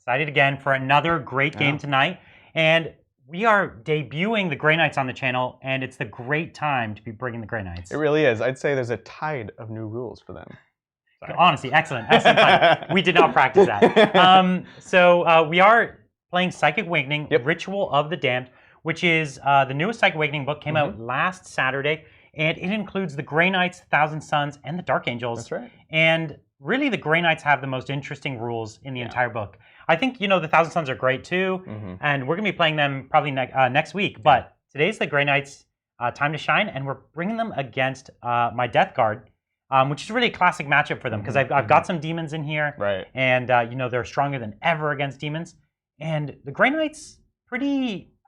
Excited again for another great game tonight. And we are debuting the Grey Knights on the channel, and it's the great time to be bringing the Grey Knights. It really is. I'd say there's a tide of new rules for them. Sorry. Honestly, excellent fun. We did not practice that. We are playing Psychic Awakening, Ritual of the Damned, which is the newest Psychic Awakening book, came out last Saturday, and it includes the Grey Knights, Thousand Suns, and the Dark Angels. That's right. And really, the Grey Knights have the most interesting rules in the entire book. I think, you know, the Thousand Suns are great too, and we're going to be playing them probably next week. But today's the Grey Knights' time to shine, and we're bringing them against my Death Guard, which is really a classic matchup for them because I've got some demons in here, and you know, they're stronger than ever against demons. And the Grey Knights,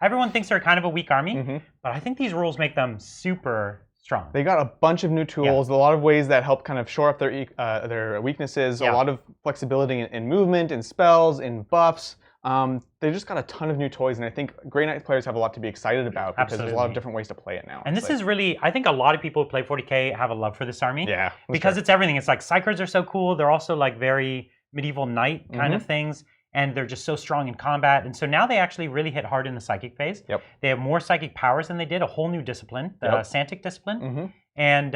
everyone thinks they're kind of a weak army, but I think these rules make them super strong. They got a bunch of new tools, a lot of ways that help kind of shore up their weaknesses, a lot of flexibility in movement, in spells, in buffs. They just got a ton of new toys, and I think Grey Knight players have a lot to be excited about because there's a lot of different ways to play it now. And this is really, I think a lot of people who play 40k have a love for this army. Yeah. Because it's everything. It's like Psychers are so cool. They're also like very medieval knight kind of things. And they're just so strong in combat. And so now they actually really hit hard in the psychic phase. They have more psychic powers than they did, a whole new discipline, the Santic discipline. And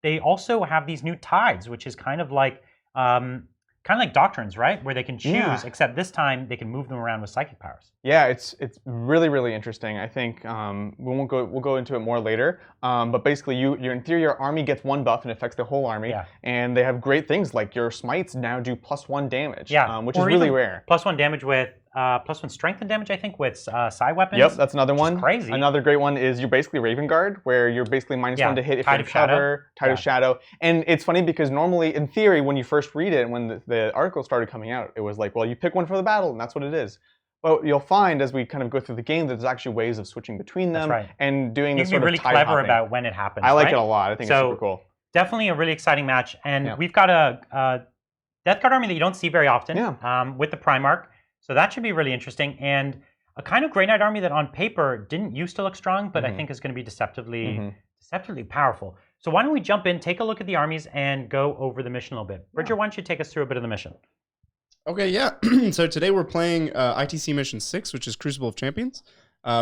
they also have these new tides, which is kind of like doctrines, right? Where they can choose, except this time they can move them around with psychic powers. Yeah, it's really, really interesting. I think we'll go into it more later. But basically, in theory, your army gets one buff and affects the whole army. And they have great things like your smites now do +1 damage, which is really rare. +1 damage with +1 strength and damage, I think, with psi weapons. Yep, that's another one. Crazy. Another great one is you're basically Raven Guard, where you're basically -1 to hit if you're in cover, Tide of Shadow. And it's funny because normally, in theory, when you first read it, when the article started coming out, it was like, well, you pick one for the battle, and that's what it is. But you'll find as we kind of go through the game that there's actually ways of switching between them and doing this sort of really clever about when it happens. I like it a lot. I think it's super cool. Definitely a really exciting match. And we've got a Death Guard army that you don't see very often with the Primarch. So that should be really interesting. And a kind of Grey Knight army that on paper didn't used to look strong, but I think is going to be deceptively powerful. So why don't we jump in, take a look at the armies, and go over the mission a little bit. Bridger, why don't you take us through a bit of the mission? Okay, yeah. So today we're playing ITC Mission 6, which is Crucible of Champions,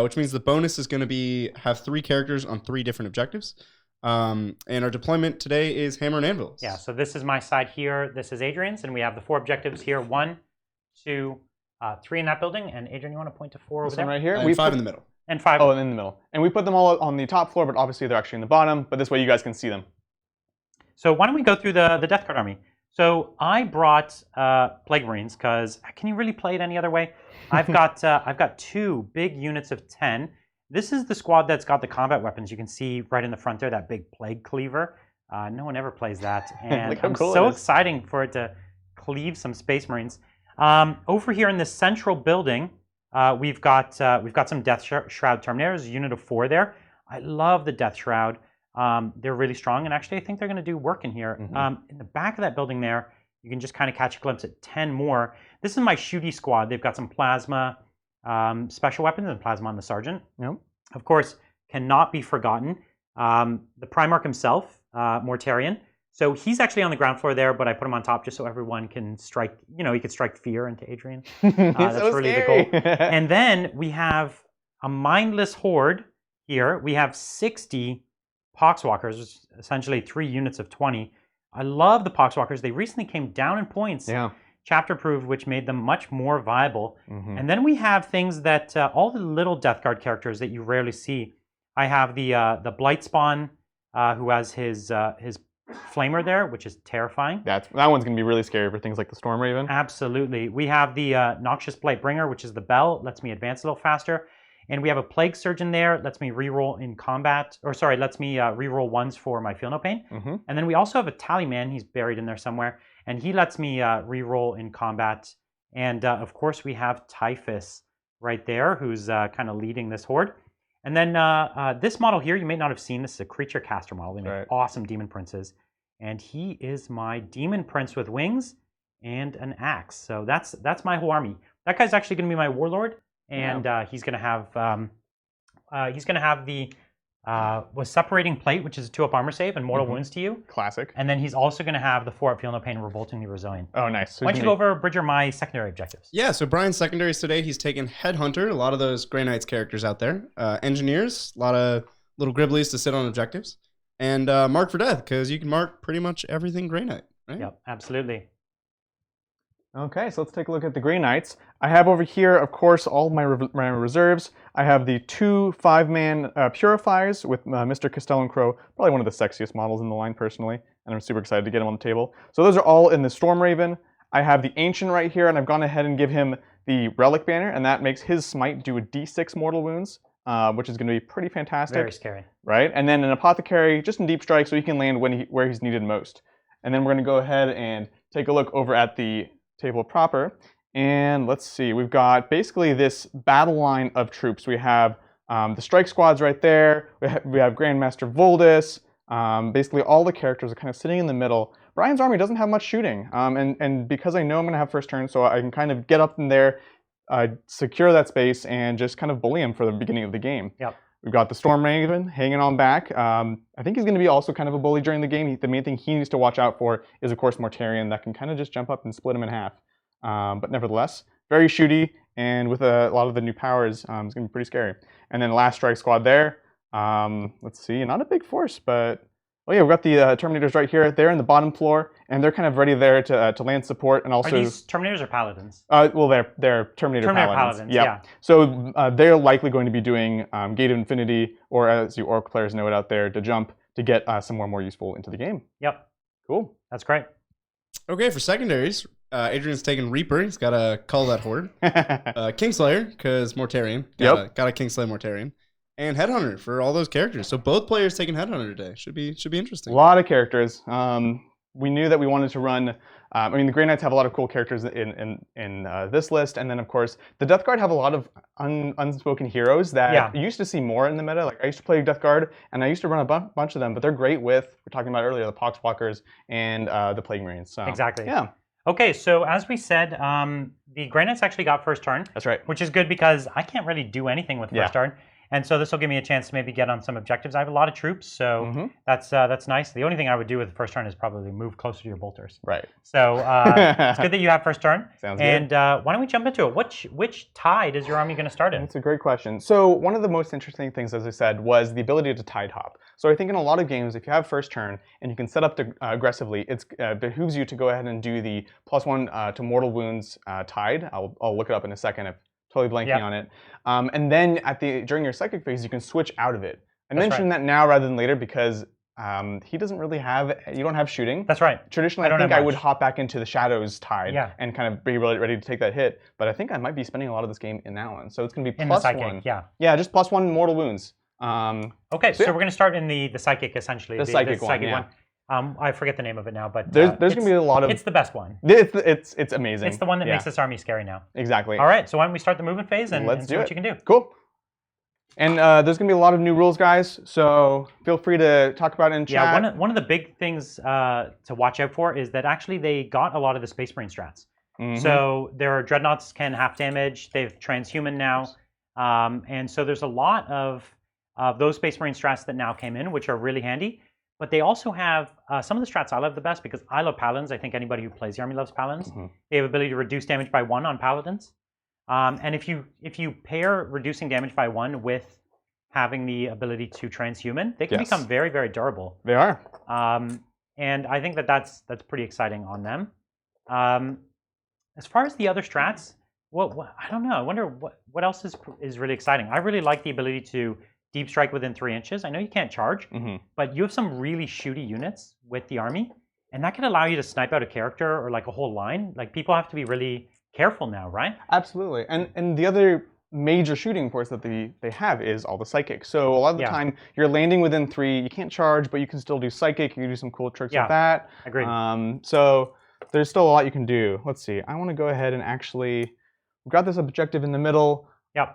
which means the bonus is going to have 3 characters on 3 different objectives. And our deployment today is Hammer and Anvils. Yeah, so this is my side here. This is Adrian's, and we have the 4 objectives here. 1, 2, 3 in that building. And Adrian, you want to point to 4 over there? One right here. And 5 in the middle. And 5. Oh, and in the middle. And we put them all on the top floor, but obviously they're actually in the bottom. But this way you guys can see them. So why don't we go through the Death Guard army? So I brought Plague Marines because can you really play it any other way? I've got 2 big units of 10. This is the squad that's got the combat weapons. You can see right in the front there that big Plague Cleaver. No one ever plays that, and I'm so exciting for it to cleave some Space Marines. Over here in the central building, we've got some Death Shroud Terminators, a unit of 4 there. I love the Death Shroud. They're really strong, and actually I think they're going to do work in here. In the back of that building there, you can just kind of catch a glimpse at 10 more. This is my shooty squad. They've got some plasma special weapons and plasma on the Sergeant. Of course, cannot be forgotten. The Primarch himself, Mortarion. So he's actually on the ground floor there, but I put him on top just so everyone can strike, you know, he could strike fear into Adrian. That's so really the goal. And then we have a mindless horde here. We have 60 Poxwalkers, essentially 3 units of 20. I love the Poxwalkers. They recently came down in points, chapter approved, which made them much more viable. And then we have things that all the little Death Guard characters that you rarely see. I have the Blightspawn, who has his Flamer there, which is terrifying. That one's going to be really scary for things like the Storm Raven. Absolutely. We have the Noxious Blightbringer, which is the Bell, lets me advance a little faster. And we have a Plague Surgeon there, lets me reroll in combat, or sorry, lets me reroll 1s for my Feel No Pain. And then we also have a Tallyman, he's buried in there somewhere, and he lets me reroll in combat. And of course we have Typhus right there, who's kind of leading this horde. And then this model here, you may not have seen, this is a Creature Caster model. They make awesome Demon Princes. And he is my Demon Prince with wings and an axe. So that's my whole army. That guy's actually going to be my Warlord. And he's going to have the was separating plate, which is a 2-up armor save and mortal wounds to you. Classic. And then he's also going to have the 4-up feel no pain, revoltingly resilient. Oh, nice. So why don't you go over, Bridger, my secondary objectives? Yeah, so Brian's secondaries today, he's taken Headhunter, a lot of those Grey Knights characters out there. Engineers, a lot of little Gribblies to sit on objectives. And Mark for Death, because you can mark pretty much everything Grey Knight, right? Yep, absolutely. Okay, so let's take a look at the Grey Knights. I have over here, of course, all my reserves. I have the 2 5-man Purifiers with Mr. Castellan Crow, probably one of the sexiest models in the line personally, and I'm super excited to get him on the table. So those are all in the Storm Raven. I have the Ancient right here, and I've gone ahead and give him the Relic Banner, and that makes his Smite do a D6 mortal wounds, which is going to be pretty fantastic. Very scary. Right, and then an Apothecary just in Deep Strike so he can land where he's needed most. And then we're going to go ahead and take a look over at the table proper, and let's see, we've got basically this battle line of troops. We have the strike squads right there, we have Grandmaster Voldus, basically all the characters are kind of sitting in the middle. Brian's army doesn't have much shooting, and because I know I'm going to have first turn, so I can kind of get up in there, secure that space, and just kind of bully him for the beginning of the game. Yep. We've got the Storm Raven hanging on back. I think he's going to be also kind of a bully during the game. The main thing he needs to watch out for is, of course, Mortarion that can kind of just jump up and split him in half. But nevertheless, very shooty, and with a lot of the new powers, it's going to be pretty scary. And then last strike squad there. Let's see, not a big force, but... Oh yeah, we've got the Terminators right here. They're in the bottom floor, and they're kind of ready there to land support, and also... Are these Terminators or Paladins? Well, they're Terminator Paladins. Yep. Yeah. So they're likely going to be doing Gate of Infinity, or as you Orc players know it out there, to jump to get somewhere more useful into the game. Yep. Cool. That's great. Okay, for secondaries, Adrian's taking Reaper. He's got to cull that horde. Kingslayer, because Mortarion. Got to Kingslay Mortarion. And Headhunter for all those characters. So both players taking Headhunter today. Should be interesting. A lot of characters. We knew that we wanted to run. I mean, the Grey Knights have a lot of cool characters in this list, and then of course the Death Guard have a lot of unspoken heroes that you used to see more in the meta. Like I used to play Death Guard, and I used to run a bunch of them, but they're great with we're talking about earlier the Poxwalkers and the Plague Marines. So, exactly. Yeah. Okay, so as we said, the Grey Knights actually got first turn. That's right. Which is good because I can't really do anything with first turn. And so this will give me a chance to maybe get on some objectives. I have a lot of troops, so that's nice. The only thing I would do with the first turn is probably move closer to your bolters. Right. So it's good that you have first turn. Sounds good. And why don't we jump into it? Which tide is your army going to start in? That's a great question. So one of the most interesting things, as I said, was the ability to tide hop. So I think in a lot of games, if you have first turn and you can set up to, aggressively, it behooves you to go ahead and do the +1 to mortal wounds tide. I'll look it up in a second. Totally blanking on it. And then during your psychic phase, you can switch out of it. I mentioned that now rather than later because he doesn't really have, you don't have shooting. That's right. Traditionally, I think I would hop back into the Shadows tide and kind of be really ready to take that hit. But I think I might be spending a lot of this game in that one. So it's going to be +1. Yeah, just +1 mortal wounds. Okay, so we're going to start in the psychic essentially. The psychic one. I forget the name of it now, but there's going to be a lot of. It's the best one. It's amazing. It's the one that makes this army scary now. Exactly. All right, so why don't we start the movement phase and see what you can do? Cool. And there's going to be a lot of new rules, guys. So feel free to talk about it in chat. Yeah, one of the big things to watch out for is that actually they got a lot of the Space Marine strats. So their dreadnoughts can half damage. They've transhuman now, and so there's a lot of those Space Marine strats that now came in, which are really handy. But they also have some of the strats I love the best because I love Paladins. I think anybody who plays the army loves Paladins. They have ability to reduce damage by 1 on Paladins. And if you pair reducing damage by 1 with having the ability to transhuman, they can become very, very durable. They are. And I think that's pretty exciting on them. As far as the other strats, I don't know. I wonder what else is really exciting. I really like the ability to deep strike within 3 inches. I know you can't charge, but you have some really shooty units with the army, and that can allow you to snipe out a character or like a whole line. Like people have to be really careful now, right? Absolutely. And the other major shooting force that they have is all the psychic. So a lot of the time you're landing within 3, you can't charge, but you can still do psychic. You can do some cool tricks with that. Agreed. So there's still a lot you can do. Let's see. I want to go ahead and actually, we've got this objective in the middle.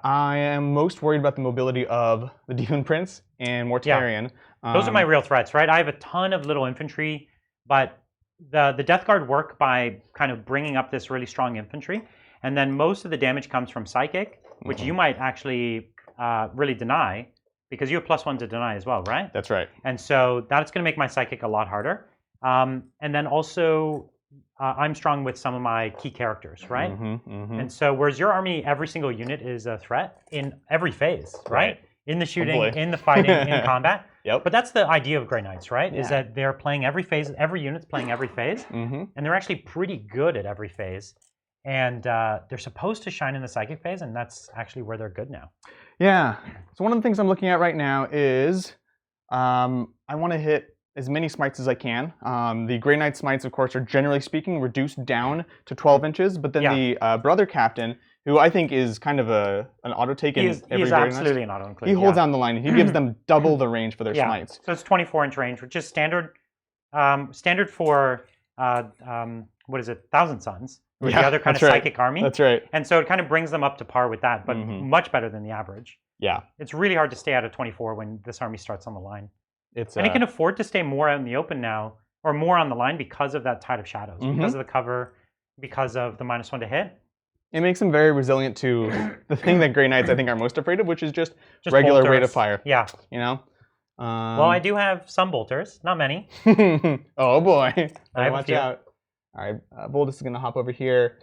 I am most worried about the mobility of the Demon Prince and Mortarion. Those are my real threats, right? I have a ton of little infantry, but the Death Guard work by kind of bringing up this really strong infantry, and then most of the damage comes from Psychic, which you might actually really deny because you have +1 to deny as well, right? That's right. And so that's going to make my psychic a lot harder. And then also, I'm strong with some of my key characters, right? And so, whereas your army, every single unit is a threat in every phase, right? In the shooting, in the fighting, in combat. Yep. But that's the idea of Grey Knights, right? Is that they're playing every phase, every unit's playing every phase, and they're actually pretty good at every phase. And they're supposed to shine in the psychic phase, and that's actually where they're good now. Yeah. So one of the things I'm looking at right now is I want to hit as many smites as I can. The Grey Knight smites, of course, are generally speaking reduced down to 12 inches, but then the Brother Captain, who I think is kind of an auto take in every He is absolutely an auto include. He holds down the line and he gives them double the range for their smites. So it's 24-inch range, which is standard for what is it, Thousand Suns, or the other kind of psychic army. That's right. And so it kind of brings them up to par with that, but much better than the average. Yeah. It's really hard to stay out of 24 when this army starts on the line. And it can afford to stay more out in the open now, or more on the line because of that Tide of Shadows, because of the cover, because of the -1 to hit. It makes them very resilient to the thing that Grey Knights I think are most afraid of, which is just regular rate of fire. Yeah. You know? Well, I do have some bolters, not many. Oh boy. Watch out. All right, Voldus is going to hop over here.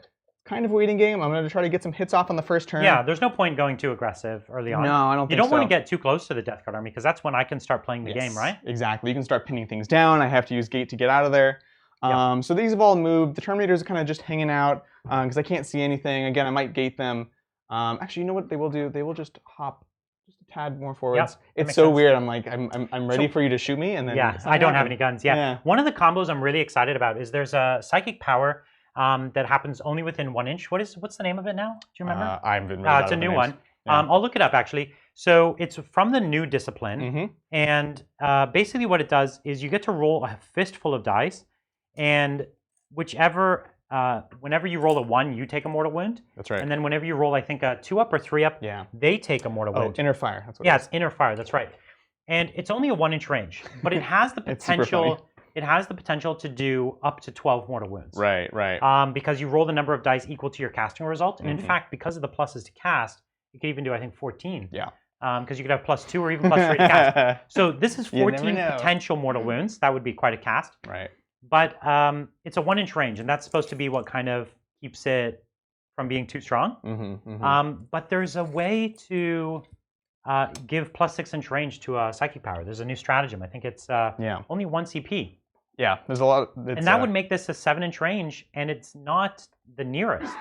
Kind of waiting game. I'm going to try to get some hits off on the first turn. Yeah, there's no point going too aggressive early on. No, I don't think so. You don't want to get too close to the Death Guard army, because that's when I can start playing the game, right? Exactly. You can start pinning things down. I have to use gate to get out of there. So these have all moved. The Terminators are kind of just hanging out because I can't see anything. Again, I might gate them. Actually, you know what they will do? They will just hop just a tad more forwards. It's so weird. I'm like, I'm ready for you to shoot me, and then I don't have any guns. One of the combos I'm really excited about is there's a psychic power that happens only within 1 inch. What's the name of it now? Do you remember? I've been really it's a new one. I'll look it up actually. So it's from the new discipline, and basically what it does is you get to roll a fistful of dice, and whenever you roll a 1, you take a mortal wound. That's right. And then whenever you roll, I think a 2-up or 3-up, they take a mortal wound. Inner fire. That's what it is. It's inner fire. That's right. And it's only a 1-inch range, but it has the potential. It has the potential to do up to 12 mortal wounds. Right. Because you roll the number of dice equal to your casting result, and in fact, because of the pluses to cast, you could even do 14. Yeah. Because you could have +2 or even +3 to cast. So this is 14 potential mortal wounds. That would be quite a cast. Right. But it's a 1-inch range, and that's supposed to be what kind of keeps it from being too strong. But there's a way to give +6-inch range to a psychic power. There's a new stratagem. I think it's only 1 CP. Yeah, there's a lot. And that would make this a 7-inch range, and it's not the nearest.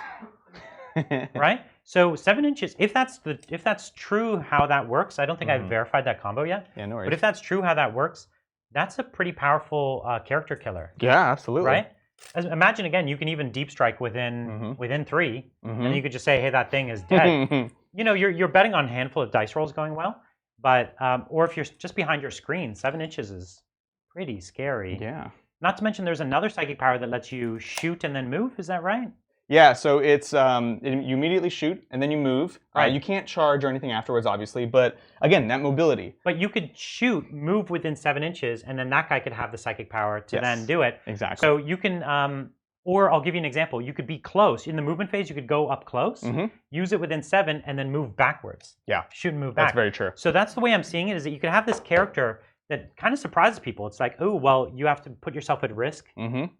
Right? So 7 inches. If that's true how that works, I don't think I've verified that combo yet. Yeah, no worries. But if that's true how that works, that's a pretty powerful character killer. Yeah, absolutely. Right? Imagine again, you can even deep strike within 3, and then you could just say, "Hey, that thing is dead." You know, you're betting on a handful of dice rolls going well, but or if you're just behind your screen, 7 inches is pretty scary. Yeah. Not to mention, there's another psychic power that lets you shoot and then move. Is that right? Yeah, so it's you immediately shoot and then you move. Right. You can't charge or anything afterwards, obviously, but again, that mobility. But you could shoot, move within 7 inches, and then that guy could have the psychic power to then do it. Exactly. So you can, or I'll give you an example. You could be close in the movement phase. You could go up close, use it within 7, and then move backwards. Yeah, shoot and move back. That's very true. So that's the way I'm seeing it. Is that you could have this character that kind of surprises people. It's like, oh, well, you have to put yourself at risk,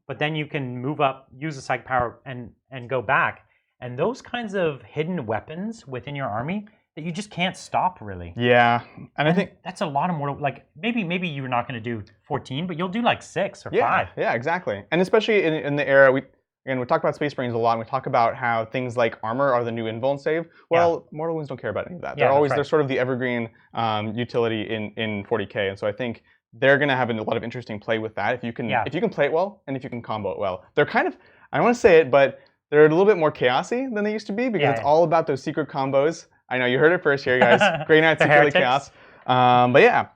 but then you can move up, use the psychic power, and go back. And those kinds of hidden weapons within your army that you just can't stop, really. Yeah, and I think that's a lot of mortal. Like maybe you're not going to do 14, but you'll do like 6 or 5. Yeah, exactly. And especially in the era we talk about Space Marines a lot, and we talk about how things like armor are the new invuln save. Well, mortal wounds don't care about any of that. They're sort of the evergreen utility in 40k, and so I think they're going to have a lot of interesting play with that if you can play it well and if you can combo it well. They're kind of, I don't want to say it, but they're a little bit more chaosy than they used to be because it's all about those secret combos. I know you heard it first here, guys. Grey Knights secretly chaos. But yeah.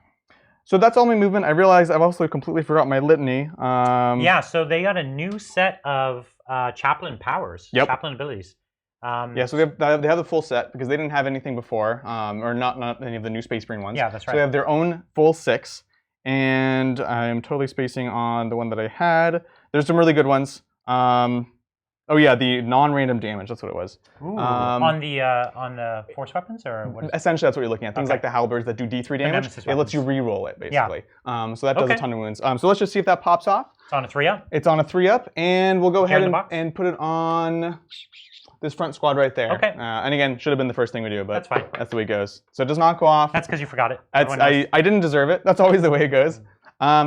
So that's all my movement. I realize I've also completely forgot my litany. So they got a new set of chaplain powers, chaplain abilities. So they have the full set because they didn't have anything before, or not any of the new Space Marine ones. Yeah, that's right. So they have their own full 6, and I'm totally spacing on the one that I had. There's some really good ones. Oh yeah, the non-random damage. That's what it was. Ooh, on the force weapons or what? Essentially, that's what you're looking at. Things like the halberds that do D3 damage. It lets you re-roll it basically. Yeah. So that does a ton of wounds. So let's just see if that pops off. It's on a 3-up. It's on a 3-up, and we'll go ahead and put it on this front squad right there. Okay. And again, should have been the first thing we do, but that's fine. That's the way it goes. So it does not go off. That's because you forgot it. I didn't deserve it. That's always the way it goes.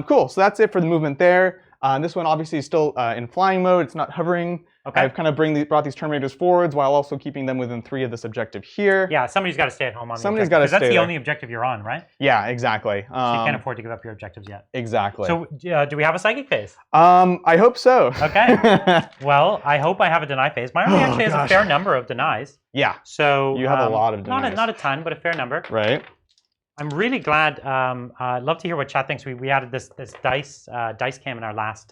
Cool. So that's it for the movement there. This one obviously is still in flying mode. It's not hovering. Okay. I've kind of brought these Terminators forwards while also keeping them within 3 of this objective here. Yeah, somebody's got to stay at home on Somebody's got to stay Because that's the there. only objective you're on, right? Yeah, exactly. So you can't afford to give up your objectives yet. Exactly. So do we have a psychic phase? I hope so. Okay. Well, I hope I have a deny phase. My army actually has a fair number of denies. Yeah. So you have a lot of denies. Not a ton, but a fair number. Right. I'm really glad. I'd love to hear what chat thinks. We added this dice cam in our last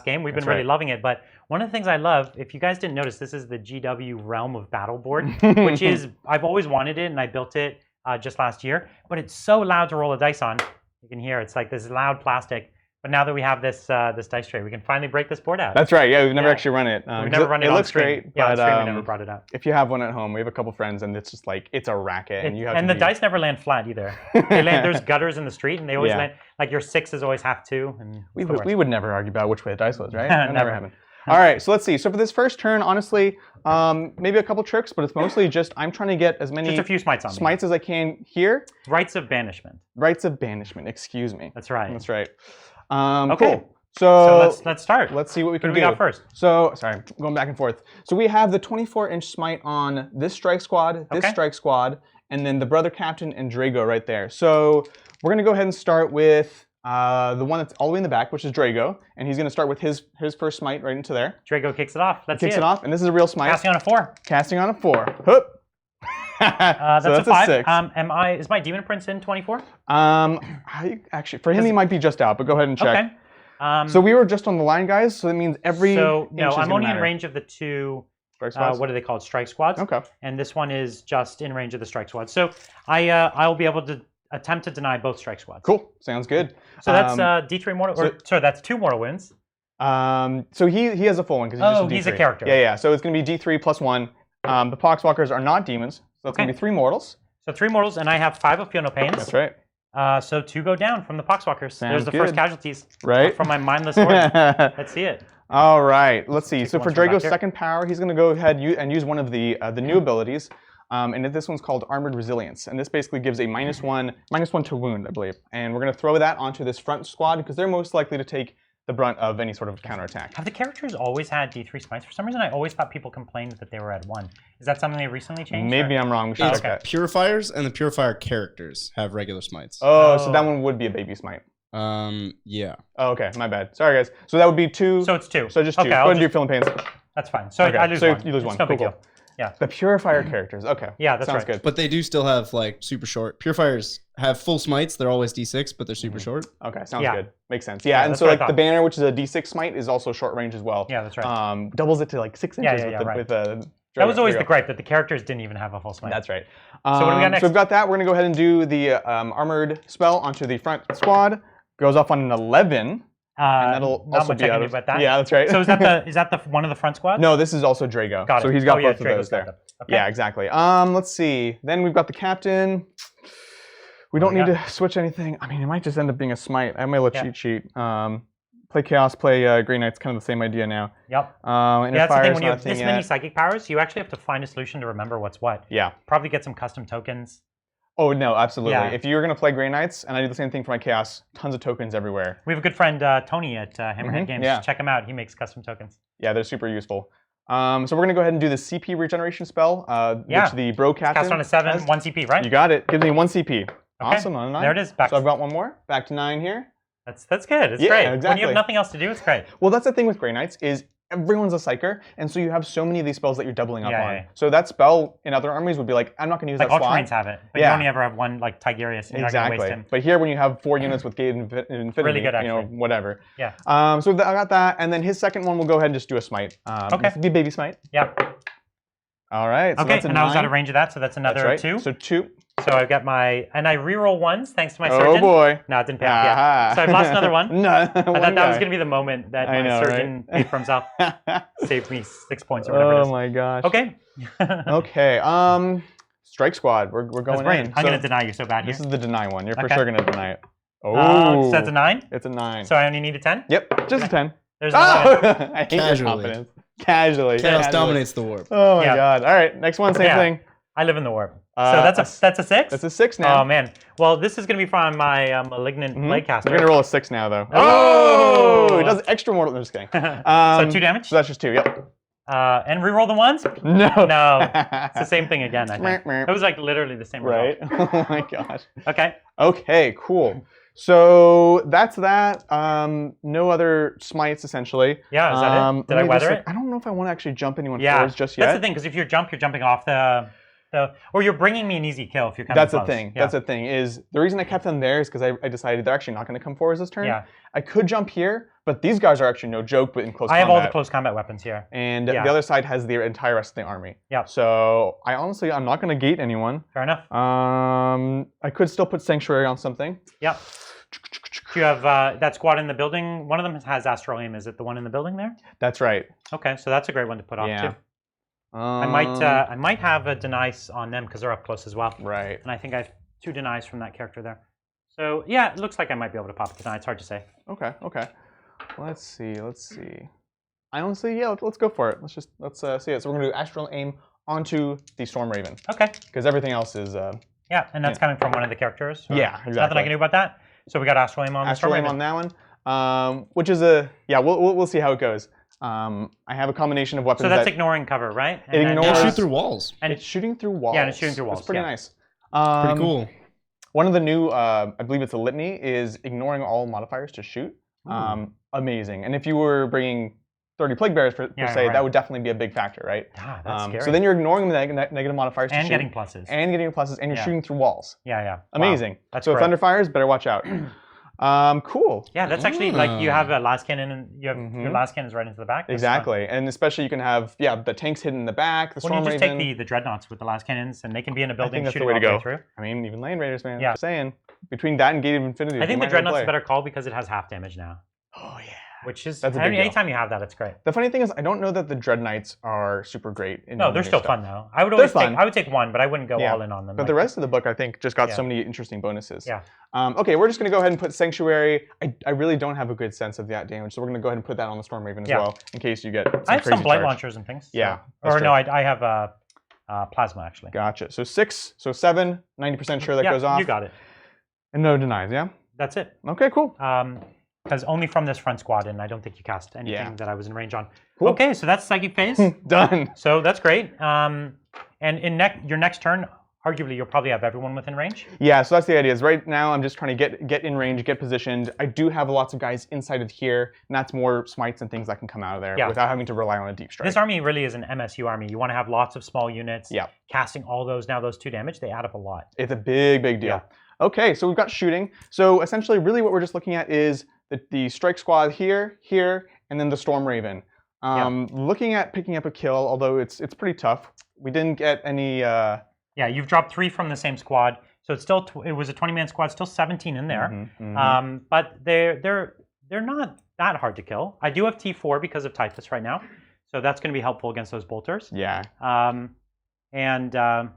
game. We've been really loving it. But one of the things I love, if you guys didn't notice, this is the GW Realm of Battle board, which is I've always wanted it, and I built it just last year. But it's so loud to roll a dice on. You can hear it's like this loud plastic. But now that we have this this dice tray, we can finally break this board out. That's right. Yeah, we've never actually run it. We've never run it. It on looks screen. great. Yeah, but, on screen we never brought it out. If you have one at home, we have a couple friends, and it's just like it's a racket, and you have. And the dice never land flat either. They land. There's gutters in the street, and they always land. Like your 6 is always half 2. And we would never argue about which way the dice was, right? That never happened. All right, so let's see. So for this first turn, honestly, maybe a couple tricks, but it's mostly just I'm trying to get as many just a few smites on smites as I can here. Rites of banishment. Rites of banishment. Excuse me. That's right. That's right. Okay. Cool. So let's start. Let's see what we can do. What do we got first? So sorry, going back and forth. So we have the 24-inch smite on this strike squad, this strike squad, and then the brother captain and Drago right there. So we're gonna go ahead and start with the one that's all the way in the back, which is Drago, and he's gonna start with his first smite right into there. Drago kicks it off. Let's see kicks it off, and this is a real smite. Casting on a 4. Casting on a 4. Hoop. That's a 5. Is my Demon Prince in 24? Actually, for him, he might be just out, but go ahead and check. Okay. So we were just on the line, guys. So that means every. So no, I'm only in range of the 2. Strike squads? What are they called? Strike squads. Okay. And this one is just in range of the strike squads. So I'll be able to attempt to deny both strike squads. Cool. Sounds good. So that's D3 mortal. Sorry, that's 2 mortal wounds. So he has a full one because he's a character. Yeah. So it's going to be D3 plus 1. The Poxwalkers are not demons, so that's going to be 3 mortals. So 3 mortals, and I have 5 of Feel No Pains. That's right. So 2 go down from the Poxwalkers. There's the first casualties from my mindless sword. Let's see it. All right, let's see. So for Drago's second power, he's going to go ahead and use one of the new abilities, and this one's called Armored Resilience, and this basically gives a -1 to wound, I believe. And we're going to throw that onto this front squad because they're most likely to take the brunt of any sort of counterattack. Have the characters always had D3 smites? For some reason, I always thought people complained that they were at 1. Is that something they recently changed? Maybe I'm wrong. We should check that. Purifiers and the Purifier characters have regular smites. Oh, so that one would be a baby smite. Yeah. Oh, okay, my bad. Sorry, guys. So that would be 2. So it's 2. So just 2. Go ahead and do Feel No Pains. That's fine. So I lose 1. You lose 1. It's no big deal. Yeah. The Purifier characters. Okay. Yeah, that's Sounds good. But they do still have like super short. Purifiers have full smites. They're always D6, but they're super short. Okay, sounds good. Makes sense. Yeah, and so like the banner, which is a D6 smite, is also short range as well. Yeah, that's right. Doubles it to like 6 inches with the that was always the gripe, that the characters didn't even have a full smite. That's right. So what do we got next? So we've got that. We're going to go ahead and do the armored spell onto the front squad. Goes off on an 11. And that'll also be out of, about that. Yeah, that's right. So is that the one of the front squads? No, this is also Drago. Got it. So he's got both of Drago's those there. Okay. Yeah, exactly. Let's see. Then we've got the captain. We don't need to switch anything. I mean, it might just end up being a smite. I have my little cheat sheet. Play Chaos, play Grey Knight's kind of the same idea now. Yep. That's the thing, when you have this many psychic powers, you actually have to find a solution to remember what's what. Yeah. Probably get some custom tokens. Oh, no, absolutely. Yeah. If you're going to play Grey Knights, and I do the same thing for my Chaos, tons of tokens everywhere. We have a good friend, Tony, at Hammerhead Games. Yeah. Check him out. He makes custom tokens. Yeah, they're super useful. So we're going to go ahead and do the CP regeneration spell, which the Bro Captain cast on a 7, 1 CP, right? You got it. Gives me 1 CP. Okay. Awesome, on a 9. There it is. So I've got 1 more. Back to 9 here. That's good. It's great. Exactly. When you have nothing else to do, it's great. Well, that's the thing with Grey Knights is everyone's a psyker, and so you have so many of these spells that you're doubling up on. So that spell in other armies would be like, I'm not going to use that slot. Like Ultramarines have it, but you only ever have one like Tigurius. And you're not going to waste him. But here, when you have 4 units with Gate Infinity, really good, actually. Whatever. Yeah. So I got that, and then his second one, we'll go ahead and just do a smite. Okay. This would be a baby smite. Yeah. All right. So okay, that's a and 9. I was out of range of that, so that's another 2. So 2. So I've got and I reroll ones thanks to my surgeon. Oh boy. No, it didn't pay off yet. So I've lost another one. No, I thought that was going to be the moment that my surgeon paid for himself. Saved me 6 points or whatever it is. Oh my gosh. Okay. Okay. Strike Squad. We're going in. I'm going to deny you so bad here. This is the deny one. You're for sure going to deny it. Oh. So that's a 9? It's a 9. So I only need a 10? Yep, just a 10. There's another I hate your confidence. Casually. Chaos dominates the warp. Oh my god. All right, next one, same thing. I live in the warp. So that's a 6? That's a 6 now. Oh man. Well, this is going to be from my malignant playcaster. You're going to roll a 6 now, though. Oh! It does extra mortal. I'm just kidding. So 2 damage? So that's just 2, yep. And reroll the ones? No. No. It's the same thing again, I think. It was like literally the same result. Right? Oh my gosh. Okay. Okay, cool. So that's that. No other smites, essentially. Yeah, is that it? Did I weather it? I don't know if I want to actually jump anyone forwards just yet. That's the thing, because if you're jumping off or you're bringing me an easy kill if you're coming That's close. the thing. Yeah. That's the thing. Is the reason I kept them there is because I decided they're actually not going to come forwards this turn. Yeah. I could jump here, but these guys are actually no joke, but in close combat. I have all the close combat weapons here. And the other side has the entire rest of the army. Yeah. So I'm not going to gate anyone. Fair enough. I could still put Sanctuary on something. Yep. Do you have that squad in the building? One of them has Astral Aim. Is it the one in the building there? That's right. Okay, so that's a great one to put off too. I might have a denies on them because they're up close as well. Right. And I think I have 2 denies from that character there. So yeah, it looks like I might be able to pop a deny. It's hard to say. Okay. Let's see. I honestly, yeah, let's go for it. Let's see it. So we're gonna do Astral Aim onto the Storm Raven. Okay. Because everything else is. Yeah, and that's coming from one of the characters. Yeah, exactly. Nothing I can do about that. So we got Astral Aim on the Storm Raven. Astral Aim on that one, which is we'll see how it goes. I have a combination of weapons. So that's ignoring cover, right? And it ignores. Shoot through walls. And it's shooting through walls. Yeah, and it's shooting through walls. That's pretty nice. Pretty cool. One of the new, I believe it's a litany, is ignoring all modifiers to shoot. Amazing. And if you were bringing 30 Plague Bearers per se, that would definitely be a big factor, right? That's scary. So then you're ignoring the negative modifiers to shoot. Getting pluses. And you're shooting through walls. Yeah. Amazing. Wow. That's so great. Thunder Fires, better watch out. Cool. Yeah, that's actually like you have a last cannon and you have your last cannon's right into the back. That's exactly. Fun. And especially you can have the tanks hidden in the back, the Storm Raven. You just take the dreadnoughts with the last cannons and they can be in a building shooting all the way through. I mean, even Land Raiders, man. Yeah. I'm saying. Between that and Gate of Infinity. I think the dreadnought's a better call because it has half damage now. Oh yeah. Which is anytime you have that, it's great. The funny thing is, I don't know that the Dread Knights are super great. No, they're still fun though. I would take one, but I wouldn't go all in on them. But the rest of the book, I think, just got so many interesting bonuses. Yeah. Okay, we're just gonna go ahead and put Sanctuary. I really don't have a good sense of that damage, so we're gonna go ahead and put that on the Storm Raven as well, in case you get. I have some blight launchers and things. Yeah. Or no, I have plasma actually. Gotcha. So 6, so 7, 90% sure that goes off. You got it. And no denies, yeah. That's it. Okay, cool. Because only from this front squad, and I don't think you cast anything that I was in range on. Cool. Okay, so that's Psychic Phase. Done. So that's great. And in your next turn, arguably you'll probably have everyone within range. Yeah, so that's the idea. Is right now I'm just trying to get in range, get positioned. I do have lots of guys inside of here, and that's more smites and things that can come out of there without having to rely on a deep strike. This army really is an MSU army. You want to have lots of small units. Yeah. Casting all those 2 damage, they add up a lot. It's a big deal. Yeah. Okay, so we've got shooting. So essentially, really what we're just looking at is the strike squad here, and then the Storm Raven. Looking at picking up a kill, although it's pretty tough. We didn't get any. Yeah, you've dropped 3 from the same squad, so it's still it was a 20-man squad, still 17 in there. But they're not that hard to kill. I do have T4 because of Typhus right now, so that's going to be helpful against those bolters. Yeah. And I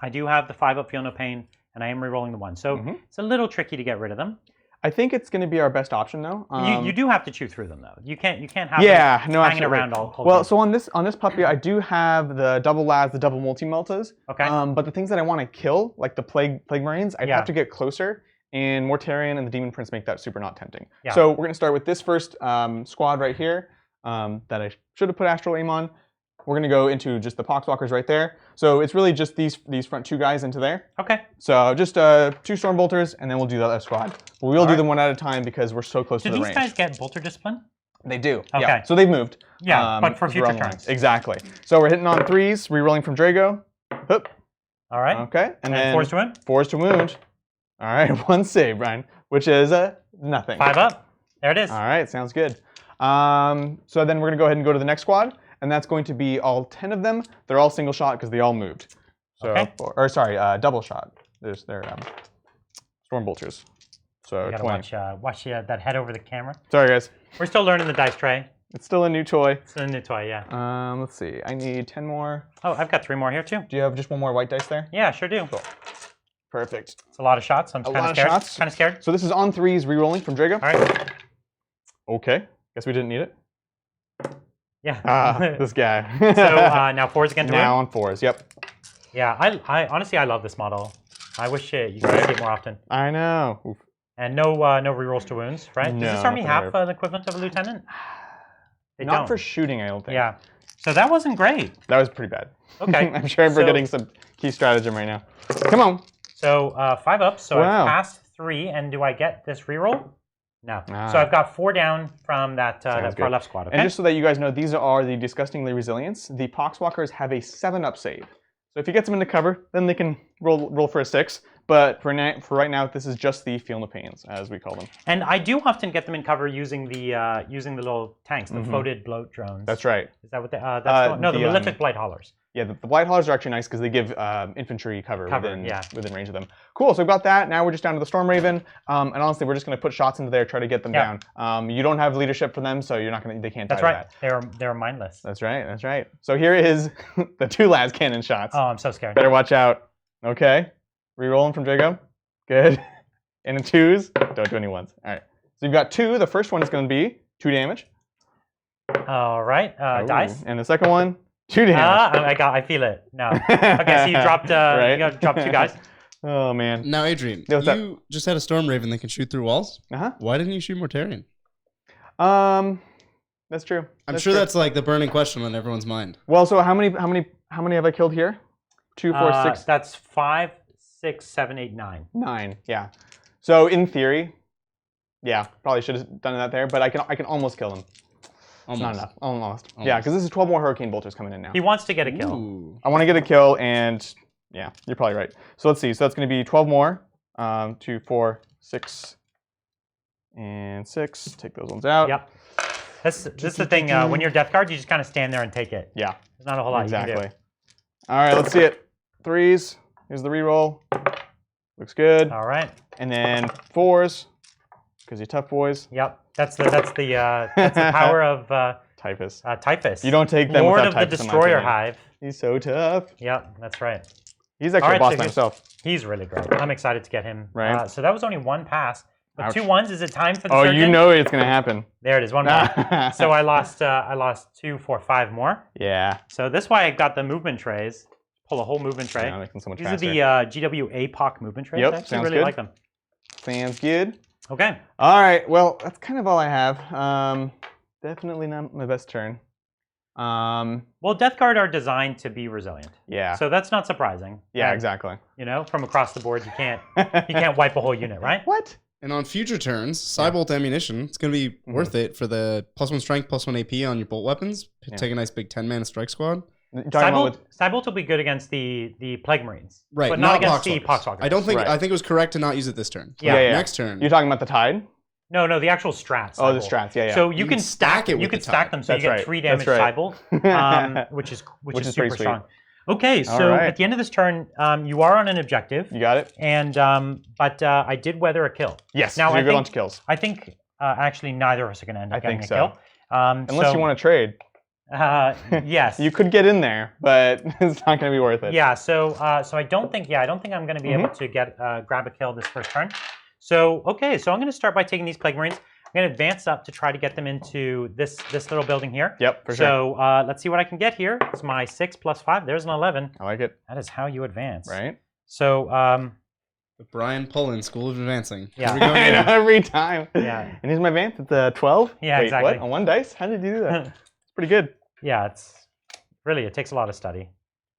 do have the 5-up Feel No Pain, and I am rerolling the 1, so it's a little tricky to get rid of them. I think it's going to be our best option, though. You do have to chew through them, though. You can't have them hanging around all well, day. so on this puppy, I do have the double lads, the double multi-meltas. Okay. But the things that I want to kill, like the plague marines, I'd have to get closer. And Mortarion and the Demon Prince make that super not tempting. Yeah. So we're going to start with this first squad right here that I should have put Astral Aim on. We're going to go into just the Poxwalkers right there. So it's really just these front 2 guys into there. Okay. So just 2 Stormbolters, and then we'll do the other squad. But we'll do them one at a time because we're so close to the range. Do these guys get Bolter Discipline? They do. Okay. Yeah. So they've moved. Yeah, but for future turns. Exactly. So we're hitting on 3s, rerolling from Drago. Hoop. All right. Okay. And then 4s to wound? 4s to wound. All right. 1 save, Brian, which is nothing. 5 up. There it is. All right. Sounds good. So then we're going to go ahead and go to the next squad. And that's going to be all 10 of them. They're all single shot because they all moved. So, Okay. or sorry, double shot. There's their storm bolters. So You gotta 20. watch that head over the camera. Sorry, guys. We're still learning the dice tray. It's still a new toy. It's a new toy, yeah. Let's see. I need 10 more. Oh, I've got 3 more here too. Do you have just one more white dice there? Yeah, sure do. Cool. Perfect. It's a lot of shots. I'm kind of scared. Kind of scared. So this is on 3s, re-rolling from Drago. All right. Okay. Guess we didn't need it. Yeah. Ah, this guy. So now 4s again to now win? on 4s. Yep. Yeah, I honestly I love this model. I wish you could see it more often. I know. Oof. And no rerolls to wounds, right? No, Does this army nothing have there. the equivalent of a lieutenant? They Not don't. for shooting, I don't think. Yeah. So that wasn't great. That was pretty bad. Okay. I'm sure I'm forgetting some key stratagem right now. Come on. So 5 up. So Wow. I've passed 3, and do I get this reroll? No. Ah. So I've got 4 down from that far good. left squad. Okay. And just so that you guys know, these are the Disgustingly Resilience. The Poxwalkers have a 7-up save. So if you get them into cover, then they can roll for a 6. But for right now, this is just the Feel No Pains, as we call them. And I do often get them in cover using the little tanks, the floated bloat drones. That's right. Is that what they? No, the Malefic Blight Haulers. Yeah, the Blight Haulers are actually nice because they give infantry cover within yeah. range of them. Cool, so we've got that. Now we're just down to the Storm Raven. And honestly, we're just going to put shots into there, try to get them down. You don't have leadership for them, so you're not going to. They can't die to that. They're mindless. That's right, that's right. So here is the 2 las cannon shots. Oh, I'm so scared. Better watch out. Okay. Rerolling from Drago. Good. And the 2s. Don't do any 1s. All right. So you've got 2. The first one is going to be 2 damage. All right. Dice. And the second one, 2 damage. I feel it. No. Okay, so you dropped Right. you dropped 2 guys. Oh, man. Now, Adrian, Yeah, what's up? you just had a Storm Raven that can shoot through walls. Uh-huh. Why didn't you shoot Mortarion? That's true. I'm sure that's like the burning question on everyone's mind. Well, so how many have I killed here? 2, 4, 6. That's 5, 6, 7, 8, 9. 9. Yeah. So in theory, yeah, probably should have done that there, but I can almost kill him. It's not enough. Almost. Yeah, because this is 12 more Hurricane Bolters coming in now. He wants to get a kill. Ooh. I want to get a kill, and yeah, you're probably right. So let's see. So that's going to be 12 more. 2, 4, 6, and 6. Take those ones out. Yep. This is the thing. When you're Death Guard, you just kind of stand there and take it. Yeah. There's not a whole lot you can Exactly. do. All right, let's see it. 3s. Here's the reroll. Looks good. All right. And then 4s, because you're tough boys. Yep. That's the power of Typhus. Typhus. You don't take them Lord without of the Typhus, in my Destroyer opinion. Hive. He's so tough. Yep, that's right. He's actually All a right, boss so by himself. He's really great. I'm excited to get him. Right. So that was only 1 pass. But Ouch. 2 1s. Is it time for the Oh, surgeon? you know it's going to happen. There it is. 1 more. So I lost 2, 4, 5 more. Yeah. So this is why I got the movement trays. Pull a whole movement tray. Yeah, making so much These faster. are the GW APOC movement trays. Yep, I actually sounds really good. like them. Sounds good. Okay. All right. Well, that's kind of all I have. Definitely not my best turn. Well, Death Guard are designed to be resilient. Yeah. So that's not surprising. Yeah, And, exactly. You know, from across the board, you can't wipe a whole unit, right? What? And on future turns, Cybolt ammunition, it's going to be worth it for the +1 strength, +1 AP on your bolt weapons. Take a nice big 10-mana strike squad. Cybolt will be good against the Plague Marines. Right, But not against the Poxwalkers. Poxwalkers. I don't think. Right. I think it was correct to not use it this turn. Yeah. Next turn. You're talking about the Tide? No, the actual strats. Oh, the Cybolt. strats. Yeah, yeah. So you can stack it with You can the stack Tide. them, so you That's get right. 3 That's damage right. Cybolt, which is pretty super sweet. strong. Okay, so right. at the end of this turn, you are on an objective. You got it? And but I did weather a kill. Yes. Now so I you're good think on kills. I think actually neither of us are going to end up getting think a so. kill. Unless you want to trade. Yes. You could get in there, but it's not going to be worth it. Yeah. So I don't think I'm going to be able to get grab a kill this first turn. So okay. So I'm going to start by taking these Plague Marines. I'm going to advance up to try to get them into this little building here. Yep, for sure. So let's see what I can get here. It's my 6 + 5. There's an 11. I like it. That is how you advance. Right? So The Brian Pullen School of Advancing. Yeah. Here we go I know, again. every time. Yeah. And here's my advance. It's a 12. Yeah, Wait, exactly. What? On 1 dice? How did you do that? It's pretty good. yeah, it takes a lot of study.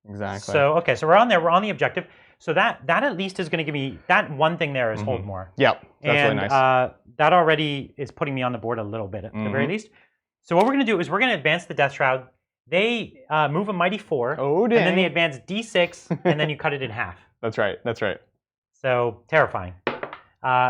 Exactly. So okay, so we're on there. We're on the objective. So that at least is going to give me that one thing there is hold more. Yep, that's and, really nice. That already is putting me on the board a little bit at the very least. So what we're going to do is we're going to advance the Death Shroud. They move a mighty 4. Oh, and then dang. they advance D6, and then you cut it in half. That's right. That's right. So terrifying.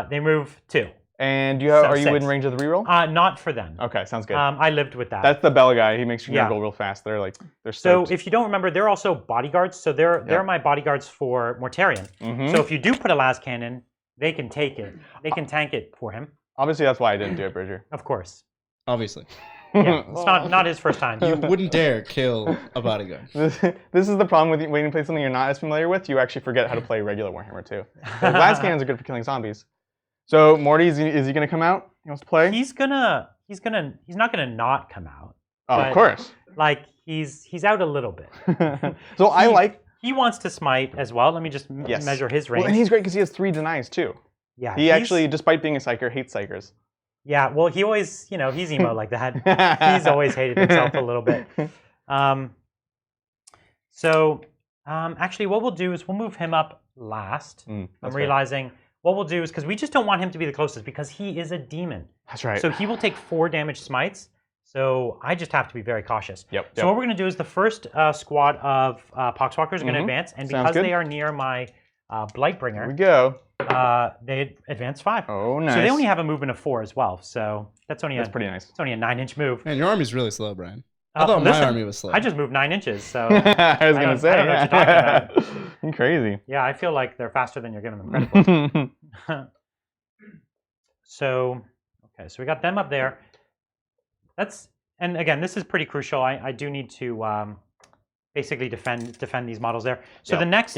They move 2. And are you in range of the reroll? Not for them. Okay, sounds good. I lived with that. That's the bell guy. He makes your go real fast. They're stoked. So if you don't remember, they're also bodyguards. So they're my bodyguards for Mortarion. So if you do put a las cannon, they can take it. They can tank it for him. Obviously, that's why I didn't do it, Bridger. Of course. Obviously. Yeah, it's not his first time. You wouldn't dare kill a bodyguard. This is the problem with when you play something you're not as familiar with. You actually forget how to play regular Warhammer too. Las cannons are good for killing zombies. So Morty, is he going to come out? He wants to play. He's not gonna not come out. Oh, of course. Like he's out a little bit. So he wants to smite as well. Let me just measure his range. Well, and he's great because he has 3 denies too. Yeah. He actually, despite being a psyker, hates psychers. Yeah. Well, he always, he's emo like that. He's always hated himself a little bit. Actually, what we'll do is we'll move him up last. I'm realizing. What we'll do is, because we just don't want him to be the closest, because he is a demon. That's right. So he will take 4 damage smites. So I just have to be very cautious. Yep. So what we're going to do is the first squad of Poxwalkers are going to advance, and because they are near my Blightbringer, here we go. They advance 5. Oh, nice. So they only have a movement of 4 as well. So that's pretty nice. It's only a 9-inch move. Man, your army's really slow, Brian. I thought my army was slow. I just moved 9 inches, so I was going to say. I don't know what you're talking about. You're crazy. Yeah, I feel like they're faster than you're giving them credit for. So we got them up there. And again, this is pretty crucial. I do need to basically defend these models there. So the next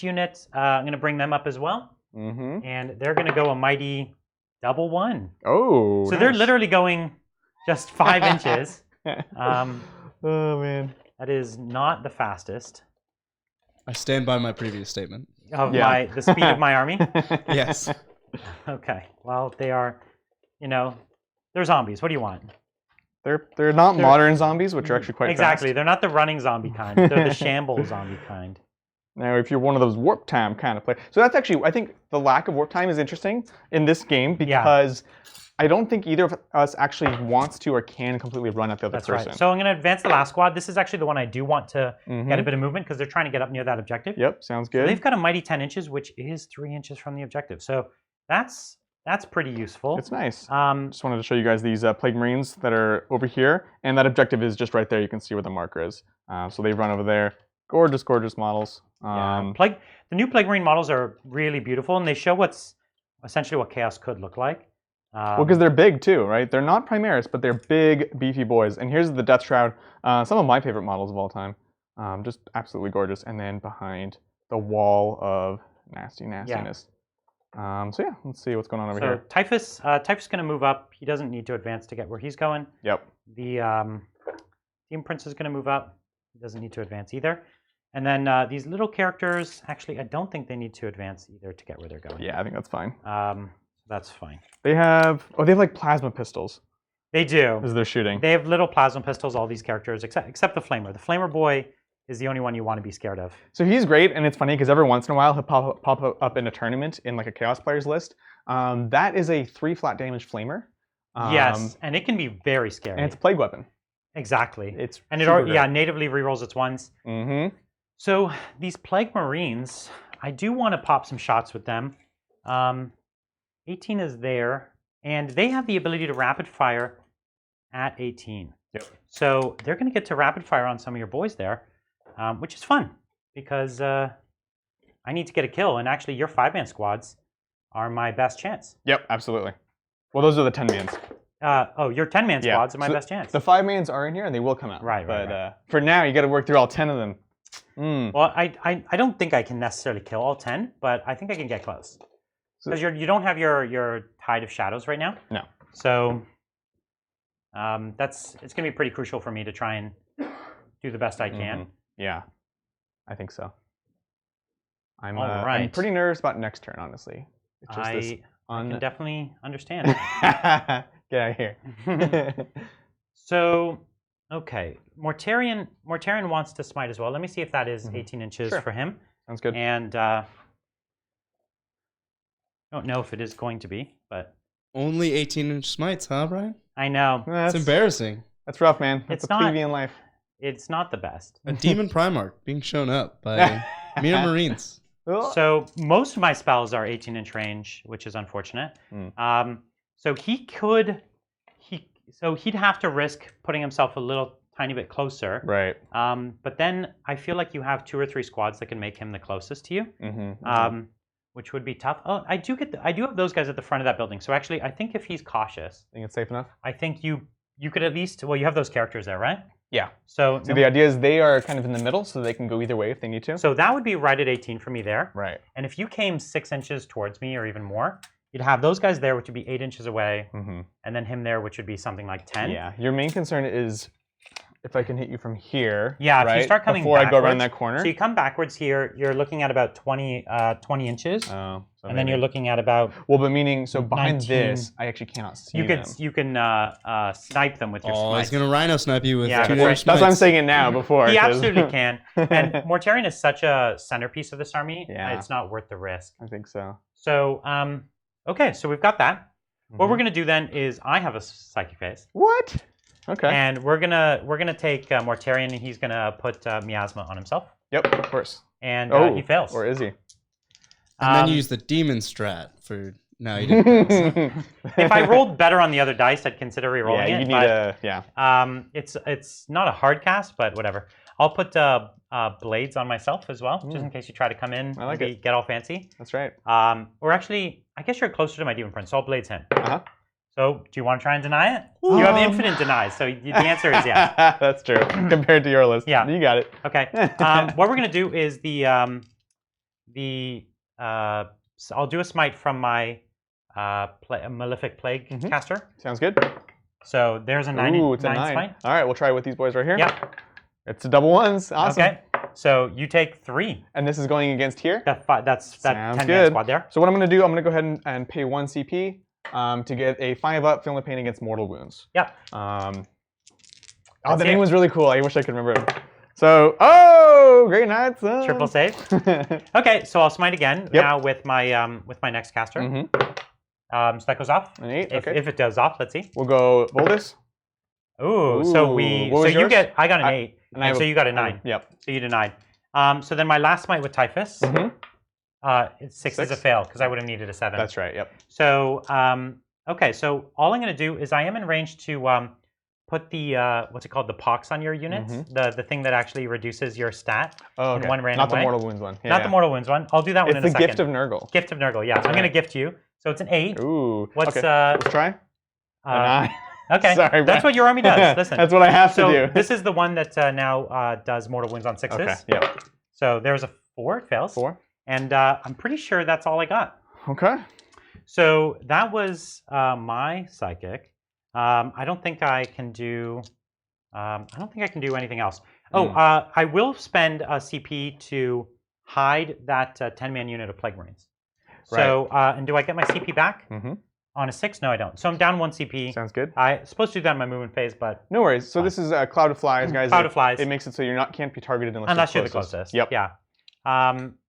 unit, I'm going to bring them up as well, and they're going to go a mighty double 1. Oh, so they're literally going just 5 inches. Oh man, that is not the fastest. I stand by my previous statement. Of the speed of my army? Yes. Okay. Well, they are, they're zombies. What do you want? They're not modern zombies, which are actually quite fast. They're not the running zombie kind. They're the shamble zombie kind. Now, if you're one of those warp time kind of players, so that's actually, I think the lack of warp time is interesting in this game because I don't think either of us actually wants to or can completely run at the other person. That's right. So I'm going to advance the last squad. This is actually the one I do want to get a bit of movement because they're trying to get up near that objective. Yep, sounds good. So they've got a mighty 10 inches, which is 3 inches from the objective. So that's pretty useful. It's nice. Just wanted to show you guys these Plague Marines that are over here, and that objective is just right there. You can see where the marker is. So they run over there. Gorgeous, gorgeous models. The new Plague Marine models are really beautiful, and they show essentially what Chaos could look like. Well, because they're big too, right? They're not Primaris, but they're big, beefy boys. And here's the Death Shroud, some of my favorite models of all time. Just absolutely gorgeous. And then behind the wall of nastiness. So yeah, let's see what's going on over here. Typhus is going to move up. He doesn't need to advance to get where he's going. Yep. The Demon Prince is going to move up. He doesn't need to advance either. And then these little characters, actually, I don't think they need to advance either to get where they're going. Yeah, I think that's fine. That's fine. They have like plasma pistols. They do. As they're shooting. They have little plasma pistols, all these characters, except the Flamer. The Flamer boy is the only one you want to be scared of. So he's great, and it's funny because every once in a while he'll pop up in a tournament in like a Chaos Players list. That is a 3 flat damage Flamer. Yes, and it can be very scary. And it's a plague weapon. Exactly. It's natively rerolls its 1s. Mm-hmm. So these Plague Marines, I do want to pop some shots with them. 18 is there, and they have the ability to rapid fire at 18. Yep. So they're going to get to rapid fire on some of your boys there, which is fun because I need to get a kill, and actually your 5-man squads are my best chance. Yep, absolutely. Well, those are the 10-mans. Your 10-man squads are my best chance. The 5-mans are in here, and they will come out. Right. For now, you got to work through all 10 of them. Well, I don't think I can necessarily kill all 10, but I think I can get close. Because you don't have your Tide of Shadows right now. No. So it's going to be pretty crucial for me to try and do the best I can. Yeah, I think so. I'm pretty nervous about next turn, honestly. It's just I can definitely understand. Get out of here. So, okay. Mortarion wants to smite as well. Let me see if that is 18 inches for him. Sounds good. And I don't know if it is going to be, but... Only 18-inch smites, huh, Brian? I know. It's embarrassing. That's rough, man. That's it's a plebeian life. It's not the best. A demon Primarch being shown up by mere Marines. So most of my spells are 18-inch range, which is unfortunate. So he'd have to risk putting himself a little tiny bit closer. Right. But then I feel like you have 2 or 3 squads that can make him the closest to you, which would be tough. Oh, I do have those guys at the front of that building. So actually, I think if he's cautious, Think it's safe enough? I think you could at least. Well, you have those characters there, right? Yeah. So the idea is they are kind of in the middle, so they can go either way if they need to. So that would be right at 18 for me there. Right. And if you came 6 inches towards me or even more, you'd have those guys there, which would be 8 inches away, and then him there, which would be something like 10. Yeah. Your main concern is if I can hit you from here. Yeah. Right? If you start coming before backwards, I go around that corner. So you come backwards here. You're looking at about 20 inches. Oh. So and then you're looking at about. Well, but meaning so behind 19. this, I actually cannot see them. You can snipe them with your. Oh, smite. he's gonna rhino snipe you with Yeah, 2 that's That's why I'm saying it now before. He absolutely can. And Mortarion is such a centerpiece of this army. Yeah. It's not worth the risk. I think so. So okay, so we've got that. What we're gonna do then is I have a psychic phase. What? Okay. And we're gonna take Mortarion, and he's gonna put miasma on himself. Yep, of course. And he fails. Or is he? And then you use the demon strat for. No, you didn't. If I rolled better on the other dice, I'd consider re-rolling Yeah, it. you need It's not a hard cast, but whatever. I'll put blades on myself as well, just in case you try to come in. I like it. Get all fancy. That's right. Or actually, I guess you're closer to my demon prince, so I'll blades him. So, do you want to try and deny it? Ooh. You have infinite denies, so the answer is yes. That's true. Compared to your list. Yeah. You got it. Okay. What we're going to do is I'll do a smite from my Malefic Plague caster. Sounds good. So, there's a 9 Ooh, it's a 9. smite. All right, we'll try with these boys right here. Yep. It's a double ones. Awesome. Okay. So, you take 3. And this is going against here? That's that Sounds 10-man good. squad there. So what I'm going to do, I'm going to go ahead and pay 1 CP to get a 5-up Film of Pain against mortal wounds. Yeah. The name was really cool. I wish I could remember it. So, great night, son. Triple save. Okay, so I'll smite again now with my next caster. So that goes off. An 8. If it does off, let's see. We'll go Voltus. Ooh, so you get. I got an 8, and so you got a 9. Yep. So you denied. So then my last smite with Typhus. It's 6 is a fail because I would have needed a 7. That's right. Yep. So okay, so all I'm going to do is I am in range to put the what's it called, the pox on your units, the thing that actually reduces your stat in one random Not the way. mortal wounds one. Yeah, Not the mortal wounds one. I'll do that one in a second. It's the Gift of Nurgle. Gift of Nurgle. Yeah, I'm going to gift you. So it's an 8. Ooh. What's okay. Let's try. A 9. Okay. Sorry, that's what your army does. Listen. That's what I have to do. This is the one that now does mortal wounds on 6s. Okay. Yep. So there's a 4. It fails. 4. And I'm pretty sure that's all I got. Okay. So that was my psychic. I don't think I can do. Anything else. Oh, I will spend a CP to hide that 10-man unit of Plague Marines. So, and do I get my CP back? On a 6? No, I don't. So I'm down 1 CP. Sounds good. I'm supposed to do that in my movement phase, but no worries. So this is a Cloud of Flies, guys. Cloud of Flies. It makes it so can't be targeted unless you're the closest. Yep. Yeah.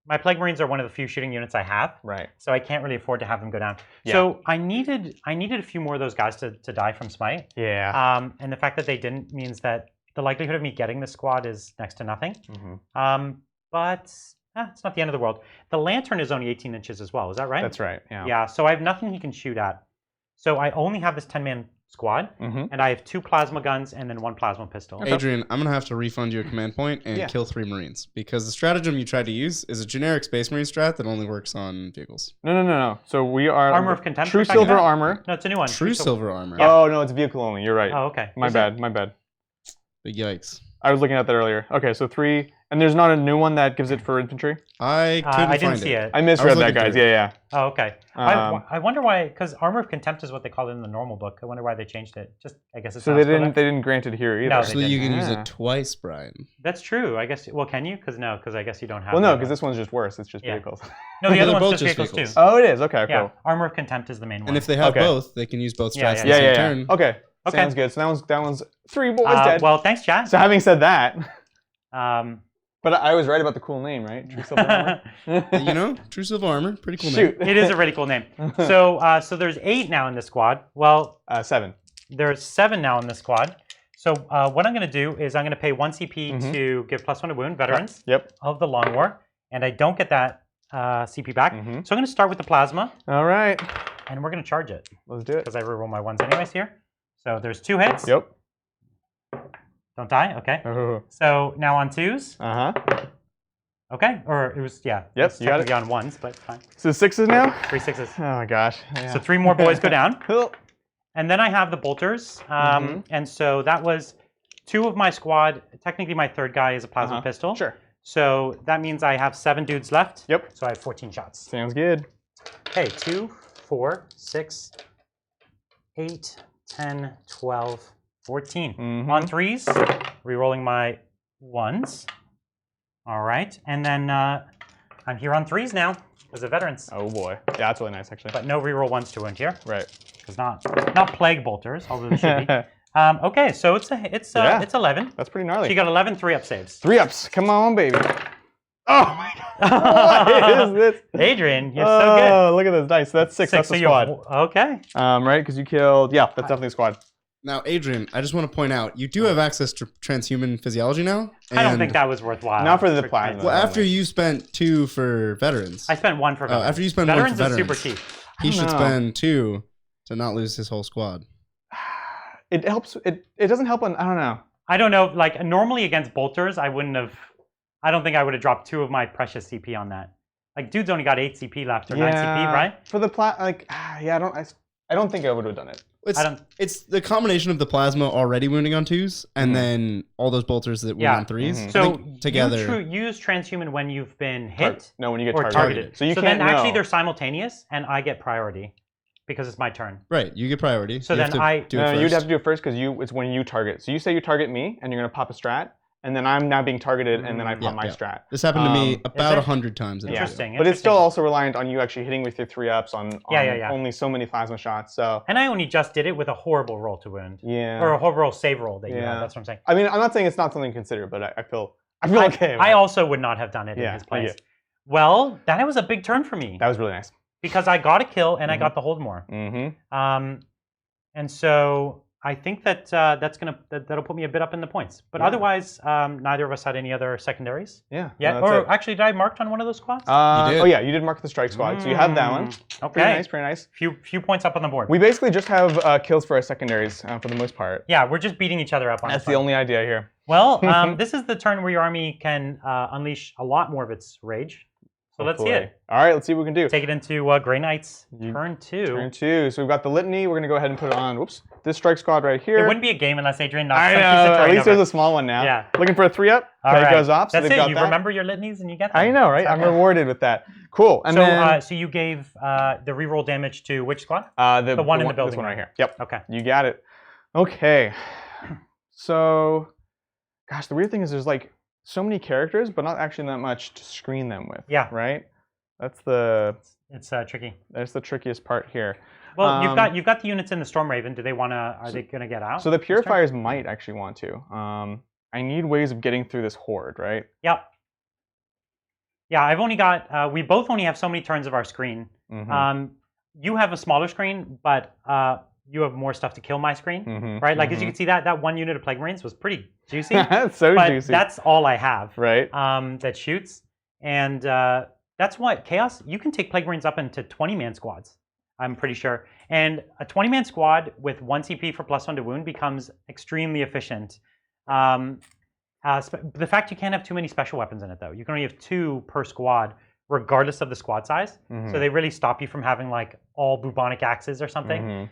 My Plague Marines are one of the few shooting units I have. Right. So I can't really afford to have them go down. Yeah. So I needed a few more of those guys to die from smite. Yeah. And the fact that they didn't means that the likelihood of me getting the squad is next to nothing. But it's not the end of the world. The lantern is only 18 inches as well. Is that right? That's right. Yeah. Yeah. So I have nothing he can shoot at. So I only have this 10-man squad, and I have 2 plasma guns and then 1 plasma pistol. Adrian, I'm going to have to refund you a command point and kill 3 Marines, because the stratagem you tried to use is a generic Space Marine strat that only works on vehicles. No. So we are... Armor of Contempt? True Silver Armor. No, it's a new one. True Silver Armor. Yeah. Oh, no, it's vehicle only. You're right. Oh, okay. My bad. Yikes. I was looking at that earlier. Okay, so 3... And there's not a new one that gives it for infantry? I didn't see it. I misread that, guys. Yeah. Oh, okay. I wonder why, because Armor of Contempt is what they call it in the normal book. I wonder why they changed it. Just, I guess it's so they didn't grant it here either. No, actually, you can use it twice, Brian. That's true. I guess. Well, can you? Because I guess you don't have. Well, no, because this one's just worse. It's just vehicles. No, the other They're one's both just vehicles too. Oh, it is. Okay, Yeah. cool. Armor of Contempt is the main one. And if they have both, they can use both strats at the same turn. Okay. Sounds good. So that one's 3 boys dead. Well, thanks, chat. So having said that, but I was right about the cool name, right? True Silver Armor. True Silver Armor, pretty cool name. It is a really cool name. So there's 8 now in this squad. Well, 7. There's 7 now in this squad. So what I'm going to do is I'm going to pay 1 CP to give +1 to wound veterans Yep. of the Long War, and I don't get that CP back. So I'm going to start with the plasma. All right. And we're going to charge it. Let's do it. Because I reroll my ones anyways here. So there's 2 hits. Yep. Don't die. Okay. Oh. So now on 2s. Okay. Or it was, yeah. Yep, It's you got it. technically on 1s, but fine. So 6s now? 3 6s. Oh my gosh. Yeah. So 3 more boys go down. And then I have the bolters. And so that was 2 of my squad. Technically, my 3rd guy is a plasma pistol. Sure. So that means I have 7 dudes left. Yep. So I have 14 shots. Sounds good. Okay, 2, 4, 6, 8, 10, 12, 14. On 3s, re-rolling my 1s. All right, and then I'm here on 3s now as a veterans. Oh boy, yeah, that's really nice actually. But no re-roll 1s to wound here. Right. Because not plague bolters, although they should be. Okay, so it's 11. That's pretty gnarly. So you got 11 3-up saves. 3-ups, come on, baby. Oh my god! What is this? Adrian, you're so good. Oh, look at this dice. That's 6. That's the squad. Okay. Right, because you killed. Yeah, that's definitely a squad. Now, Adrian, I just want to point out, you do have access to transhuman physiology now. I don't think that was worthwhile. Not for the plasma. Well, after you spent 2 for veterans. I spent 1 for veterans. After you spend veterans 1 for veterans veterans. is super cheap. He should spend 2 to not lose his whole squad. It helps. It doesn't help on. I don't know. I don't know. Like normally against bolters, I wouldn't have. I don't think I would have dropped 2 of my precious CP on that. Like dude's only got 8 CP left or 9 CP, right? For the I don't think I would have done it. It's the combination of the plasma already wounding on 2s and then all those bolters that wound on 3s. So together, you use transhuman when you've been hit. No, when you get or targeted. So you can't then actually know. they're simultaneous, and I get priority because it's my turn. Right, you get priority. So then you'd have to do it first because it's when you target. So you say you target me, and you're gonna pop a strat. And then I'm now being targeted, and then I pop my strat. This happened to me about 100 times. Interesting. But it's still also reliant on you actually hitting with your 3-ups on only so many plasma shots. So. And I only just did it with a horrible roll to wound. Yeah. Or a horrible save roll that you had. That's what I'm saying. I mean, I'm not saying it's not something to consider, but I feel okay. I also would not have done it in his place. Well, that was a big turn for me. That was really nice. Because I got a kill and I got the hold more. And so I think that that'll put me a bit up in the points. But otherwise, neither of us had any other secondaries. Yeah. No, actually, did I marked on one of those squads? You did. Oh yeah, you did mark the strike squad, so you have that one. Okay. Pretty nice. Few points up on the board. We basically just have kills for our secondaries for the most part. Yeah, we're just beating each other up on. That's the only idea here. Well, this is the turn where your army can unleash a lot more of its rage. So let's see it. All right, let's see what we can do. Take it into Grey Knights, turn 2. Turn 2. So we've got the litany. We're going to go ahead and put it on. Whoops. This strike squad right here. It wouldn't be a game unless Adrian knocks I know. At least there's a small one now. Yeah. Looking for a 3-up. It goes off. So That's they've it. got You that. remember your litanies and you get them. I know, right? I'm rewarded with that. Cool. And then, so you gave the reroll damage to which squad? The one in the building. This one right here. Yep. Okay. You got it. Okay. So, gosh, the weird thing is there's like so many characters, but not actually that much to screen them with. Yeah. Right? It's tricky. That's the trickiest part here. Well, you've got the units in the Storm Raven. Do they are they gonna get out? So the Purifiers might actually want to. I need ways of getting through this horde, right? Yep. Yeah, I've only got we both only have so many turns of our screen. You have a smaller screen, but you have more stuff to kill my screen, right? Like as you can see, that one unit of Plague Marines was pretty juicy. That's so juicy. That's all I have, right? That shoots, and that's what Chaos. You can take Plague Marines up into 20-man squads. I'm pretty sure, and a 20-man squad with 1 CP for +1 to wound becomes extremely efficient. The fact you can't have too many special weapons in it, though, you can only have 2 per squad, regardless of the squad size. So they really stop you from having like all bubonic axes or something,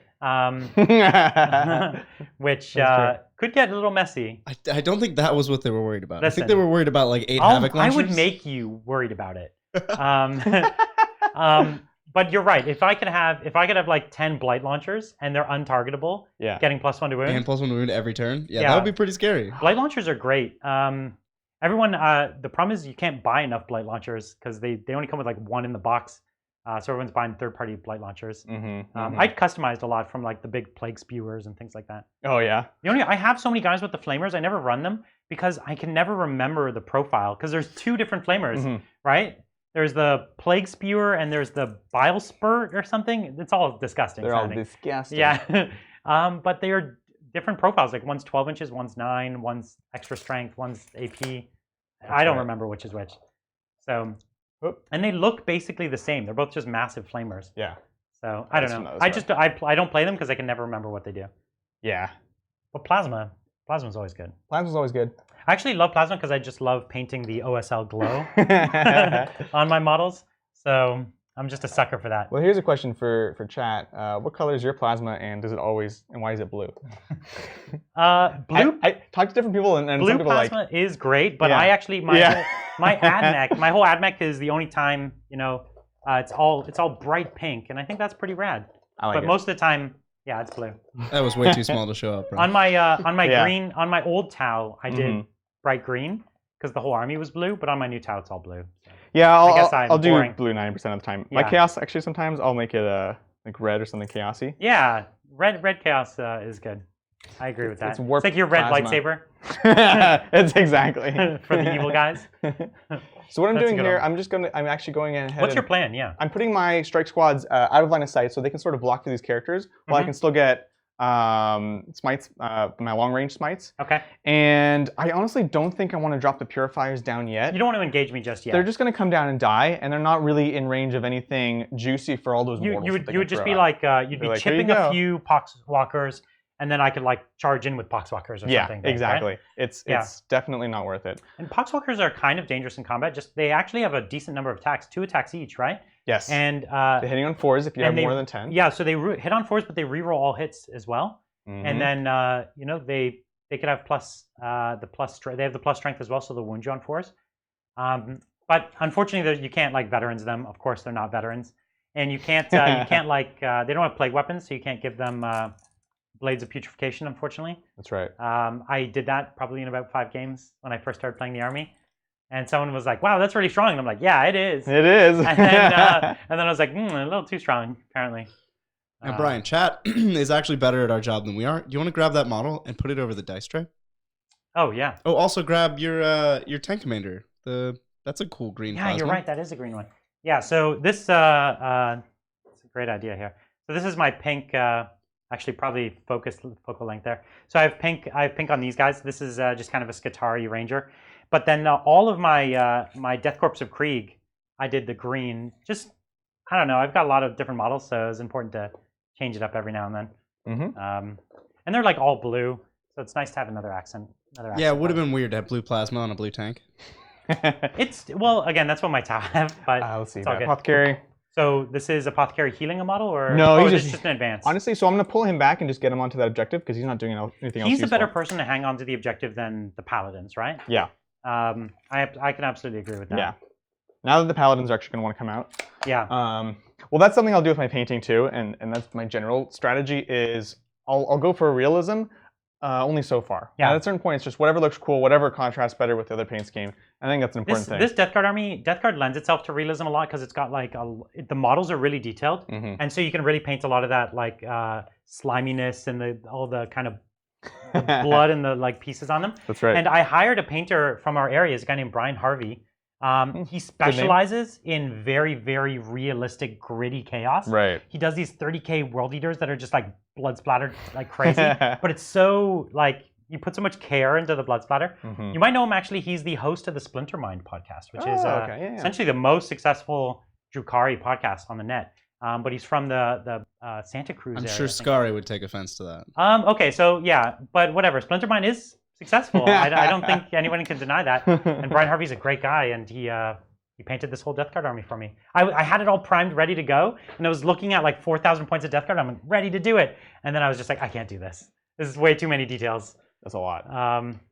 which could get a little messy. I don't think that was what they were worried about. Listen, I think they were worried about like 8 Havoc launchers. I would make you worried about it. But you're right. If I could have like 10 blight launchers and they're untargetable, getting +1 to wound. And +1 to wound every turn. Yeah, that would be pretty scary. Blight launchers are great. Everyone, the problem is you can't buy enough blight launchers because they only come with like 1 in the box. So everyone's buying third-party blight launchers. I'd customized a lot from like the big plague spewers and things like that. Oh yeah. I have so many guys with the flamers. I never run them because I can never remember the profile because there's 2 different flamers, right? There's the plague spewer and there's the bile spurt or something. It's all disgusting. They're all disgusting. Yeah, but they are different profiles. Like one's 12 inches, one's 9, one's extra strength, one's AP. I don't remember which is which. So And they look basically the same. They're both just massive flamers. Yeah. So I don't know. I don't play them because I can never remember what they do. Yeah. But Plasma's always good. Plasma's always good. I actually love Plasma because I just love painting the OSL glow on my models. So I'm just a sucker for that. Well, here's a question for chat. What color is your Plasma, and does it always, and why is it blue? Blue. I talk to different people, and blue some people Plasma is great, but I actually my whole ad mech is the only time it's all bright pink, and I think that's pretty rad. I like it. But most of the time, yeah, it's blue. That was way too small to show up. Bro. On my green, on my old Tau, I did bright green because the whole army was blue, but on my new Tau, it's all blue. So. Yeah, I'll do blue 90% of the time. My Chaos, actually, sometimes I'll make it like red or something chaosy. Yeah, red Chaos is good. I agree with that. It's like your red lightsaber. It's exactly for the evil guys. So what I'm doing here, I'm actually going ahead. What's your plan? Yeah. I'm putting my strike squads out of line of sight so they can sort of block through these characters while I can still get smites, my long range smites. Okay. And I honestly don't think I want to drop the purifiers down yet. You don't want to engage me just yet. They're just going to come down and die, and they're not really in range of anything juicy for all those mortals. You would just be like, you'd be chipping a few poxwalkers, and then I could like charge in with poxwalkers or something. Yeah, exactly. Right? It's definitely not worth it. And poxwalkers are kind of dangerous in combat. Just they actually have a decent number of attacks, 2 attacks each, right? Yes. And they're hitting on 4s if you have more than 10. Yeah, so they hit on 4s, but they reroll all hits as well. And then they could have they have the plus strength as well, so they'll wound you on 4s. But unfortunately, you can't like veterans them. Of course, they're not veterans, and you can't they don't have plague weapons, so you can't give them blades of putrefaction. Unfortunately, that's right. I did that probably in about 5 games when I first started playing the army, and someone was like, "Wow, that's really strong," and I'm like, "Yeah, it is. It is." And then I was like, "A little too strong, apparently." Now, Brian, chat is actually better at our job than we are. Do you want to grab that model and put it over the dice tray? Oh, yeah. Oh, also grab your tank commander. That's a cool green plasma. Yeah, you're right. That is a green one. Yeah, so this it's a great idea here. So this is my pink, actually probably focal length there. So I have pink on these guys. This is just kind of a Skitarii Ranger. But then all of my Death Corps of Krieg, I did the green. Just, I don't know. I've got a lot of different models, so it's important to change it up every now and then. And they're like all blue, so it's nice to have another accent. Yeah, it would have been weird to have blue plasma on a blue tank. Well, again, that's what my Tau have, but let's see. Apothecary. So this is Apothecary healing a model, or no? He's just an advance. Honestly, so I'm going to pull him back and just get him onto that objective because he's not doing anything else. He's a better person to hang on to the objective than the paladins, right? Yeah. I can absolutely agree with that. Yeah. Now that the paladins are actually going to want to come out. Yeah. Well, that's something I'll do with my painting too, and that's my general strategy is I'll go for realism only so far. Yeah. At a certain point, it's just whatever looks cool, whatever contrasts better with the other paint scheme. I think that's an important thing. This Death Guard army, Death Guard lends itself to realism a lot because it's got like the models are really detailed, and so you can really paint a lot of that like sliminess and all the kind of blood and the like pieces on them. That's right. And I hired a painter from our area, a guy named Brian Harvey. He specializes in very, very realistic, gritty chaos. Right. He does these 30k world eaters that are just like blood splattered like crazy, but it's so like you put so much care into the blood splatter. You might know him actually. He's the host of the Splinter Mind podcast, which is essentially the most successful Drukhari podcast on the net. But he's from the Santa Cruz area. I'm sure Scary would take offense to that. Okay, so yeah, but whatever. Splinter Mind is successful. I don't think anyone can deny that. And Brian Harvey's a great guy, and he painted this whole Death Guard army for me. I had it all primed, ready to go, and I was looking at like 4,000 points of Death Guard. I'm like, ready to do it, and then I was just like, I can't do this. This is way too many details. That's a lot.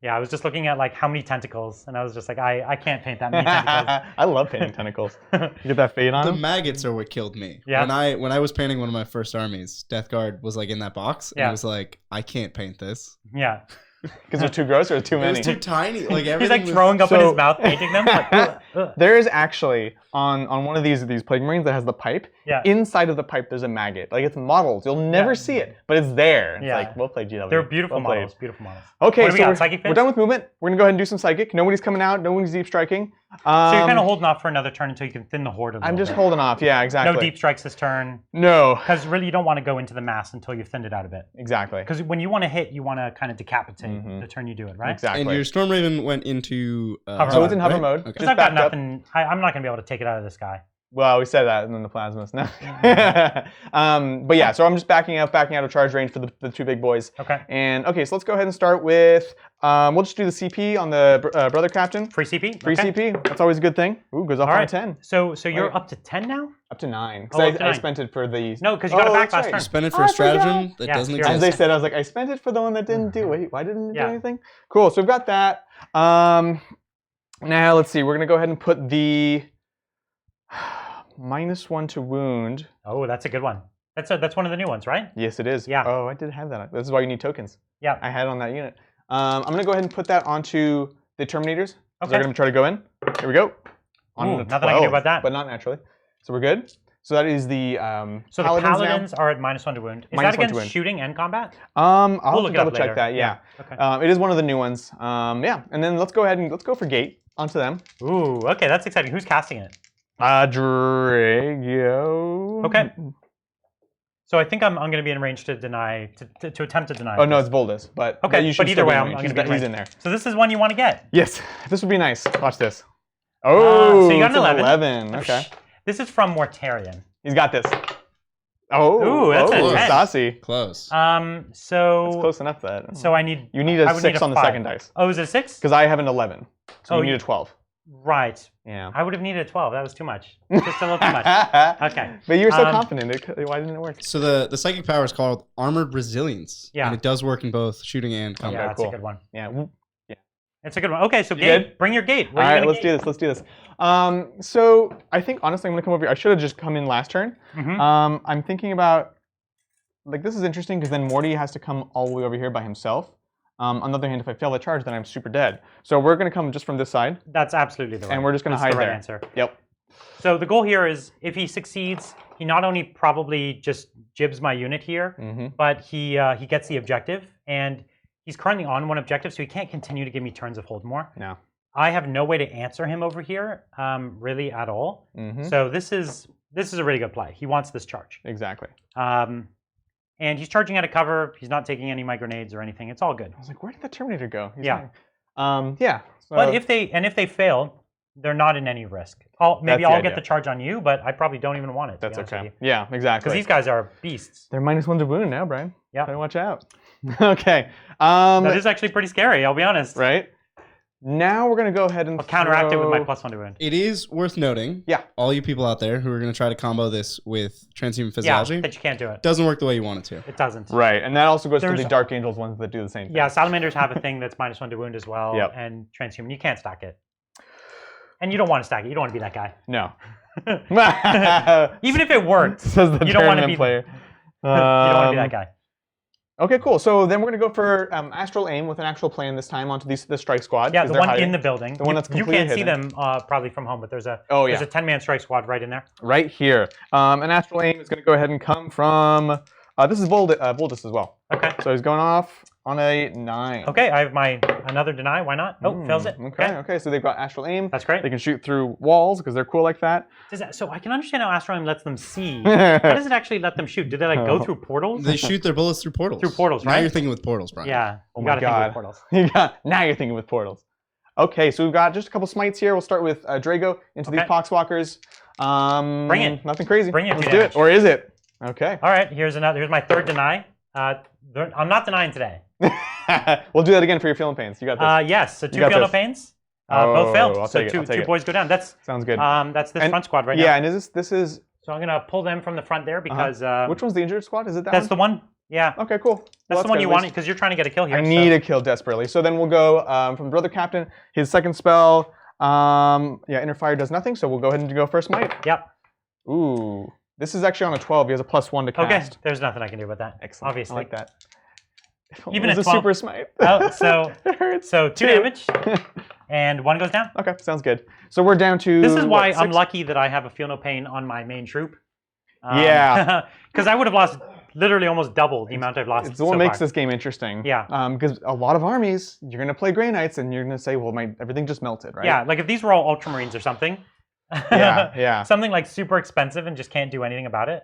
Yeah, I was just looking at like how many tentacles, and I was just like, I can't paint that many tentacles. I love painting tentacles. You get that fade on the them? maggots are what killed me. Yeah. When I was painting one of my first armies, Death Guard was like in that box, and I was like, I can't paint this. Yeah. Because they're too gross or too many? It was too tiny. Like he's like throwing up in his mouth painting them. Like, there is actually on one of these Plague Marines that has the pipe. Yeah. Inside of the pipe, there's a maggot. Like it's models. You'll never see it, but it's there. It's like, well played, GW. They're beautiful models. Beautiful models. Okay, so we're done with movement. We're gonna go ahead and do some psychic. Nobody's coming out. No one's deep striking. So you're kind of holding off for another turn until you can thin the horde a little I'm just bit. holding off. Yeah, exactly. No deep strikes this turn. No. Because really, you don't want to go into the mass until you've thinned it out a bit. Exactly. Because when you want to hit, you want to kind of decapitate the turn you do it, right? Exactly. And your Storm Raven went into hover mode. So it's in hover mode. Because I've got nothing. I'm not going to be able to take it out of this guy. Well, we said that, and then the plasmas. No. But yeah, so I'm just backing out of charge range for the two big boys. Okay. And okay, so let's go ahead and start with. We'll just do the CP on the brother captain. Free CP. Free CP. That's always a good thing. Ooh, goes off on a 10. So you're up to 10 now. Up to 9. Because I spent it for the. No, because you got it back last turn. You spent it for a stratagem that doesn't exist. As they said, I was like, I spent it for the one that didn't do. Wait, why didn't it do anything? Cool. So we've got that. Now let's see. We're gonna go ahead and put the. -1 to wound. Oh, that's a good one. That's one of the new ones, right? Yes, it is. Yeah. Oh, I did have that. This is why you need tokens. Yeah. I had it on that unit. I'm going to go ahead and put that onto the Terminators. Okay. They're going to try to go in. Here we go. Ooh, nothing I can do about that. But not naturally. So we're good. So that is the so the Paladins are at -1 to wound. Is that against shooting and combat? I'll double check that. Yeah. Okay. It is one of the new ones. Yeah. And then let's go ahead and let's go for Gate onto them. Ooh, okay, that's exciting. Who's casting it? Drago. Okay. So I think I'm going to be in range to deny to attempt to deny. Oh no, it's Voldus, but okay. You should but either way, I'm going to be he's in there. So this is one you want to get. Yes, this would be nice. Watch this. Oh, so you got an 11. Okay. This is from Mortarion. He's got this. Oh, ooh, that's a 10. saucy. Close. It's close enough that. So I need. You need a 6 on the second dice. Oh, is it a 6? Because I have an 11, so you need a 12. Right. Yeah. I would have needed a 12. That was too much. Just a little too much. Okay. But you were so confident. Why didn't it work? So the psychic power is called Armored Resilience. Yeah. And it does work in both shooting and combat. Yeah, that's a good one. Yeah. It's a good one. Okay, so Gate, bring your Gate. All right, let's do this. Let's do this. So I think honestly, I'm gonna come over here. I should have just come in last turn. I'm thinking about like this is interesting because then Morty has to come all the way over here by himself. On the other hand, if I fail the charge, then I'm super dead. So we're going to come just from this side. That's absolutely the right. And we're just going to hide there. Answer. Yep. So the goal here is if he succeeds, he not only probably just jibs my unit here, but he gets the objective. And he's currently on one objective, so he can't continue to give me turns of hold more. No. I have no way to answer him over here, really at all. So this is a really good play. He wants this charge. Exactly. And he's charging out of cover. He's not taking any of my grenades or anything. It's all good. I was like, where did the Terminator go? He's yeah. Yeah. So but if they fail, they're not in any risk. Maybe I'll get the charge on you, but I probably don't even want it. That's okay. Yeah, exactly. Because these guys are beasts. They're -1 to wound now, Brian. Yeah. Better watch out. Okay. That is actually pretty scary, I'll be honest. Right? Now we're going to go ahead and I'll counteract it with my +1 to wound. It is worth noting, all you people out there who are going to try to combo this with transhuman physiology, that you can't do it. Doesn't work the way you want it to. It doesn't. Right, and that also goes to the Dark Angels ones that do the same thing. Yeah, Salamanders have a thing that's -1 to wound as well, and transhuman. You can't stack it. And you don't want to stack it. You don't want to be that guy. No. Even if it worked, says the you don't want to be player. You don't want to be that guy. Okay, cool. So then we're going to go for Astral Aim with an actual plan this time onto the Strike Squad. Yeah, the one in the building. The one that's completely You can't hidden. see them probably from home, but there's a 10-man Strike Squad right in there. Right here. An Astral Aim is going to go ahead and come from... this is Voldus as well. Okay. So he's going off on a 9. Okay, I have another deny. Why not? Oh, fails it. Okay. So they've got Astral Aim. That's great. They can shoot through walls because they're cool like that. So I can understand how Astral Aim lets them see. How does it actually let them shoot? Do they go through portals? They shoot their bullets through portals. Through portals, right? Now you're thinking with portals, Brian. Yeah. Oh my God. Think with portals. Now you're thinking with portals. Okay, so we've got just a couple smites here. We'll start with Drago into these Poxwalkers. Bring it. Nothing crazy. Bring it. Let's do it. Or is it? Okay. All right. Here's my third deny. I'm not denying today. We'll do that again for your feeling pains. You got this. Yes. So 2 feel no pains. Both failed. I'll so take it. two boys go down. Sounds good. That's this front squad right now. Yeah, and this is. So I'm gonna pull them from the front there because. Which one's the injured squad? Is it that That's the one. Yeah. Okay, cool. That's the one you wanted because you're trying to get a kill here. I need a kill desperately. So then we'll go from Brother Captain. His second spell, Inner Fire does nothing. So we'll go ahead and go first might. Yep. Ooh, this is actually on a 12. He has a +1 to cast. Okay, there's nothing I can do about that. Excellent. Obviously. I like that. Even it was a super smite. Oh, so it hurts. So 2 damage, and 1 goes down. Okay, sounds good. So we're down to. This is why I'm lucky that I have a feel no pain on my main troop. Yeah. Because I would have lost literally almost double the amount I've lost. It's what makes this game interesting. Yeah. Because a lot of armies, you're going to play Grey Knights, and you're going to say, well, everything just melted, right? Yeah, like if these were all Ultramarines or something. Yeah. Something like super expensive and just can't do anything about it.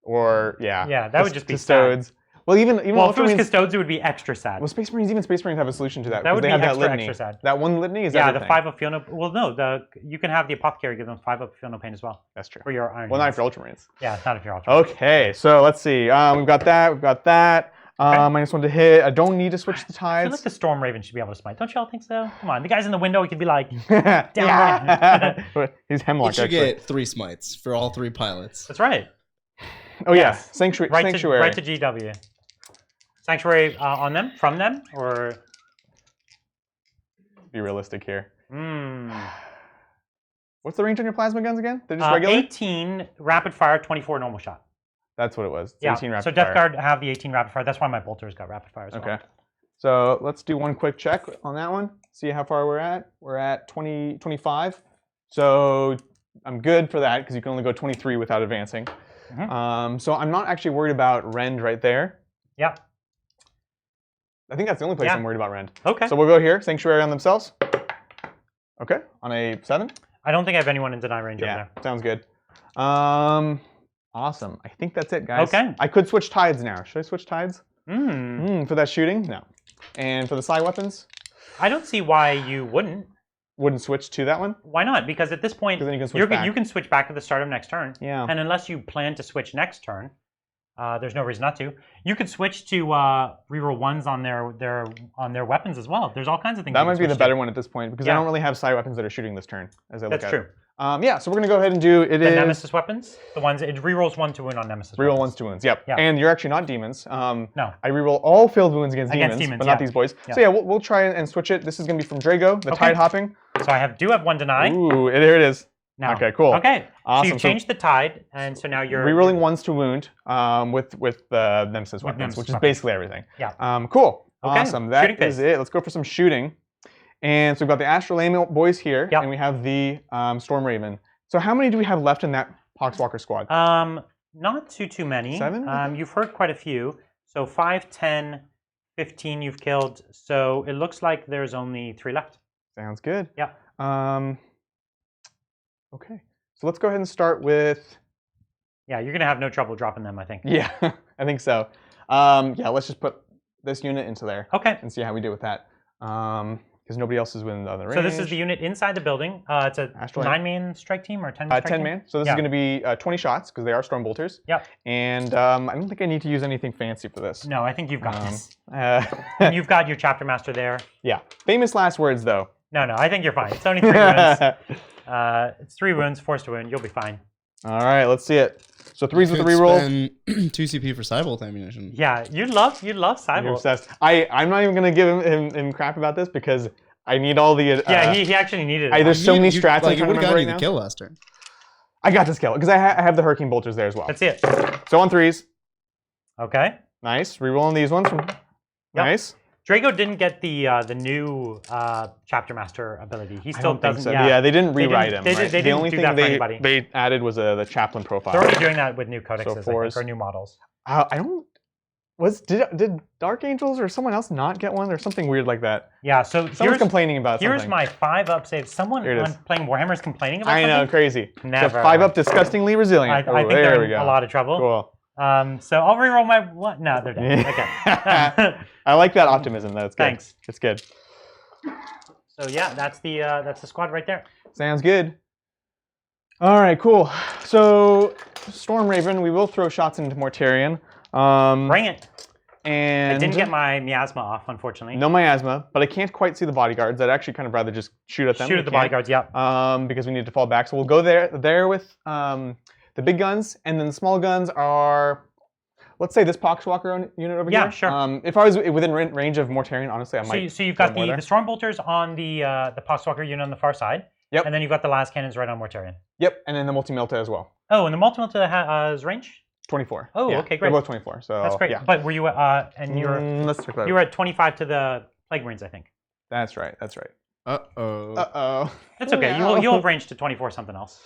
Or, yeah. Yeah, that would just be Custodes. Well, even if it was Ultramarines, Custodes, it would be extra sad. well, Space Marines have a solution to that. That would they be have extra, that litany. extra sad. That one litany is yeah, everything. the 5 up feel no. Well, no, you can have the apothecary give them 5 up feel no pain as well. That's true. For your iron. Well, not for Ultramarines. Yeah, not if you're Ultramarines. Okay, so let's see. We've got that. We've got that. -1 to hit. I don't need to switch the tides. I feel like the Storm Raven should be able to smite. Don't you all think so? Come on, the guy's in the window. He could be like, yeah. He's Hemlock. It should get 3 smites for all 3 pilots. That's right. Oh yeah, Yes. Sanctuary. Right Sanctuary. to GW. Sanctuary on them, from them, or Be realistic here. Hmm. What's the range on your plasma guns again? They're just regular? 18 rapid fire, 24 normal shot. That's what it was. It's Yeah. 18 rapid So fire. Death Guard have the 18 rapid fire. That's why my bolters got rapid fire as well. Okay. So let's do one quick check on that one. See how far we're at. We're at 25. So I'm good for that because you can only go 23 without advancing. So I'm not actually worried about Rend right there. Yeah. I think that's the only place I'm worried about Rend. Okay. So we'll go here. Sanctuary on themselves. Okay. On a 7. I don't think I have anyone in deny range over there. Sounds good. Awesome. I think that's it, guys. Okay. I could switch tides now. Should I switch tides? Hmm. For that shooting? No. And for the psi weapons? I don't see why you wouldn't. Wouldn't switch to that one? Why not? Because at this point, Then you can switch back. you can switch back at the start of next turn. Yeah. And unless you plan to switch next turn, there's no reason not to. You could switch to reroll 1s on their weapons as well. There's all kinds of things. That might be the better one at this point because I don't really have psi weapons that are shooting this turn as I look at That's true. Yeah, so we're going to go ahead and do The Nemesis weapons, the ones it rerolls 1 to wound on Nemesis. Reroll weapons. 1s to wounds, yep. Yeah. And you're actually not demons. No. I reroll all failed wounds against demons, but not these boys. Yeah. So yeah, we'll try and switch it. This is going to be from Drago, the Tide Hopping. So I do have 1 deny. Ooh, there it is. Now. Okay, cool. Okay. Awesome. So you've changed the tide, and so now you're rerolling 1s to wound with the Nemesis weapons, which is basically everything. Yeah. Cool. Okay. Awesome. That is it. Let's go for some shooting. And so we've got the Astral Aim boys here, and we have the Storm Raven. So how many do we have left in that Poxwalker squad? Not too many. 7? You've heard quite a few. So 5, 10, 15 you've killed. So it looks like there's only 3 left. Sounds good. Yeah. Okay. So let's go ahead and start with... Yeah, you're going to have no trouble dropping them, I think. Yeah, I think so. Yeah, let's just put this unit into there. Okay. And see how we do with that. Because nobody else is within the other range. So this is the unit inside the building. It's a 9-man strike team or 10-man strike team? 10-man. So this is going to be 20 shots because they are Storm Bolters. Yep. And I don't think I need to use anything fancy for this. No, I think you've got this. And you've got your Chapter Master there. Yeah. Famous last words, though. No, I think you're fine. It's only 3 wounds. It's 3 wounds, forced to wound. You'll be fine. All right, let's see it. So 3s with the reroll. Spend 2 CP for Cybolt ammunition. Yeah, you love Cybolt. You're obsessed. I'm not even gonna give him crap about this because I need all the. Yeah, he actually needed it. There's so many strats. Like, I'm trying to remember right now. the kill last turn. I got this kill because I have the Hurricane Bolters there as well. That's it. So on 3s. Okay. Nice. Rerolling these ones. Nice. Drago didn't get the new Chapter Master ability. He still doesn't. So. Yeah, they didn't rewrite him. They right? didn't the only do thing that for anybody. they added was the Chaplain profile. They're already doing that with new codexes, So I think, 4s. or new models. I don't. Did Dark Angels or someone else not get one or something weird like that? Yeah. So someone's complaining about here's something. my 5-up save. Someone playing Warhammer is complaining about I something. know, crazy. Never. So 5-up, disgustingly resilient. I think they're in a lot of trouble. Cool. So I'll reroll my what? No, they're dead. Okay. I like that optimism. That's good. Thanks. It's good. So yeah, that's the squad right there. Sounds good. All right, cool. So Storm Raven, we will throw shots into Mortarion. Bring it. And I didn't get my miasma off, unfortunately. No miasma, but I can't quite see the bodyguards. I'd actually kind of rather just shoot at them. Shoot at the bodyguards, yeah. Because we need to fall back. So we'll go there with the big guns, and then the small guns are, let's say this Poxwalker unit over here. Yeah, sure. If I was within range of Mortarion, honestly, I might. So you've got the Storm Bolters on the Poxwalker unit on the far side. Yep. And then you've got the last cannons right on Mortarion. Yep, and then the Multi-Melta as well. Oh, and the Multi-Melta has range? 24. Oh, yeah, okay, great. They're both 24, so that's great. Yeah. But were you let's check that. You were at 25 to the Plague Marines, I think. That's right. That's right. Uh-oh. That's okay. No. You'll have range to 24 something else.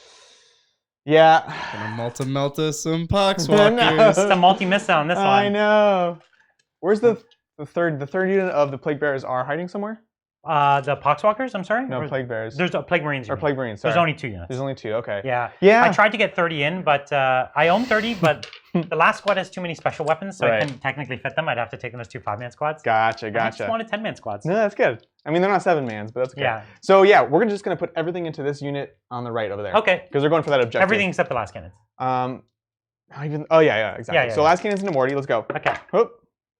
Yeah. Gonna Melta some Poxwalkers. It's a multi-missa on this one. I know. Where's the third unit of the Plague Bearers are hiding somewhere? The Poxwalkers, I'm sorry? No, Plague Bears. There's Plague Marines. Or Plague Marines, sorry. There's only 2 units. There's only 2, okay. Yeah. Yeah. I tried to get 30 in, but I own 30, but the last squad has too many special weapons, so I couldn't technically fit them. I'd have to take them as 2 5-man squads. Gotcha. I just wanted 10-man squads. No, that's good. I mean, they're not 7-mans, but that's okay. Yeah. So yeah, we're just going to put everything into this unit on the right over there. Okay. Because they're going for that objective. Everything except the last cannons. Oh yeah, exactly. Yeah, so last cannons into Morty, let's go. Okay. Whoop.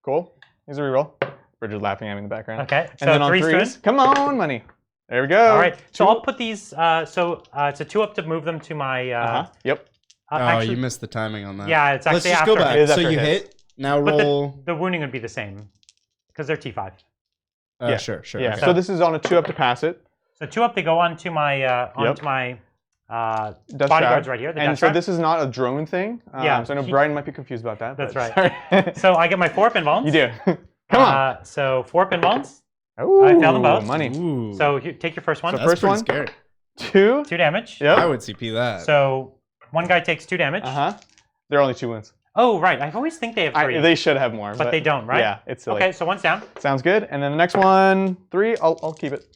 Cool. Here's a reroll. Bridger's laughing at me in the background. Okay. And then on 3s, come on, money. There we go. All right. So I'll put these. It's a 2-up to move them to my. Yep. Actually, you missed the timing on that. Yeah, it's actually Let's just after. go back. So you hit. Now roll. The wounding would be the same, because they're T5. Yeah, sure. Yeah. Okay. So this is on a 2-up to pass it. So 2-up, they go onto my bodyguards right here. And so this is not a drone thing. Yeah. So I know Brian might be confused about that. That's right. So I get my 4-up invulns. You do. Come on. So 4-up invulns. Ooh, I failed them both. Money. Ooh. So take your first one. So That's first pretty one. Scary. 2. 2 damage. Yep. I would CP that. So one guy takes 2 damage. They're only 2 wounds. Oh, right. I always think they have 3. They should have more. But they don't, right? Yeah, it's silly. Okay, so one's down. Sounds good. And then the next one, 3. I'll keep it.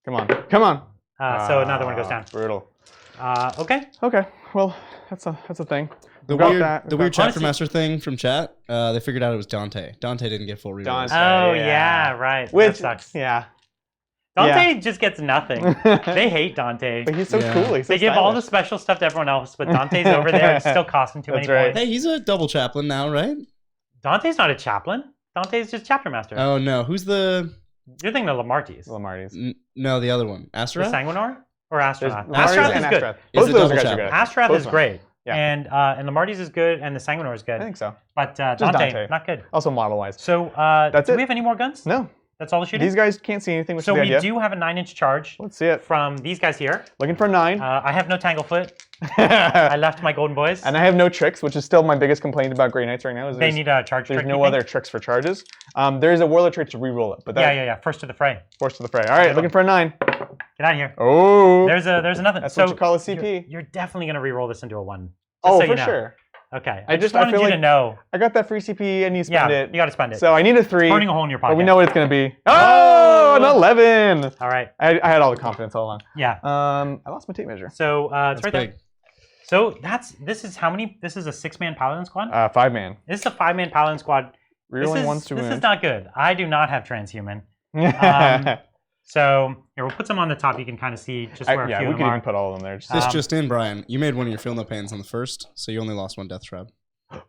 Come on. Come on. So another one goes down. Brutal. Okay. Okay. Well, that's a thing. The weird chapter master thing from chat, they figured out it was Dante. Dante didn't get full rerolls. Oh, yeah, right. Which that sucks. Yeah. Dante just gets nothing. They hate Dante. But he's so cool. He's so they give all the special stuff to everyone else, but Dante's over there and still costing too many points. Hey, he's a double chaplain now, right? Dante's not a chaplain. Dante's just chapter master. Oh, no. Who's the... You're thinking of Lamarties. No, the other one. The Astaroth? Sanguinor? Or Astrath? Astrath is good. Both of those guys are good. Astrath is great. Yeah. And Lamarties is good, and the Sanguinor is good. I think so. But Dante, not good. Also model-wise. So do we have any more guns? No. That's all the shooting? These guys can't see anything, which so is the idea. we do have a 9-inch charge. Let's see it. From these guys here. Looking for a 9. I have no Tanglefoot. I left my Golden Boys. And I have no tricks, which is still my biggest complaint about Grey Knights right now. Is they need a charge trick. There's no other tricks for charges. There is a Warlord trait to re-roll it. But yeah. First to the fray. First to the fray. All right, looking for a 9. Get out of here. Oh. There's another. That's what you call a CP. You're definitely going to re-roll this into a 1. Oh, for sure. Okay. I just wanted you to know. I got that free CP and you spend it. You got to spend it. So I need a 3. Burning a hole in your pocket. But we know what it's going to be. Oh, an 11. All right. I had all the confidence all along. Yeah. I lost my tape measure. So it's right there. So this is how many? This is a 6-man paladin squad? 5-man. This is a 5-man paladin squad. Rerolling ones to This is not good. I do not have transhuman. So here, we'll put some on the top. You can kind of see just where a few of them we can even put all of them there. This just in, Brian. You made one of your field note pans on the first, so you only lost 1 death trap.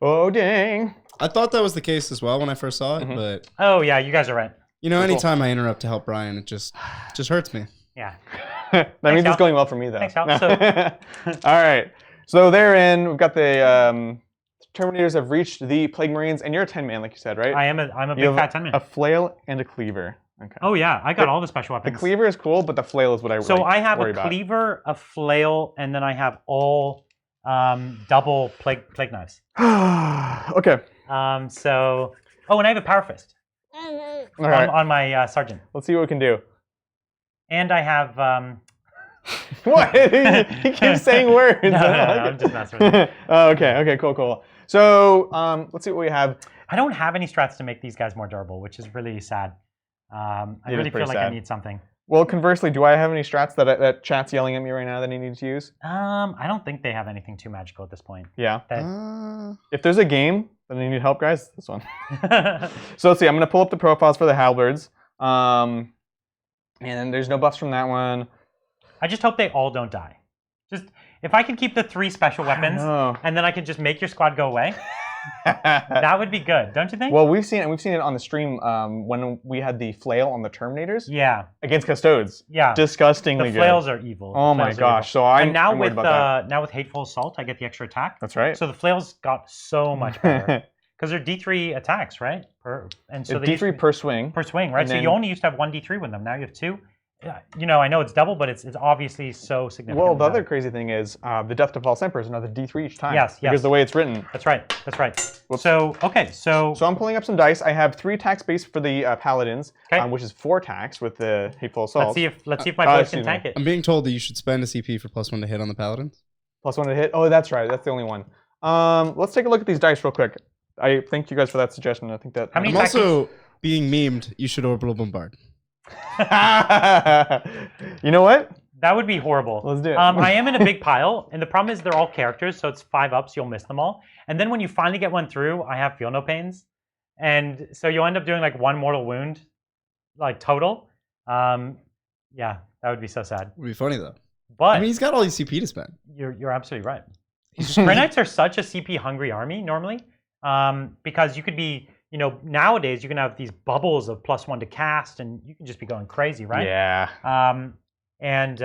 Oh, dang. I thought that was the case as well when I first saw it, but... Oh, yeah, you guys are right. You know, anytime I interrupt to help Brian, it just hurts me. Yeah. That means it's going well for me, though. Thanks, Al. So... all right. So therein, we've got the Terminators have reached the Plague Marines, and you're a 10-man, like you said, right? I'm a big fat 10-man. A flail and a cleaver. Okay. Oh, yeah. I got all the special weapons. The cleaver is cool, but the flail is what I worry about. So I have a cleaver, a flail, and then I have all double plague knives. Okay. And I have a power fist. All right. On my sergeant. Let's see what we can do. And I have... What? He keeps saying words. No, I'm just messing with you. Oh, okay, cool. So let's see what we have. I don't have any strats to make these guys more durable, which is really sad. I really feel like I need something. Well, conversely, do I have any strats that chat's yelling at me right now that he needs to use? I don't think they have anything too magical at this point. Yeah. If there's a game that I need help, guys, this one. So let's see. I'm going to pull up the profiles for the halberds. And there's no buffs from that one. I just hope they all don't die. Just if I can keep the 3 special weapons, and then I can just make your squad go away. That would be good, don't you think? Well, we've seen it on the stream when we had the flail on the Terminators. Yeah. Against Custodes. Yeah. Disgustingly good. The flails are evil. Oh my gosh. So I'm worried about that. Now with Hateful Assault, I get the extra attack. That's right. So the flails got so much better. Because they're D3 attacks, right? And so D3 per swing. Per swing, right? So you only used to have 1 D3 with them. Now you have 2. You know, I know it's double, but it's obviously so significant. Well, the other crazy thing is the Death to False Emperor is another D3 each time. Yes. Because the way it's written. That's right. Whoops. So I'm pulling up some dice. I have 3 attacks base for the Paladins, which is 4 attacks with the Hateful Assault. Let's see if my boys can tank it. I'm being told that you should spend a CP for +1 to hit on the Paladins. +1 to hit? Oh, that's right. That's the only one. Let's take a look at these dice real quick. I thank you guys for that suggestion. I think that... I'm also being memed, you should Orbital Bombard. You know what? That would be horrible. Let's do it. I am in a big pile, and the problem is they're all characters, so it's 5 ups. You'll miss them all. And then when you finally get one through, I have feel no pains, and so you'll end up doing like 1 mortal wound, like total. Yeah, that would be so sad. It would be funny though. But I mean, he's got all these CP to spend. You're absolutely right. Grey Knights are such a CP hungry army normally, because you could be, you know, nowadays you can have these bubbles of +1 to cast, and you can just be going crazy, right? Yeah. And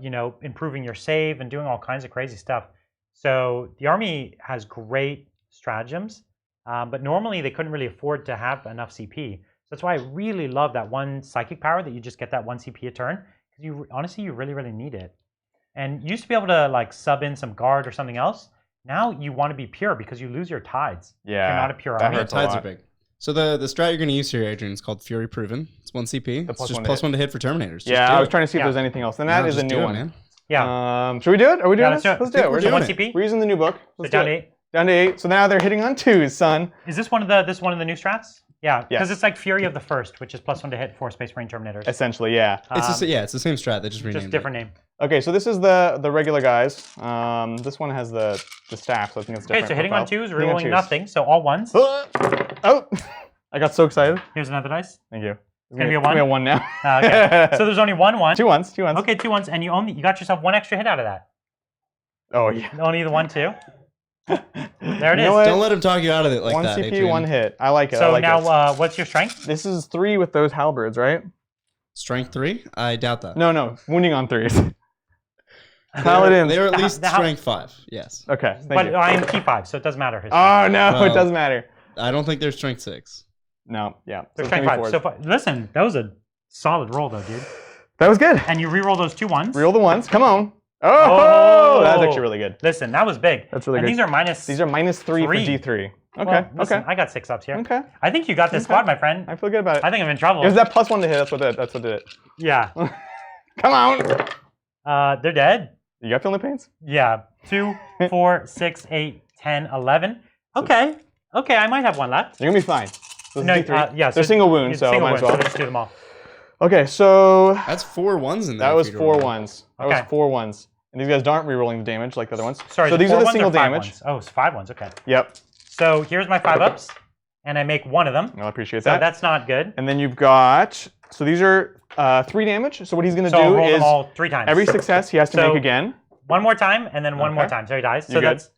you know, improving your save and doing all kinds of crazy stuff. So the army has great stratagems, but normally they couldn't really afford to have enough CP. So that's why I really love that 1 psychic power that you just get that 1 CP a turn, because you honestly you really need it. And you used to be able to like sub in some guard or something else. Now you want to be pure because you lose your tides. Yeah. If you're not a pure that army. hurts a Tides lot. are big. So the strat you're going to use here, Adrian, is called Fury Proven. It's 1 CP. It's just +1 to hit for Terminators. Just Yeah, do I was it. trying to see if Yeah. there's anything else. And that No, is a just new do it, one. man. Yeah. Should we do it? Are we doing let's this? do it. Let's do it. We're We're doing 1 it. CP. We're using the new book. So Let's down do to it. 8. Down to 8. So now they're hitting on 2s, son. Is this one of the new strats? Yeah, Yes. because it's like Fury of the First, which is +1 to hit 4 Space Marine Terminators. Essentially, yeah. It's the same strat. They just renamed Just different name. Okay, so this is the regular guys. This one has the staff, so I think it's different. Okay, so hitting on profile. 2s, Hitting on rerolling 2s. nothing, so all 1s. Oh! I got so excited. Here's another dice. Thank you. It's gonna be a It's 1? a 1 now. Okay, so there's only 1 1. 2 ones, 2 ones. Okay, 2 1s, and you got yourself 1 extra hit out of that. Oh, yeah. Only the 1 2. There it You is. know what? Don't let him talk you out of it like 1 that, CP, Adrian. 1 hit. I like it. I So like now, it. what's your strength? This is 3 with those halberds, right? Strength 3? I doubt that. No. Wounding on 3s. Paladins. They're at The- least the- strength 5, yes. Okay, thank But you. I am T5, so it doesn't matter. His Oh, no, Well, it doesn't matter. I don't think they're strength 6. No, yeah. So They're it's gonna strength be 5. So 4s. listen, that was a solid roll, though, dude. That was good. And you reroll those 2 1s. Reel the ones. Come on. Oh, that's actually really good. Listen, that was big. That's really and good. these are minus. These are -3 for 3. D3. Okay, Well, listen, okay. I got 6 ups here. Okay. I think you got this squad, my friend. I feel good about it. I think I'm in trouble. It was that +1 to hit. That's what did it. Yeah. Come on. They're dead. You got feeling pains? Yeah. 2, 4, 6, 8, 10, 11. Okay. Okay, I might have 1 left. You're gonna be fine. This is No, D3. yeah, They're so single wounds, it's so single might as wound, well. so just do them all. Okay, so That's 4 1s in there. that was for you to 4 roll. ones. That Okay. was 4 ones. And these guys aren't rerolling the damage like the other ones. Sorry, so these are 4 the ones single or 5 damage. ones? Oh, it's 5 ones. Okay. Yep. So here's my 5 ups, and I make 1 of them. I appreciate So that. that's not good. And then you've got, so these are 3 damage. So what he's gonna So I'll do roll is them all 3 times. every success he has to So- make again. 1 more time, and then 1 more Okay. time. So he dies. So You're good. that's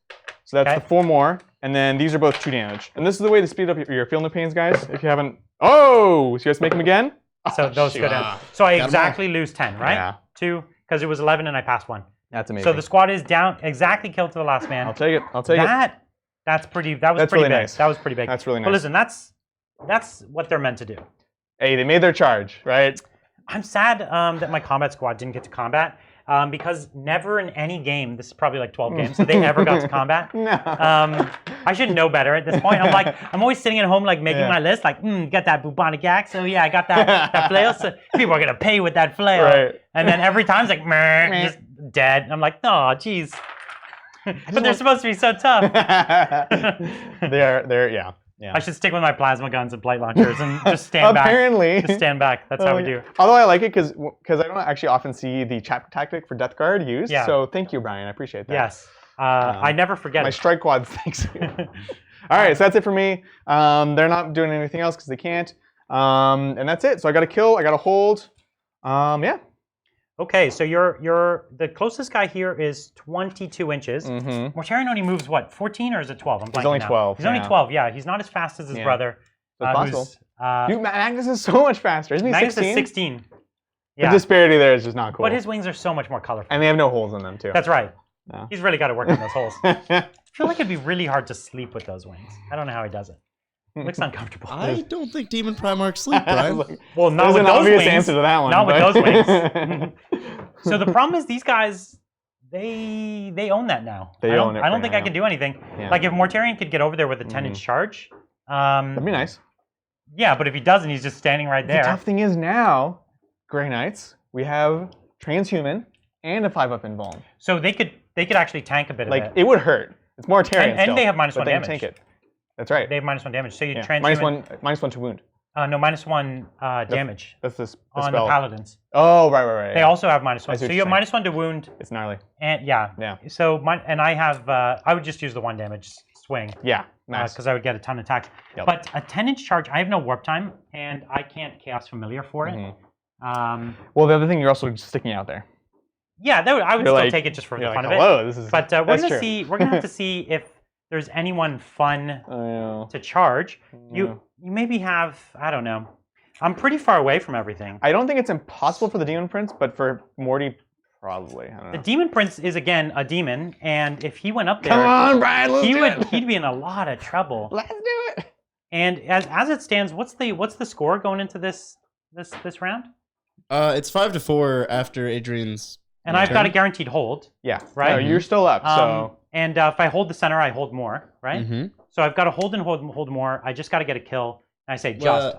So that's Okay. the 4 more. And then these are both 2 damage. And this is the way to speed up your feel no pains, guys. If you haven't, oh, so you guys make them again? so Oh, those shoot. go down. So I Got 'em all. exactly lose 10, right? Yeah. 2, because it was 11 and I passed 1. That's amazing. So the squad is down, exactly killed to the last man. I'll take it. I'll take it. That's pretty. That was That's pretty really big. nice. That was pretty big. That's really nice. But listen, that's what they're meant to do. Hey, they made their charge, right? I'm sad that my combat squad didn't get to combat because never in any game, this is probably like 12 games, that they ever got to combat. No. I should know better at this point. I'm always sitting at home like making Yeah. my list, like, got that bubonic axe. So yeah, I got that flail. So people are gonna pay with that flail. Right. And then every time it's like, meh, just dead. And I'm like, oh, geez. But they're supposed to be so tough. they're yeah. I should stick with my plasma guns and plate launchers and just stand back. Apparently. Just stand back. That's how we do. Although I like it because I don't actually often see the chapter tactic for Death Guard used. Yeah. So thank you, Brian. I appreciate that. Yes. I never forget My it. strike quad thanks you. All right, so that's it for me. They're not doing anything else because they can't. And that's it. So I got to kill. I got to hold. Yeah. Okay, so the closest guy here is 22 inches. Mm-hmm. Mortarion only moves what, 14 or is it 12? I'm blanking only now. 12, He's only yeah. 12. Yeah, he's not as fast as his Yeah. brother. That's possible. who's, Dude, Magnus is so much faster. Isn't he Magnus 16? is 16. The Yeah, disparity there is just not cool. but his wings are so much more colorful. And they have no holes in them too. That's right. No. He's really got to work on those holes. I feel like it'd be really hard to sleep with those wings. I don't know how he does it. It looks uncomfortable. I don't think Demon Primarchs sleep, Brian. Well, not There's with an those obvious wings. answer to that one. Not with but- those wings. So the problem is these guys, they own that now. They I don't, own it I don't for think now. I can do anything. Yeah. Like if Mortarion could get over there with a 10-inch charge. That'd be nice. Yeah, but if he doesn't, he's just standing right The there. tough thing is now, Grey Knights, we have transhuman and a 5-up invuln. So they could actually tank a bit Like of it. it would hurt. It's Mortarion And still, they have -1 but they can damage. tank it. That's right. They have -1 damage. So you Yeah. transhuman. -1 to wound. No, -1 damage That's the on spell. the paladins. Oh, right. They also have -1. So you have saying. -1 to wound. It's gnarly. And yeah. So I have. I would just use the 1 damage swing. Yeah, nice. Because I would get a ton of attacks. Yep. But a 10-inch charge, I have no warp time, and I can't Chaos Familiar for it. Well, the other thing, you're also just sticking out there. Yeah, I would still take it just for the fun of it. This is. But we're gonna see. We're gonna have to see if there's anyone fun to charge. You maybe have. I don't know. I'm pretty far away from everything. I don't think it's impossible for the Demon Prince, but for Morty, probably. I don't know. The Demon Prince is again a demon, and if he went up there, come on, Brian, he'd be in a lot of trouble. Let's do it. And as it stands, what's the score going into this round? It's 5-4 after Adrian's. And I've got a guaranteed hold. Yeah. Right. No, you're still up. So. And if I hold the center, I hold more. Right. So I've got to hold and hold more. I just got to get a kill. And I say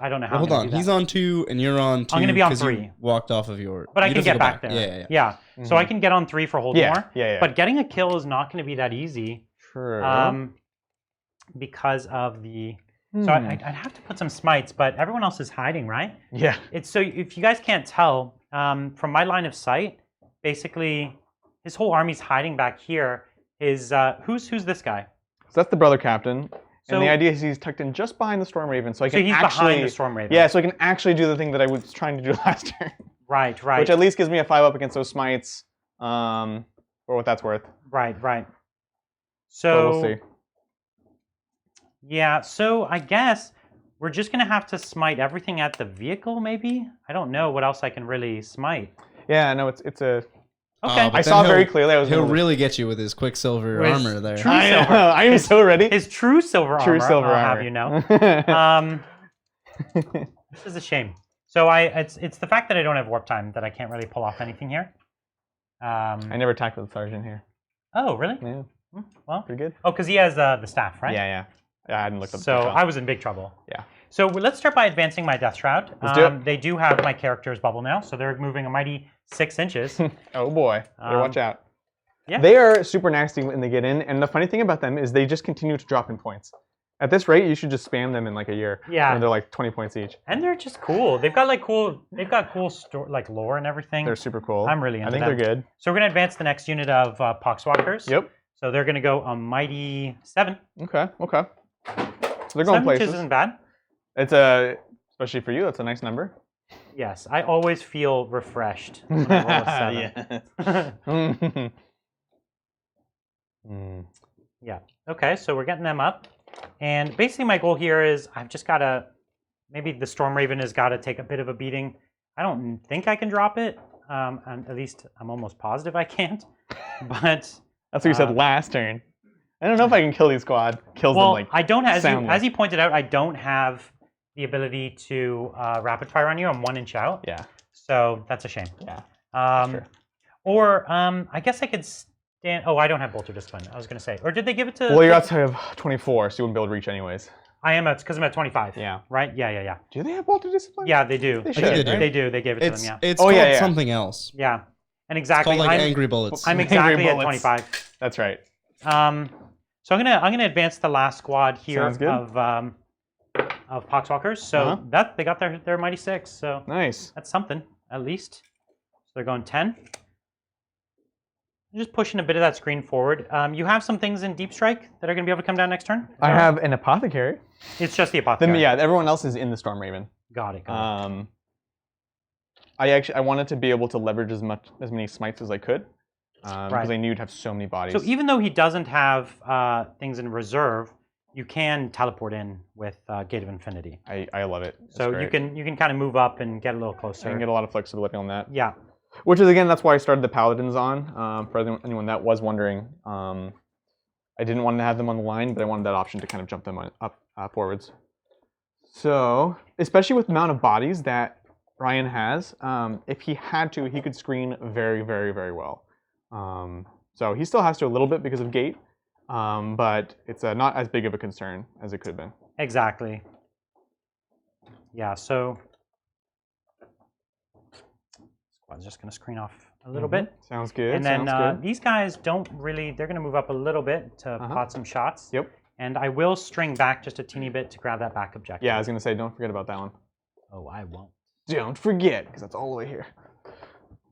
I don't know how. Hold on. He's on 2 and you're on 2. I'm going to be on 3. You walked off of your. But I can get back there. Yeah. So I can get on 3 for hold more. Yeah. But getting a kill is not going to be that easy. True. Because of the. So I'd have to put some smites, but everyone else is hiding, right? Yeah. It's so if you guys can't tell from my line of sight, basically his whole army's hiding back here. Is who's this guy? So that's the brother captain. And the idea is he's tucked in just behind the Storm Raven, so he's behind the Storm Raven. Yeah, so I can actually do the thing that I was trying to do last turn. Right. Which at least gives me a 5-up against those smites, for what that's worth. Right. So but we'll see. Yeah, so I guess we're just gonna have to smite everything at the vehicle, maybe. I don't know what else I can really smite. Yeah, no, it's a. Okay. I saw very clearly. He'll really get you with his Quicksilver armor there. I am so ready. His true silver armor. True silver armor. I'll have you know. This is a shame. So it's the fact that I don't have warp time that I can't really pull off anything here. I never attacked with the sergeant here. Oh, really? Yeah. Well, pretty good. Oh, because he has the staff, right? Yeah, I hadn't looked up. So I was in big trouble. Yeah. So let's start by advancing my Death Shroud. Let's do it. They do have my character's bubble now, so they're moving a mighty 6 inches. Oh boy, better watch out. Yeah. They are super nasty when they get in, and the funny thing about them is they just continue to drop in points. At this rate, you should just spam them in like a year. Yeah. And they're like 20 points each. And they're just cool. They've got cool like lore and everything. They're super cool. I'm really into them. I think they're good. So we're gonna advance the next unit of Poxwalkers. Yep. So they're gonna go a mighty 7. Okay. So they're going places. 7 isn't bad. It's especially for you, that's a nice number. Yes, I always feel refreshed when I roll a 7. Yeah. Okay, so we're getting them up. And basically my goal here is I've just got to, maybe the Storm Raven has got to take a bit of a beating. I don't think I can drop it. At least I'm almost positive I can't. But that's what you said last turn. I don't know if I can kill these squad. Kills them like I don't have, as he pointed out, I don't have the ability to rapid fire on you. I'm 1 inch out. Yeah. So that's a shame. Yeah. Sure. Or I guess I could stand. Oh, I don't have Bolter Discipline. I was going to say. Or did they give it to? Well, you're outside of 24, so you wouldn't be able to reach anyways. I am because I'm at 25. Yeah. Right? Yeah. Do they have Bolter Discipline? Yeah, they do. They should. They do. They gave it to them. Yeah. It's called something else. Yeah. And exactly. It's called like Angry Bullets. I'm exactly at 25. That's right. So I'm gonna advance the last squad here of Poxwalkers. So they got their mighty 6. So nice. That's something at least. So they're going 10. I'm just pushing a bit of that screen forward. You have some things in Deep Strike that are gonna be able to come down next turn. I have an Apothecary. It's just the Apothecary. Yeah, everyone else is in the Storm Raven. Got it. I wanted to be able to leverage as many smites as I could. Because I knew you'd have so many bodies. So even though he doesn't have things in reserve, you can teleport in with Gate of Infinity. I love it. So you can kind of move up and get a little closer. I can get a lot of flexibility on that. Yeah. Which is again, that's why I started the Paladins on. For anyone that was wondering, I didn't want to have them on the line, but I wanted that option to kind of jump them up forwards. So especially with the amount of bodies that Ryan has, if he had to, he could screen very, very, very well. So he still has to a little bit because of gate, but it's not as big of a concern as it could have been. Exactly. Yeah, so squad's just going to screen off a little bit. Sounds good. And then these guys don't really, they're going to move up a little bit to pot some shots. Yep. And I will string back just a teeny bit to grab that back objective. Yeah, I was going to say, don't forget about that one. Oh, I won't. Don't forget, because that's all the way here.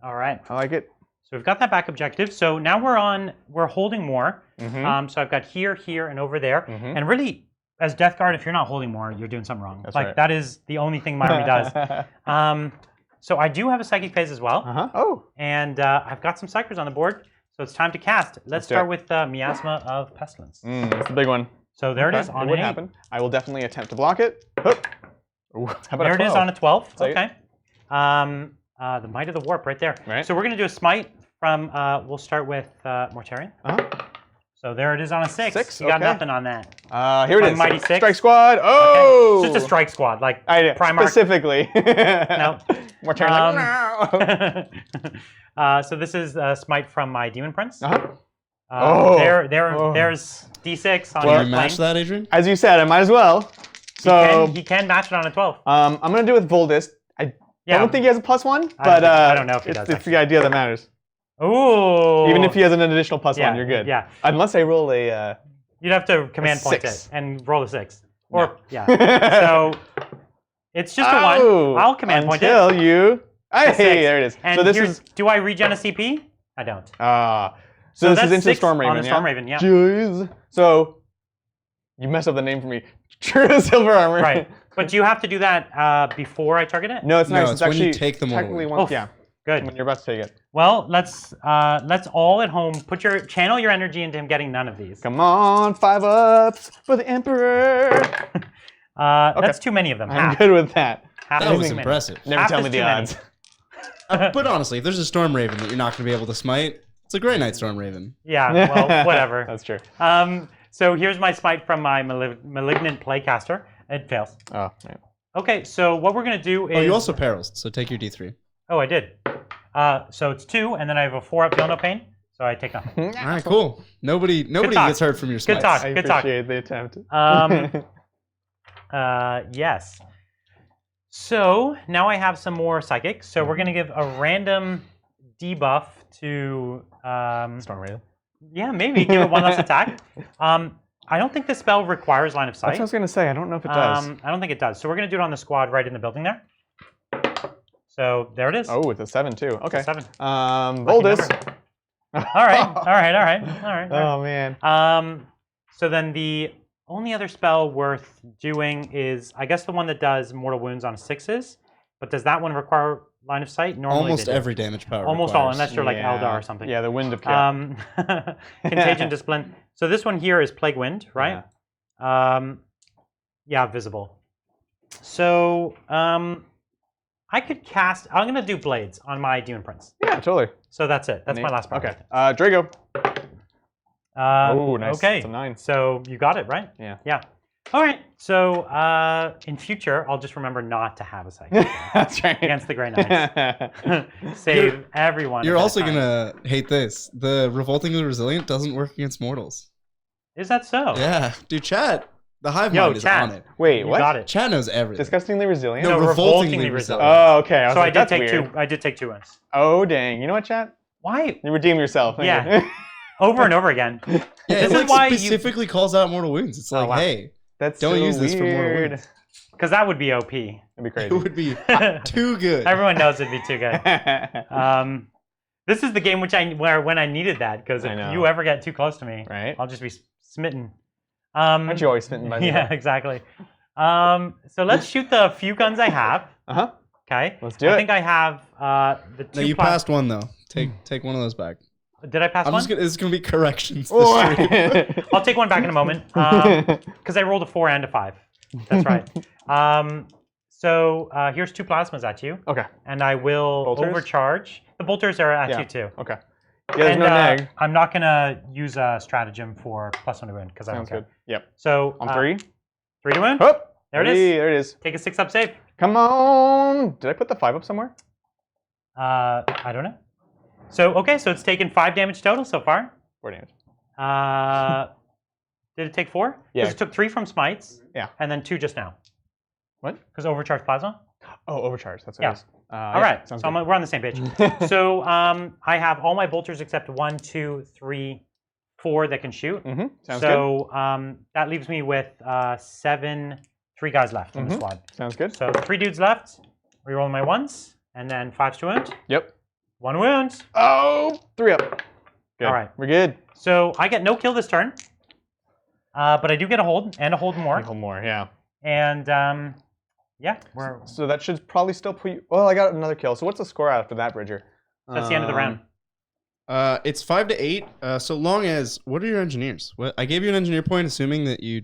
All right. I like it. So we've got that back objective. So now we're holding more. So I've got here, here, and over there. And really, as Death Guard, if you're not holding more, you're doing something wrong. That's like right. that is the only thing my army does. So I do have a psychic phase as well. Oh. And I've got some psychers on the board. So it's time to cast. Let's start with Miasma of Pestilence. That's the big one. So there it is on an 8. Happen. I will definitely attempt to block it. Ooh, how about there it is on a 12. Take okay. The Might of the Warp right there. Right. So we're going to do a smite from, we'll start with Mortarion. So there it is on a 6. You got nothing on that. Here it is. Mighty 6. Strike Squad. Oh! Okay. It's just a strike squad, like Primarch. Specifically. No. Mortarion like, so this is smite from my Demon Prince. Oh. There's D6 on Can your you match that, Adrian? As you said, I might as well. So he can match it on a 12. I'm gonna do it with Voldus. I don't think he has a +1, but I don't know if he does. It's the idea that matters. Ooh. Even if he has an additional +1, you're good. Yeah. Unless I roll a. You'd have to command point it and roll a 6. Or no. So it's just a 1. I'll command point it. Until you. Hey, there it is. And so this is. Do I regen a CP? I don't. So this is into the Storm Storm Raven. On the Storm Raven, yeah. Jeez. So you messed up the name for me. True Silver Armor. Right. But do you have to do that before I target it? No, it's nice. No, it's when actually you take them technically away. once. Yeah. Good. When you're about to take it. Well, let's all at home channel your energy into him getting none of these. Come on, 5 ups for the Emperor. That's too many of them. I'm good with that. That was impressive. Never tell me the odds. But honestly, if there's a Storm Raven that you're not going to be able to smite, it's a Grey Knight Storm Raven. Yeah, well, whatever. That's true. So here's my smite from my Malignant Playcaster. It fails. Oh, right. Okay, so what we're going to do is... Oh, you also perils, so take your D3. Oh, I did. So it's 2, and then I have a 4-up Feel No Pain, so I take nothing. All right, cool. Nobody gets hurt from your smites. Good talk. I Good talk. appreciate the attempt. Yes. So now I have some more Psychic. So we're going to give a random debuff to... Storm Raven. Yeah, maybe. Give it 1 less attack. I don't think the spell requires line of sight. That's what I was going to say. I don't know if it does. I don't think it does. So we're going to do it on the squad right in the building there. So there it is. Oh, it's a 7 too. Okay. 7. Voldus. All right. Oh man. So then the only other spell worth doing is, I guess, the one that does mortal wounds on 6s. But does that one require line of sight? Normally almost every damage power. Almost requires. all, unless you're like Eldar or something. Yeah, the Wind of Cat. Contagion, Discipline. So this one here is Plague Wind, right? Yeah, visible. So I could cast. I'm gonna do Blades on my Demon Prince. Yeah, totally. So that's it. That's my last part. Okay. Drago. Oh, nice. Okay. It's a 9. So you got it, right? Yeah. Yeah. All right. So in future, I'll just remember not to have a psychic That's right. against the Grey Knights. Save everyone. You're also gonna hate this. The Revoltingly Resilient doesn't work against mortals. Is that so? Yeah, dude. Chat. The Hive Mind is on it. Wait, You what? got it. Chat knows everything. Disgustingly resilient. No, revoltingly resilient. Oh, okay. So I did that's take weird. 2. I did take 2 wins. Oh, dang. You know what, chat? Why? You redeem yourself. Thank Yeah. you. Over and over again. Yeah, This it is why you- specifically calls out mortal wounds. It's like, wow. hey, That's don't so use this for mortal weird. wounds. Because that would be OP. It'd be crazy. It would be too good. Everyone knows it'd be too good. This is the game where when I needed that, because if you ever get too close to me, right? I'll just be smitten. Aren't you always smitten by me? Yeah, exactly. So let's shoot the few guns I have. Okay. Let's do it. I think I have the 2. No, you passed one though. Take one of those back. Did I pass one? This is gonna be corrections. I'll take one back in a moment because I rolled a 4 and a 5. That's right. So here's 2 plasmas at you. Okay. And I will overcharge. The bolters are at you too. Okay. Yeah, there's no neg. I'm not gonna use a stratagem for +1 to wound because I don't care. Good. Yep. So on 3. 3 to wound. Oh, there it is. There it is. Take a 6-up save. Come on. Did I put the 5 up somewhere? I don't know. So okay, so it's taken 5 damage total so far. 4 damage. Did it take 4? Yeah. Because it took 3 from smites. Yeah. And then 2 just now. What? Because overcharged plasma. Oh, overcharge. That's what it is. All right. So we're on the same page. So I have all my bolters except 1, 2, 3, 4 that can shoot. Sounds so that leaves me with 7, 3 guys left in the squad. Sounds good. So 3 dudes left. Reroll my 1s, and then 5s to wound. Yep. 1 wound. Oh, 3 up. Good. All right. We're good. So I get no kill this turn, but I do get a hold and a hold more. A hold more, yeah. And yeah, so that should probably still put you. Well, I got another kill. So what's the score after that, Bridger? That's the end of the round. It's 5 to 8. So long as what are your engineers? I gave you an engineer point, assuming that you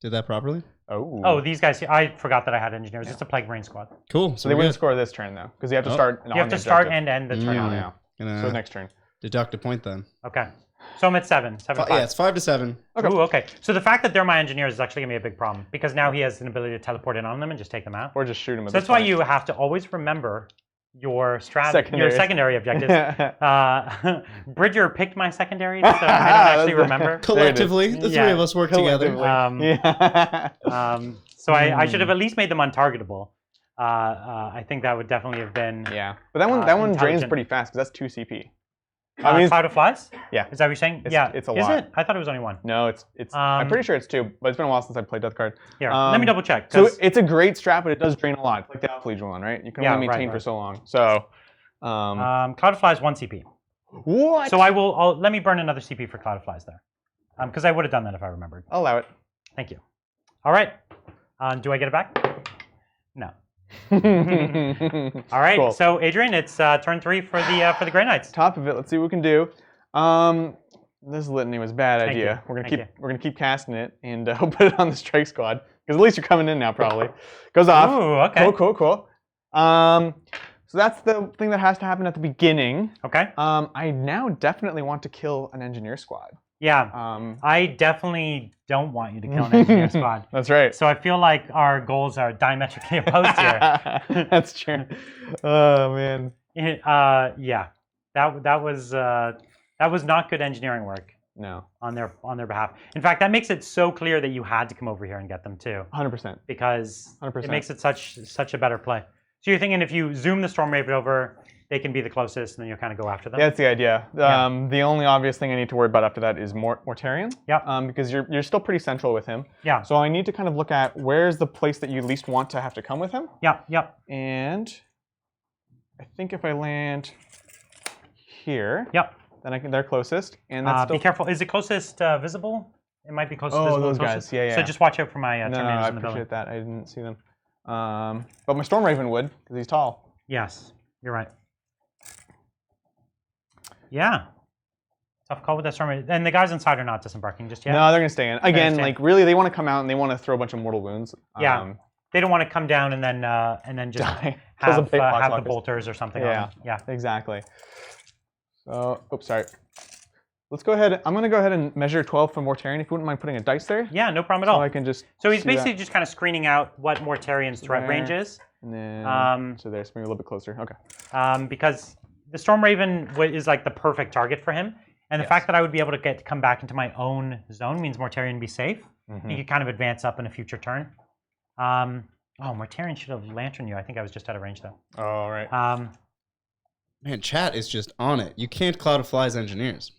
did that properly. Oh, these guys. I forgot that I had engineers. It's a Plague Marine squad. Cool. So they wouldn't score this turn though, because you have to start. You have to start and end the turn. Yeah. So next turn. Deduct a point then. Okay. So I'm at 7. 7 5. Yeah, it's 5 to 7. Okay. Ooh, okay. So the fact that they're my engineers is actually gonna be a big problem because now he has an ability to teleport in on them and just take them out. Or just shoot them. So that's why you have to always remember your secondary objectives. Bridger picked my secondaries, so I don't actually remember. Collectively, the 3 of us work together. So I should have at least made them untargetable. I think that would definitely have been. Yeah, but that one drains pretty fast because that's 2 CP. Cloud of Flies? Yeah. Is that what you're saying? It's a lot. Is it? I thought it was only 1. No, it's. I'm pretty sure it's 2, but it's been a while since I played Death Card. Here, let me double check. So it's a great strat, but it does drain a lot. It's like the Alpha Legion one, right? You can only maintain for so long. So. Cloud of Flies 1 CP. What? So let me burn another CP for Cloud of Flies there, because I would have done that if I remembered. I'll allow it. Thank you. All right. Do I get it back? No. All right. Cool. So Adrian, it's turn 3 for the Grey Knights. Top of it. Let's see what we can do. This litany was a bad idea. We're gonna keep casting it and put it on the strike squad because at least you're coming in now. Probably goes off. Ooh, okay. Cool. So that's the thing that has to happen at the beginning. Okay. I now definitely want to kill an engineer squad. Yeah. I definitely don't want you to kill an engineer squad. That's right. So I feel like our goals are diametrically opposed here. That's true. Oh man. Yeah. That was not good engineering work. No. On their behalf. In fact, that makes it so clear that you had to come over here and get them too. 100%. Because 100%. It makes it such a better play. So you're thinking if you zoom the Storm Raven over, they can be the closest, and then you'll kind of go after them. Yeah, that's the idea. The only obvious thing I need to worry about after that is Mortarion. Yeah. Because you're still pretty central with him. Yeah. So I need to kind of look at where's the place that you least want to have to come with him. Yeah. Yep. And I think if I land here. Yep. Then they're closest, and that's still... Be careful. Is it closest visible? It might be closest visible. Oh, those guys. Yeah. So just watch out for my no, Terminators in the building. I appreciate that. I didn't see them. But my Storm Raven would, because he's tall. Yes, you're right. Yeah. Tough call with that Storm Raven. And the guys inside are not disembarking just yet. No, they're going to stay in. Again, like, really, they want to come out and they want to throw a bunch of mortal wounds. Yeah. They don't want to come down and then just have the bolters or something on. Yeah. Exactly. So, oops, sorry. Let's go ahead. I'm going to go ahead and measure 12 for Mortarion, if you wouldn't mind putting a dice there. Yeah, no problem at all. So I can just. So he's basically just kind of screening out what Mortarion's threat range is. And then, so there's maybe a little bit closer. Okay. Because the Storm Raven is like the perfect target for him. And the fact that I would be able to come back into my own zone means Mortarion would be safe. He could kind of advance up in a future turn. Mortarion should have lanterned you. I think I was just out of range, though. Oh, all right. Man, chat is just on it. You can't Cloud of Flies engineers,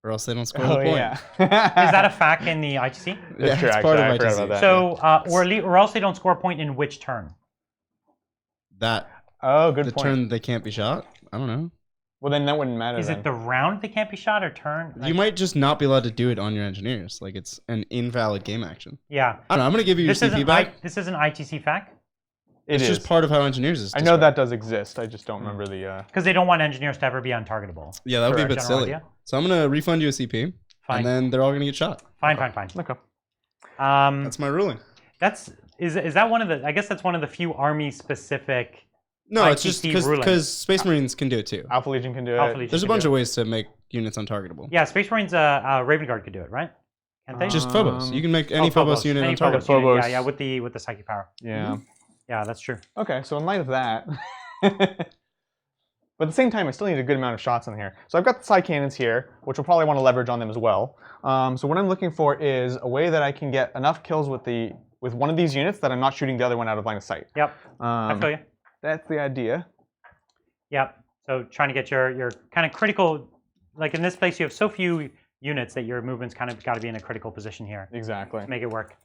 or else they don't score the point. Yeah. Is that a fact in the ITC? That's true, it's part of ITC. About that, so, or else they don't score a point in which turn? That. Oh, good point. The turn they can't be shot? I don't know. Well, then that wouldn't matter. Is it the round they can't be shot or turn? You might just not be allowed to do it on your engineers. Like, it's an invalid game action. Yeah. I don't know. I'm going to give you your CP back. This is an ITC fact? It's just part of how engineers is described. I know that does exist. I just don't remember the... Because they don't want engineers to ever be untargetable. Yeah, that would be a bit silly. Idea. So I'm going to refund you a CP. Fine. And then they're all going to get shot. Fine. Okay. That's my ruling. Is that one of the... I guess that's one of the few army-specific... No, it's just because Space Marines can do it too. Alpha Legion can do it. There's a bunch of ways to make units untargetable. Yeah, Space Marines, Raven Guard could do it, right? Can't they? Just Phobos. You can make any Phobos unit untargetable. Phobos. Yeah, with the psychic power. Yeah. Yeah, that's true. Okay, so in light of that, but at the same time, I still need a good amount of shots in here. So I've got the side cannons here, which we'll probably want to leverage on them as well. So what I'm looking for is a way that I can get enough kills with one of these units that I'm not shooting the other one out of line of sight. Yep. I feel you. That's the idea. Yep. So trying to get your kind of critical, like in this place, you have so few units that your movement's kind of got to be in a critical position here. Exactly. To make it work.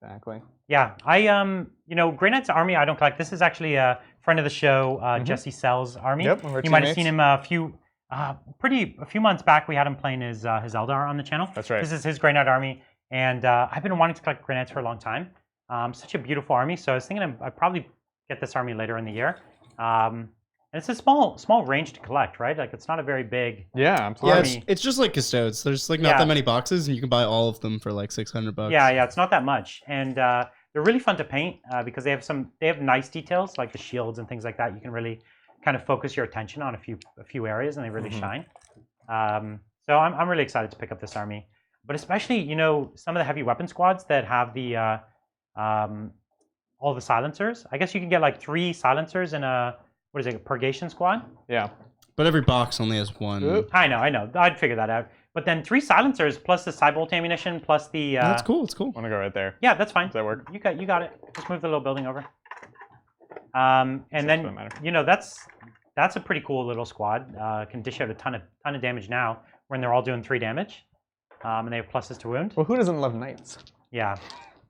Exactly. Yeah, Grey Knight's army I don't collect. This is actually a friend of the show, Jesse Sell's army. Yep, you might have seen him a few months back. We had him playing his Eldar on the channel. That's right. This is his Grey Knight army, and I've been wanting to collect Grey Knights for a long time. Such a beautiful army. So I was thinking I'd probably get this army later in the year. And it's a small range to collect, right? Like it's not a very big. Yeah, absolutely. Yeah, it's just like Custodes. There's like not that many boxes, and you can buy all of them for like $600. Yeah, it's not that much, and they're really fun to paint because they have nice details like the shields and things like that. You can really kind of focus your attention on a few areas, and they really shine. So I'm really excited to pick up this army, but especially some of the heavy weapon squads that have the all the silencers. I guess you can get like 3 silencers in a purgation squad. Yeah. But every box only has 1. Oop. I know. I'd figure that out. But then 3 silencers plus the Cybolt ammunition plus the. That's cool. It's cool. I'm gonna go right there. Yeah, that's fine. Does that work? You got it. Just move the little building over. And then that's a pretty cool little squad. Can dish out a ton of damage now when they're all doing 3 damage, and they have pluses to wound. Well, who doesn't love knights? Yeah.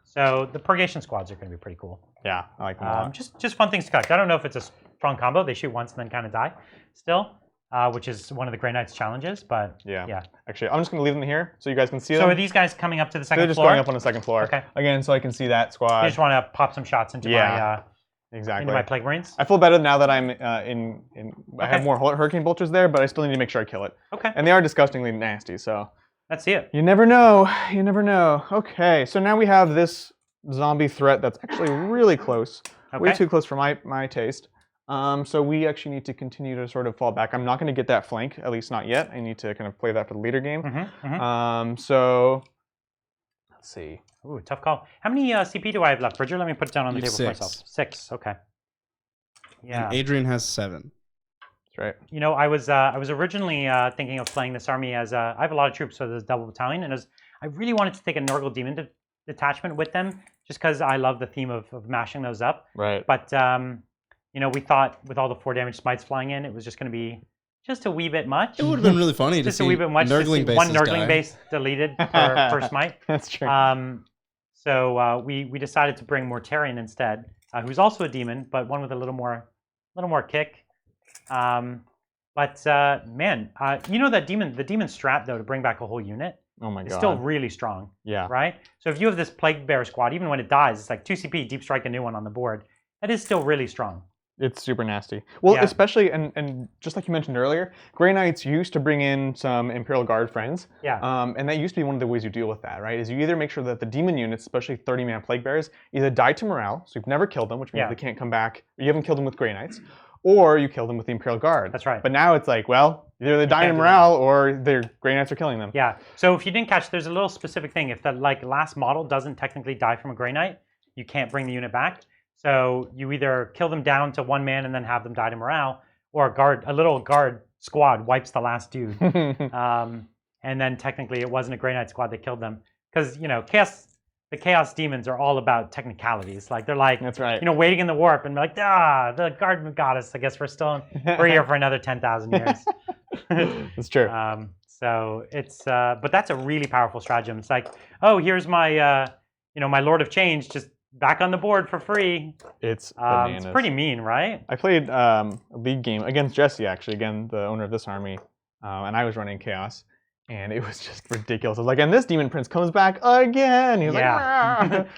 So the purgation squads are going to be pretty cool. Yeah, I like them a lot. Just fun things to collect. I don't know if it's a strong combo. They shoot once and then kind of die still, which is one of the Grey Knights challenges. But yeah. Actually, I'm just going to leave them here so you guys can see them. So are these guys coming up to the second floor? They're just going up on the second floor. Okay. Again, so I can see that squad. You just want to pop some shots into my Plague Marines? I feel better now that I'm I have more Hurricane Bolters there, but I still need to make sure I kill it. Okay. And they are disgustingly nasty, so. Let's see it. You never know. You never know. Okay, so now we have this zombie threat that's actually really close. Okay. Way too close for my taste. So we actually need to continue to sort of fall back. I'm not going to get that flank, at least not yet. I need to kind of play that for the leader game. So let's see. Ooh, tough call. How many CP do I have left? Bridger, let me put it down on the table for myself. 6. Okay. Yeah. And Adrian has 7. That's right. I was originally thinking of playing this army as I have a lot of troops, so there's a double battalion, and I really wanted to take a Nurgle Demon detachment with them, just because I love the theme of mashing those up. Right. But we thought with all the 4 damage smites flying in, it was just going to be just a wee bit much. It would have been really funny to see a wee bit much. Nurgling one Nurgling base deleted per smite. That's true. So we decided to bring Mortarion instead, who's also a demon, but one with a little more kick. Man, that the demon strat though to bring back a whole unit. Oh my god. It's still really strong. Yeah. Right? So if you have this Plague Bear squad, even when it dies, it's like 2 CP, deep strike a new one on the board. That is still really strong. It's super nasty. Well, especially, and just like you mentioned earlier, Grey Knights used to bring in some Imperial Guard friends. Yeah. And that used to be one of the ways you deal with that, right? Is you either make sure that the demon units, especially 30-man Plague Bears, either die to morale, so you've never killed them, which means they can't come back, you haven't killed them with Grey Knights, or you kill them with the Imperial Guard. That's right. But now it's like, well, either they die to morale or their Grey Knights are killing them. Yeah. So if you didn't catch, there's a little specific thing. If the last model doesn't technically die from a Grey Knight, you can't bring the unit back. So you either kill them down to 1 man and then have them die to morale, or a little guard squad wipes the last dude. And then technically it wasn't a Grey Knight squad that killed them. Because, the Chaos Demons are all about technicalities. Like, they're like, that's right. Waiting in the warp and like, the guard got us. I guess we're here for another 10,000 years. That's true. So it's, but that's a really powerful stratagem. It's like, oh, here's my, my Lord of Change just back on the board for free. It's bananas. It's pretty mean, right? I played a league game against Jesse, actually, again, the owner of this army, and I was running Chaos. And it was just ridiculous. I was like, and this Demon Prince comes back again. He's like, I've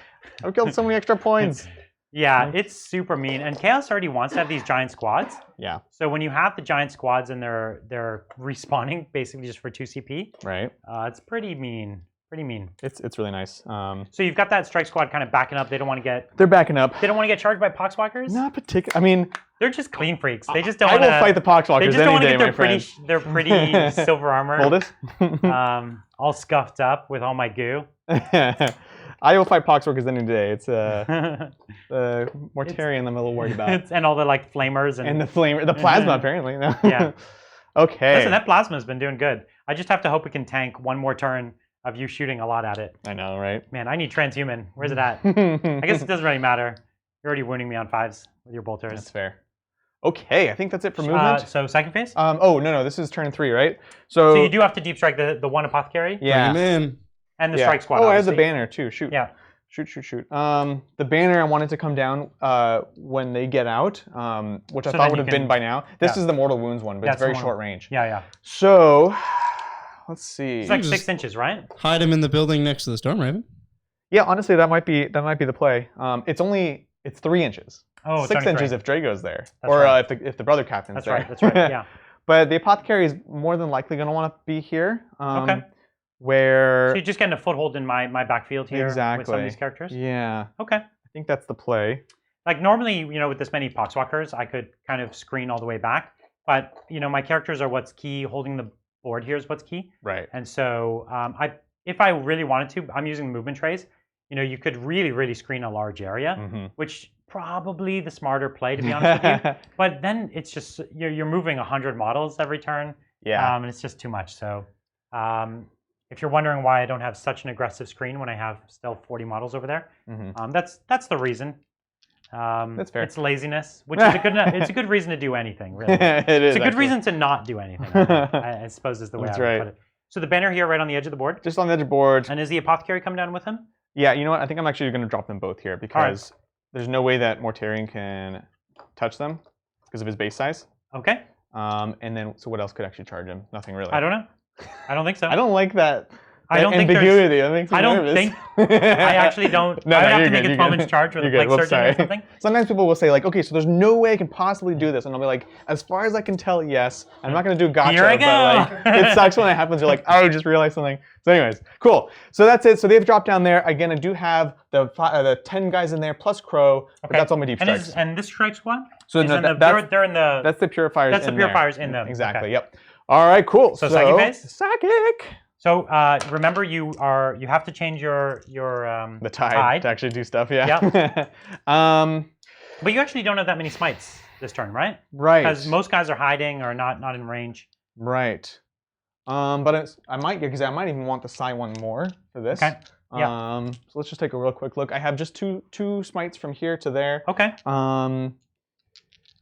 killed so many extra points. Yeah, it's super mean. And Chaos already wants to have these giant squads. Yeah. So when you have the giant squads and they're respawning basically just for 2 CP, right? It's pretty mean. Pretty mean. It's really nice. So you've got that strike squad kind of backing up. They don't want to get. They're backing up. They don't want to get charged by Poxwalkers. Not particular. I mean, they're just clean freaks. They just don't want to. I will fight the Poxwalkers any day, my friend. Their pretty silver armor. Hold it. All scuffed up with all my goo. I will fight Poxwalkers any day. It's Mortarion I'm a little worried about. And all the flamers and the plasma apparently. No. Yeah. Okay. Listen, that plasma's been doing good. I just have to hope we can tank one more turn of you shooting a lot at it. I know, right? Man, I need transhuman. Where's it at? I guess it doesn't really matter. You're already wounding me on 5s with your bolters. That's fair. Okay, I think that's it for movement. So second phase? Oh, no, this is turn 3, right? So you do have to deep strike the 1 apothecary? Yeah. Bring him in. And the strike squad, I have the banner too, shoot. Yeah. Shoot. The banner I wanted to come down when they get out, which I thought would have been by now. This is the Mortal Wounds one, but it's very short range. Yeah. So, let's see. It's like 6 inches, right? Hide him in the building next to the Storm Raven. Yeah, honestly, that might be the play. It's 3 inches. Oh, 6 inches if Drago's there, That's right. if the brother captain's there. That's right. Yeah. But the apothecary is more than likely going to want to be here. Okay. Where so you're just getting a foothold in my backfield here with some of these characters? Yeah. Okay. I think that's the play. Like normally, with this many Poxwalkers, I could kind of screen all the way back. But, my characters are what's key. Holding the board here is what's key. Right. And so if I really wanted to, I'm using movement trays. You could really, really screen a large area, which probably the smarter play, to be honest with you. But then it's just, you're moving 100 models every turn. Yeah. And it's just too much. So if you're wondering why I don't have such an aggressive screen when I have still 40 models over there, that's the reason. That's fair. It's laziness, which is it's a good reason to do anything, really. It is. It's a good reason to not do anything, I suppose is the way I would put it. So the banner here right on the edge of the board? Just on the edge of the board. And is the apothecary come down with him? Yeah, you know what? I think I'm actually going to drop them both here because there's no way that Mortarion can touch them because of his base size. Okay. And then, so what else could actually charge him? Nothing really. I don't know. I don't think so. I don't like that. I don't think ambiguity. That makes me nervous. I actually don't. No, I would have to good, make a 12-inch charge with a plague surgeon or something. Sometimes people will say like, okay, so there's no way I can possibly do this, and I'll be like, as far as I can tell, yes. I'm not going to do gotcha, Here I go. but like, it sucks when it happens. You're like, oh, I just realized something. So anyways, cool. So that's it. So they've dropped down there. Again, I do have the 10 guys in there plus Crow, but that's all my deep strikes. And this strike squad? So they're in the. That's the purifiers. That's the purifiers in them. Exactly. Okay. Yep. All right. Cool. So psychic phase. Psychic. So remember, you have to change your the tide to actually do stuff. Yeah. But you actually don't have that many smites this turn, right? Right. Because most guys are hiding or not in range. Right. But I might even want the Psi one more for this. Okay. Yeah. So let's just take a real quick look. I have just two smites from here to there. Okay.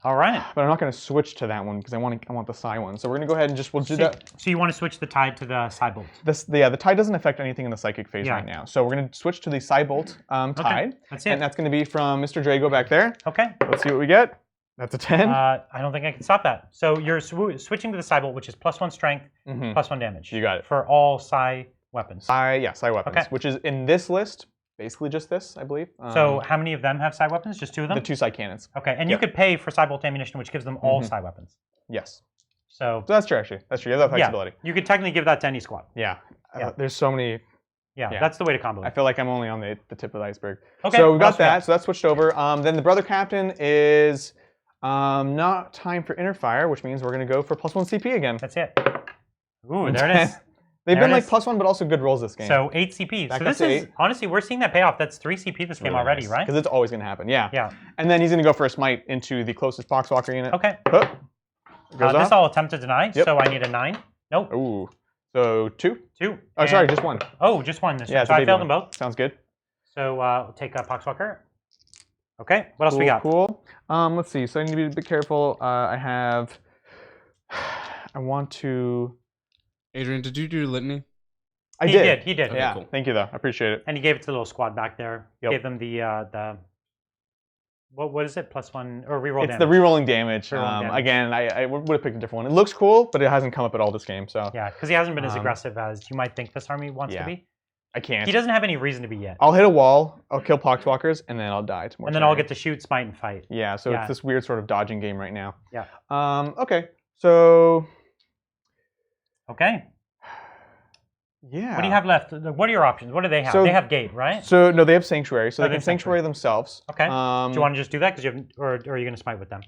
All right. But I'm not going to switch to that one because I want the Psi one. So we're going to go ahead and we'll do that. So you want to switch the tide to the Psi bolt? The tide doesn't affect anything in the psychic phase right now. So we're going to switch to the Psi bolt tide. Okay. That's it. And that's going to be from Mr. Drago back there. Okay. Let's see what we get. That's a 10. I don't think I can stop that. So you're switching to the Psi bolt, which is +1 strength, +1 damage. You got it. For all Psi weapons. Psi weapons, okay. Which is in this list. Basically just this, I believe. So how many of them have Psi weapons? Just 2 of them? The 2 Psi cannons. Okay, and you could pay for Psi bolt ammunition, which gives them all Psi weapons. Yes. So that's true, actually. That's true. You have that flexibility. You could technically give that to any squad. Yeah. There's so many. Yeah, that's the way to combo it. I feel like I'm only on the tip of the iceberg. Okay. So we got that. So that's switched over. Then the brother captain is not time for inner fire, which means we're going to go for +1 CP again. That's it. Ooh, there it is. They've been like +1, but also good rolls this game. So 8 CP. So this is, honestly, we're seeing that payoff. That's 3 CP this game already, right? Because it's always going to happen, yeah. Yeah. And then he's going to go for a smite into the closest Poxwalker unit. Okay. This I'll attempt to deny, so I need a 9. Nope. Ooh. So 2? 2. Oh, sorry, just 1. Oh, just 1 this time. So I failed them both. Sounds good. So we'll take a Poxwalker. Okay, what else we got? Cool. Let's see. So I need to be a bit careful. I want to... Adrian, did you do litany? He did. Okay, yeah, cool. Thank you, though. I appreciate it. And he gave it to the little squad back there. Gave them the what is it? +1 or reroll damage? It's the rerolling damage. Again, I would have picked a different one. It looks cool, but it hasn't come up at all this game. So yeah, because he hasn't been as aggressive as you might think this army wants to be. I can't. He doesn't have any reason to be yet. I'll hit a wall, I'll kill Poxwalkers, and then I'll die tomorrow. And then I'll get to shoot, smite, and fight. Yeah, so it's this weird sort of dodging game right now. Yeah. Okay, so... Okay. Yeah. What do you have left? What are your options? What do they have? So, they have Gate, right? So no, they have Sanctuary, so they can Sanctuary themselves. Okay. Do you want to just do that, because you have, or are you going to smite with them?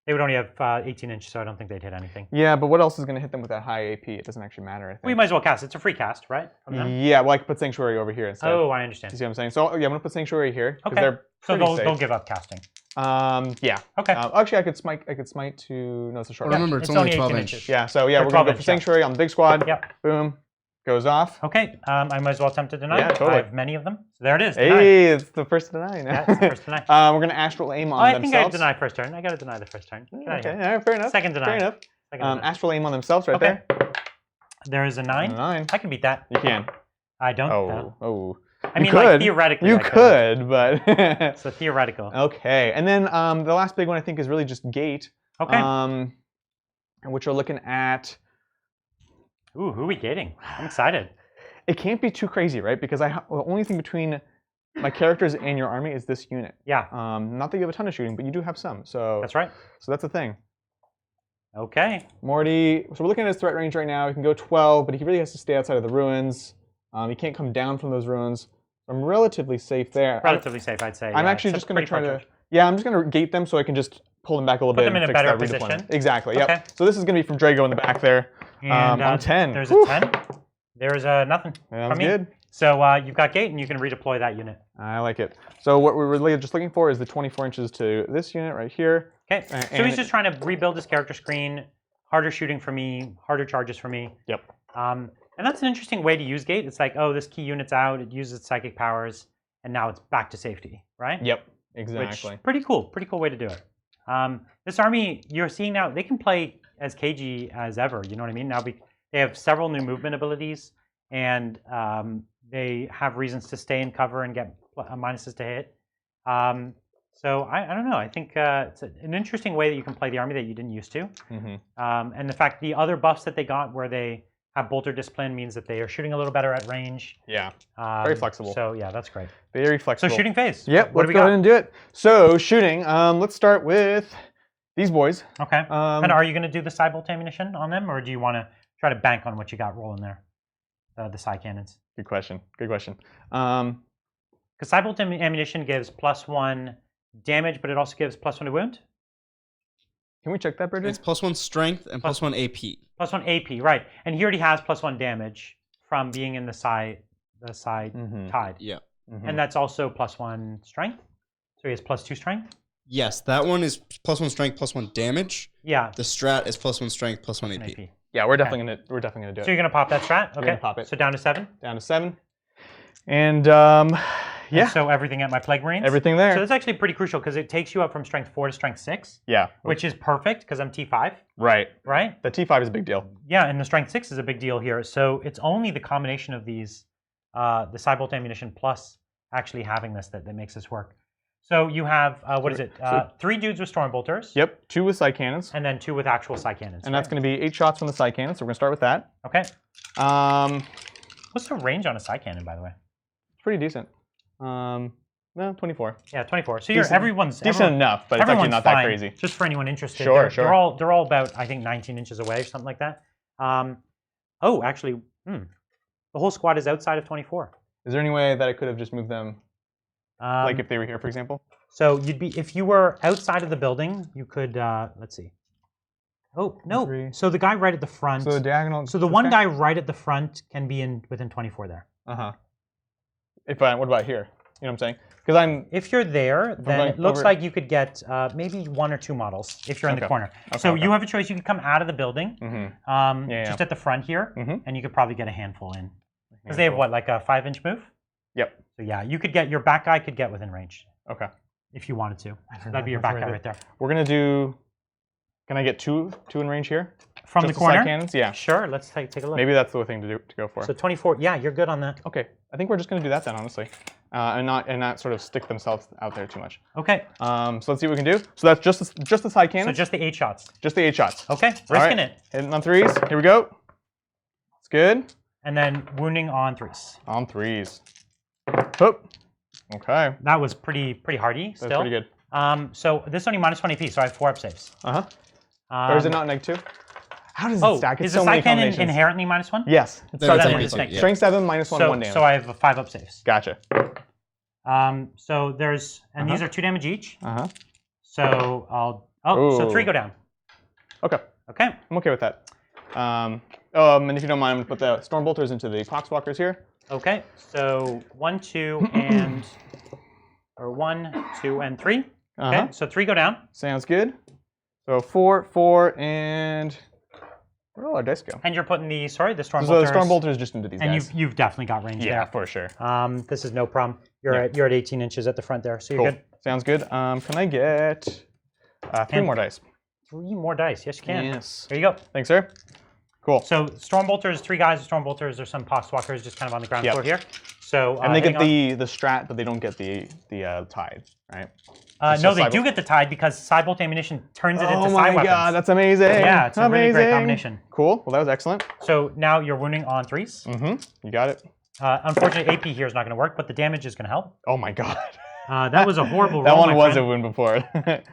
They would only have 18 inch, so I don't think they'd hit anything. Yeah, but what else is going to hit them with that high AP? It doesn't actually matter, I think. We might as well cast. It's a free cast, right? Yeah, well, I could put Sanctuary over here instead. Oh, I understand. You see what I'm saying? So yeah, I'm going to put Sanctuary here. Okay. So don't give up casting. Yeah. Okay. Actually, I could smite to... No, it's a short. Remember, it's only 12 inches. Yeah, so yeah, we're going to go for Sanctuary on the big squad. Yep. Boom. Goes off. Okay, I might as well attempt to deny. Yeah, totally. I have many of them. So there it is. Hey, it's the first to deny. Yeah, it's the first to deny. We're going to Astral Aim on themselves. I think I deny first turn. I got to deny the first turn. Okay, all right, fair enough. Second deny. Fair enough. Astral Aim on themselves right there. There is a 9. 9. I can beat that. You can. I don't. Oh. I mean, like, theoretically. You could, but... So theoretical. Okay, and then the last big one I think is really just gate. Okay. Which we're looking at... Ooh, who are we gating? I'm excited. It can't be too crazy, right? Because the only thing between my characters and your army is this unit. Yeah. Not that you have a ton of shooting, but you do have some. So that's right. So that's the thing. Okay. Morty. So we're looking at his threat range right now. He can go 12, but he really has to stay outside of the ruins. He can't come down from those ruins. I'm relatively safe there. Relatively safe, I'd say. I'm actually just going to try to... Yeah, I'm just going to gate them so I can just pull them back a little bit. Put them in a better position. Exactly, yep. Okay. So this is going to be from Drago in the back there. And on 10. There's a 10. There's a nothing. That's good. So you've got gate, and you can redeploy that unit. I like it. So what we're really just looking for is the 24 inches to this unit right here. Okay. So he's just trying to rebuild his character screen. Harder shooting for me. Harder charges for me. Yep. And that's an interesting way to use gate. It's like, oh, this key unit's out. It uses psychic powers, and now it's back to safety, right? Yep. Exactly. Which, pretty cool. Pretty cool way to do it. This army, you're seeing now, they can play as cagey as ever. You know what I mean? Now they have several new movement abilities, and they have reasons to stay in cover and get minuses to hit. So I don't know. I think it's an interesting way that you can play the army that you didn't used to. And the fact the other buffs that they got where they have bolter discipline means that they are shooting a little better at range. Yeah. Very flexible. So yeah, that's great. Very flexible. So shooting phase. Yep. Let's go ahead and do it. So shooting. Let's start with these boys. Okay. And are you going to do the side bolt ammunition on them, or do you want to try to bank on what you got rolling there? The side cannons. Good question. Good question. Because side bolt ammunition gives +1 damage, but it also gives +1 to wound. Can we check that, Bridget? It's +1 strength and +1 AP. +1 AP, right? And he already has +1 damage from being in the side tied. Yeah. And that's also +1 strength. So he has +2 strength. Yes, that one is +1 strength, +1 damage. Yeah. The strat is +1 strength, +1 AP. Yeah, we're definitely gonna do it. So you're gonna pop that strat? Okay. We're gonna pop it. So down to 7. Down to 7. And yeah. And so everything at my Plague Marines? Everything there. So that's actually pretty crucial because it takes you up from strength 4 to strength 6. Yeah. Which is perfect because I'm T5. Right. Right? The T5 is a big deal. Yeah, and the strength 6 is a big deal here. So it's only the combination of these, the side bolt ammunition plus actually having this that makes this work. So you have, 3 dudes with storm bolters. Yep, 2 with side cannons. And then 2 with actual side cannons. And that's going to be 8 shots from the side cannon, so we're going to start with that. Okay. What's the range on a side cannon, by the way? It's pretty decent. No, 24. Yeah, 24. So decent, everyone's decent enough, but it's actually not that crazy. Just for anyone interested. Sure, they're all about, I think, 19 inches away or something like that. Oh, actually, the whole squad is outside of 24. Is there any way that I could have just moved them, like if they were here, for example? So if you were outside of the building, you could, let's see. Oh, no. 3. So the guy right at the front. So the diagonal. So the one guy right at the front can be within 24 there. Uh-huh. What about here? You know what I'm saying? Because if you're there, then it looks like you could get maybe 1 or 2 models if you're in the corner. So you have a choice. You can come out of the building, just at the front here, and you could probably get a handful in. Because they have what, like a 5-inch move? Yep. So yeah, you could get your back guy could get within range. Okay. If you wanted to, that'd be your back guy right there. We're gonna do. Can I get two in range here? From the corner? Side cannons? Yeah. Sure. Let's take a look. Maybe that's the thing to go for. So 24. Yeah, you're good on that. Okay. I think we're just gonna do that then, honestly, and not sort of stick themselves out there too much. Okay. So let's see what we can do. So that's just the side cannons. So just the 8 shots. Just the 8 shots. Okay. Risking it. Hitting on 3s. Here we go. It's good. And then wounding on 3s. On 3s. Hoop. Okay. That was pretty hardy. That's pretty good. So this is only -1 AP, so I have 4 up saves. Or is it not -2? How does it stack? It's is the side cannon inherently -1? Yes. So that's Strength 7, -1 damage. So I have 5 up saves. Gotcha. So there's these are 2 damage each. So so 3 go down. Okay. Okay. I'm okay with that. And if you don't mind, I'm gonna put the storm bolters into the poxwalkers here. Okay. So 1, 2, and 1, 2, and 3. Okay. So 3 go down. Sounds good. So 4, 4, and where did all our dice go? And you're putting the storm bolters. So the storm bolters just into these guys. And you've definitely got range there. Yeah, for sure. This is no problem. You're at 18 inches at the front there, so you're good. Sounds good. Can I get 3 more dice? 3 more dice. Yes, you can. Yes. There you go. Thanks, sir. Cool. So storm bolters, 3 guys with storm bolters. There's some poxwalkers just kind of on the ground floor here. So and they get the strat, but they don't get the tide, right? No, they do get the tide because Cybolt ammunition turns it into side weapons. Oh my god, that's amazing! Yeah, it's a really great combination. Cool. Well, that was excellent. So now you're wounding on 3s. You got it. Unfortunately, AP here is not going to work, but the damage is going to help. Oh my god. That was a horrible roll. That one was a wound before.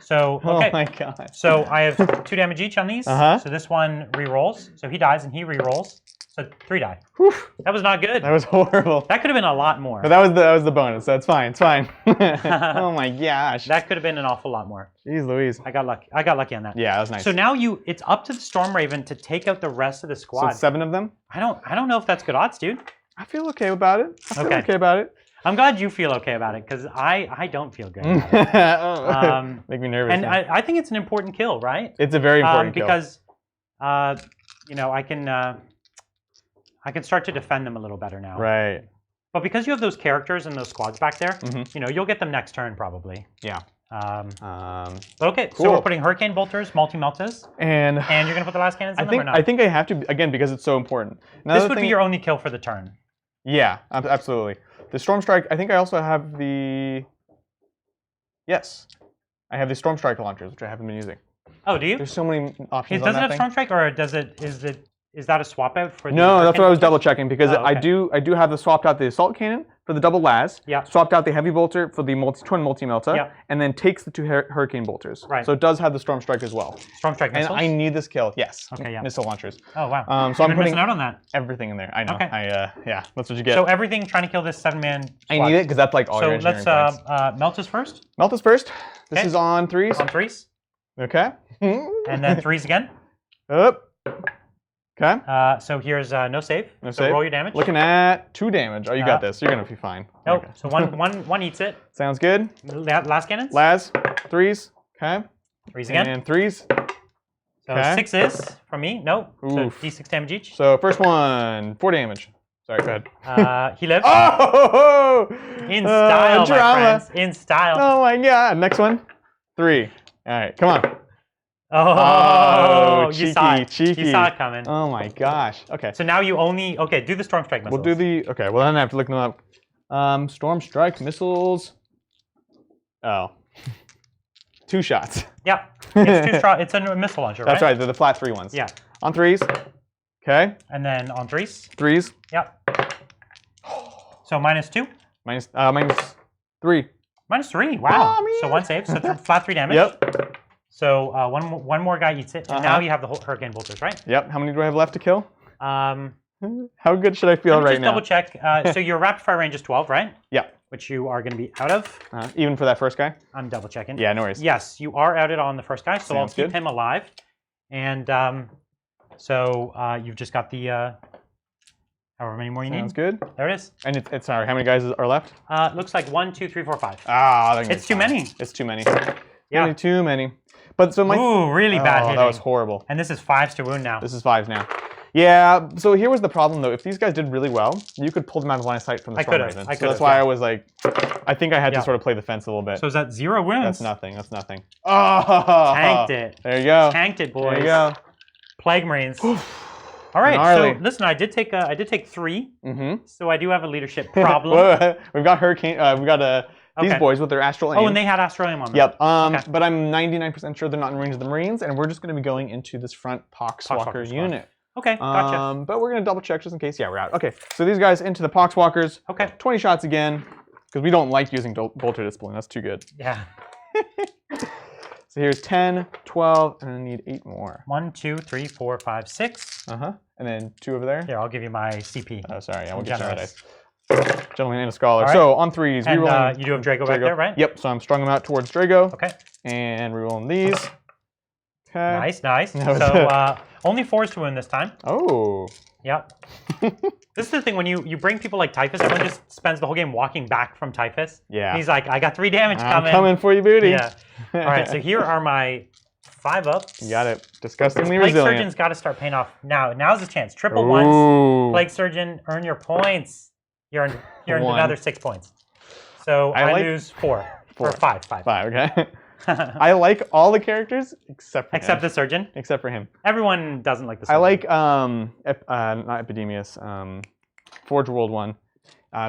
So okay. Oh my god. So I have 2 damage each on these. So this one re-rolls. So he dies and he re-rolls. So 3 die. Whew. That was not good. That was horrible. That could have been a lot more. But that was the bonus. So it's fine. It's fine. Oh my gosh. That could have been an awful lot more. Jeez Louise. I got lucky on that. Yeah, that was nice. So now it's up to the Storm Raven to take out the rest of the squad. So it's 7 of them? I don't know if that's good odds, dude. I feel okay about it. I feel okay about it. I'm glad you feel okay about it because I don't feel good about it. Make me nervous. And I think it's an important kill, right? It's a very important kill. Because you know, I can start to defend them a little better now. Right. But because you have those characters and those squads back there, you know, you'll get them next turn probably. Yeah. Okay, cool. So we're putting Hurricane Bolters, Multi-Meltas, and you're gonna put the last cannons in them or not? I think I have to, again, because it's so important. This would be your only kill for the turn. Yeah, absolutely. The Storm Strike, I think I also have the... Yes. I have the Storm Strike launchers, which I haven't been using. Oh, do you? There's so many options Does it have Storm Strike, or is that a swap out for the... No, that's what I was double checking, because I do have the swapped out the Assault Cannon for the double las, swapped out the Heavy Bolter for the Twin Multi-Melta, and then takes the 2 Hurricane Bolters. Right. So it does have the Storm Strike as well. Storm Strike missiles? And I need this kill, yes. Okay, yeah. Missile launchers. Oh, wow. So I'm putting missing out on that. Everything in there. I know. Okay. Yeah, that's what you get. So everything trying to kill this 7-man squad. I need it, because that's like all your engineering points. Meltas first. Meltas first. This is on 3s. On 3s. Okay. And then 3s again. Up. Okay. So here's no save. No so save. Roll your damage. Looking at 2 damage. Oh, you got this. You're gonna be fine. Nope. Okay. So one eats it. Sounds good. Last cannons. Las. 3s. Okay. 3s again. And 3s. So 6s from me. Nope. So d6 damage each. So first one, 4 damage. Sorry, go ahead. He lives. Oh! In style, my friends. In style. Oh my god. Next one. 3. All right. Come on. Oh, you saw it. Cheeky. You saw it coming. Oh my gosh. Okay. So now you only do the Storm Strike missiles. We'll do the well then I have to look them up. Storm Strike missiles. Oh. 2 shots. Yeah. It's 2 shots. It's a missile launcher, right? That's right. They're the flat 3 ones. Yeah. On 3s. Okay. And then on 3s. 3s. Yep. So -2. Minus 3. -3. Wow. Oh, so 1 save. So flat 3 damage. Yep. So one more guy eats it, and now you have the Hurricane Bolters, right? Yep. How many do I have left to kill? How good should I feel right now? Double check. So your rapid fire range is 12, right? Yeah. Which you are going to be out of. Even for that first guy? I'm double checking. Yeah, no worries. Yes, you are outed on the first guy, so I'll keep him alive. And so you've just got the however many more you need. Sounds good. There it is. And it's sorry, how many guys are left? Looks like 1, 2, 3, 4, 5. Ah, it's too many. It's too many. Yeah. Only too many. But so my really bad hitting. That was horrible. And this is 5s to wound now. This is 5s now. Yeah, so here was the problem though. If these guys did really well, you could pull them out of line of sight from the Storm Raven. So that's why I was like, I think I had to sort of play the fence a little bit. So is that 0 wounds? That's nothing. That's nothing. Oh, tanked it. There you go. Tanked it, boys. There you go. Plague Marines. All right. Gnarly. So listen, I did take 3. So I do have a leadership problem. We've got Hurricane. We've got these boys with their Astral Aim. Oh, and they had Astral Aim on them. Yep. But I'm 99% sure they're not in range of the Marines, and we're just going to be going into this front Poxwalker unit. Okay, gotcha. But we're going to double check just in case. Yeah, we're out. Okay, so these guys into the Poxwalkers. Okay. 20 shots again, because we don't like using Bolter Discipline. That's too good. Yeah. So here's 10, 12, and I need 8 more. 1, 2, 3, 4, 5, 6. And then 2 over there. Here, I'll give you my CP. Oh, sorry. I won't get you dice. Gentleman and a Scholar. Right. So on 3s, and, rerolling. You do have Drago back there, right? Yep. So I'm strung them out towards Drago. Okay. And rerolling these. Okay. Nice, nice. So only 4s to wound this time. Oh. Yep. This is the thing when you bring people like Typhus, everyone just spends the whole game walking back from Typhus. Yeah. And he's like, I got 3 damage coming. I'm coming for you, booty. Yeah. All right. So here are my 5-ups. You got it. Disgustingly Plague resilient. Surgeon's got to start paying off now. Now's the chance. Triple 1s. Plague Surgeon, earn your points. You earned another 6 points. So I lose 4. Or 5. 5. Okay. I like all the characters except for him. The Surgeon. Except for him. Everyone doesn't like the Surgeon. I like not Epidemius, Forge World one.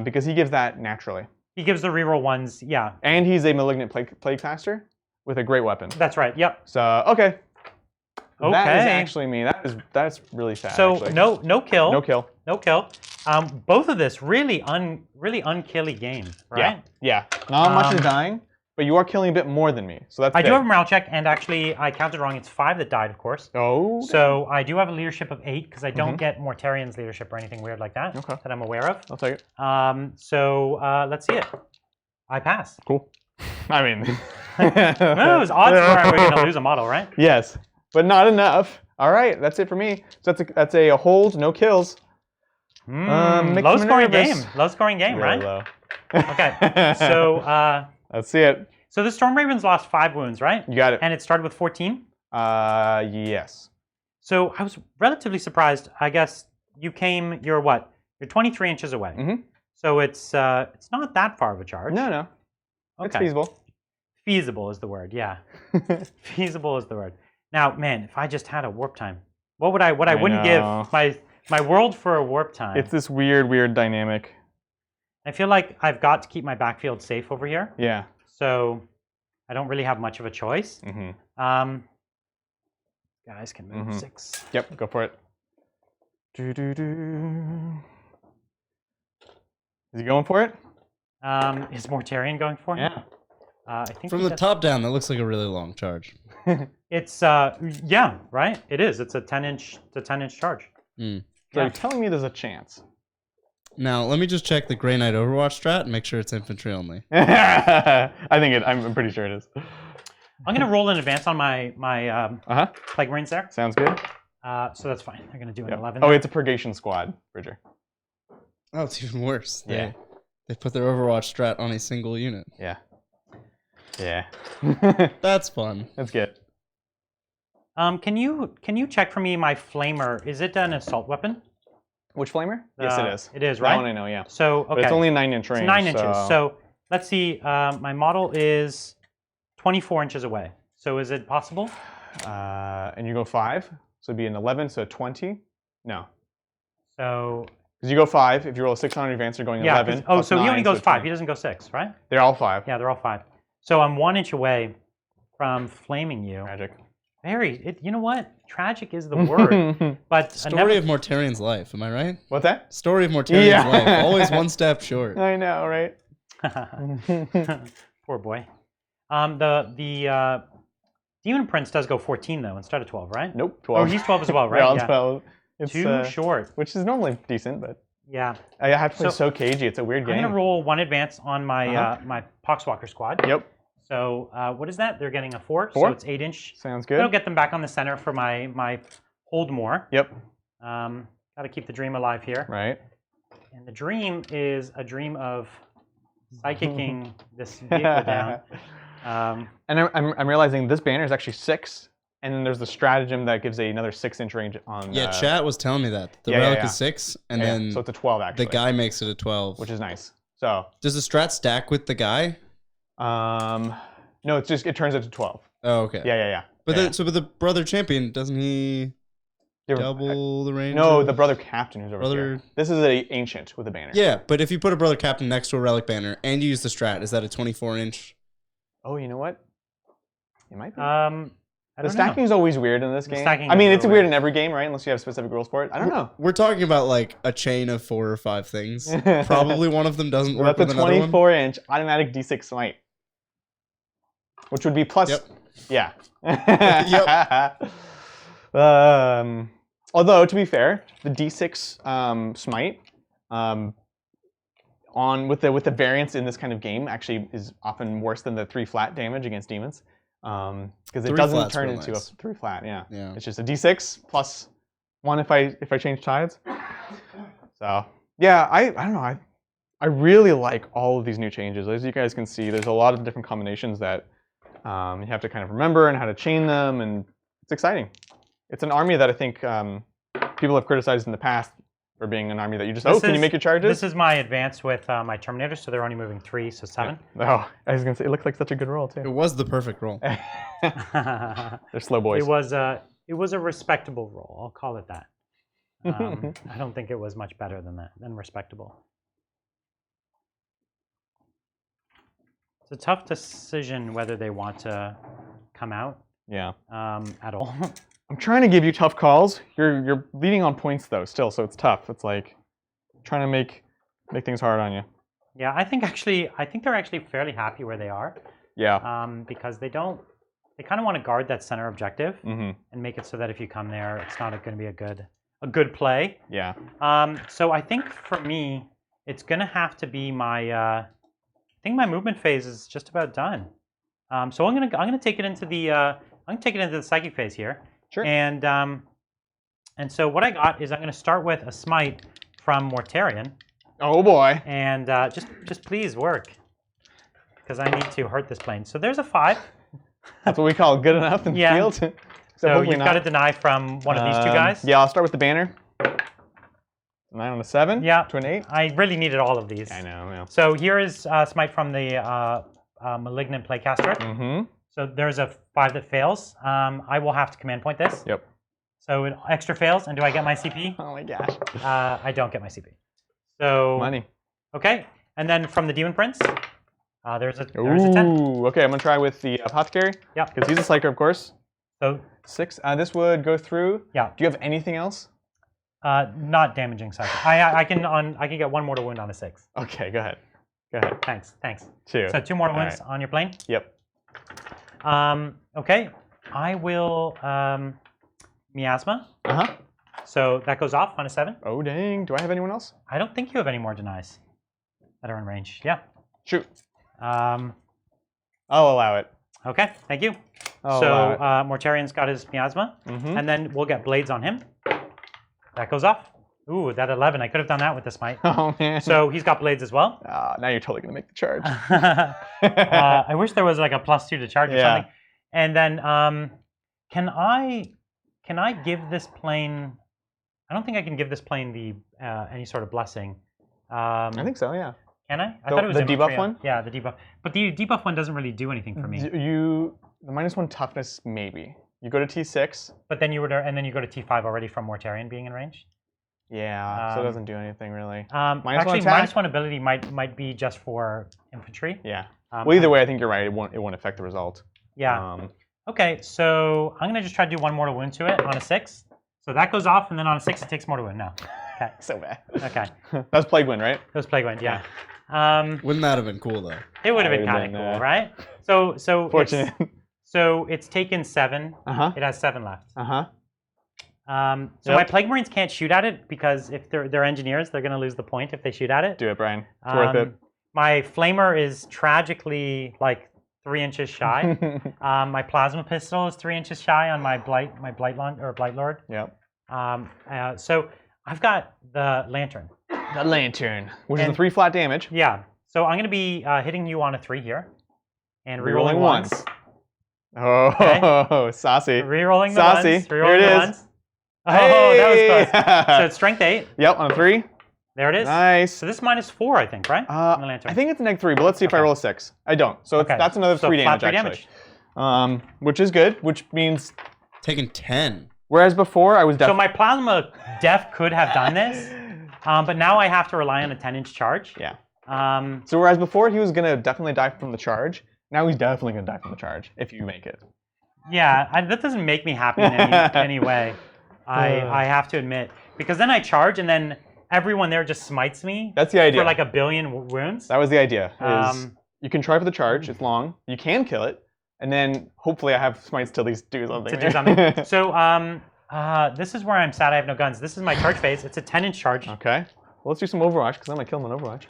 because he gives that naturally. He gives the reroll ones, yeah. And he's a malignant plague caster with a great weapon. That's right. Yep. So okay. Okay. That is actually me. That's really sad. So actually. no kill. No kill. No kill. Both of this really unkilly game, right? Yeah. Not much is dying, but you are killing a bit more than me. So that's I big. do have a morale check, and actually I counted wrong. It's 5 that died, of course. Oh. So I do have a leadership of 8 because I don't get Mortarian's leadership or anything weird like that that I'm aware of. I'll take it. So let's see it. I pass. Cool. I mean, no, it was odds where I was going to lose a model, right? Yes, but not enough. All right, that's it for me. So that's a hold, no kills. Low scoring game. Low scoring game, really right? Low. Okay. So let's see it. So the Storm Ravens lost 5 wounds, right? You got it. And it started with 14. Yes. So I was relatively surprised. I guess you're what? You're 23 inches away. Mm-hmm. So it's not that far of a charge. No. Okay. It's feasible. Feasible is the word, yeah. Feasible is the word. Now, man, if I just had a warp time, what I wouldn't give my world for a warp time. It's this weird dynamic. I feel like I've got to keep my backfield safe over here. Yeah. So I don't really have much of a choice. Mm-hmm. Guys can move 6. Yep, go for it. Is he going for it? Is Mortarian going for him? Yeah. I think From the top down, that looks like a really long charge. It's yeah, right. It is. It's a 10-inch. It's a 10-inch charge. So you're telling me there's a chance? Now let me just check the Grey Knight Overwatch strat and make sure it's infantry only. I'm pretty sure it is. I'm gonna roll in advance on my Plague Marines there. Sounds good. So that's fine. They're gonna do an 11. Oh, there. it's a purgation squad, Bridger. Oh, it's even worse. Yeah. They put their Overwatch strat on a single unit. Yeah. Yeah. That's fun. That's good. Can you check for me my flamer? Is it an assault weapon? Which flamer? Yes, it is. It is, right? That one I know, yeah. So okay. But it's only a 9-inch range. It's 9 inches. So let's see. My model is 24 inches away. So is it possible? And you go 5, so it'd be an 11, so 20. No. So. Because you go 5. If you roll a 6 on advance, you're going 11. Oh, so 9, he only goes 5. 20. He doesn't go 6, right? They're all 5. Yeah, they're all 5. So I'm 1 inch away from flaming you. Tragic. You know what? Tragic is the word. But Story of Mortarian's life, am I right? What's that? Story of Mortarian's life. Always one step short. I know, right? Poor boy. The Demon Prince does go 14 though instead of 12, right? Nope, 12. Oh, he's 12 as well, right? They're all 12. It's too short. Which is normally decent, but yeah. I have to play so cagey. It's a weird game. I'm gonna roll 1 advance on my my Poxwalker squad. Yep. So what is that? They're getting a 4, 4? so it's 8 inch. Sounds good. I'll get them back on the center for my hold more. Yep. Got to keep the dream alive here. Right. And the dream is a dream of psychicking this vehicle down. And I'm realizing this banner is actually 6, and then there's the stratagem that gives another 6-inch range on. Yeah, chat was telling me that the relic is 6, and then so it's a 12 actually. The guy makes it a 12, which is nice. So does the strat stack with the guy? No, it turns into 12. Oh, okay. Yeah. But the brother champion, doesn't he double the range? No, the brother captain who's over here. This is an ancient with a banner. Yeah, but if you put a brother captain next to a relic banner and you use the strat, is that a 24-inch? Oh, you know what? It might be. The stacking is always weird in this game. I mean, it's weird in every game, right? Unless you have specific rules for it. I don't know. We're talking about like a chain of 4 or 5 things. Probably one of them doesn't work with another one. That's a 24-inch automatic D6 smite. Which would be plus. Yep. Yeah. Yep. Although to be fair, the D6 smite with the variance in this kind of game actually is often worse than the 3 flat damage against demons, because it doesn't turn into a 3 flat. Yeah. It's just a D6 plus 1 if I change tides. So yeah, I don't know. I really like all of these new changes. As you guys can see, there's a lot of different combinations that you have to kind of remember and how to chain them, and it's exciting. It's an army that I think people have criticized in the past for being an army that you just, can you make your charges? This is my advance with my Terminators, so they're only moving 3, so 7. Yeah. Oh, I was going to say, it looks like such a good roll, too. It was the perfect roll. They're slow boys. It was a respectable roll, I'll call it that. I don't think it was much better than respectable. It's a tough decision whether they want to come out. Yeah. At all. I'm trying to give you tough calls. You're leading on points though, still, so it's tough. It's like trying to make things hard on you. Yeah, I think they're actually fairly happy where they are. Yeah. Because they kind of want to guard that center objective Mm-hmm. and make it so that if you come there, it's not going to be a good play. Yeah. So I think for me, it's going to have to be my. I think my movement phase is just about done. So I'm gonna take it into the psychic phase here. Sure. And so what I got is I'm gonna start with a smite from Mortarion. Oh boy. And just please work, because I need to hurt this plane. So there's a 5. That's what we call good enough in the field. So you've got to deny from one of these two guys. Yeah, I'll start with the banner. 9 on a 7. Yeah. To an 8. I really needed all of these. I know. Yeah. So here is smite from the malignant playcaster. Mm-hmm. So there's a 5 that fails. I will have to command point this. Yep. So it extra fails, and do I get my CP? Oh my gosh. I don't get my CP. So Money. Okay, and then from the Demon Prince, there's a 10. Ooh, okay, I'm gonna try with the Apothecary. Yeah. Because he's a Psyker, of course. So 6. This would go through. Yeah. Do you have anything else? Not damaging cycle. I can get 1 mortal wound on a 6. Okay, go ahead. Go ahead. Thanks. 2. So 2 mortal wounds on your plane. Yep. Okay, I will miasma. Uh-huh. So that goes off on a 7. Oh dang. Do I have anyone else? I don't think you have any more denies that are in range. Yeah. Shoot. I'll allow it. Okay, thank you. I'll so allow it. Mortarion's got his miasma, Mm-hmm. and then we'll get blades on him. That goes off. Ooh, that 11. I could have done that with the smite. Oh man. So he's got blades as well. Now you're totally gonna make the charge. I wish there was like a +2 to charge or something. And then can I give this plane? I don't think I can give this plane the any sort of blessing. I think so. Yeah. Can I? I thought it was the debuff one. Yeah, the debuff. But the debuff one doesn't really do anything for me. The -1 toughness maybe. You go to T6. But then you go to T5 already from Mortarion being in range. Yeah, so it doesn't do anything really. Actually, -1 ability might be just for infantry. Yeah. Well, either way, I think you're right. It won't affect the result. Yeah. Okay, so I'm gonna just try to do 1 mortal wound to it on a 6. So that goes off, and then on a 6 it takes mortal wound. No. Okay. So bad. Okay. That's Plague Wind, right? It was Plague Wind. Yeah. Wouldn't that have been cool though? It would have been kind of cool, right? So fortunate. It's taken 7. It has 7 left. So my Plague Marines can't shoot at it because if they're engineers, they're gonna lose the point if they shoot at it. Do it, Brian. It's worth it. My Flamer is tragically like 3 inches shy. My plasma pistol is 3 inches shy on my Blight Lord. Yep. So I've got the Lantern. The Lantern, which is a 3 flat damage. Yeah. So I'm gonna be hitting you on a 3 here, and rerolling once. Oh, saucy. Rerolling the saucy. ones. Rerolling Here it the is. ones. Oh, that was close. So it's strength 8. Yep, on a 3. There it is. Nice. So this is -4, I think, right? On the Lantern. I think it's a -3, but let's see if I roll a 6. I don't. So that's another 3 damage, flat 3 actually. Which is good, which means... Taking 10. Whereas before, I was So my Plasma Def could have done this, but now I have to rely on a 10-inch charge. Yeah. So whereas before, he was going to definitely die from the charge, now he's definitely going to die from the charge, if you make it. Yeah, that doesn't make me happy in any way. I have to admit, because then I charge and then everyone there just smites me. That's the idea. For like a billion wounds. That was the idea. You can try for the charge. It's long. You can kill it, and then hopefully I have smites to at least do something. To do something. So this is where I'm sad I have no guns. This is my charge phase. It's a 10-inch charge. Okay. Well, let's do some Overwatch because I'm gonna kill him in Overwatch.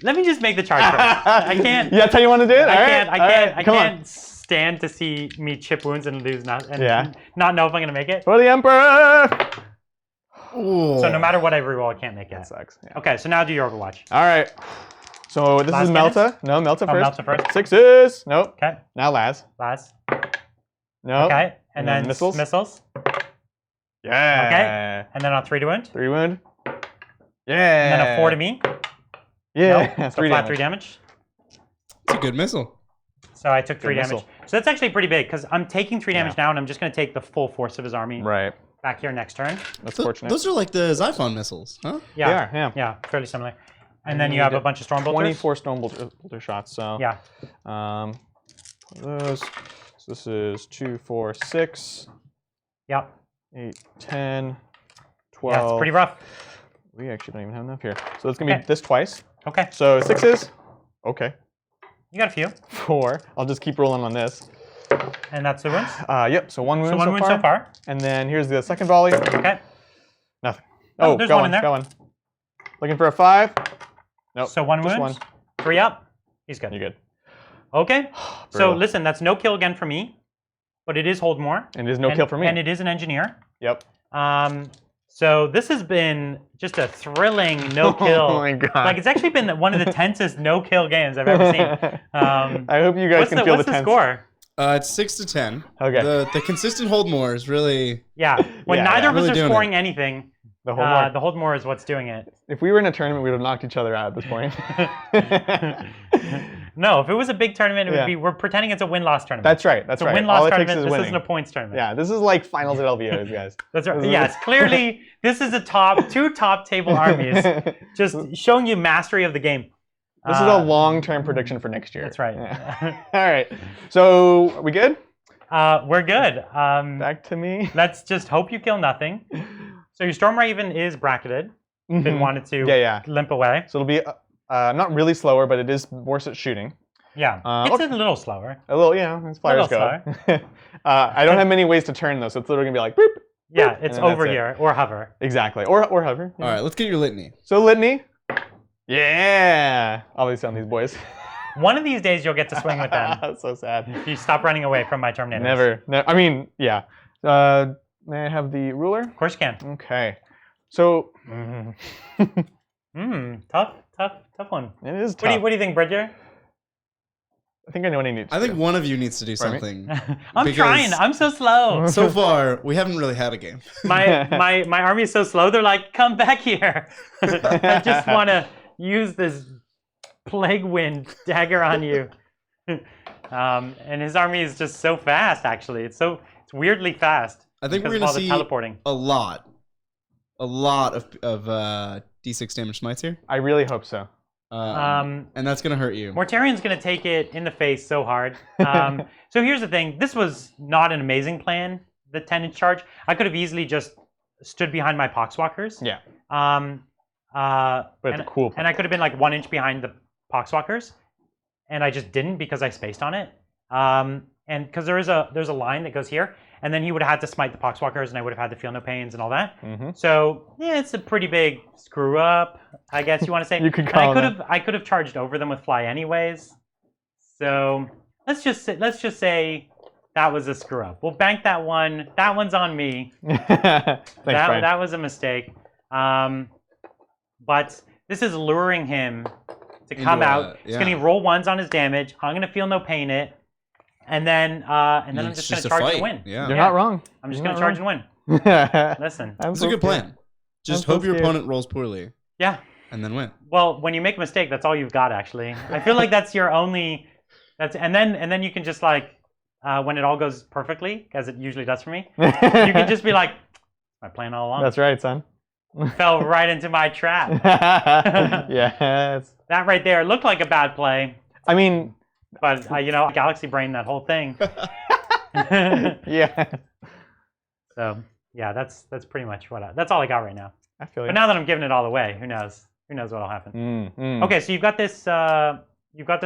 Let me just make the charge first. I can't. Yeah, that's how you want to do it. I can't stand to see me chip wounds and lose not know if I'm gonna make it. For the Emperor! Ooh. So no matter what I reroll, I can't make it. That sucks. Yeah. Okay, so now do your Overwatch. All right. So this is Melta. No, Melta first. Melta first. 6s. Nope. Okay. Now Laz. Nope. Okay, and then missiles. Yeah. Okay. And then on 3 to wound. 3 wound. Yeah. And then a 4 to me. Yeah. Nope. So flat 3 damage. It's a good missile. So I took 3 damage. missile. So that's actually pretty big because I'm taking 3 damage now, and I'm just going to take the full force of his army back here next turn. That's fortunate. Those are like the Xiphon missiles, huh? Yeah. They are, yeah, fairly similar. And then you have a bunch of storm bolters. 24 storm bolter shots. So yeah. Those. So this is 2, 4, 6. Yep. 8, 10, 12. Yeah, it's pretty rough. We actually don't even have enough here. So it's gonna be this twice. Okay. So 6s. Okay. You got a few. 4. I'll just keep rolling on this. And that's the wounds? Yep, so 1 wound so one wound so far. And then here's the second volley. Okay. Nothing. Oh, there's one in there. Got one. Looking for a 5. Nope. So 1 wound. 1. 3 up. He's good. You're good. Okay. So listen, that's no kill again for me, but it is hold more. And it is no kill for me. And it is an engineer. Yep. So this has been just a thrilling no kill. Oh my god! Like it's actually been one of the tensest no kill games I've ever seen. I hope you guys can feel the tense. What's the score? It's 6-10. Okay. The consistent hold more is really. Yeah. When neither of us really are scoring anything, the hold more. The hold more is what's doing it. If we were in a tournament, we would have knocked each other out at this point. No, if it was a big tournament, it would be. We're pretending it's a win-loss tournament. That's right. That's it's right. A win-loss All it tournament. takes is This winning. isn't a points tournament. Yeah, this is like finals at LVOs, guys. That's right. Yes, clearly this is two top table armies, just showing you mastery of the game. This is a long-term prediction for next year. That's right. Yeah. All right. So are we good? We're good. Back to me. Let's just hope you kill nothing. So your Storm Raven is bracketed. If it wanted to limp away. So it'll be not really slower, but it is worse at shooting. Yeah, it's a little slower. A little, as flyers go. I don't have many ways to turn though, so it's literally gonna be like boop. Yeah, it's over here or hover. Exactly, or hover. All right, let's get your litany. So litany. Yeah, obviously on these boys. One of these days you'll get to swing with them. That's so sad. If you stop running away from my Terminators. Never. I mean, yeah. May I have the ruler? Of course you can. Okay. So. Tough one. It is tough. What do you think, Bridger? I think I know what he needs to do. I think one of you needs to do something. I'm trying. I'm so slow. So far, we haven't really had a game. My army is so slow. They're like, come back here. I just want to use this plague wind dagger on you. And his army is just so fast. Actually, it's weirdly fast. I think we're going to see teleporting. a lot of D6 damage smites here. I really hope so. And that's going to hurt you. Mortarion's going to take it in the face so hard. So here's the thing. This was not an amazing plan, the 10-inch charge. I could have easily just stood behind my Poxwalkers. Yeah. But it's a cool plan. And I could have been like 1 inch behind the Poxwalkers. And I just didn't because I spaced on it. And because there's a line that goes here. And then he would have had to smite the Poxwalkers, and I would have had to feel no pains and all that. Mm-hmm. So yeah, it's a pretty big screw up, I guess you want to say. You could call I could have charged over them with fly anyways. So let's just say that was a screw up. We'll bank that one. That one's on me. Thanks, Brian. That was a mistake. But this is luring him to come out. He's going to roll ones on his damage. I'm going to feel no pain it. And then I'm just going to charge and win. Yeah. You're not wrong. I'm just going to charge and win. Listen. That's a good plan. Just hope your opponent rolls poorly. Yeah. And then win. Well, when you make a mistake, that's all you've got, actually. I feel like that's your only... And then you can just like, when it all goes perfectly, as it usually does for me, you can just be like, my plan all along. That's right, son. Fell right into my trap. Yes. That right there looked like a bad play. I mean... But, Galaxy Brain that whole thing. Yeah. So, yeah, that's pretty much that's all I got right now. I feel you. But now that I'm giving it all away, who knows? Who knows what'll happen? Okay, so you've got this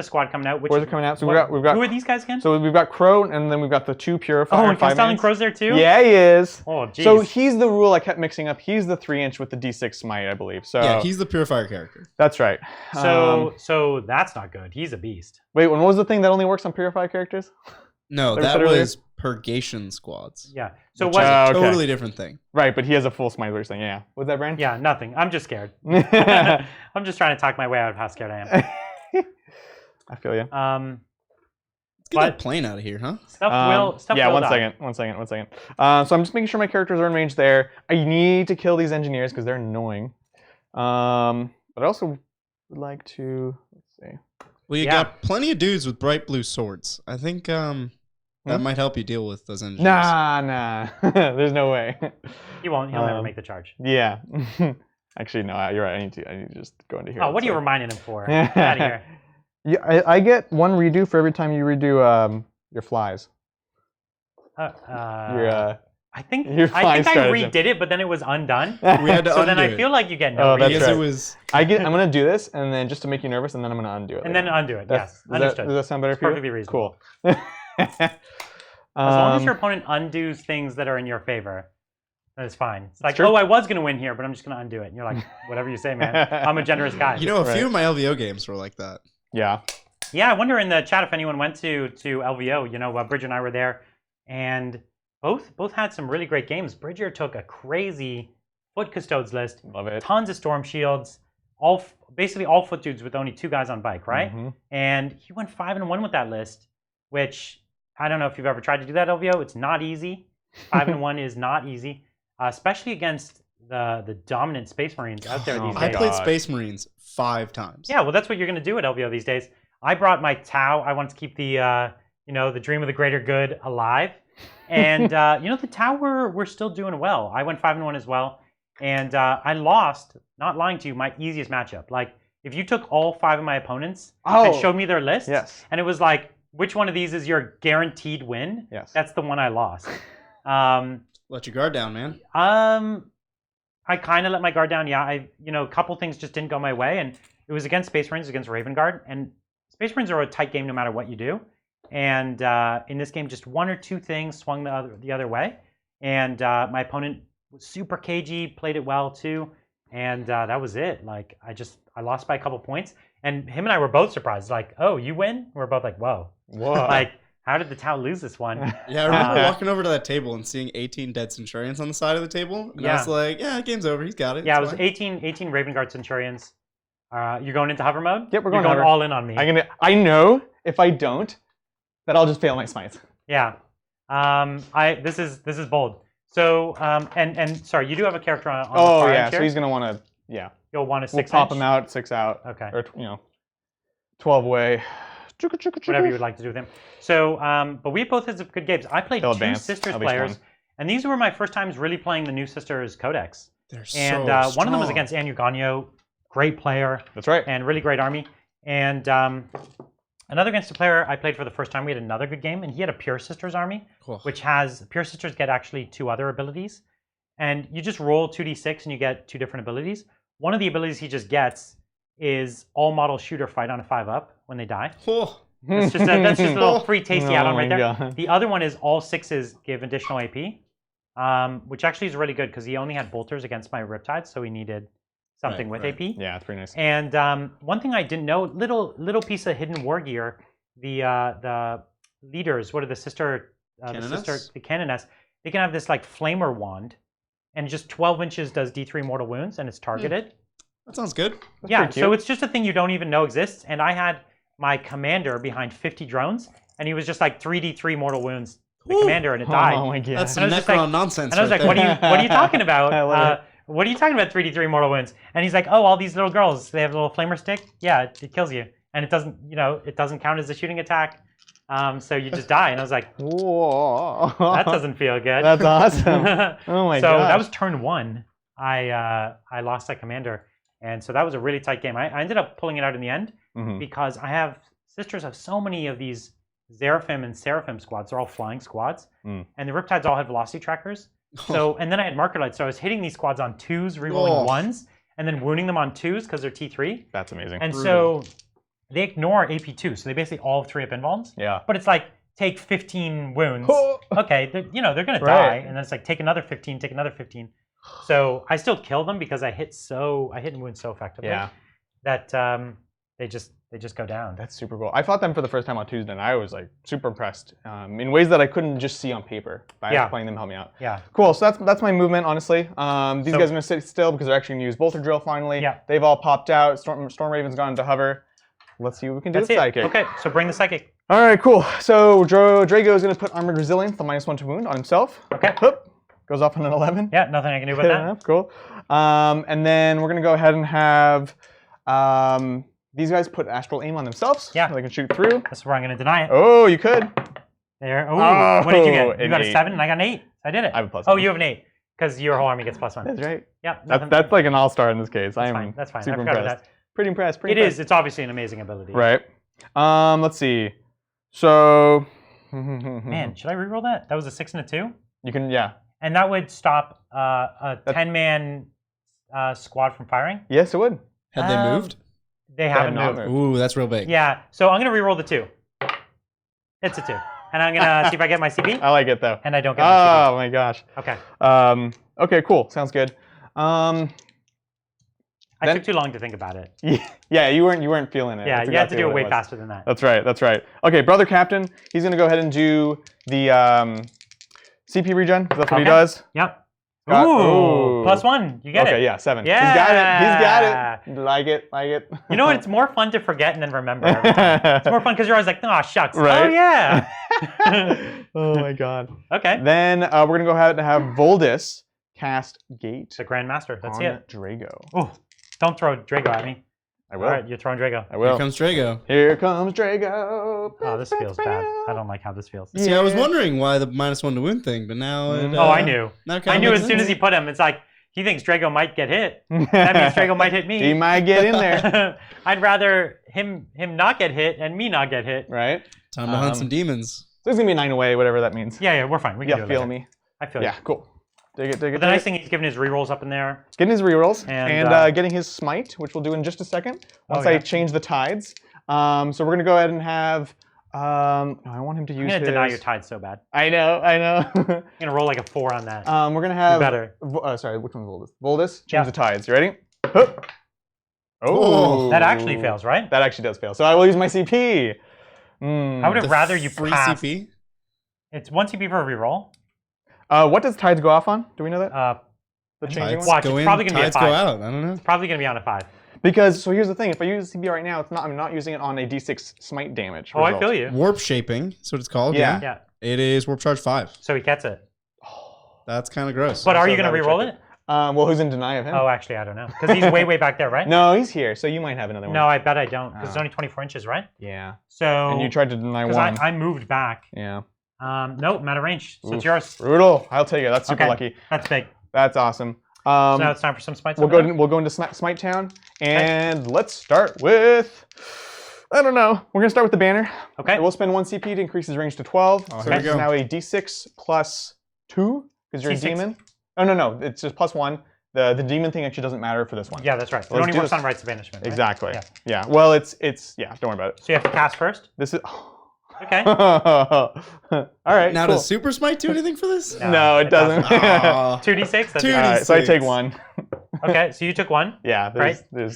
squad coming out. Where's it coming out? So we've got. Who are these guys again? So we've got Crow, and then we've got the 2 Purifier. Oh, and Castellan Crow's there too? Yeah, he is. Oh, geez. So he's the rule I kept mixing up. He's the 3-inch with the D6 smite, I believe. So yeah, he's the Purifier character. That's right. So that's not good. He's a beast. Wait, what was the thing that only works on Purifier characters? No, that was Purgation squads. Yeah. So what's a totally different thing. Right, but he has a full smite thing. Yeah. Was that Brand? Yeah, nothing. I'm just scared. I'm just trying to talk my way out of how scared I am. I feel you. Let's get that plane out of here, huh? One second. So I'm just making sure my characters are in range there. I need to kill these engineers because they're annoying. But I also would like to, let's see. Well, you got plenty of dudes with bright blue swords. I think that might help you deal with those engineers. Nah. There's no way. He won't. He'll never make the charge. Yeah. Actually, no, you're right. I need to just go into here. Oh, what are you reminding him for? Get out of here. Yeah, I get 1 redo for every time you redo your flies. I think your I stratagem. redid it, but then it was undone. We had to So undo then I it. feel like you get no that's redo. right. It was. I'm gonna do this, and then just to make you nervous, and then I'm gonna undo it. And then undo it. Yes, understood. Does that sound better It's for you? perfectly reasonable. Cool. As long as your opponent undoes things that are in your favor, then it's fine. It's like, true. oh, I was going to win here, but I'm just going to undo it. And you're like, whatever you say, man. I'm a generous guy. You know, a few of my LVO games were like that. Yeah. Yeah, I wonder in the chat if anyone went to LVO. You know, Bridger and I were there, and both had some really great games. Bridger took a crazy foot custodes list. Love it. Tons of storm shields. Basically all foot dudes with only 2 guys on bike, right? Mm-hmm. And he went 5-1 with that list, which I don't know if you've ever tried to do that, LVO. It's not easy. 5-1 is not easy, especially against the dominant Space Marines out there these days. I played Space Marines 5 times. Yeah, well, that's what you're going to do at LVO these days. I brought my Tau. I wanted to keep the the dream of the greater good alive, and the Tau we're still doing well. I went 5-1 as well, and I lost. Not lying to you, my easiest matchup. Like if you took all 5 of my opponents and showed me their lists, yes, and it was like, which one of these is your guaranteed win? Yes, that's the one I lost. Let your guard down, man. I kind of let my guard down. Yeah, a couple things just didn't go my way, and it was against Space Marines, against Raven Guard, and Space Marines are a tight game no matter what you do. And in this game, just 1 or 2 things swung the other way, and my opponent was super cagey, played it well too, and that was it. Like I lost by a couple points, and him and I were both surprised. Like, oh, you win? We're both like, whoa. Like, how did the Tau lose this one? Yeah, I remember walking over to that table and seeing 18 dead Centurions on the side of the table. And I was like, yeah, game's over. He's got it. Yeah, it was 18 Raven Guard Centurions. You're going into hover mode? Yep, we're going all in on me. I know if I don't, that I'll just fail my smites. Yeah. This is bold. So and sorry, you do have a character on the far edge here. So he's gonna want to You'll want a 6 pop him out, 6 out. Okay. Or 12 away. Whatever you would like to do with him. So, but we both had some good games. I played 2 Sisters players, and these were my first times really playing the new Sisters Codex. They're so and one of them was against Anu Ganyo, great player. That's right. And really great army. And another against a player I played for the first time, we had another good game, and he had a Pure Sisters army, which has Pure Sisters get actually 2 other abilities, and you just roll 2d6 and you get 2 different abilities. One of the abilities he just gets is all model shooter fight on a 5-up when they die. Oh. That's just a little free tasty add-on right there. God. The other one is all 6s give additional AP, which actually is really good because he only had bolters against my Riptides, so he needed something with AP. Yeah, it's pretty nice. And one thing I didn't know, little piece of hidden war gear, the leaders, what are the Canoness, they can have this like flamer wand, and just 12 inches does D3 mortal wounds, and it's targeted. That sounds good. That's so it's just a thing you don't even know exists. And I had my commander behind 50 drones, and he was just like 3d3 mortal wounds, the commander, and it died. Oh my God. That's some Necron nonsense. And I was like, what are you talking about? What are you talking about 3d3 mortal wounds? And he's like, oh, all these little girls, they have a little flamer stick. Yeah, it kills you. And it doesn't count as a shooting attack. So you just die. And I was like, whoa, that doesn't feel good. That's awesome. Oh my God. So that was turn 1. I lost that commander. And so that was a really tight game. I ended up pulling it out in the end because Sisters have so many of these Seraphim and Seraphim squads. They're all flying squads. And the Riptides all had velocity trackers. So, and then I had marker lights. So I was hitting these squads on 2s, rerolling 1s, and then wounding them on 2s because they're T3. That's amazing. And so they ignore AP2. So they basically all have 3-up invulns. Yeah. But it's like, take 15 wounds. Okay, they're going to die. And then it's like, take another 15, take another 15. So I still kill them because I hit and wound so effectively that they just go down. That's super cool. I fought them for the first time on Tuesday, and I was like super impressed in ways that I couldn't just see on paper. By playing them helped me out. Yeah. Cool. So that's my movement, honestly. These guys are gonna sit still because they're actually gonna use Bolter Drill finally. Yeah. They've all popped out. Storm Raven's gone into hover. Let's see what we can do with Psychic. Okay, so bring the Psychic. All right, cool. So Drago is gonna put Armored Resilience, the -1 to wound, on himself. Okay. Hoop. Goes off on an 11. Yeah, nothing I can do about that. Cool. And then we're going to go ahead and have these guys put Astral Aim on themselves. Yeah. So they can shoot through. That's where I'm going to deny it. Oh, you could. There. Oh, what did you get? You got a 8. 7 and I got an 8. I did it. I have a +7. Oh, you have an 8. Because your whole army gets +1. That's right. Yeah. That's like an all-star in this case. That's fine. That's fine. Super I forgot impressed. about that. Pretty impressed. It is. It's obviously an amazing ability. Right. Let's see. So. Man, should I reroll that? That was a 6 and a 2. You can, yeah. And that would stop a 10-man squad from firing. Yes, it would. Had they moved? They haven't not moved. Ooh, that's real big. Yeah. So I'm gonna reroll the 2. It's a 2, and I'm gonna see if I get my CP. I like it though. And I don't get my CP. Oh my gosh. Okay. Okay, cool. Sounds good. I took too long to think about it. Yeah, you weren't feeling it. Yeah, That's you had to exactly do it what way was. faster than that. That's right. That's right. Okay, brother captain. He's gonna go ahead and do the CP regen. That's what he does. Yep. Got- Ooh, +1. You get it. Okay, yeah, 7. Yeah. He's got it. Like it. You know what? It's more fun to forget and then remember every time. It's more fun because you're always like, oh, shucks. Right? Oh, yeah. Oh my god. Okay. Then we're gonna go ahead and have Voldis cast Gate The Grandmaster. Let's on see it. Drago. Oh, don't throw Drago at me. I will. All right, you're throwing Drago. I will. Here comes Drago. Here comes Drago. Oh, this feels bad. I don't like how this feels. See, I was wondering why the -1 to wound thing, but now it, Oh, I knew. now it kinda I knew makes as soon as he sense. put him, it's like, he thinks Drago might get hit. That means Drago might hit me. He might get in there. I'd rather him not get hit and me not get hit. Right? Time to hunt some demons. So it's gonna be 9 away, whatever that means. Yeah, we're fine. We can do Yeah, it feel later. me. I feel Yeah, you. cool. Dig it. But the nice thing, he's giving his rerolls up in there. Getting his rerolls And, getting his smite, which we'll do in just a second. Once yeah. I change the tides. So we're gonna go ahead and have. I want him to use. I'm gonna his... deny your tide so bad. I know. I'm gonna roll like a 4 on that. We're gonna have. better. Sorry, which one's Voldis? Voldis. Change Yeah. the tides. You ready? Hup. Oh. That actually fails, right? That actually does fail. So I will use my CP. I would have rather you free pass. CP. It's 1 CP for a reroll. What does tides go off on? Do we know that? The changing Tides one? Watch, go it's in, probably gonna be a tides 5. go out. I don't know. It's probably gonna be on a 5. Because so here's the thing: if I use CP right now, I'm not using it on a D6 smite damage. Oh, I result. feel you. Warp shaping. That's what it's called. Yeah. Yeah. It is warp charge 5. So he gets it. That's kind of gross. But are so you gonna glad we reroll checked it? Well, who's in deny of him? Oh, actually, I don't know. Because he's way back there, right? No, he's here, so you might have another one. No, I bet I don't. Because it's only 24 inches, right? Yeah. So. And you tried to deny Because one. I moved back. Yeah. Nope, I'm out of range. So Oof. it's yours. Brutal. I'll take it. That's super Okay. lucky. That's big. That's awesome. So now it's time for some smites. We'll go into Smite Town, and let's start with. I don't know. We're gonna start with the banner. Okay. We'll spend 1 CP to increase his range to 12. Oh, So here this we is go. now a D6 plus 2 because you're a D6. demon. Oh no, it's just plus 1. The demon thing actually doesn't matter for this one. Yeah, that's right. It Let's only do works this. on rites of banishment. Right? Exactly. Yeah. Yeah. Well, it's yeah. Don't worry about it. So you have to cast first. This is. Okay. All right. Now cool. does Super Smite do anything for this? No, it doesn't. Aw. 2d6. That's 2d6. All right, so I take 1. Okay, so you took 1. Yeah. Right. We'll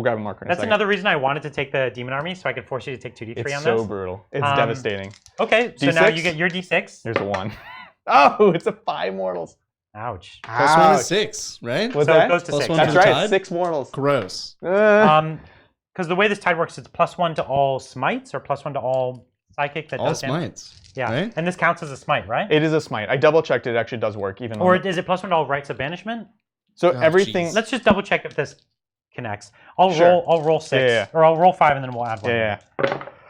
grab a marker in a That's second. another reason I wanted to take the demon army, so I could force you to take 2d3 It's on so this. brutal. It's Um, devastating. Okay, so now D6? you get your d6. Here's a 1. Oh, it's a 5 mortals. Ouch. Plus 1 is 6, right? What's So that? it goes to Plus 6. one That's to right. tide? 6 mortals. Gross. Because the way this tide works, it's +1 to all smites or +1 to all psychic that All does damage. smites. Yeah, Right? and this counts as a smite, right? It is a smite. I double checked it. Actually does work even. Or on is it +1 to all rites of banishment? so Oh, everything. jeez. Let's just double check if this connects. I'll Sure. roll 6, Yeah. or I'll roll 5 and then we'll add 1. Yeah.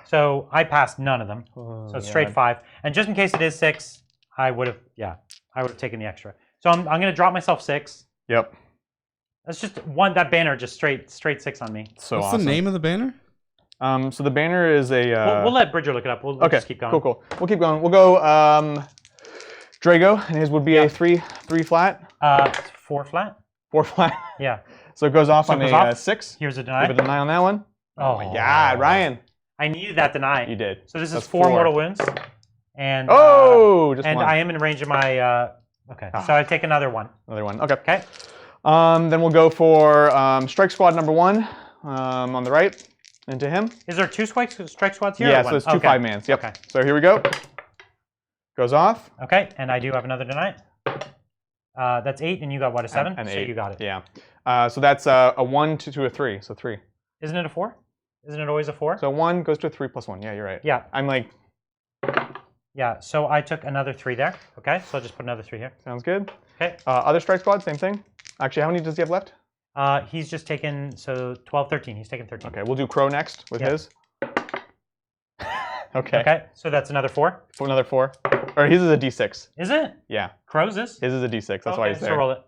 So I passed none of them. Oh, So it's straight God. 5. And just in case it is 6, I would have taken the extra. So I'm gonna drop myself 6. Yep. That's just one. That banner just straight 6 on me. So What's awesome. the name of the banner? So the banner is a. We'll let Bridger look it up. We'll Okay. just keep going. Cool. We'll keep going. We'll go. Drago, and his would be a 3 flat, It's 4 flat. 4 flat. Yeah. So it goes off So it on goes a off? 6. Here's a Give deny. a deny on that one. Oh my God, Ryan, I needed that deny. you did. So this is That's 4 4. mortal wounds. And Just and one. I am in range of my. Okay. So I take another one. Another one. Okay. Okay. Then we'll go for Strike Squad number 1 on the right, into him. Is there 2 strike squads here? Yeah, or so one? it's 2 Okay. 5-mans. Yep. Okay. So here we go. Goes off. Okay, and I do have another deny. That's 8, and you got what, a 7? An So 8. you got it. Yeah. So that's a 1 to a 3. So 3. Isn't it a 4? Isn't it always a 4? So 1 goes to a 3 plus 1. Yeah, you're right. Yeah. I'm like, Yeah, so I took another 3 there. Okay, so I'll just put another 3 here. sounds good. Okay. Other Strike Squad, same thing. Actually, how many does he have left? He's just taken, so 12, 13. He's taken 13. Okay, we'll do Crow next with Yeah. his. Okay. Okay, so that's another 4. Another 4. Or his is a D6. Is it? Yeah. Crow's is? His is a D6. That's why he's there. So roll it.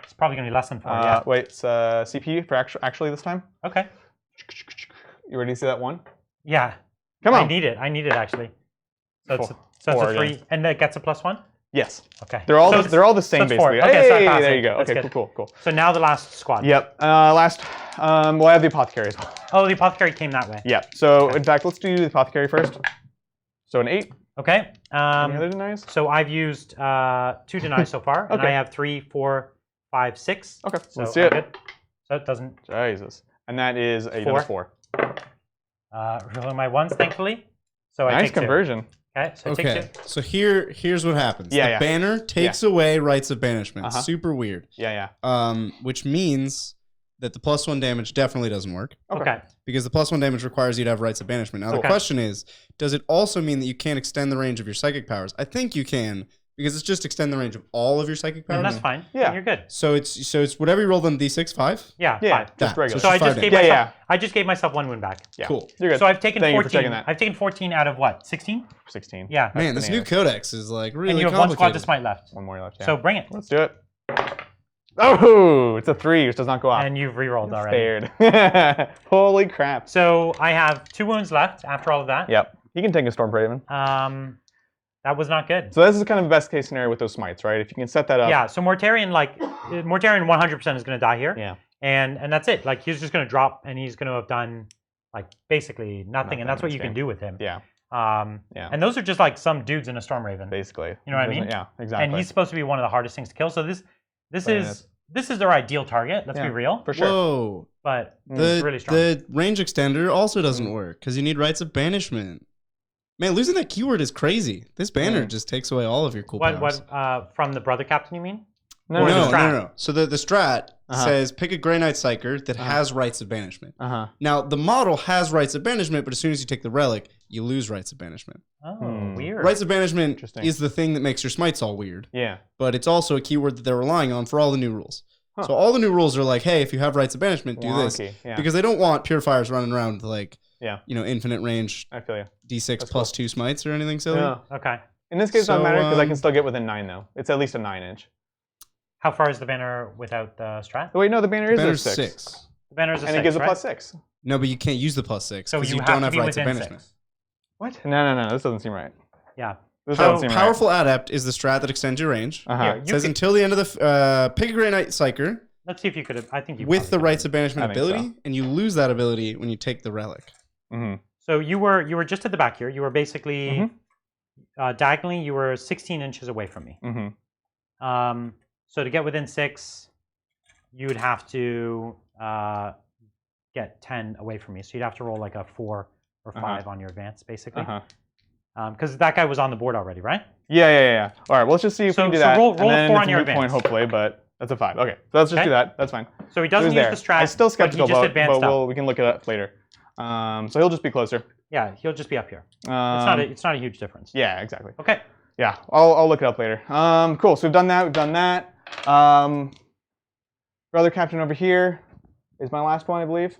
It's probably going to be less than 4, yeah. Wait, it's CP for actually this time? Okay. You ready to see that 1? Yeah. Come on. I need it, actually. So it's a 3, again. and it gets a +1? Yes. Okay. They're all the same, so basically. Okay, hey, so I pass there it. you go. That's Okay, good. cool. So now the last squad. Yep. Well, I have the apothecary as well. Oh, the apothecary came that way. Yeah. So, in fact, let's do the apothecary first. So, an 8. Okay. Any other denies? So I've used 2 denies so far, and I have 3, 4, 5, 6. Okay, so let's do it. Good. So it doesn't. Jesus. And that is another 4. Rolling my 1s, thankfully. So I nice take 2. conversion. Okay, so I take 2. So here's what happens. Yeah, the banner takes away rights of banishment. Super weird. Yeah. Which means that the +1 damage definitely doesn't work. Okay. Because the +1 damage requires you to have rights of banishment. Now the question is, does it also mean that you can't extend the range of your psychic powers? I think you can, because it's just extend the range of all of your psychic powers. And that's fine. Yeah, you're good. So it's whatever you rolled on D6, 5. Yeah, 5. Just regular. So I just gave damage. myself. I just gave myself 1 wound back. Yeah. Cool. You're good. So I've taken Thank you for 14. taking that. I've taken 14 out of what? 16? 16. Yeah. Man, this new codex is like really and you have 1 squad to smite left. 1 more left. Yeah. So bring it. Let's do it. Oh, it's a 3, which does not go off. And you've re-rolled already. Scared. Holy crap. So I have 2 wounds left after all of that. Yep. He can take a Storm Raven. That was not good. So this is kind of the best case scenario with those smites, right? If you can set that up. Yeah. So Mortarion 100% is going to die here. Yeah. And that's it. Like he's just going to drop, and he's going to have done like basically nothing, and that's what you can do with him. Yeah. Yeah. And those are just like some dudes in a Storm Raven. Basically. You know what I mean? Yeah. Exactly. And he's supposed to be one of the hardest things to kill. So this is their ideal target. Let's be real. For sure. Whoa. But it's really strong. The range extender also doesn't work because you need rights of banishment. Man, losing that keyword is crazy. This banner just takes away all of your cool powers. What from the brother captain, you mean? No. So the strat says pick a Grey Knight Psyker that has rights of banishment. Now, the model has rights of banishment, but as soon as you take the relic, you lose rights of banishment. Oh, weird. Rights of banishment is the thing that makes your smites all weird. Yeah. But it's also a keyword that they're relying on for all the new rules. So all the new rules are like, hey, if you have rights of banishment, do this. Yeah. Because they don't want purifiers running around with like, infinite range. I feel you. D6 plus 2 smites or anything silly. Yeah. Okay. In this case, it doesn't matter because I can still get within 9 though. It's at least a 9-inch. How far is the banner without the strat? Oh, wait, no, the banner is a 6. The banner is a 6, and it gives right? a +6. No, but you can't use the +6 so you don't have rights of banishment. 6. What? No. This doesn't seem right. Yeah. Powerful Adept is the strat that extends your range. It says until the end of the pick a Grey Knight Psyker. Let's see if you could have. I think you with the rights of banishment ability, and you lose that ability when you take the relic. So you were just at the back here. You were basically diagonally. You were 16 inches away from me. So to get within 6, you would have to get 10 away from me. So you'd have to roll like a 4 or 5 on your advance, basically. Because that guy was on the board already, right? Yeah. All right, well, let's just see if we can do that. Roll and a 4 on your advance. Point, hopefully, but that's a 5. Okay, so let's just do that. That's fine. So he doesn't use the strat. I'm still skeptical, but he just advanced up. we can look it up later. So he'll just be closer. Yeah, he'll just be up here. It's not a huge difference. Yeah, exactly. Okay. Yeah, I'll look it up later. Cool. So we've done that. Brother captain over here is my last one, I believe.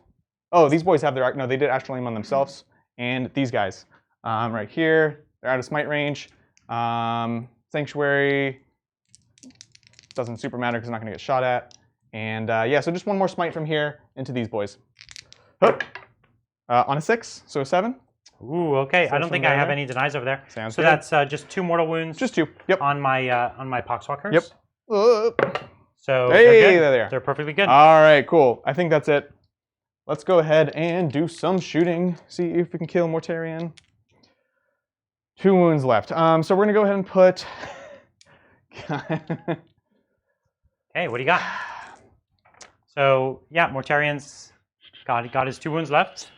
Oh, these boys have their they did astral aim on themselves, and these guys right here, they're out of smite range. Sanctuary doesn't super matter because I'm not going to get shot at. And so just one more smite from here into these boys. On a 6, so a 7. Ooh, okay. I don't think I have any denies over there. Sounds good. That's just 2 mortal wounds. Just 2. Yep. On my poxwalkers. Yep. So hey, there they are. They're perfectly good. All right, cool. I think that's it. Let's go ahead and do some shooting. See if we can kill Mortarion. 2 wounds left. So we're gonna go ahead and put. Hey, what do you got? So yeah, Mortarion's got his 2 wounds left.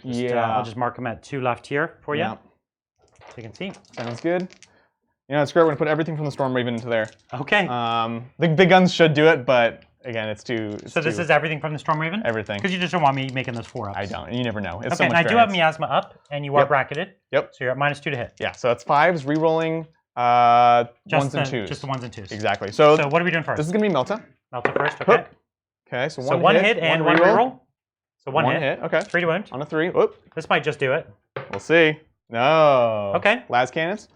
I'll just mark him at 2 left here for you. Yeah. So you can see. Sounds good. It's great. We're gonna put everything from the Storm Raven into there. Okay. The guns should do it, but again, it's too. So this is everything from the Storm Raven? Everything. Because you just don't want me making those 4 ups. I don't. You never know. It's okay, so much and I do have miasma up, and you are bracketed. Yep. So you're at -2 to hit. Yeah. So that's 5s, re-rolling 1s and 2s. Just the 1s and 2s. Exactly. So what are we doing first? This is gonna be Melta. Melta first. Okay. Okay. So one hit and 1 reroll. So one hit. Okay. 3 to wound. On a 3. Whoop. This might just do it. We'll see. No. Okay. Las cannons.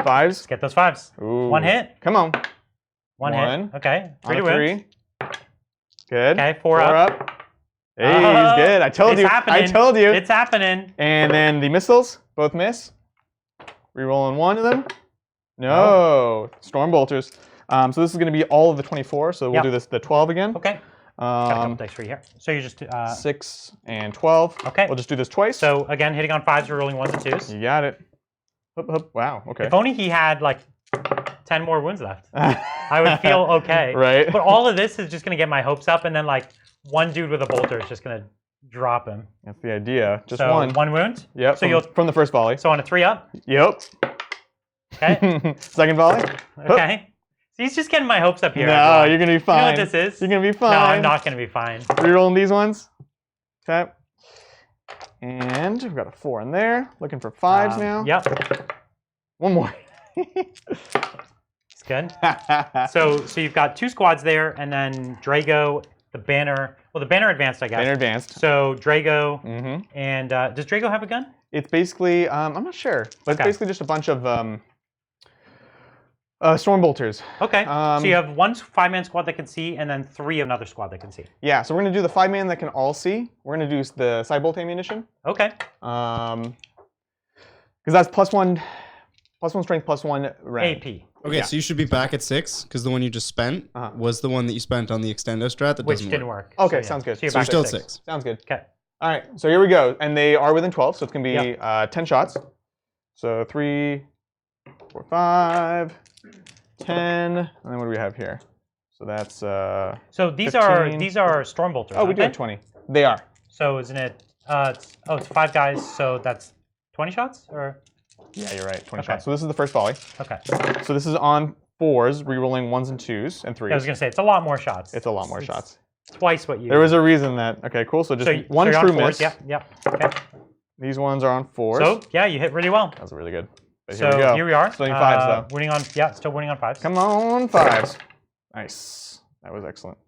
Fives. Let's get those 5s. Ooh. 1 hit. Come on. One hit. Okay. 3 to On a wound. 3. Good. Okay, 4 up. Hey, he's good. I told you. Happening. I told you. It's happening. And then the missiles, both miss. Rerolling 1 of them. No. Storm bolters. So this is going to be all of the 24. So we'll do this the 12 again. Okay. Got a couple dice for you here. So you just 6 and 12. Okay. We'll just do this twice. So again, hitting on 5s, we're rolling 1s and 2s. You got it. Hup, hup. Wow. Okay. If only he had like 10 more wounds left, I would feel okay. Right. But all of this is just going to get my hopes up, and then like one dude with a bolter is just going to drop him. That's the idea. Just so one. 1 wound. Yep. So from the first volley. So on a 3 up. Yep. Okay. Second volley. Okay. So he's just getting my hopes up here. No, everyone. you're gonna be fine. You know what this is? You're gonna be fine. No, I'm not gonna be fine. Rerolling these ones. Okay. And we've got a 4 in there. Looking for 5s now. Yep. One more. It's good. So you've got 2 squads there, and then Drago, the banner. Well, the banner advanced, I guess. Banner advanced. So Drago, and does Drago have a gun? It's basically, I'm not sure, but it's basically just a bunch of storm bolters. Okay. So you have 1 5-man squad that can see, and then 3 of another squad that can see. Yeah. So we're gonna do the 5-man that can all see. We're gonna do the side bolt ammunition. Okay. Because that's +1 strength, +1 rank. AP. Okay, so you should be back at 6 because the one you just spent was the one that you spent on the extendo strat that which didn't work. Okay, so, sounds good. So you're still at 6. Sounds good. Okay. All right, so here we go, and they are within 12, so it's gonna be 10 shots. So 3, 4, 5, 10, and then what do we have here? So that's So these 15. are storm bolters. Oh, we do have 20. They are. So isn't it? It's 5 guys. So that's 20 shots, or? Yeah, you're right. 20 shots. So this is the first volley. Okay. So this is on 4s, re-rolling 1s and 2s and 3s. I was gonna say it's a lot more shots. It's a lot more shots. Twice what you. There was a reason that. Okay, cool. So just one you're true on 4s. miss. Yep. Okay. These ones are on 4s. So yeah, you hit really well. That was really good. But So here we go. here we are. Still need 5s though. Winning on still winning on 5s. Come on, 5s. Nice. That was excellent.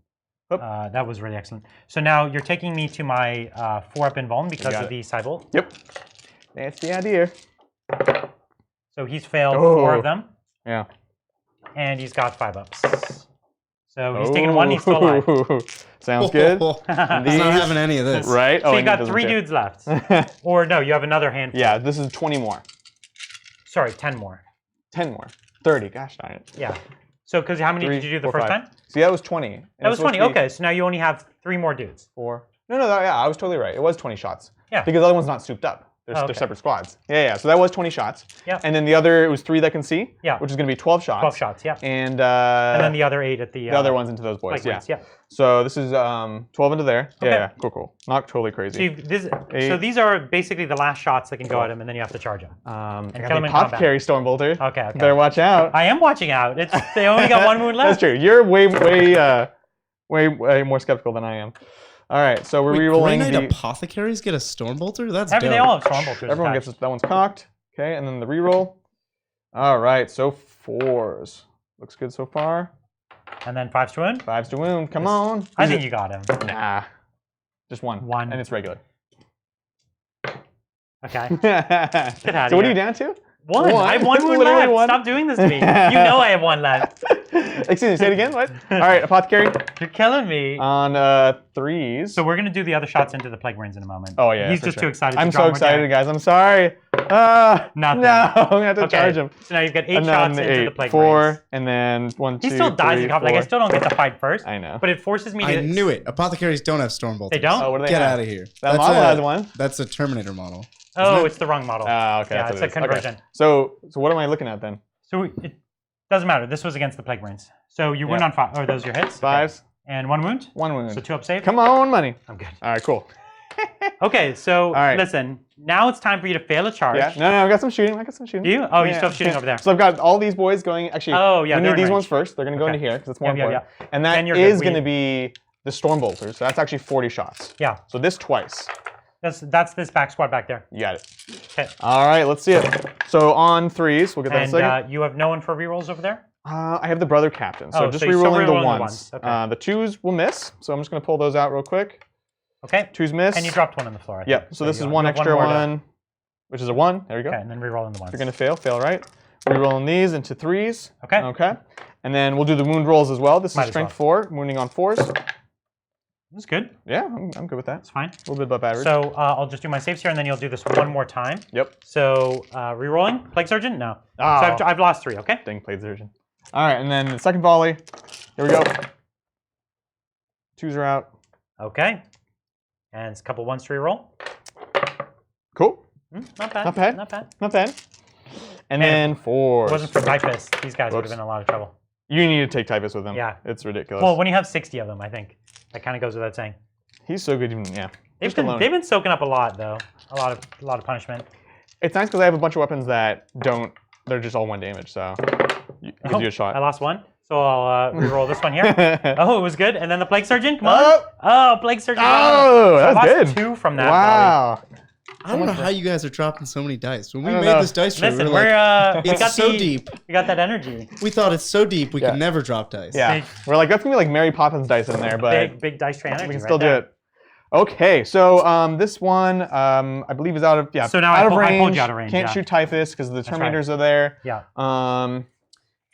That was really excellent. So now you're taking me to my 4-up invuln because of the cybolt. Yep. That's the idea. So he's failed 4 of them. Yeah. And he's got 5-ups. So he's taken 1, he's still alive. Sounds good. He's not having any of this. Right? So you got 3 dudes left. Or no, you have another handful. Yeah, this is 20 more. Sorry, 10 more. 10 more. 30, gosh darn it. Yeah. So because how many 3, did you do the 4, first 5. time? See, that was 20. That was 20. Okay, so now you only have 3 more dudes. 4. No, yeah, I was totally right. It was 20 shots. Yeah. Because the other one's not souped up. They're separate squads. Yeah. So that was 20 shots. Yeah. And then the other, it was 3 that can see. Yeah. Which is going to be 12 shots. 12 shots, yeah. And then the other 8 at the other ones into those boys. like Yeah. So this is 12 into there. Okay. Yeah. Cool. Not totally crazy. So these are basically the last shots that can go at him, and then you have to charge him. And kill him in pop combat. carry Stormbolter. Okay. Better watch out. I am watching out. They only got 1 wound left. That's true. You're way more skeptical than I am. All right, so we're re-rolling Grey the... Knight Apothecaries get a Stormbolter? That's They dope. all have storm bolters. Everyone gets that one's cocked. Okay, and then the re-roll. All right, so 4s. Looks good so far. And then 5s to wound. 5s to wound. Come on. I think you got him. Nah. Just 1. 1. And it's regular. Okay. So Get out of what are here. you down to? 1. I have 1 wound Literally left. 1. Stop doing this to me. You know I have 1 left. Excuse me, say it again. What? All right, Apothecary You're killing me. on 3s. So we're going to do the other shots into the Plague Marines in a moment. Oh, yeah. He's for just sure. too excited I'm to drop so more excited, damage. guys. I'm sorry. Nothing. No, I'm going to have to Okay. charge him. So now you've got 8 And shots then into 8, the Plague 4, Marines. and then 1, 2, He still dies 3, in combat. Like, I 4. still don't get to fight first. I know. But it forces me to... I knew it. Apothecaries don't have Stormbolters. They don't? Oh, what do they Get have? out of here. That model has one. That's a Terminator model. Oh, it's the wrong model. Oh, okay. Yeah, that's it's what a it is. conversion. Okay. So what am I looking at then? So it doesn't matter. This was against the Plague Marines. So you wound on 5. Or those are your hits? 5s. Okay. And 1 wound? 1 wound. So 2-up save? Come on, money. I'm good. All right, cool. Okay, so right. listen. Now it's time for you to fail a charge. Yeah. No, I've got some shooting. Do you? Oh, you still have shooting over there. So I've got all these boys going. Actually, Oh, yeah, we they're need in these range. ones first. They're going to go Okay. into here because it's more Yeah, important. yeah. And that Then you're is good. going to be the Stormbolters. So that's actually 40 shots. Yeah. So this twice. That's this back squad back there. You got it. Okay. All right, let's see it. So on 3s, we'll get that in a second. And you have no one for rerolls over there? I have the brother captain, so Oh, just so you're still re-rolling the re-rolling the ones. ones. Okay. The 2s will miss, so I'm just going to pull those out real quick. Okay. 2s miss. And you dropped 1 on the floor. I think. Yep, so this is you one have extra more to- one, which is a 1. There we go. Okay, and then rerolling the ones. If you're going to fail right. Rerolling these into 3s. Okay. Okay. And then we'll do the wound rolls as well. This is strength 4, wounding on 4s. That's good. Yeah, I'm good with that. That's fine. A little bit above average. So I'll just do my saves here, and then you'll do this one more time. Yep. So rerolling. Plague Surgeon? No. Oh. So I've lost 3, okay? Dang, Plague Surgeon. All right, and then the second volley. Here we go. 2s are out. Okay. And it's a couple 1s to reroll. Cool. Not bad. Not bad. Not bad. Not bad. And then 4s. If it wasn't for Typhus, these guys would have been in a lot of trouble. You need to take Typhus with them. Yeah. It's ridiculous. Well, when you have 60 of them, I think. That kind of goes without saying. He's so good, even, yeah. They've been soaking up a lot, though. A lot of punishment. It's nice because I have a bunch of weapons that don't, they're just all 1 damage, so it gives you a shot. I lost 1, so I'll reroll this one here. Oh, it was good. And then the Plague Surgeon, come on. Oh, Plague Surgeon. Oh, that's I good. lost 2 from that. Wow. I don't know how you guys are dropping so many dice. When we don't made know. this dice roll, Listen, we were like, we it's got so the, deep. We got that energy. We thought it's so deep we Yeah. could never drop dice. Yeah. We're like, that's going to be like Mary Poppins dice in there, but Big dice tray energy. we can right still there. do it. Okay, so this one I believe is out of So now out of I range. pulled you out of range. Can't Yeah. shoot Typhus because the right. Terminators are there. Yeah.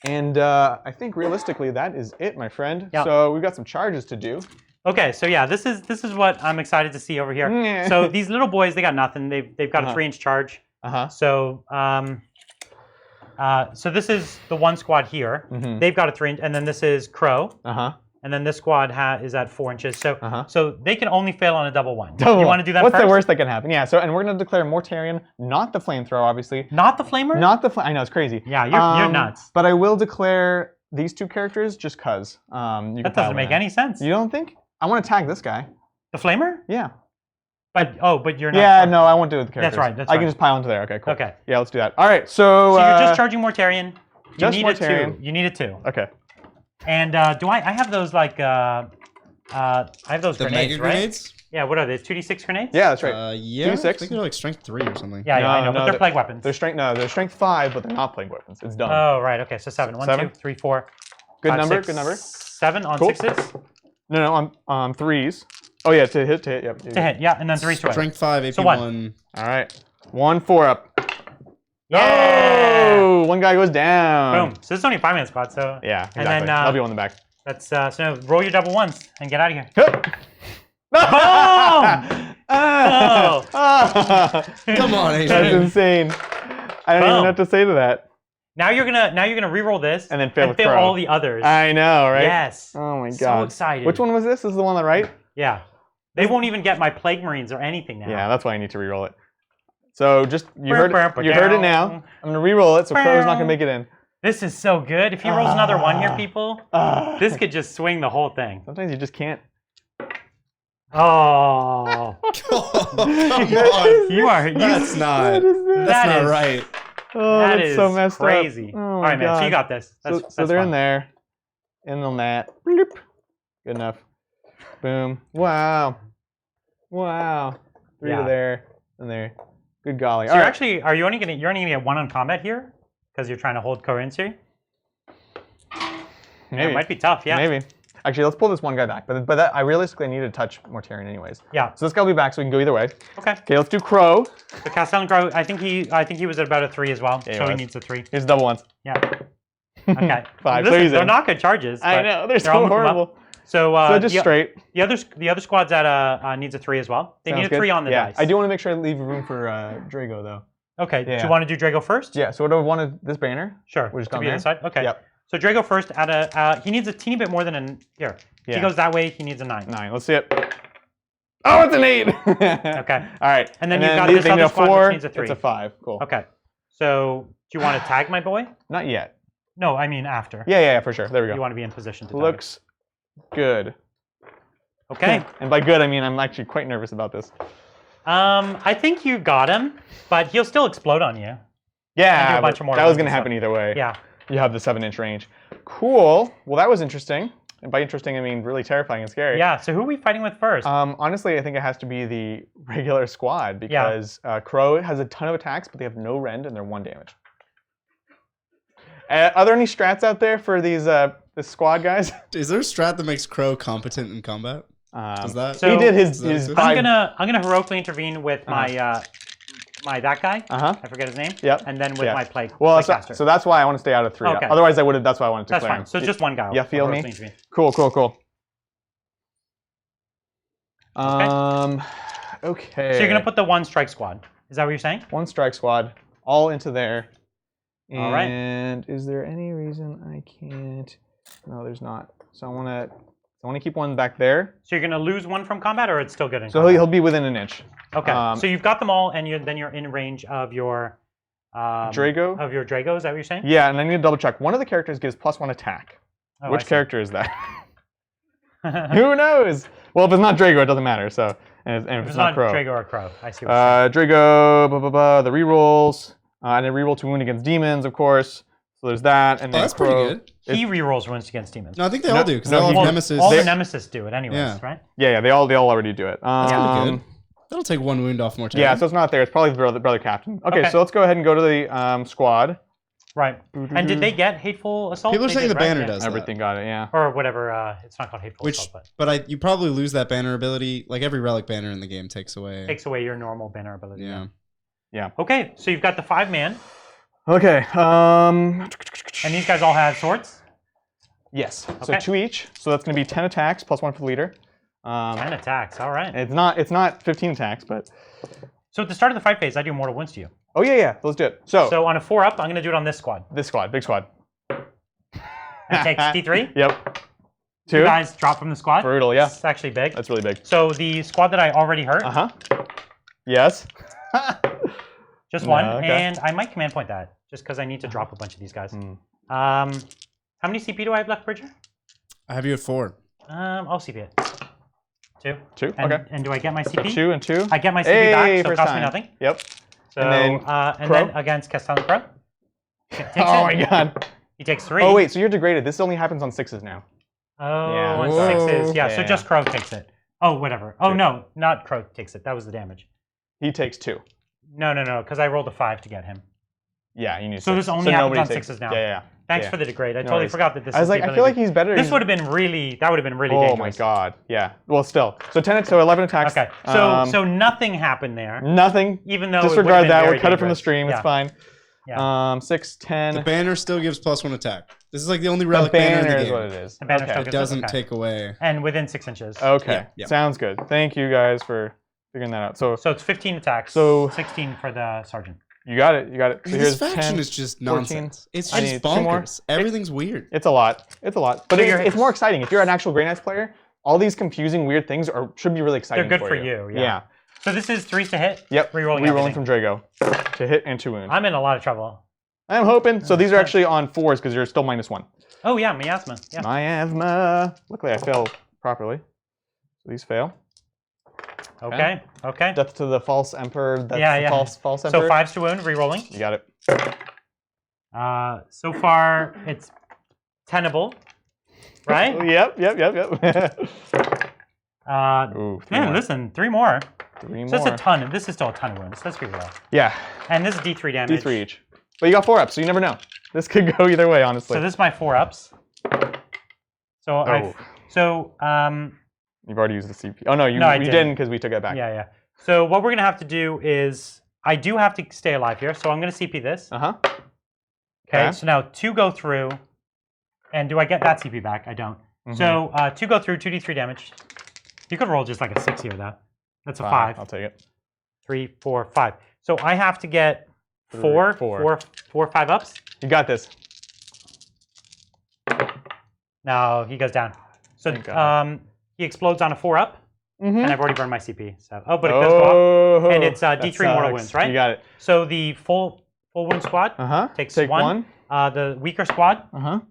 And I think realistically that is it, my friend. Yeah. So we've got some charges to do. Okay, so yeah, this is what I'm excited to see over here. So these little boys, they got nothing. They've got a 3-inch charge. So so this is the one squad here. They've got a 3-inch, and then this is Crow. And then this squad is at 4 inches. So so they can only fail on a double 1. You want to do that What's first? the worst that can happen? Yeah. So and we're gonna declare Mortarion, not the flamethrower, obviously. Not the flamer? Not the I know it's crazy. Yeah, you're nuts. But I will declare these 2 characters just cause. That doesn't make any sense. You don't think? I want to tag this guy. The flamer? Yeah. But but you're not. Yeah, no, I won't do it with the characters. That's right. That's I right. can just pile into there. Okay, cool. Okay. Yeah, let's do that. All right, so. So you're just charging Mortarion. You just need Mortarion. a 2. You need a 2. Okay. And do I have those like I have those The grenades, mega right? grenades? Yeah, what are they? 2d6 grenades? Yeah, that's right. Yeah, 2d6? I think they're like strength 3 or something. Yeah, I know, No, but they're plague weapons. They're strength 5, but they're not plague weapons. It's dumb. Oh, right. Okay, so 7. 1, 7? 2, 3, 4. Good 5, number. 6, Good number. 7 on Cool. 6s. No, on 3s. Oh yeah, to hit. Yep. To hit, yeah, and then 3 swing. Strength 5, AP So what? 1. All right. 1 4 up. Yeah! Oh, one guy goes down. Boom. So this is only a 5-man squad, so. Yeah, exactly. And then, That'll be on the back. That's so now roll your double 1s and get out of here. Oh! Come on, That's Adrian. insane. I don't even know what to say to that. Now you're gonna re-roll this And then fail with Crow. all the others. I know, right? Yes. Oh my god. So excited. Which one was this? This is the one on the right? Yeah. They won't even get my Plague Marines or anything now. Yeah, that's why I need to re-roll it. So just you heard it now. I'm gonna re-roll it so Crow's not gonna make it in. This is so good. If he rolls another 1 here, people, this could just swing the whole thing. Sometimes you just can't. Oh. Come on. That's not right. Oh, that that's is so messed crazy. up. Oh All my right, man. So God. you got this. That's So they're fun. in there. In on that. Bloop. Good enough. Boom. Wow. Wow. 3 to there and there. Good golly. So you're only gonna get 1 on combat here because you're trying to hold currency. Maybe. It might be tough. Yeah. Maybe. Actually, let's pull this one guy back. But that, I realistically need to touch Mortarion anyways. Yeah. So this guy will be back, so we can go either way. Okay. Okay, let's do Crow. So Castellan Crow, I think he was at about a 3 as well. Yeah, so he was. needs a 3. Here's double 1s. Yeah. Okay. 5. Listen, So he's they're in. not good charges. I know. They're all so moving up. horrible. So just straight. The other squad's at needs a 3 as well. They Sounds need a good. 3 on the dice. I do want to make sure I leave room for Drago though. Okay. Yeah. Do you want to do Drago first? Yeah. So what do I want this banner? Sure. We're just to on be there? inside. Okay. Yep. So Drago first at a he needs a teeny bit more than an here. If he goes that way, he needs a 9. 9. Let's see it. Oh, it's an 8. Okay. All right. And then you've got this other squad 4. which needs a 3. It's a 5. Cool. Okay. So do you want to tag my boy? Not yet. No, I mean after. Yeah, for sure. There we go. You want to be in position to tag. Looks good. Okay. And by good, I mean I'm actually quite nervous about this. I think you got him, but he'll still explode on you. Yeah, bunch of more that was ones going to and happen either way. Yeah. You have the 7-inch range. Cool. Well, that was interesting. And by interesting, I mean really terrifying and scary. Yeah. So who are we fighting with first? Honestly, I think it has to be the regular squad because Crow has a ton of attacks, but they have no rend and they're 1 damage. Are there any strats out there for these this squad guys? Is there a strat that makes Crow competent in combat? Is that? So he did his is that- 5. I'm gonna heroically intervene with my that guy. Uh-huh. I forget his name. Yep. And then with my plague. Well, caster. so that's why I want to stay out of 3. Okay. Otherwise, I would have. That's why I wanted to That's clear fine. him. So just one guy. Yeah, feel me? Cool. Okay. So you're gonna put the 1 strike squad. Is that what you're saying? 1 strike squad, all into there. All right. And is there any reason I can't? No, there's not. So I want to keep 1 back there. So you're gonna lose 1 from combat, or it's still good in so combat? he'll be within an inch. Okay. So you've got them all, and then you're in range of your Drago. Of your Drago. Is that what you're saying? Yeah, and I need to double check. One of the characters gives +1 attack. Oh, Which character is that? Who knows? Well, if it's not Drago, it doesn't matter. So, and if it's not Crow. Drago or Crow, I see what you're saying. Drago, the rerolls, and then reroll to wound against demons, of course. So there's that, and then that's Crow. pretty good. He rerolls wounds against demons. No, I think they all do because they all have Nemesis. All the Nemesis do it anyways, right? Yeah, they all already do it. That's pretty good. That'll take 1 wound off mortality. Yeah, so it's not there. It's probably the brother captain. Okay, so let's go ahead and go to the squad. Right. And did they get Hateful Assault? People are saying the banner does everything. Got it. Yeah. Or whatever. It's not called Hateful Assault, but you probably lose that banner ability. Like every relic banner in the game takes away your normal banner ability. Yeah. Okay, so you've got the 5-man. Okay. And these guys all have swords? Yes. Okay. So 2 each. So that's going to be 10 attacks plus 1 for the leader. 10 attacks. All right. It's not 15 attacks, but. So at the start of the fight phase, I do mortal wounds to you. Oh yeah. Let's do it. So on a 4-up, I'm going to do it on this squad. This squad, big squad. And it takes D3. Yep. 2 You guys drop from the squad. Brutal. Yeah. It's actually big. That's really big. So the squad that I already hurt. Yes. Just 1, and I might command point that just because I need to drop a bunch of these guys. How many CP do I have left, Bridger? I have you at 4. I'll CP it. 2. 2. Okay. And do I get my CP? So 2 and 2. I get my CP back, so it costs me nothing. Yep. So and then against Castellan Crow. Oh my god. He takes 3. Oh wait, so you're degraded. This only happens on 6s now. Oh, on 6s. Yeah, so just Crow takes it. Oh, whatever. Oh 2. no, not Crow takes it. That was the damage. He takes 2. No, because I rolled a 5 to get him. Yeah, you need 6. So this only happens on 6s now. Yeah. Thanks for the degrade. I totally forgot that this. I was like, I feel like he's better. This would have been really. That would have been really dangerous. Oh my god. Yeah. Well, still. So 11 attacks. Okay. So nothing happened there. Nothing. Even though disregard that. We'll cut dangerous. it from the stream. Yeah. It's fine. Yeah. 6, 10. The banner still gives +1 attack. This is like the only relic banner in the game. Is what it is. The banner still it doesn't take away. And within 6 inches. Okay. Yeah. Sounds good. Thank you guys for figuring that out. So it's 15 attacks. So 16 for the sergeant. You got it. So this here's faction 10, is just 14. nonsense. It's just bonkers. Everything's weird. It's a lot. But So it's more exciting. If you're an actual Grey Knights player, all these confusing, weird things should be really exciting. They're good for you. Yeah. So this is 3s to hit? Yep. Rerolling from Drago to hit and 2 wound. I'm in a lot of trouble. I'm hoping. So these are actually on 4s because you're still -1. Oh yeah, miasma. Yeah. Miasma. Luckily I failed properly. So these fail. Okay. Death to the false emperor. That's yeah. False emperor. So 5s to wound, rerolling. You got it. So far it's tenable, right? Yep. Ooh, man, listen, 3 more. 3 more. So it's a ton. This is still a ton of wounds. Let's be real. Yeah. And this is D3 damage. D3 each. But you got 4-ups, so you never know. This could go either way, honestly. So this is my 4-ups. So You've already used the CP. Oh no, you didn't because we took it back. Yeah. So what we're gonna have to do is I do have to stay alive here, so I'm gonna CP this. Okay. So now 2 go through, and do I get that CP back? I don't. So 2 go through, 2d3 damage. You could roll just like a 6 here, though. That's a 5. I'll take it. 3, 4, 5. So I have to get 4 5-ups. You got this. No, he goes down. So he explodes on a 4-up, and I've already burned my CP. So but it does go off, and it's D3 mortal wounds, right? You got it. So the full wound squad takes Take 1. The weaker squad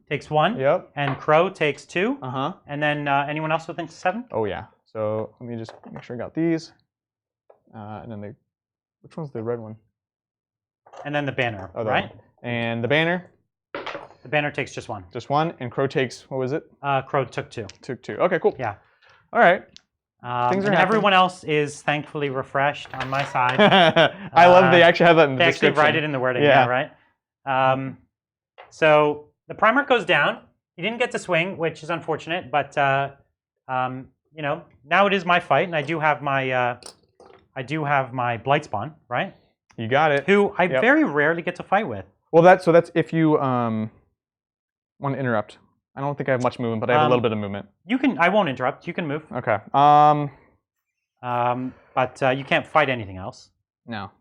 takes 1. Yep. And Crow takes 2. And then anyone else within 7? Oh yeah. So let me just make sure I got these. And then which one's the red one? And then the banner, right? And the banner. The banner takes just 1. Just 1, and Crow takes, what was it? Crow took 2. Took 2. Okay, cool. Yeah. All right. Things are everyone else is thankfully refreshed on my side. I love they actually have that in the description. They actually write it in the wording, right? So the Primarch goes down. He didn't get to swing, which is unfortunate, but you know, now it is my fight, and I do have my Blightspawn, right? You got it. Who I very rarely get to fight with. Well, that's if you want to interrupt. I don't think I have much movement, but I have a little bit of movement. You can. I won't interrupt. You can move. Okay. But you can't fight anything else. No.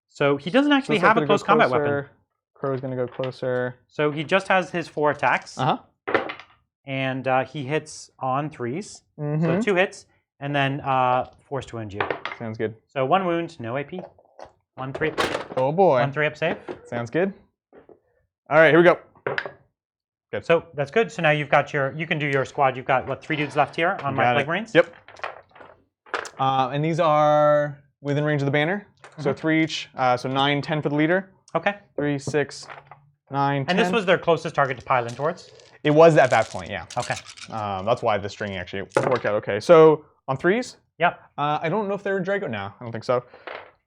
So he doesn't actually have a close combat weapon. Crow's gonna go closer. So he just has his 4 attacks. And he hits on 3s. So 2 hits, and then forced to wound you. Sounds good. So 1 wound, no AP. 1 3. Oh boy. 1 3 up save. Sounds good. All right, here we go. Good. So that's good. So now you've got you can do your squad. You've got what 3 dudes left here on my Plague Marines. Yep. And these are within range of the banner. So 3 each. So 9, 10 for the leader. Okay. 3, 6, 9, 10. And this was their closest target to pile in towards? It was at that point, yeah. Okay. That's why the string actually worked out okay. So on 3s? Yep. I don't know if they're Drago now. I don't think so.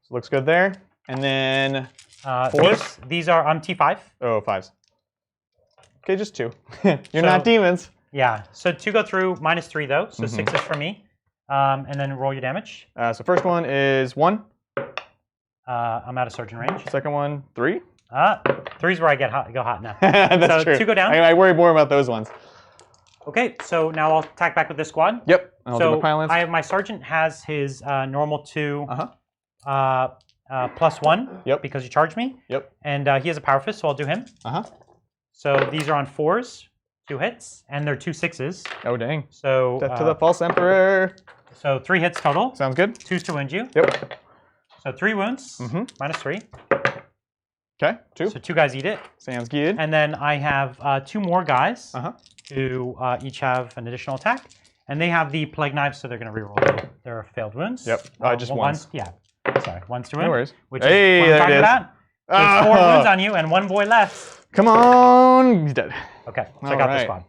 So looks good there. And then 4s? These are T5. Oh, 5s. Okay, just 2. You're not demons. Yeah. So 2 go through, -3 though. So 6 is for me. And then roll your damage. So first one is 1. I'm out of surgeon range. Second one, 3. 3's where I go hot now. That's so true. 2 go down. I worry more about those ones. Okay, so now I'll attack back with this squad. Yep. I'll do my sergeant has his normal 2 +1 because you charged me. Yep. And he has a power fist, so I'll do him. So these are on 4s, 2 hits, and they're 2 6s. Oh dang. So death to the false emperor. So 3 hits total. Sounds good. 2's to wound you. Yep. So 3 wounds, -3. Okay, 2. So 2 guys eat it. Sounds good. And then I have 2 more guys who each have an additional attack. And they have the plague knives, so they're going to reroll their failed wounds. Yep. Just once. Yeah. Sorry, 1's to wound. No worries. Which is what I'm talking about. So it's 4 wounds on you and 1 boy left. Come on. He's dead. Okay, so I got this squad.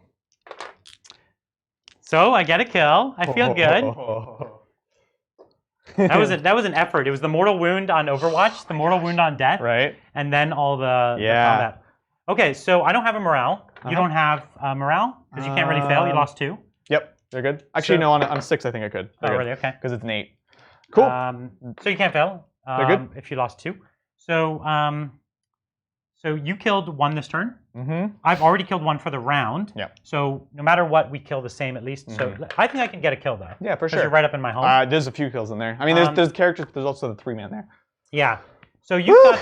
So I get a kill. I feel good. That was an effort. It was the mortal wound on Overwatch, the mortal wound on death, right? And then all the combat. Okay, so I don't have a morale. You don't have morale because you can't really fail. You lost 2. Yep, they're good. Actually, no, on a 6, I think I could. Oh, really? Okay. Because it's an 8. Cool. So you can't fail. They're good if you lost 2. So so you killed 1 this turn. I've already killed 1 for the round. Yeah. So no matter what, we kill the same at least. So I think I can get a kill though. Yeah, for sure. You're right up in my home. There's a few kills in there. I mean, there's characters, but there's also the 3-man there. Yeah. So you're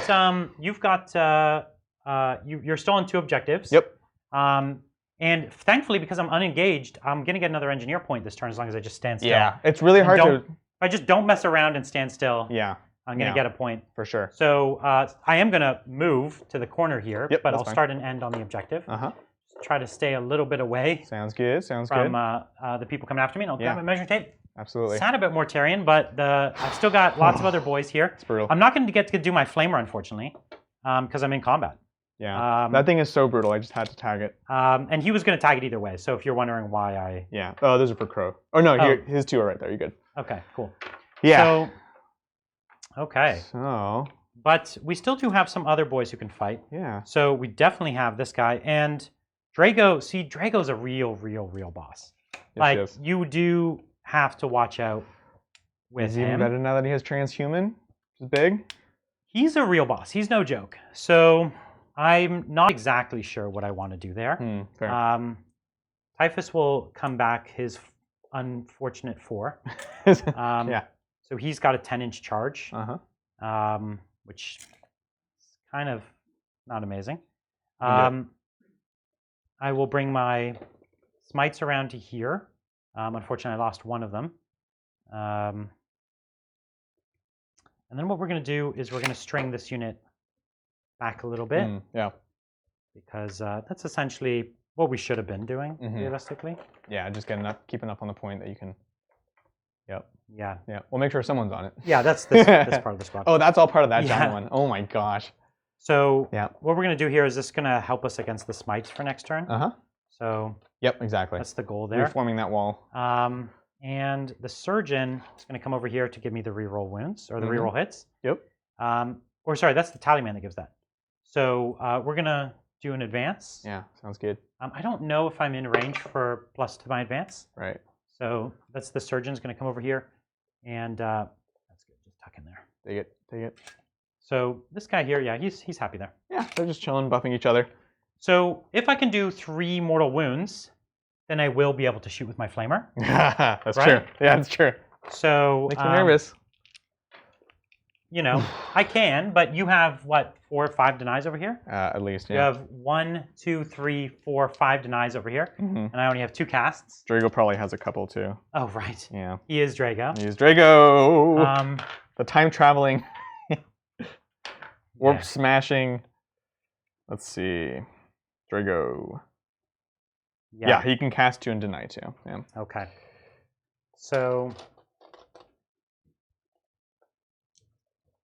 still on 2 objectives. Yep. And thankfully, because I'm unengaged, I'm gonna get another engineer point this turn as long as I just stand still. Yeah, it's really hard to. If I just don't mess around and stand still. Yeah. I'm going to get a point. For sure. So I am going to move to the corner here, but I'll start and end on the objective. Try to stay a little bit away. Sounds good. From the people coming after me, and I'll grab my measuring tape. Absolutely. Sound a bit more Tarian, but I've still got lots of other boys here. It's brutal. I'm not going to get to do my flamer, unfortunately, because I'm in combat. Yeah. That thing is so brutal. I just had to tag it. And he was going to tag it either way. So if you're wondering why I... Yeah. Oh, those are for Crow. Oh, no. Here, his 2 are right there. You're good. Okay, cool. Yeah. So, okay. So... But we still do have some other boys who can fight. Yeah. So we definitely have this guy. And Drago, see, Drago's a real boss. Yes, like, you do have to watch out with him. Is he even better now that he has transhuman? Which is big. He's a real boss. He's no joke. So I'm not exactly sure what I want to do there. Fair. Typhus will come back his unfortunate 4. Yeah. So he's got a 10-inch charge, which is kind of not amazing. I will bring my smites around to here. Unfortunately, I lost 1 of them. And then what we're going to do is we're going to string this unit back a little bit. Yeah. Because that's essentially what we should have been doing, realistically. Yeah, just keep enough on the point that you can... Yep. Yeah. Yeah. We'll make sure someone's on it. Yeah, that's this part of the squad. Oh, that's all part of that giant one. Oh my gosh. So what we're going to do here is this going to help us against the smites for next turn. So yep, exactly. That's the goal there. Reforming that wall. And the surgeon is going to come over here to give me the reroll wounds or the reroll hits. Yep. Or sorry, that's the tallyman that gives that. So we're going to do an advance. Yeah, sounds good. I don't know if I'm in range for plus to my advance. Right. So that's the surgeon's going to come over here, and that's good. Just tuck in there. Take it. So this guy here, yeah, he's happy there. Yeah, they're just chilling, buffing each other. So if I can do 3 mortal wounds, then I will be able to shoot with my flamer. That's right? true. Yeah, that's true. So makes me nervous. You know, I can, but you have what, 4 or 5 denies over here? At least, yeah. You have 1, 2, 3, 4, 5 denies over here, and I only have 2 casts. Drago probably has a couple too. Oh, right. Yeah. He is Drago. He is Drago. The time traveling, warp smashing. Let's see, Drago. Yeah, he can cast 2 and deny 2. Yeah. Okay. So.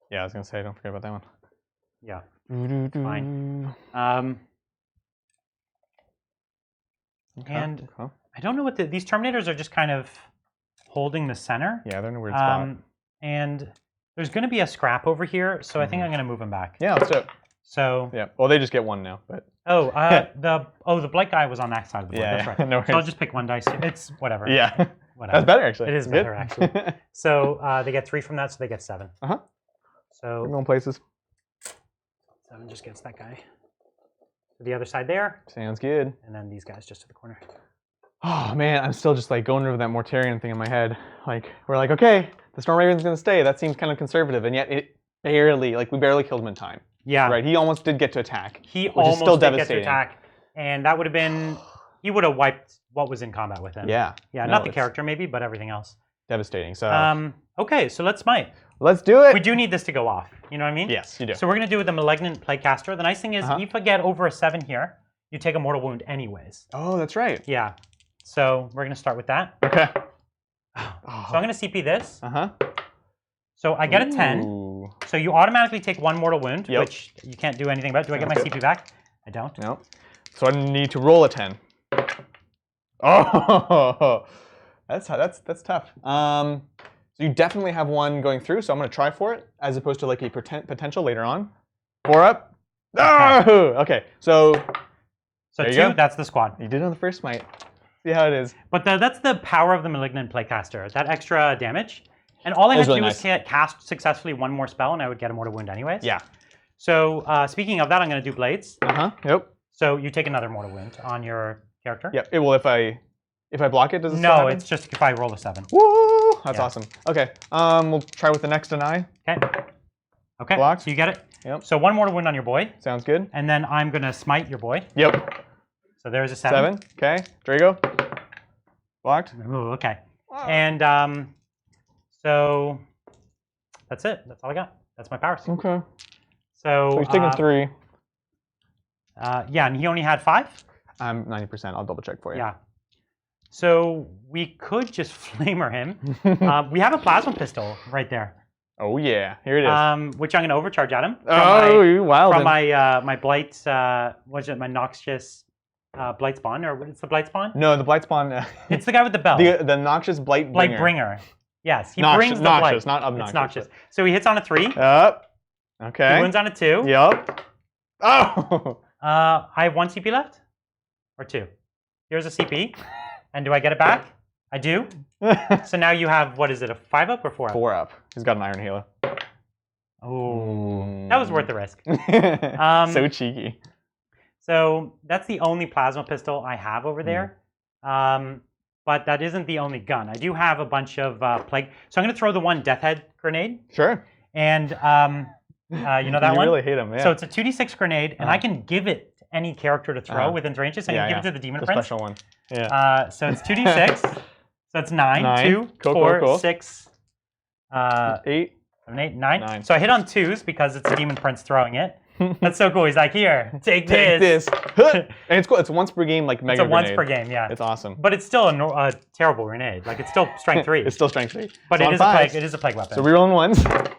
Yeah, I was gonna say, don't forget about that one. Yeah. Fine. And I don't know what these Terminators are just kind of holding the center. Yeah, they're in a weird spot. And there's going to be a scrap over here, so I think I'm going to move them back. Yeah, let's do it. So. Yeah. Well, they just get 1 now, but. The blight guy was on that side of the board. Yeah, that's right. No worries. So I'll just pick 1 dice. It's whatever. Yeah. Whatever. That's better actually. It is better actually. So they get 3 from that, so they get 7. So we're going places. 7 just gets that guy to the other side there. Sounds good. And then these guys just to the corner. Oh man, I'm still just like going over that Mortarion thing in my head. Like we're like, okay, the Storm Raven's gonna stay. That seems kind of conservative, and yet it barely, we barely killed him in time. Yeah. Right. He almost did get to attack. He almost did get to attack, and that would have been. He would have wiped what was in combat with him. Yeah. Yeah. Not the character maybe, but everything else. Devastating. So. Okay, so let's smite. Let's do it. We do need this to go off. You know what I mean? Yes, you do. So we're going to do with the Malignant Plaguecaster. The nice thing is, if I get over a 7 here, you take a mortal wound anyways. Oh, that's right. Yeah. So we're going to start with that. Okay. So I'm going to CP this. Uh-huh. So I get a 10. So you automatically take 1 mortal wound, which you can't do anything about. Do I get my CP back? I don't. No. So I need to roll a 10. Oh, that's tough. So you definitely have 1 going through, so I'm going to try for it, as opposed to like a potential later on. 4 up. Oh, okay. So 2, that's the squad. You did it on the first smite. See how it is. But that's the power of the Malignant Plaguecaster, that extra damage. And all I had to do was cast successfully 1 more spell, and I would get a mortal wound anyways. Yeah. So speaking of that, I'm going to do Blades. Yep. So you take another mortal wound on your character. Yep. Well, if I block it, does it still No, happen? it's just if I roll a 7. Woo! That's awesome. Okay. We'll try with the next deny. Okay. Blocked. So you get it. Yep. So 1 mortal wound on your boy. Sounds good. And then I'm going to smite your boy. Yep. So there's a 7. Okay. Drago. Blocked. Ooh, okay. And so that's it. That's all I got. That's my powers. Okay. So he's taking 3. Yeah, and he only had 5? I'm 90%. I'll double check for you. Yeah. So we could just flamer him. We have a plasma pistol right there. Oh yeah, here it is. Which I'm going to overcharge at him. You wild. From my blight, what is it? My noxious blight spawn, or what's the blight spawn? No, the blight spawn. It's the guy with the bell. The noxious blight bringer. Blight bringer. Yes, he brings the noxious, blight. not obnoxious. It's noxious. So he hits on a 3. Yep. Okay. He wins on a 2. Yep. Oh. I have 1 CP left, or 2. Here's a CP. And do I get it back? I do. So now you have, what is it, a 5 up or 4 up? 4 up. He's got an Iron Halo. Oh, that was worth the risk. So cheeky. So that's the only plasma pistol I have over there. But that isn't the only gun. I do have a bunch of plague. So I'm going to throw the 1 Death Head grenade. Sure. And you know that one? You really hate him, yeah. So it's a 2d6 grenade, and I can give it to any character to throw within 3 inches. I can give it to the Demon Prince. Special one. Yeah. So it's 2d6. So that's 9. 2, cool, 4, cool. 6, 8. 7, 8, 9. So I hit on 2s because it's Demon Prince throwing it. That's so cool. He's like, here, take this. And it's cool. It's once per game, like mega grenade. It's a once per game, yeah. It's awesome. But it's still a terrible grenade. Like it's still strength 3. It's still strength 3. But it is a plague weapon. So rerolling 1s.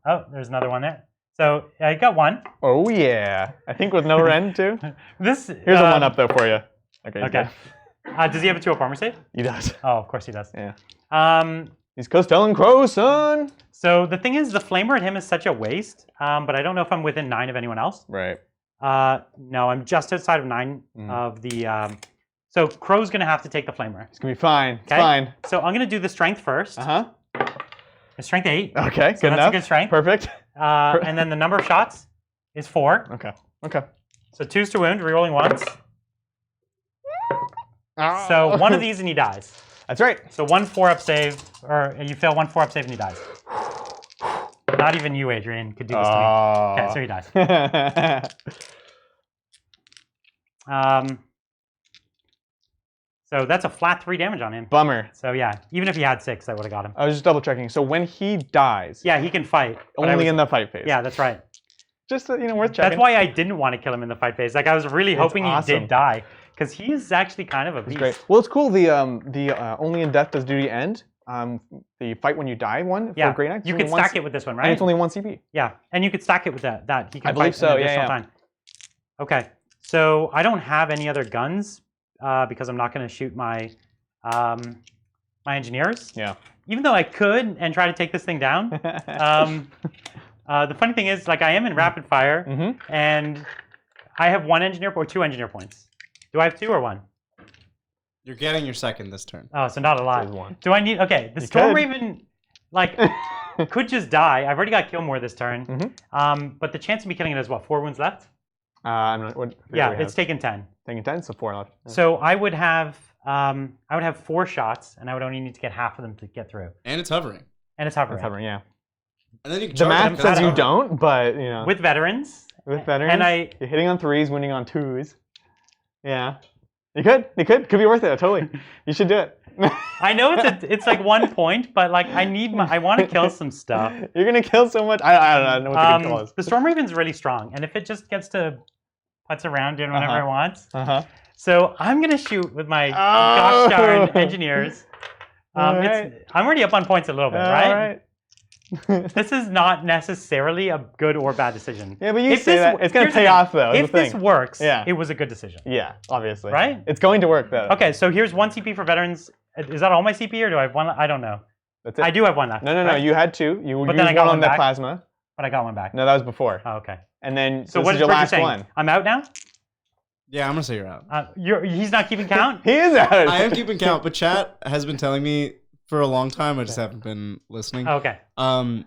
Oh, there's another one there. So I got 1. Oh yeah. I think with no rend too. Here's a 1 up though for you. Okay. Does he have a 2 up armor save? He does. Oh, of course he does. Yeah. He's Costellan Crow, son. So the thing is, the flamer at him is such a waste. But I don't know if I'm within 9 of anyone else. Right. No, I'm just outside of 9 of the. So Crow's gonna have to take the flamer. It's gonna be fine. It's fine. So I'm gonna do the strength first. It's strength 8. Okay, so good that's enough. a good strength. Perfect. And then the number of shots is 4. Okay. Okay. So 2's to wound, rerolling 1s. So one of these and he dies. That's right. So 1 4-up save, or you fail 1 4-up save and he dies. Not even you, Adrian, could do this to me. Okay, so he dies. So that's a flat 3 damage on him. Bummer. So yeah, even if he had 6, I would have got him. I was just double checking. So when he dies, Yeah, he can fight. only in the fight phase. Yeah, that's right. Just worth checking. That's why I didn't want to kill him in the fight phase. Like I was really hoping he did die, because he is actually kind of a beast. Great. Well, it's cool. The only in death does duty end. The fight when you die one for Grey Knight. You can stack it with this one, right? And it's only 1 CP. Yeah, and you could stack it with that. He can I believe fight so. an additional time. Okay, so I don't have any other guns because I'm not going to shoot my my engineers. Yeah. Even though I could and try to take this thing down. The funny thing is, like, I am in rapid fire, and I have 1 engineer or 2 engineer points. Do I have 2 or 1? You're getting your second this turn. Oh, so not a lot. 1. Do I need? Okay, the Storm Raven, like, could just die. I've already got kill more this turn. But the chance of me killing it is what? 4 wounds left. Yeah, it's taken 10. Taken 10, so 4 left. Yeah. So I would have 4 shots, and I would only need to get half of them to get through. And it's hovering. And it's hovering. It's hovering, yeah. And then you can The charge math says you don't, but with veterans. With veterans, and you're hitting on 3s, winning on 2s. Yeah, you could be worth it. Totally, you should do it. I know it's like 1 point, but like I want to kill some stuff. You're gonna kill so much. I don't know what the kill is. The Storm Raven's really strong, and if it just gets to putz around doing whatever it wants. So I'm gonna shoot with my gosh darn engineers. I'm already up on points a little bit, right? This is not necessarily a good or bad decision. Yeah, but you say that. It's going to pay off, though. If this works, it was a good decision. Yeah, obviously. Right? It's going to work, though. Okay, so here's 1 CP for veterans. Is that all my CP, or do I have 1? I don't know. That's it. I do have 1 left. No. You had 2. You but then I got 1 on that back. plasma. But I got 1 back. No, that was before. Oh, okay. And then, so this what is your last saying? one. I'm out now? Yeah, I'm going to say you're out. He's not keeping count? He is out. I am keeping count, but chat has been telling me for a long time. I just haven't been listening. Okay.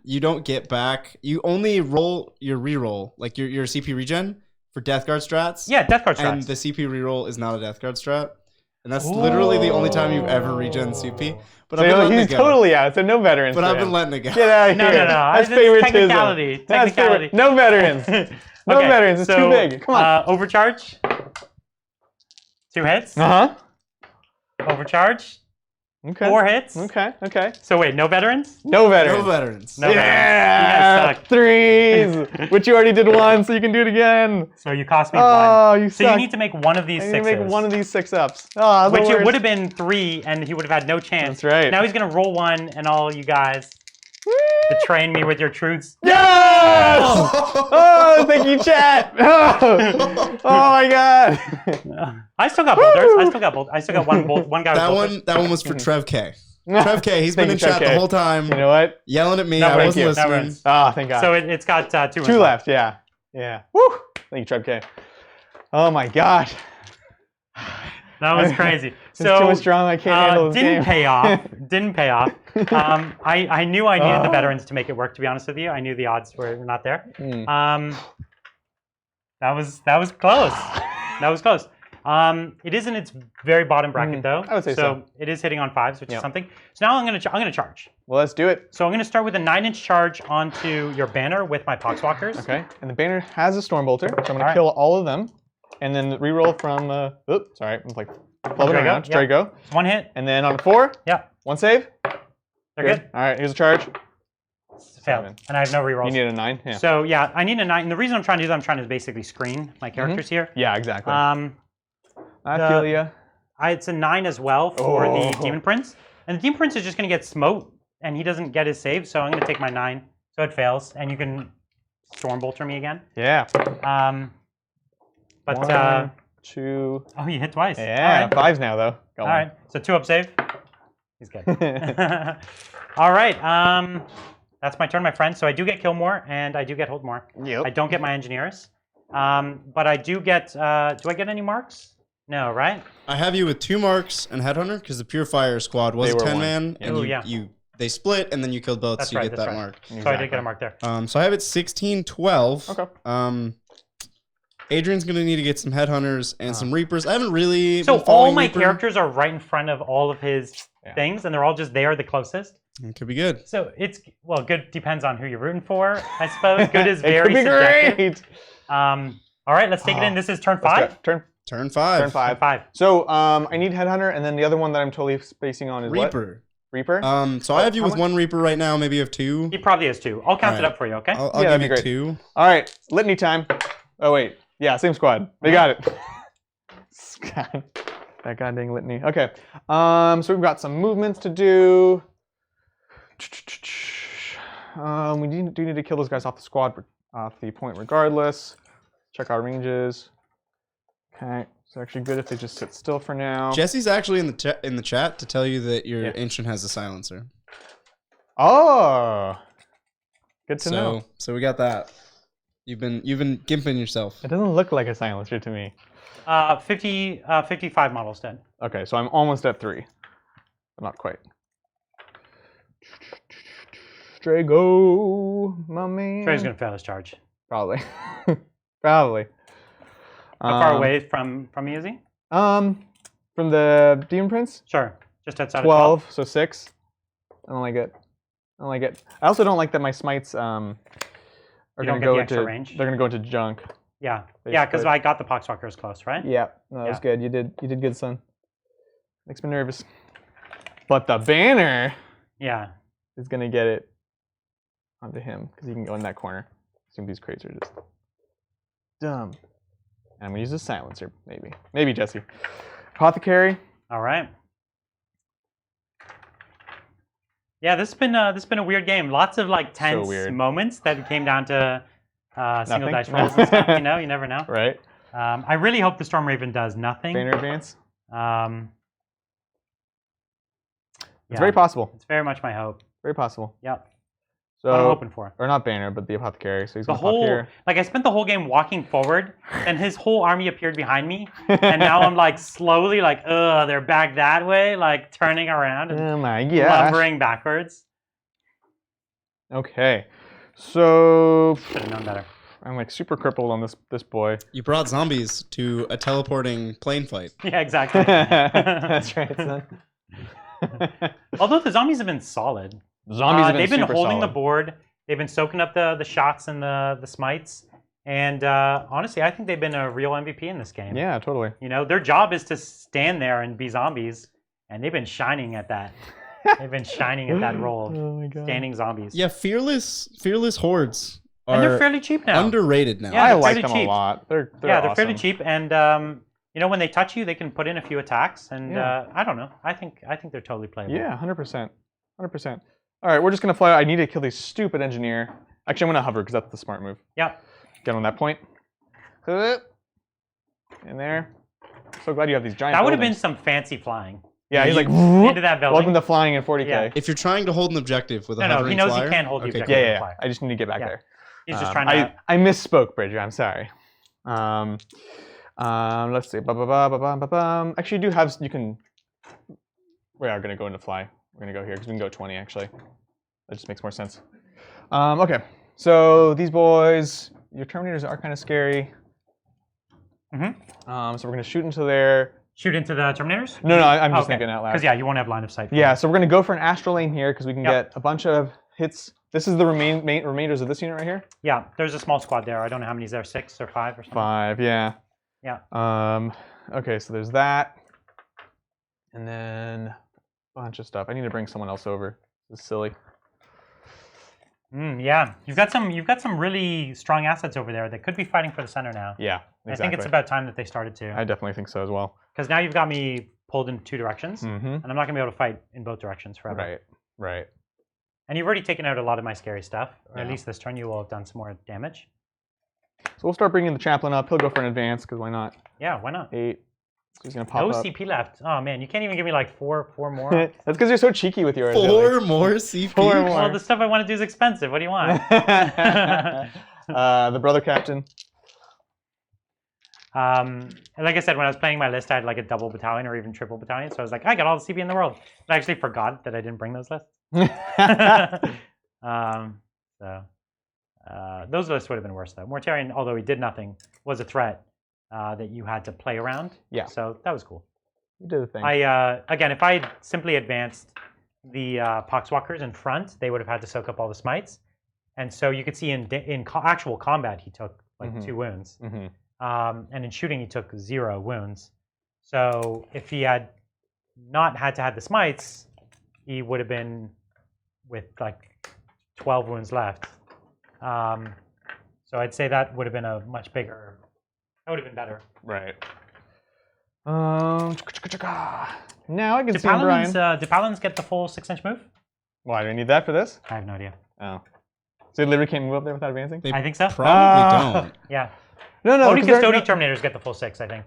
You don't get back. You only roll your reroll, like your CP regen for Death Guard strats. Yeah, Death Guard strats. And the CP reroll is not a Death Guard strat. And that's literally the only time you've ever regen CP. But so he's totally out, so no veterans. But I've been letting it go. Get out of here. No. That's favoritism. Technicality. No veterans. No veterans. It's too big. Come on. Overcharge. 2 hits. Overcharge. Okay. 4 hits. Okay. So wait, no veterans? No veterans. No veterans. No veterans. 3s. Which you already did once, so you can do it again. So you cost me 1. Oh, you suck. So you need to make 1 of these 6s. You make 1 of these 6-ups. Oh, which it would have been 3, and he would have had no chance. That's right. Now he's gonna roll 1, and all you guys betraying me with your truths. Yes! Oh, thank you, chat. Oh my god. I still got boulders. I still got 1 bolt. 1 guy. That one was for Trev K. Trev K. He's been in chat the whole time. You know what? Yelling at me. I wasn't listening. Oh, thank God. So it's got 2. 2 left. Yeah. Woo. Thank you, Trev K. Oh my gosh. That was crazy. So too much drama. I can't handle this game. Didn't pay off. I knew I needed the veterans to make it work. To be honest with you, I knew the odds were not there. That was close. That was close. It is in its very bottom bracket though. I would say so. It is hitting on 5s, which is something. So now I'm gonna charge. Well, let's do it. So I'm gonna start with a 9-inch charge onto your banner with my poxwalkers. Okay. And the banner has a stormbolter, so I'm gonna kill all of them, and then reroll from. Oops, sorry, I'm like clubbing around. Drago. 1 hit. And then on 4. Yeah. 1 save. They're good. All right. Here's a charge. Failed. And I have no rerolls. You need a 9. Yeah. So yeah, I need a 9. And the reason I'm trying to do that, I'm trying to basically screen my characters here. Yeah, exactly. I feel ya. It's a 9 as well for the Demon Prince. And the Demon Prince is just going to get smote, and he doesn't get his save, so I'm going to take my 9. So it fails, and you can Stormbolter me again. Yeah. But 1, 2. Oh, you hit twice. Yeah, all right. 5s now though. All right, so 2-up save. He's good. All right, that's my turn, my friend. So I do get kill more, and I do get hold more. Yep. I don't get my engineers, but I do get. Do I get any marks? No, right? I have you with 2 marks and Headhunter because the Purifier squad was a 10-man, and you they split, and then you killed both, so you get that mark. Exactly. So I did get a mark there. So I have it 16-12. Okay. Adrian's gonna need to get some headhunters and some reapers. I haven't really. So all my characters are right in front of all of his things, and they're all just there, the closest. It could be good. So it's good depends on who you're rooting for, I suppose. Good is very subjective. Great. All right, let's take it in. This is turn 5. Turn 5. Turn 5. So I need headhunter, and then the other one that I'm totally spacing on is Reaper. What? Reaper. So I have you with 1 Reaper right now. Maybe you have 2. He probably has 2. I'll count it up for you. Okay. I'll give you 2. All right, litany time. Oh wait, yeah, same squad. They got it. God, that goddamn litany. Okay. So we've got some movements to do. We do need to kill those guys off the squad, off the point regardless. Check our ranges. Okay, it's actually good if they just sit still for now. Jesse's actually in the chat to tell you that your ancient has a silencer. Oh, good to know. So we got that. You've been gimping yourself. It doesn't look like a silencer to me. 55 models dead. Okay, so I'm almost at 3, but not quite. Drago, my man. Trey's gonna fail his charge. Probably. Probably. How far away from me is he? From the Demon Prince? Sure. Just outside 12, of 12. So 6. I don't like it. I don't like it. I also don't like that my smites are going to go into range. They're going to go into junk. Yeah. Basically. Yeah, because I got the Poxwalkers close, right? Yeah. No, that was good. You did good, son. Makes me nervous. But the banner is going to get it onto him because he can go in that corner. I assume these crates are just dumb. And I'm going to use a silencer, maybe. Maybe, Jesse. Apothecary. All right. Yeah, this has been a weird game. Lots of like tense moments that came down to single dice rolls and stuff. You know, you never know. Right. I really hope the Storm Raven does nothing. Banner advance. It's very possible. It's very much my hope. Very possible. Yep. So what I'm hoping for. Or not banner, but the apothecary. So he's gonna pop here. Like I spent the whole game walking forward, and his whole army appeared behind me, and now I'm like slowly like, they're back that way, like turning around and lumbering backwards. Okay, so should have known better. I'm like super crippled on this boy. You brought zombies to a teleporting plane fight. Yeah, exactly. That's right, son. Although the zombies have been solid. They've been holding the board. They've been soaking up the shots and the smites. And honestly, I think they've been a real MVP in this game. Yeah, totally. You know, their job is to stand there and be zombies, and they've been shining at that. They've been shining at that role of standing zombies. Yeah, fearless hordes. And they're fairly cheap now. Underrated now. Yeah, I like them a lot. They're awesome. Fairly cheap, and you know, when they touch you, they can put in a few attacks. And I don't know. I think they're totally playable. Yeah, 100%. 100%. All right, we're just going to fly. I need to kill this stupid engineer. Actually, I'm going to hover because that's the smart move. Yep. Get on that point. In there. So glad you have these giant That would have been some fancy flying. Yeah, he's like, into that building. Welcome to flying in 40k. Yeah. If you're trying to hold an objective with a hovering he knows flyer, he can't hold the objective with a flyer. I just need to get back there. He's just trying to... I misspoke, Bridger. I'm sorry. Let's see. Actually, you do have... You can... We are going to go into fly. We're going to go here because we can go 20, actually. That just makes more sense. Okay. So these boys... Your Terminators are kind of scary. So we're going to shoot into there. Shoot into the Terminators? No, I'm just thinking out loud. Because, you won't have line of sight. Yeah, so we're going to go for an Astral Lane here because we can get a bunch of hits. This is the remainders of this unit right here? Yeah, there's a small squad there. I don't know how many's there, 6 or 5 or something. 5, yeah. Yeah. Okay, so there's that. And then a bunch of stuff. I need to bring someone else over. This is silly. Yeah, you've got some really strong assets over there that could be fighting for the center now. Yeah, exactly. I think it's about time that they started to. I definitely think so as well. Because now you've got me pulled in 2 directions, and I'm not going to be able to fight in both directions forever. Right. And you've already taken out a lot of my scary stuff. Or at least this turn you will have done some more damage. So we'll start bringing the Chaplain up. He'll go for an advance, because why not? Yeah, why not? 8. So he's going to pop up. CP left. Oh, man, you can't even give me like 4 more. That's because you're so cheeky with yours. 4 more CP? 4 more. Well, the stuff I want to do is expensive. What do you want? The Brother Captain. Like I said, when I was planning my list, I had like a double battalion or even triple battalion. So I was like, I got all the CP in the world. But I actually forgot that I didn't bring those lists. Those lists would have been worse though. Mortarion, although he did nothing, was a threat that you had to play around. Yeah. So that was cool. You did the thing. Again, if I had simply advanced the Poxwalkers in front, they would have had to soak up all the smites. And so you could see in actual combat, he took like 2 wounds. And in shooting, he took 0 wounds. So if he had not had to have the smites, he would have been with like 12 wounds left. So I'd say that would have been a much bigger. That would have been better. Right. Now I can see Brian. Do Paladins get the full 6-inch move? Why do I need that for this? I have no idea. Oh. So they literally can't move up there without advancing? I think so. Probably don't. Yeah. No. Only Custodian Terminators get the full 6, I think.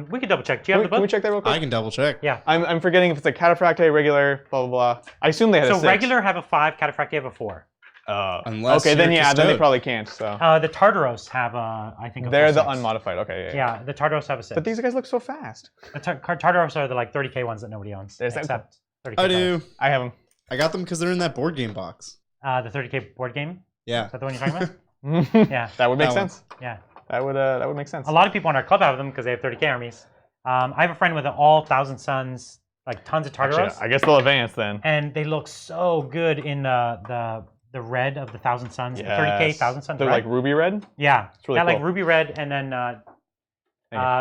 We could double check. Do you have the book? Can we check that real quick? I can double check. Yeah. I'm forgetting if it's a Cataphracti, regular, blah, blah, blah. I assume they had a 6. So regular have a 5, Cataphracti have a 4. Unless okay, then you're yeah, then they Custode. probably can't. So The Tartaros have a, I think, a they're full the 6. unmodified. Okay, yeah. Yeah, the Tartaros have a 6. But these guys look so fast. The Tartaros are the like 30k ones that nobody owns. There's that except 30k. I do. I have them. I got them because they're in that board game box. The 30k board game. Yeah. Is that the one you're talking about? Yeah. That would make That one. sense. Yeah. That would make sense. A lot of people in our club have them because they have 30k armies. I have a friend with all 1,000 Suns, like tons of Tartaros. Actually, I guess they'll advance then. And they look so good in the red of the 1,000 Suns, Yes. the 30k 1,000 Suns They're red. like ruby red? Yeah. It's really Got like cool. ruby red, and then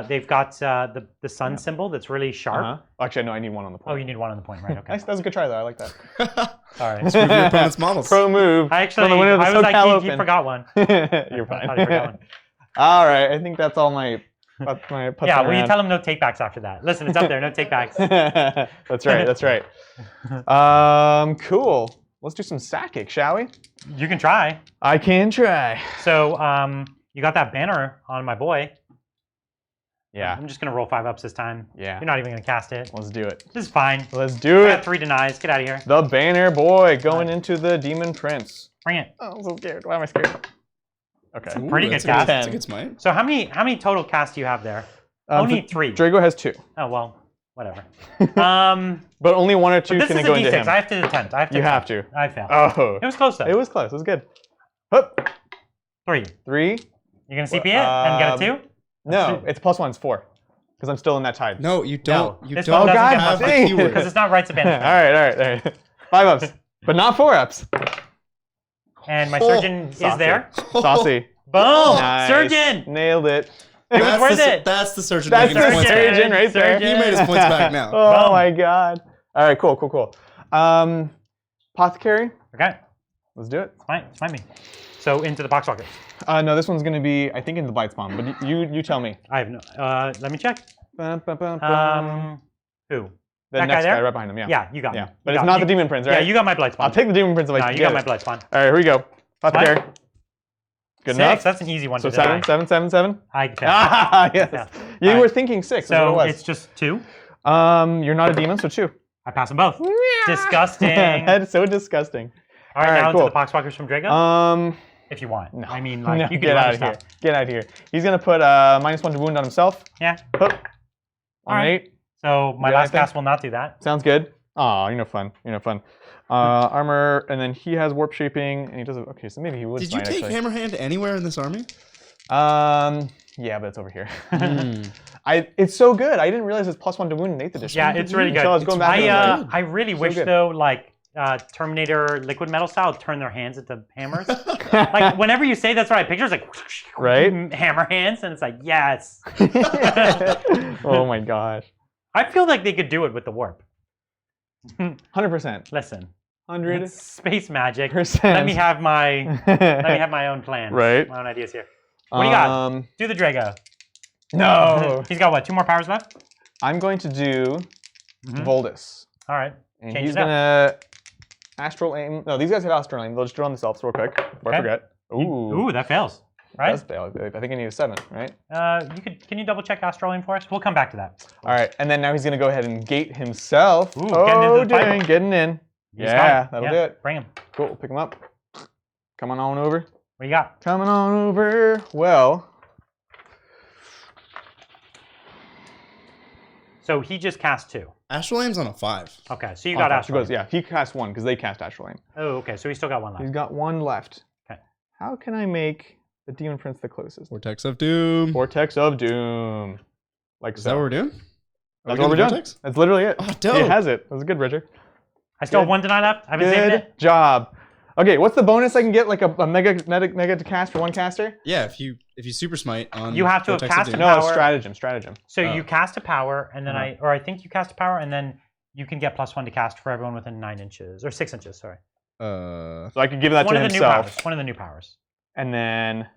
they've got the sun symbol that's really sharp. Actually, no, I need one on the point. Oh, you need one on the point, right? Okay. Nice. That was a good try, though. I like that. Sorry. Let's review your opponent's models. Pro move. I actually, From the window of the I was like, SoCal he Open. forgot one. You're I thought he forgot fine. one. All right. I think that's all my putts Yeah, well, you around. tell him no takebacks after that. Listen, it's up there, no takebacks. That's right. That's right. Cool. Let's do some Sakic, shall we? You can try. I can try. So, you got that banner on my boy. Yeah. I'm just going to roll 5 ups this time. Yeah. You're not even going to cast it. Let's do it. This is fine. Let's do I got it. 3 denies. Get out of here. The Banner Boy going into the Demon Prince. Bring it. Oh, I'm so scared. Why am I scared? Okay. Ooh, Pretty good that's cast. That's a good smite. So how many total casts do you have there? Only 3. Drago has 2. Oh, well, whatever. But only 1 or 2 this can is a go into D6. him. I have to attempt. You have to. I failed. Oh. It was close, though. It was close. It was good. Hup. 3. 3. You're going to CP it and get a 2? No, it's +1. It's 4. Because I'm still in that tide. No, you don't. No, You this don't one doesn't God, get have plus the dang. keyword. because it's not rights of all banishment. right. 5 ups. But not 4 ups. And my surgeon is Saucy. there. Saucy. Boom! Nice. Surgeon! Nailed it. It was That's worth the, it. That's the surgeon That's making the his points surgeon back. right there. He made his points back now. Oh Boom. my god. All right, cool. Apothecary. Okay. Let's do it. It's fine me. So into the Poxwalker. No, this one's gonna be, I think, in the Blight Spawn, but you tell me. I have no. Let me check. Bum, bum, bum, bum. Who? The that next guy there? right behind him, yeah. Yeah, you got Yeah. me. But You it's got not me. the Demon Prince, right? Yeah, you got my Blight Spawn. I'll take the Demon Prince if I No, can you get got my it. Blight Spawn. All right, here we go. Apothecary. Good 6. enough. That's an easy one So to deny. 7. I failed. Ah, yes. Yeah. You All were right. thinking 6. So is what it was. it's just 2. You're not a demon, so 2. I pass them both. Disgusting. That's so disgusting. All right, All right, now cool. into the Poxwalkers from Drago. If you want. No. I mean, like, No, you can get do out other of here. stuff. Get out of here. He's gonna put -1 to wound on himself. Yeah. Hook. All On right. 8. So my Do last anything? cast will not do that. Sounds good. Aw, you're no fun. Armor, and then he has warp shaping, and he does it. Okay, so maybe he would. Did you smite, take actually. Hammerhand anywhere in this army? Yeah, but it's over here. It's so good. I didn't realize it's +1 to wound in 8th edition. Yeah, it's really good. So I was going back. and I was like, I really wish good. though, like Terminator liquid metal style, turn their hands into hammers. Like whenever you say that's what I picture, it's like Right? hammer hands, and it's like yes. oh my gosh. I feel like they could do it with the warp. 100%. Listen, 100%. it's space magic. Let me have my own plans. Right. My own ideas here. What do you got? Do the Drago. No. He's got what? 2 more powers left? I'm going to do Voldus. All right. And Change he's it up. gonna astral aim. No, these guys have astral aim. They'll just draw on themselves real quick before I Okay. forget. Ooh. Ooh, that fails. Right? That's fail. I think I need a 7, right? Can you double check astral aim for us? We'll come back to that. All right, and then now he's gonna go ahead and gate himself. Ooh, getting into the fight. dang, getting in. He's Yeah, fine. that'll do it. Bring him. Cool, we'll pick him up. Coming on over. What do you got? Coming on over. Well, So he just cast 2. Astral Aim's on a 5. Okay, so you got Astral Aim. Yeah, he cast 1 because they cast Astral Aim. Oh, okay, so he's still got 1 left. He's got 1 left. Okay. How can I make the Demon Prince the closest? Vortex of Doom. Vortex of Doom. Like Is that what we're doing? That's what we're doing. Vortex? That's literally it. Oh, dope. He has it. That was good, Richard. I still have 1 deny left. I haven't saved it. Good job. Okay, what's the bonus I can get? Like a mega to cast for 1 caster? Yeah, if you super smite on. You have to have Vortex of cast Doom. a No, power. stratagem. So you cast a power, and then Uh-huh. I think you cast a power, and then you can get +1 to cast for everyone within 9 inches or 6 inches. Sorry. So I could give that One to of the new himself. powers. One of the new powers. And then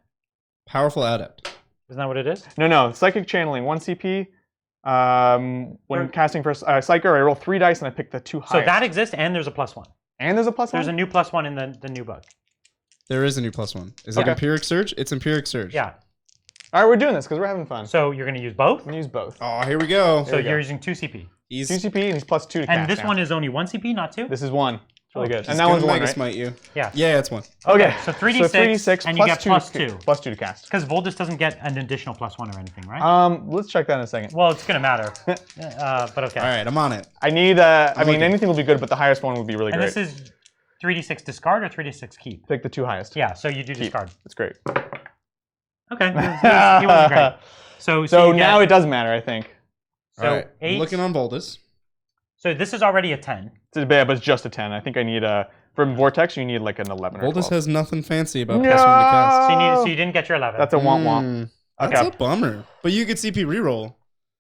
Powerful Adept. Isn't that what it is? no, psychic channeling 1 CP. When casting for Psyker, I roll 3 dice and I pick the 2 highest. So that exists, and there's a +1. And there's a +1. There's a new +1 in the new book. There is a new +1. Is it Okay. Empiric Surge? It's Empiric Surge. Yeah. All right, we're doing this because we're having fun. So you're going to use both. I'm gonna use both. Oh, here we go. So we go. you're using 2 CP. He's 2 CP and he's +2 to cast. And this now. one is only 1 CP, not 2? This is 1. It's really good. he's And that one's gonna 1, Mega right? Smite you. Yeah. Yeah, it's 1. Okay. So 3d6, and you get +2. +2 to cast. Because Voldus doesn't get an additional +1 or anything, right? Let's check that in a second. Well, it's going to matter. But okay. All right, I'm on it. I need, I mean, looking. anything will be good, but the highest one would be really And great. this is 3d6 discard or 3d6 keep? Pick the 2 highest. Yeah, so you do discard. It's great. Okay. He wasn't great. So So you now get, it does matter, I think. So All right, 8. I'm looking on Boldus. So this is already a 10. It's bad, but it's just a 10. I think I need from Vortex, you need like an 11 or Boldus 12. has nothing fancy about No! casting to cast. So you didn't get your 11. That's a womp. That's Okay. a bummer. But you could CP reroll.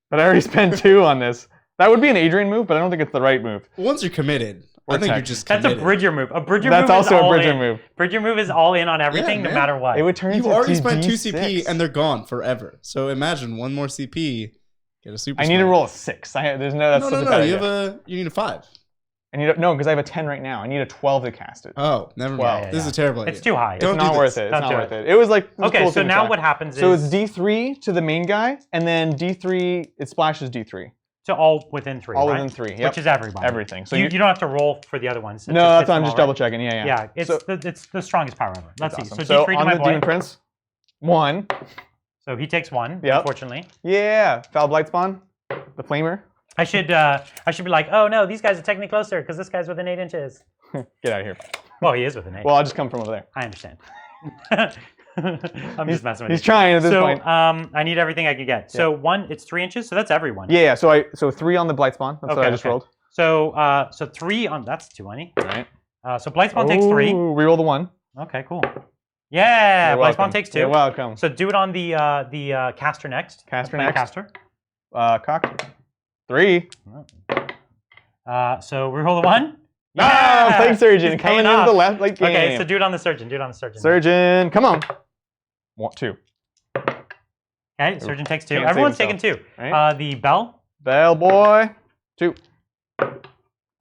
But I already spent 2 on this. That would be an Adrian move, but I don't think it's the right move. Once you're committed, I think Vortex. you're just That's committed. a Bridger move. A Bridger That's move also is a all Bridger in. move. Bridger move is all in on everything, Yeah, no man. matter what. It would turn You've into already a spent 2 D6. CP and they're gone forever. So imagine 1 more CP, get a super. I need to smite. roll a 6. There's no. That's No, such a no. bad You idea. need a 5. I need no, because I have a 10 right now. I need a 12 to cast it. Oh, never mind. Well, this is a terrible idea. It's too high. Don't It's not do worth this. it. It's Don't not do worth it. it. It was like it was Okay, cool so to now try. what happens is So it's D3 to the main guy, and then D3 it splashes D3. to all within 3, All right? within 3. Yep. Which is everybody. Everything. So you don't have to roll for the other ones. It no, just that's hits why them I'm all, just right? double checking. Yeah. Yeah, it's so, the strongest power ever. Let's see. awesome. So D3 to on my the boy. Demon Prince, 1. So he takes 1, Yep. unfortunately. Yeah, Foul Blight Spawn, the Flamer. I should be like, oh no, these guys are technically closer because this guy's within 8 inches. Get out of here. Well, he is within 8. Well, I'll just come from over there. I understand. I'm just messing with He's you. trying at this So point. I need everything I can get. So 1, it's 3 inches. So that's everyone. Yeah. So 3 on the Blight Spawn. That's what I just rolled. So 3 on that's 220. All right. So Blight Spawn takes 3. Reroll the 1. Okay, cool. Yeah, You're Blight Spawn welcome. takes 2. You're welcome. So do it on the caster next. Caster Playing next. Caster. Cock. 3. So reroll the 1. Ah, Plague Surgeon It's coming paying into off. the left like game. Okay, so do it on the surgeon. Do it on the surgeon. Surgeon, come on. 2. Okay, surgeon takes 2. Can't save Everyone's taking himself, 2. right? The bell. Bell boy. 2.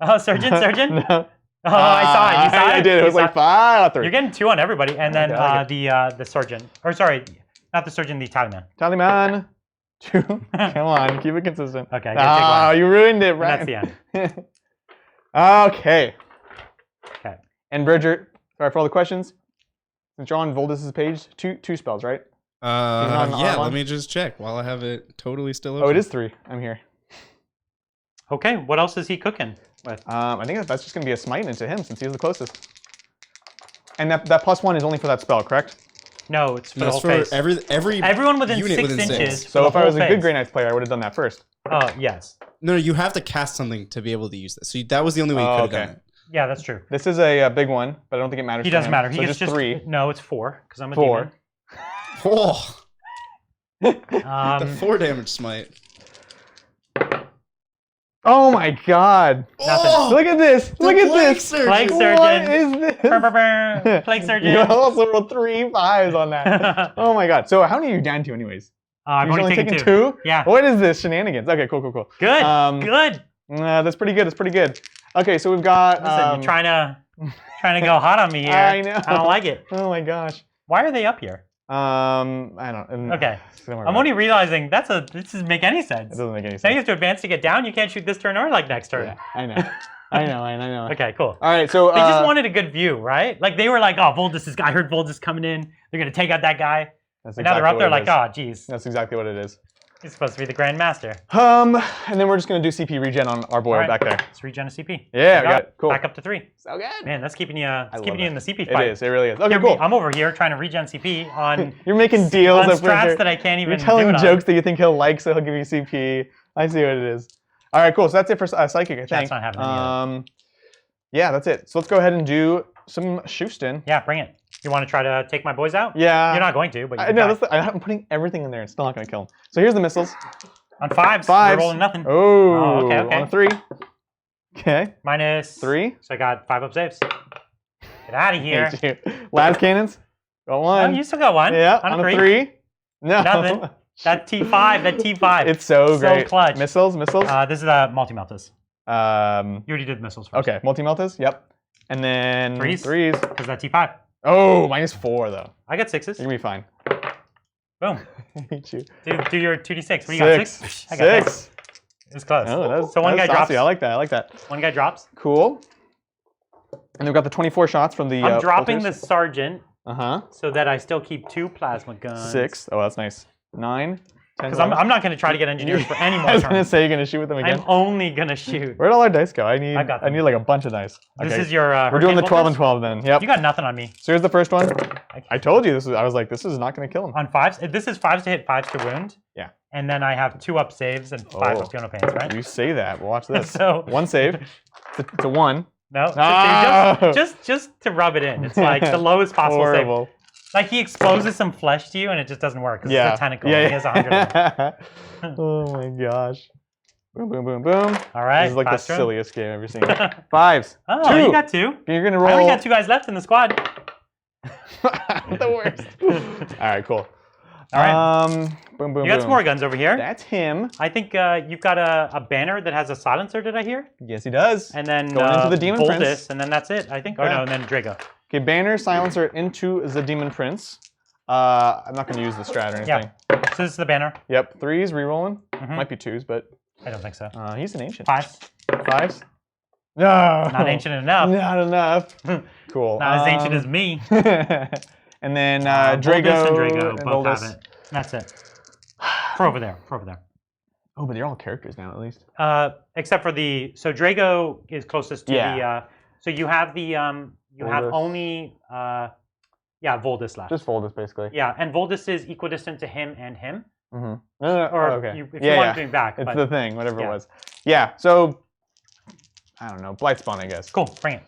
Oh, surgeon. No. Oh, I saw it. You saw it. I did. It You was saw like 5 3. You're getting 2 on everybody, and then Okay. the surgeon, or sorry, not the surgeon, the Tallyman. Tallyman. 2. Come on, keep it consistent. Okay, I gotta take Ah, one. you ruined it, And right? that's the end. Okay. Okay. And Bridger, sorry for all the questions. Since you're on Voldus' page, two spells, right? on the Yeah, R1? let me just check while I have it totally still open. Oh, it is 3. I'm here. Okay, what else is he cooking with? I think that's just going to be a smite into him since he's the closest. And that +1 is only for that spell, correct? No, it's for No, the it's whole for face. every Everyone within unit 6 within inches. 6. for So the if I whole was a good phase. Grey Knights player, I would have done that first. Oh, yes. No, you have to cast something to be able to use this. So that was the only way you Oh, could have okay. done it. Yeah, that's true. This is a big one, but I don't think it matters. He for doesn't him. matter. So He gets just 3. No, it's 4 because I'm a 4. Oh, demon. the 4 damage smite. Oh my God! Nothing. Oh, Look at this! Look at Plague this! Surgeon. Plague What Surgeon. is this? Brr, brr, brr. Plague surgeon. You also rolled 3 5s on that. Oh my God! So how many are you down to, anyways? I've You've only taken 2. 2. Yeah. What is this shenanigans? Okay, cool. Good. Um, Good. That's pretty good. That's pretty good. Okay, so we've got. Listen, you're trying to go hot on me here. I know. I don't like it. Oh my gosh. Why are they up here? I don't. Okay. Don't worry I'm about only it. realizing this doesn't make any It sense. doesn't make any Now you sense. have to advance to get down. You can't shoot this turn or like next turn. Yeah, I know. I know. Okay, cool. All right, so They just wanted a good view, right? Like they were like, oh, Voldus is. I heard Voldus coming in. They're gonna take out that guy. that's And now they're up exactly there what like, it is. oh, geez. That's exactly what it is. He's supposed to be the Grand Master. And then we're just gonna do CP regen on our boy back there. Let's regen a CP. Yeah, we got it. Cool. Back up to 3. So good. Man, that's keeping you in the CP fight. It is. It really is. Okay, cool. I'm over here trying to regen CP on. You're making deals on strats that I can't even. You're telling do jokes that you think he'll like, so he'll give you CP. I see what it is. All right, cool. So that's it for psychic, I think. That's not happening. Yeah, that's it. So let's go ahead and do some Shustin. Yeah, bring it. You want to try to take my boys out? Yeah. You're not going to, but you I'm putting everything in there. It's still not going to kill him. So here's the missiles. On 5s. We're rolling nothing. Oh, okay. On a 3. Okay. -3. So I got 5 up saves. Get out of here. Las cannons. Got 1. Oh, you still got 1. Yeah. On a 3. No. Nothing. That T5. It's so great. So clutch. Missiles. This is the multi-meltas. You You already did missiles first. Okay, multi-meltas. Yep. And then 3s. Because that T5. Oh, -4 though. I got 6s. You're gonna be fine. Boom. I hate you. Do your 2d6. What do you got? 6? I got 6. It's close. Oh, so one guy drops. I like that. One guy drops. Cool. And we've got the 24 shots from the. I'm dropping filters. the sergeant. So that I still keep 2 plasma guns. 6. Oh, that's nice. 9. Because I'm not going to try to get engineers for any more I was turns. going to say you're going to shoot with them again. I'm only going to shoot. Where'd all our dice go? I need like a bunch of dice. This is your. We're doing the 12 and 12 then. Yep. You got nothing on me. So here's the first one. I told you this. I was like, this is not going to kill him. On 5s. This is 5s to hit, 5s to wound. Yeah. And then I have 2 up saves and 5 up to no pains, right? You say that. Well, watch this. So 1 save. It's a 1. No. No. Just to rub it in. It's like the lowest possible Horrible. save. Like he exposes some flesh to you and it just doesn't work. Yeah. It's a tentacle. Yeah. He has 100. Oh my gosh. Boom, boom, boom, boom. All right. This is like the silliest game I've ever seen. 5s. Oh, 2. you got 2. You're going to roll. I only got 2 guys left in the squad. The worst. All right, cool. All right. Boom, boom, You got some more guns over here. That's him. I think you've got a banner that has a silencer, did I hear? Yes, he does. And then going into the Demon Prince. And then that's it, I think. Oh, no, and then Drago. Okay, banner, silencer into the Demon Prince. I'm not going to use the strat or anything. Yeah. So this is the banner. Yep, 3s, rerolling. Might be 2s, but... I don't think so. He's an ancient. 5s. 5s? No. Not ancient enough. Not enough. Cool. Not as ancient as me. And then Drago and Drago both have it. That's it. For over there. Oh, but they're all characters now, at least. Except for the... So Drago is closest to the... So you have the... You have only... Voldis left. Just Voldis, basically. Yeah, and Voldis is equidistant to him and him. Or okay. If you want to bring back. It's the thing, whatever it was. Yeah, so... I don't know. Blightspawn, I guess. Cool, bring it.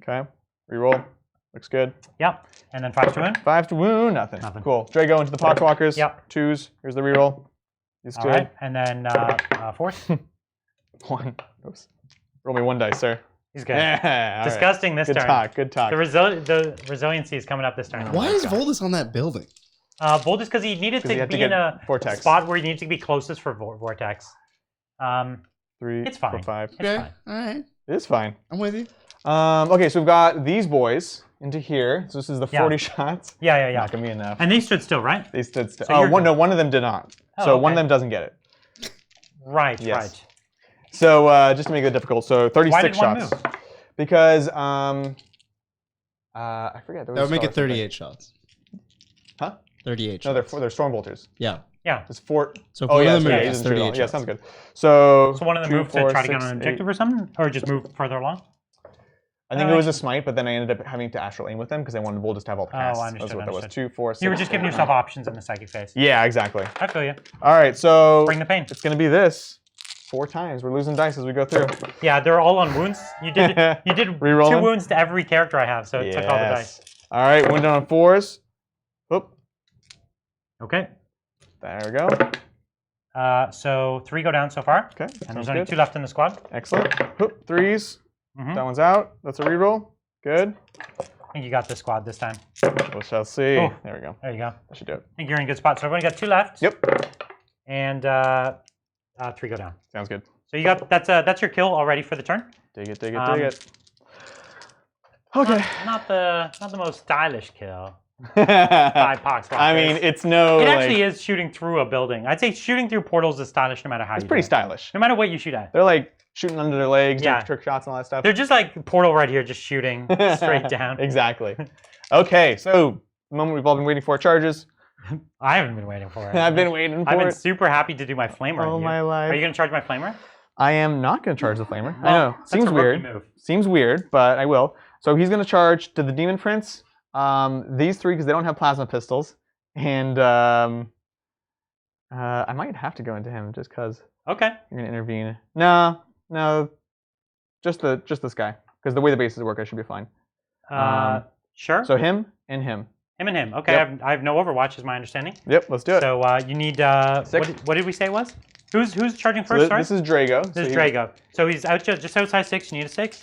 Okay. Reroll. Looks good. Yep. And then 5 to wound? 5 to wound, nothing. Cool. Drago into the Poxwalkers. Yep. 2s. Here's the reroll. He's good. All right. And then 4s? 1. Oops. Roll me 1 dice, sir. He's good. Yeah, Disgusting this turn. Good talk. The resiliency is coming up this turn. Why is Voldis on that building? Voldis because he needed to be in a vortex. Spot where he needed to be closest for Vortex. 3, it's fine. 4, 5. It's fine. All right. It is fine. I'm with you. Okay, so we've got these boys into here. So this is the 40 shots. Yeah. Not gonna be enough. And they stood still, right? They stood still. So one of them did not. So one of them doesn't get it. Right. Yes. Right. So just to make it difficult, so 36 Why did shots. One move? Because I forget. That would make it 38 shots. Huh? 38 shots. No, they're storm bolters. Yeah. It's 4. So if one of them yeah, moves, 38 shots. Yeah, sounds good. So one of them moved to try to get on an objective or something, or just move further along. I think it was a smite, but then I ended up having to astral aim with them because I wanted Voldis to have all the casts. I understood. That's what that was. 2, 4, 6. You were just giving yourself options in the psychic phase. Yeah, exactly. I feel you. All right, so bring the pain. It's gonna be this 4 times. We're losing dice as we go through. Yeah, they're all on wounds. You did 2 wounds to every character I have, so it took all the dice. All right, wounded on 4s. Oop. Okay. There we go. So 3 go down so far. Okay. And there's only 2 left in the squad. Excellent. Oop, 3s. That one's out. That's a reroll. Good. I think you got the squad this time. We shall see. Oh, there we go. There you go. That should do it. I think you're in a good spot. So I've only got 2 left. Yep. And 3 go down. Sounds good. So you got that's your kill already for the turn. Dig it, dig it, dig it. Okay. Not the most stylish kill. 5 pox. I mean, it's no. It actually is shooting through a building. I'd say shooting through portals is stylish no matter how. It's pretty stylish. No matter what you shoot at. They're like shooting under their legs, doing trick shots and all that stuff. They're just like portal right here, just shooting straight down. Exactly. Okay, so the moment we've all been waiting for, charges. I haven't been waiting for it. I've been waiting for I've been it. super happy to do my flamer. Oh my life. Are you gonna charge my flamer? I am not going to charge the flamer. Well, I know. that's Seems a rookie weird. move. Seems weird, but I will. So he's going to charge to the Demon Prince. These three because they don't have plasma pistols, and I might have to go into him just because. Okay. You're going to intervene. No, just this guy because the way the bases work, I should be fine. Sure. So him and him. Him and him. Okay. Yep. I have no Overwatch, is my understanding. Yep. Let's do it. So you need. 6. What did we say it was? Who's charging first? Sorry. This is Drago. This is Drago. So he's out just outside 6. You need a 6.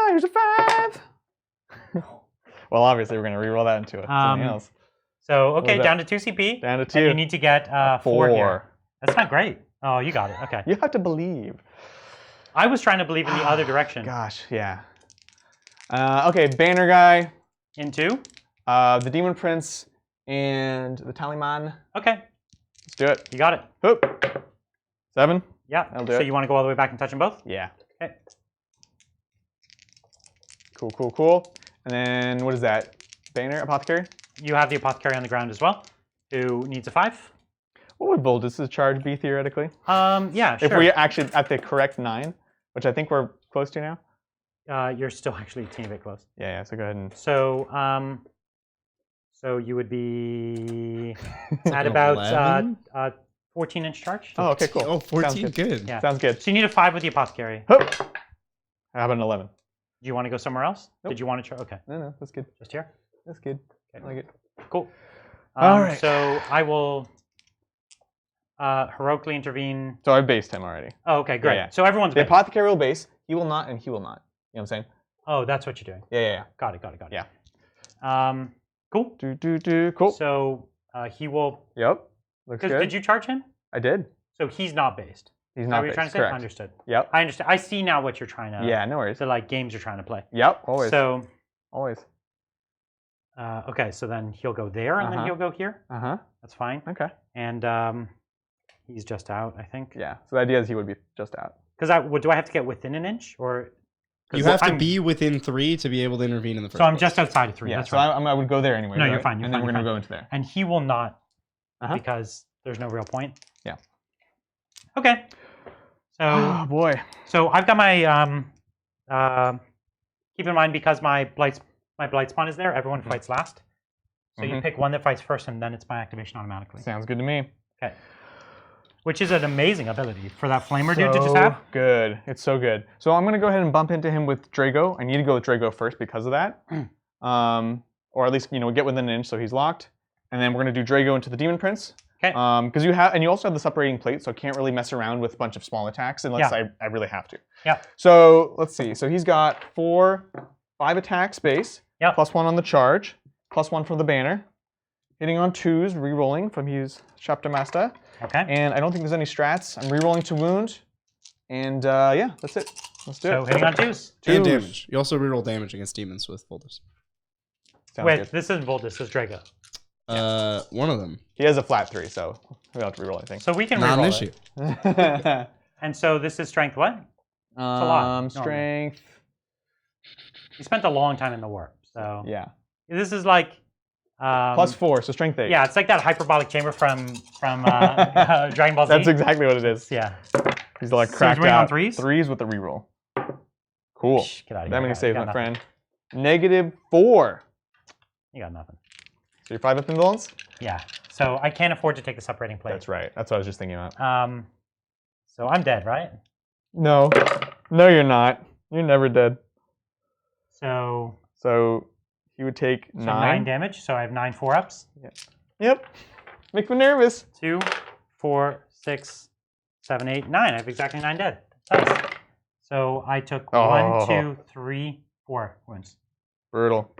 Here's a 5. Well, obviously we're gonna reroll that into something else. So okay, down to 2 CP. Down to 2. And you need to get 4 here. That's not great. Oh, you got it. Okay. You have to believe. I was trying to believe in the other direction. Gosh, yeah. Okay, Banner guy. Into? The Demon Prince and the Taliman. Okay. Let's do it. You got it. Oop. 7. Yeah. I'll do so it. you want to go all the way back and touch them both? Yeah. Okay. Cool. And then what is that? Banner, Apothecary? You have the Apothecary on the ground as well, who needs a 5. What would Voltus' charge be theoretically? Yeah, sure. If we're actually at the correct 9, which I think we're close to now. You're still actually a teeny bit close. Yeah, so go ahead and. So you would be at about 14-inch charge. Oh, okay, cool. Oh, 14, Sounds good. Yeah. Sounds good. So you need a 5 with the Apothecary. How about an 11? Do you want to go somewhere else? Nope. Did you want to charge? Okay. No, that's good. Just here? That's good. Okay. I like it. Cool. All right. So I will heroically intervene. So I based him already. Oh, okay, great. Yeah. So everyone's The based. Apothecary will base. He will not, and he will not. You know what I'm saying? Oh, that's what you're doing. Yeah. Got it. Yeah. Cool. Cool. So he will. Yep. Looks good. Did you charge him? I did. So he's not based. He's Is that not what you're based. trying to say? Correct. Understood. Yep. I understand. I see now what you're trying to. Yeah, no worries. The like games you're trying to play. Yep, always. So. Always. Okay, so then he'll go there, and then he'll go here. That's fine. Okay. And he's just out, I think. Yeah. So the idea is he would be just out. Because do I have to get within an inch, or? You have to be within 3 to be able to intervene in the first So I'm place. just outside of 3. Yeah. That's so right. I would go there anyway. No, right? you're fine. And then we're gonna go into there. And he will not, because there's no real point. Yeah. Okay. So. Oh boy. So I've got my. Keep in mind, because my blight spawn is there, everyone fights last. So you pick one that fights first, and then it's my activation automatically. Sounds good to me. Okay. Which is an amazing ability for that flamer dude to just have. Good. It's so good. So I'm gonna go ahead and bump into him with Drago. I need to go with Drago first because of that. Or at least get within an inch so he's locked. And then we're gonna do Drago into the Demon Prince. Okay. Because you also have the separating plate, so I can't really mess around with a bunch of small attacks unless I really have to. Yeah. So let's see. So he's got 5 attacks base. Yeah. +1 on the charge. +1 for the banner. Hitting on 2s, re-rolling from his Chapter Master. Okay. And I don't think there's any strats. I'm re-rolling to wound. And yeah, that's it. Let's do it. So hitting on 2s. And damage. You also reroll damage against demons with Voltus. Wait, this isn't Voltus, this is Drago. One of them. He has a flat 3, so we don't have to reroll anything. So we can Not an reroll issue. it. And so this is strength what? It's a lot. Strength. You spent a long time in the warp, so. Yeah. This is like. +4, so strength 8. Yeah, it's like that hyperbolic chamber from Dragon Ball Z. That's exactly what it is. Yeah. He's like So cracked he's winning on out. 3s? 3s with the reroll. Cool. Get out of here. That many saves, You got my nothing. friend. -4. You got nothing. So you're 5 up in villains? Yeah. So I can't afford to take the separating plate. That's right. That's what I was just thinking about. So I'm dead, right? No. No, you're not. You're never dead. So he would take 9. 9 damage. So I have 9 4-ups. Yep. Make me nervous. 2, 4, 6, 7, 8, 9. I have exactly 9 dead. Nice. So I took 1, 2, 3, 4 wounds. Brutal.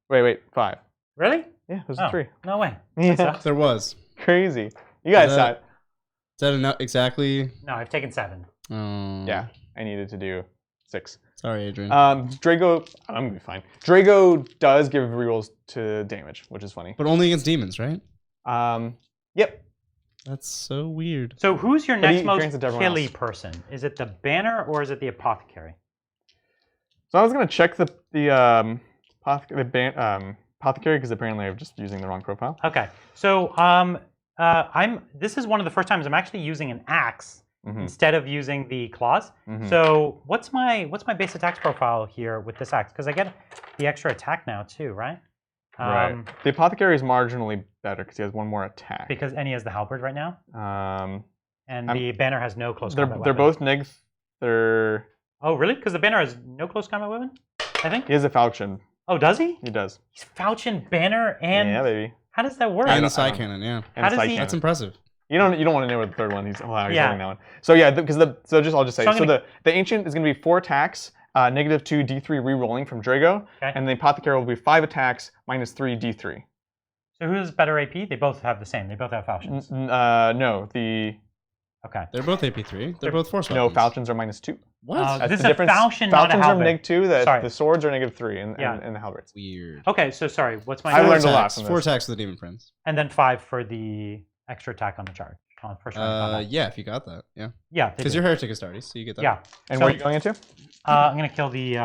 Wait, 5. Really? Yeah, there's a 3. No way. Yeah. There was. Crazy. You guys saw it. Is that enough? Exactly? No, I've taken 7. Yeah, I needed to do 6. Sorry, Adrian. Drago, I'm gonna be fine. Drago does give rerolls to damage, which is funny. But only against demons, right? Yep. That's so weird. So who's your But he next most grants it to everyone killy else. person? Is it the banner or is it the apothecary? So I was gonna check the Apothecary, because apparently I'm just using the wrong profile. Okay. So this is one of the first times I'm actually using an axe instead of using the claws. So what's my base attacks profile here with this axe? Because I get the extra attack now too, right? Right. The Apothecary is marginally better because he has one more attack. And he has the halberd right now. And the banner has no close combat weapon. They're both neg. They're. Oh really? Because the banner has no close combat weapon. I think. He has a falchion. Oh, does he? He does. He's falchion, banner, and. Yeah, baby. How does that work? And the side cannon, yeah. How does he? That's impressive. You don't want to know what the third one. He's holding that one. So yeah, I'll just say. So the ancient is going to be 4 attacks, -2 D3 re-rolling from Drago, and the Apothecary will be 5 attacks, -3 D3. So who's better AP? They both have the same. They both have falchions. No, the. Okay. They're both AP3. They're both force weapons. No, falchions are -2. What? This is a falchion, not a halberd. Falchions are -2. The swords are -3, and the halberds. Weird. Okay, so sorry. What's my? I learned a lot from this. 4 attacks with the demon friends. And then 5 for the extra attack on the charge. On first round. Yeah, if you got that, yeah. Yeah. Because you're Heretic Astartes, so you get that. Yeah. And where are you going into? I'm gonna kill the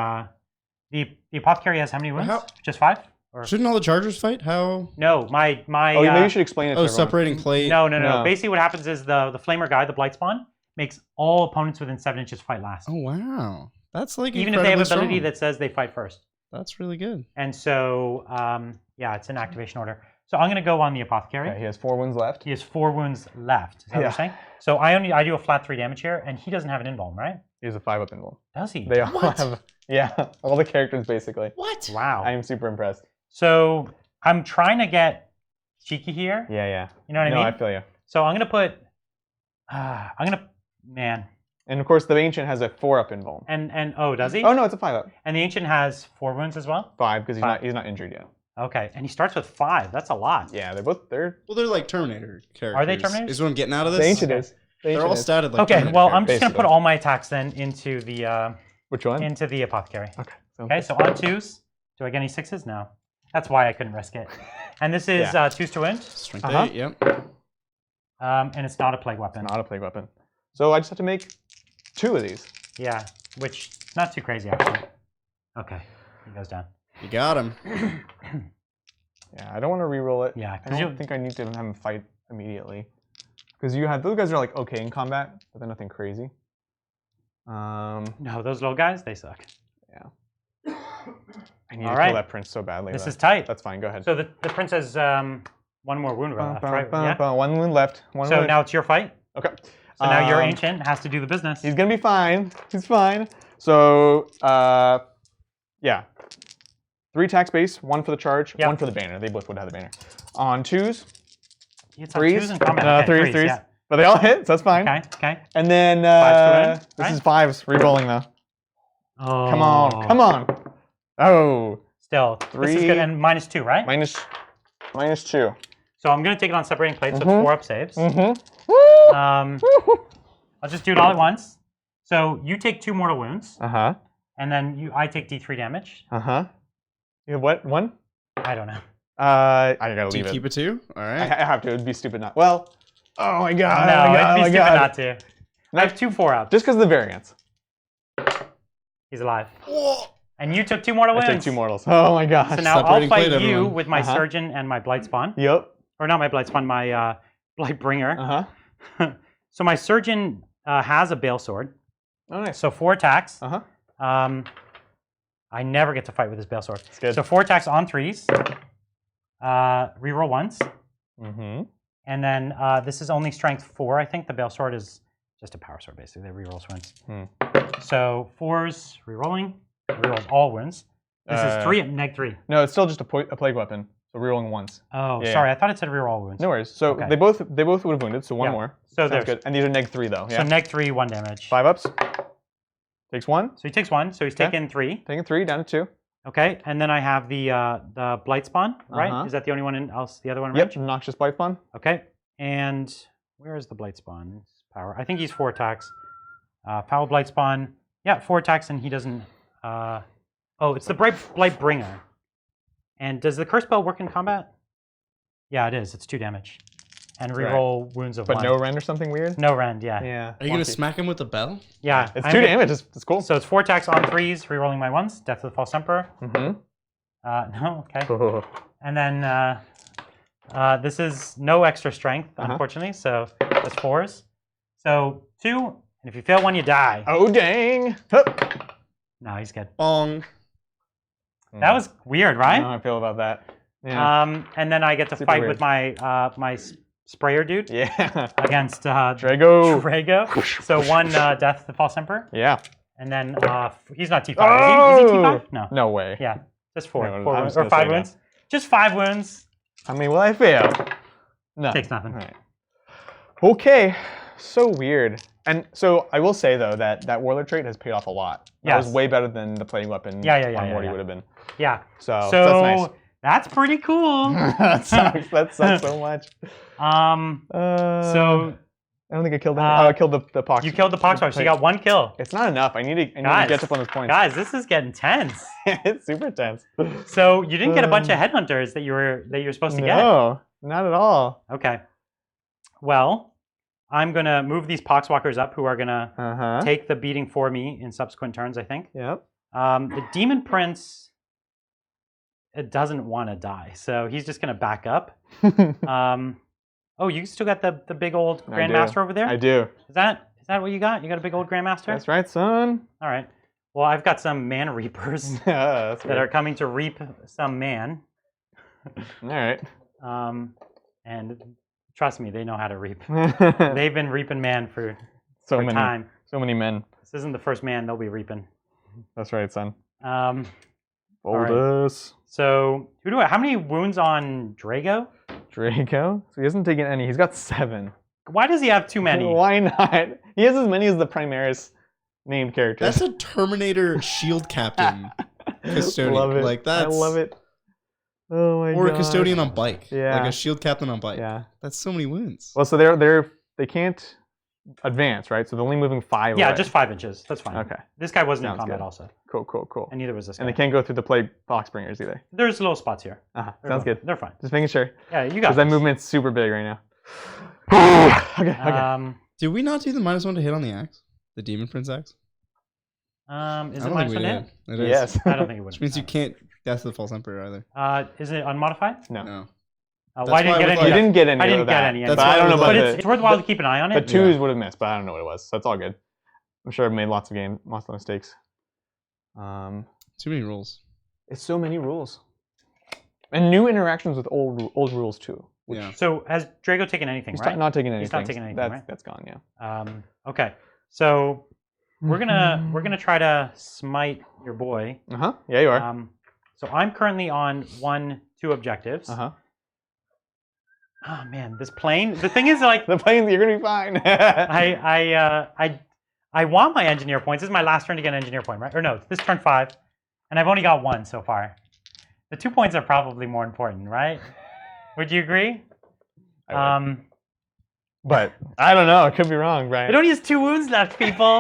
Apothecary has how many wounds? Just 5? Or? Shouldn't all the chargers fight? How? No, my. Oh, maybe you should explain it. To everyone. Separating plate. No. Basically, what happens is the flamer guy, the Blightspawn, makes all opponents within 7 inches fight last. Oh wow, that's like even if they have ability that says they fight first. That's really good. And so, yeah, it's an activation order. So I'm going to go on the Apothecary. Okay, he has 4 wounds left. He has 4 wounds left. Is that what you're saying? So I do a flat 3 damage here, and he doesn't have an invuln, right? He has a 5-up invuln. Does he? They all have. Yeah, all the characters basically. What? Wow. I am super impressed. So I'm trying to get cheeky here. Yeah. You know what I mean? No, I feel you. So I'm going to put. Man. And of course, the Ancient has a 4-up invuln. And oh, does he? Oh no, it's a 5-up. And the Ancient has 4 wounds as well. 5 because he's not injured yet. Okay, and he starts with 5. That's a lot. Yeah, they're Well, they're like Terminator characters. Are they Terminators? Is what I'm getting out of this. The Ancient is. They're all statted like. Okay, Terminator well, characters. I'm just gonna put all my attacks then into the. Which one? Into the Apothecary. Okay. Okay, so on 2s. Do I get any 6s? No. That's why I couldn't risk it. And this is 2s to wound. Strength 8. Yep. And it's not a plague weapon. Not a plague weapon. So I just have to make 2 of these. Yeah, which not too crazy actually. Okay, he goes down. You got him. Yeah, I don't want to re-roll it. Yeah, I don't think I need to have him fight immediately. Because those guys are like okay in combat, but they're nothing crazy. No, those little guys, they suck. Yeah. I need to kill that prince so badly. This is tight. That's fine, go ahead. So the prince has 1 more wound left, right? Yeah? 1 wound left. So now it's your fight. Okay. So now your Ancient has to do the business. He's going to be fine. He's fine. So, yeah. 3 attacks base, 1 for the charge, 1 for the banner. They both would have the banner. On 2s. It's on 2s in combat. Okay, 3s. Yeah. But they all hit, so that's fine. Okay. And then this is 5s, re-rolling though. Oh. Come on. Oh. Still, 3. This is good. And -2, right? -2. So I'm going to take it on separating plates, so it's 4 up saves. I'll just do it all at once. So you take 2 mortal wounds. And then I take D3 damage. You have what? 1? I don't know. I gotta leave it. Keep it 2? All right. I have to. It'd be stupid not. Well. Oh my god. No, it'd be stupid not to. I have 2 4-ups. Just because of the variance. He's alive. Whoa. And you took 2 mortal wounds. I took 2 mortals. Oh my god. So now I'll fight you with my Surgeon and my Blightspawn. Yep. Or not my Blightspawn, my Blightbringer. So my Surgeon has a Bale Sword. Oh, nice. So 4 attacks. I never get to fight with this Bale Sword. It's good. So 4 attacks on 3s. Reroll once. And then this is only strength 4, I think. The Bale Sword is just a power sword, basically. They reroll wounds. So 4s, rerolling. Rerolls all wounds. This is 3 at -3. No, it's still just a plague weapon. So rerolling once. Oh, sorry. I thought it said reroll all wounds. No worries. So they both would have wounded. So 1 more. So that's good. And these are -3 though. So -3, 1 damage. 5-ups. Takes 1. So he takes 1. So he's taking 3. Taking 3 down to 2. Okay, and then I have the Blightspawn, right? Is that the only one else? The other one in range? Yep, Noxious Blightspawn. Okay, and where is the Blightspawn? Power. I think he's 4 attacks. Foul Blightspawn. Yeah, 4 attacks, and he doesn't. Oh, it's the Blightbringer. And does the curse spell work in combat? Yeah, it is. It's 2 damage. And reroll wounds of 1. But no rend or something weird? No rend, yeah. Yeah. Are you going to smack him with the bell? Yeah. It's 2 damage. It's cool. So it's 4 attacks on 3s, rerolling my 1s. Death of the False Emperor. No, okay. And then this is no extra strength, unfortunately. So that's 4s. So 2, and if you fail 1, you die. Oh dang! Hup. No, he's good. Bong. That was weird, I don't right? know how I feel about that. Yeah. And then I get to Super fight weird. with my my sprayer dude Yeah. against Drago. Drago. So 1 death to False Emperor. Yeah. And then he's not T5. Is he T5? No. No way. Yeah, just 4. No, 4 I wounds, was or gonna 5 say wounds. Just 5 wounds. How many will I fail? No. Takes nothing. All right. Okay. So weird. And so I will say though that Warlord trait has paid off a lot. That was way better than the plating weapon on Morty would have been. Yeah. So that's nice. That's pretty cool. That sucks. That sucks so much. So I don't think I killed him. I killed the pox. you killed the poxwalker, so you got 1 kill. It's not enough. I need to get up on those points. Guys, this is getting tense. It's super tense. So you didn't get a bunch of headhunters that you were supposed to get. No, not at all. Okay. Well, I'm gonna move these poxwalkers up, who are gonna take the beating for me in subsequent turns, I think. Yep. The Demon Prince, it doesn't want to die, so he's just gonna back up. Oh, you still got the big old Grandmaster over there? I do. Is that what you got? You got a big old Grandmaster? That's right, son. All right. Well, I've got some Man Reapers That's that are coming to reap some man. All right. And trust me, they know how to reap. They've been reaping man for time. So many men. This isn't the first man they'll be reaping. That's right, son. Right. So how many wounds on Drago? Drago? So he hasn't taken any. He's got 7. Why does he have too many? Why not? He has as many as the Primaris named characters. That's a Terminator shield captain custodian. Love it. Like that's, I love it. Oh my god. Or a custodian on bike. Yeah. Like a shield captain on bike. Yeah. That's so many wounds. Well, so they can't advance, right? So they're only moving 5 away. Yeah, just 5 inches. That's fine. Okay. This guy wasn't in Sounds combat good. also. Cool. And neither was this guy. And they can't go through the plague boxbringers either. There's little spots here. Sounds good. They're fine. Just making sure. Yeah, you got Because that this. movement's super big right now. Okay. Did we not do the -1 to hit on the axe? The Demon Prince axe? Is I it don't minus think 1 we hit? did. It is. Yes. I don't think it would. Which means you can't Death of the False Emperor either. Is it unmodified? No. Why didn't get any? You didn't get any. I didn't of get that. any. That's But I don't know about But it's worthwhile to keep an eye on the it. 2s would have missed, but I don't know what it was. So that's all good. I'm sure I've made lots of mistakes. Too many rules. It's so many rules. And new interactions with old rules too. Yeah. So has Drago taken anything, He's right? not taking anything. He's not taking anything, right? That's gone, yeah. Okay. So we're gonna try to smite your boy. Yeah, you are. So I'm currently on 2 objectives. Oh man, this plane. The thing is, like, the planes, you're gonna be fine. I want my engineer points. This is my last turn to get an engineer point, right? Or no, this is turn 5, and I've only got 1 so far. The 2 points are probably more important, right? Would you agree? But I don't know. It could be wrong, Brian. It only has 2 wounds left, people.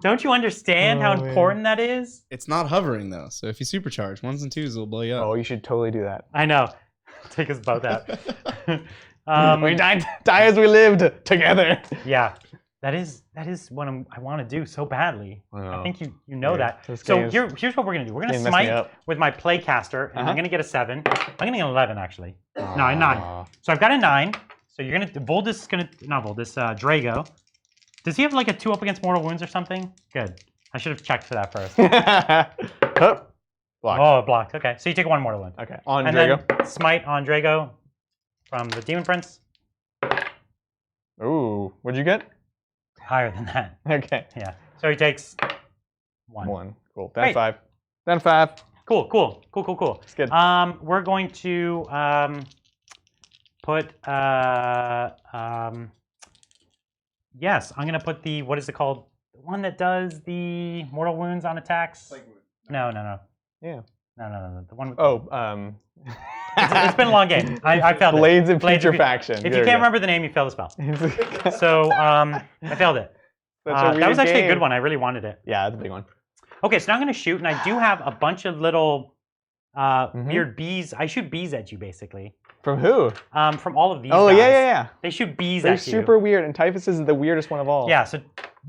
Don't you understand how important that is? It's not hovering though, so if you supercharge, 1s and 2s will blow you up. Oh, you should totally do that. I know. Take us both out. We die as we lived together. Yeah, that is what I want to do so badly. I think you know that. So here's what we're gonna do. We're gonna smite with my playcaster, and I'm gonna get a 7. I'm gonna get an 11 actually. No, a 9. So I've got a 9. So you're gonna Drago. Does he have like a 2 up against mortal wounds or something? Good. I should have checked for that first. Blocked. Oh, blocked. Okay, so you take 1 mortal wound. Okay, on and Drago. Then smite on Drago from the Demon Prince. Ooh, what'd you get? Higher than that. Okay. Yeah. So he takes 1. 1. Cool. Down 5. Down 5. Cool. It's good. We're going to put yes, I'm gonna put the, what is it called? The one that does the mortal wounds on attacks? No. Yeah. No. The one with it's been a long game. I failed it. Blades of Future Faction. If you can't remember the name, you fail the spell. So I failed it. That was actually a good one. I really wanted it. Yeah, that's a big one. Okay, so now I'm going to shoot, and I do have a bunch of little weird bees. I shoot bees at you, basically. From who? From all of these guys. Yeah. They shoot bees at you. They're super weird, and Typhus is the weirdest one of all. Yeah, so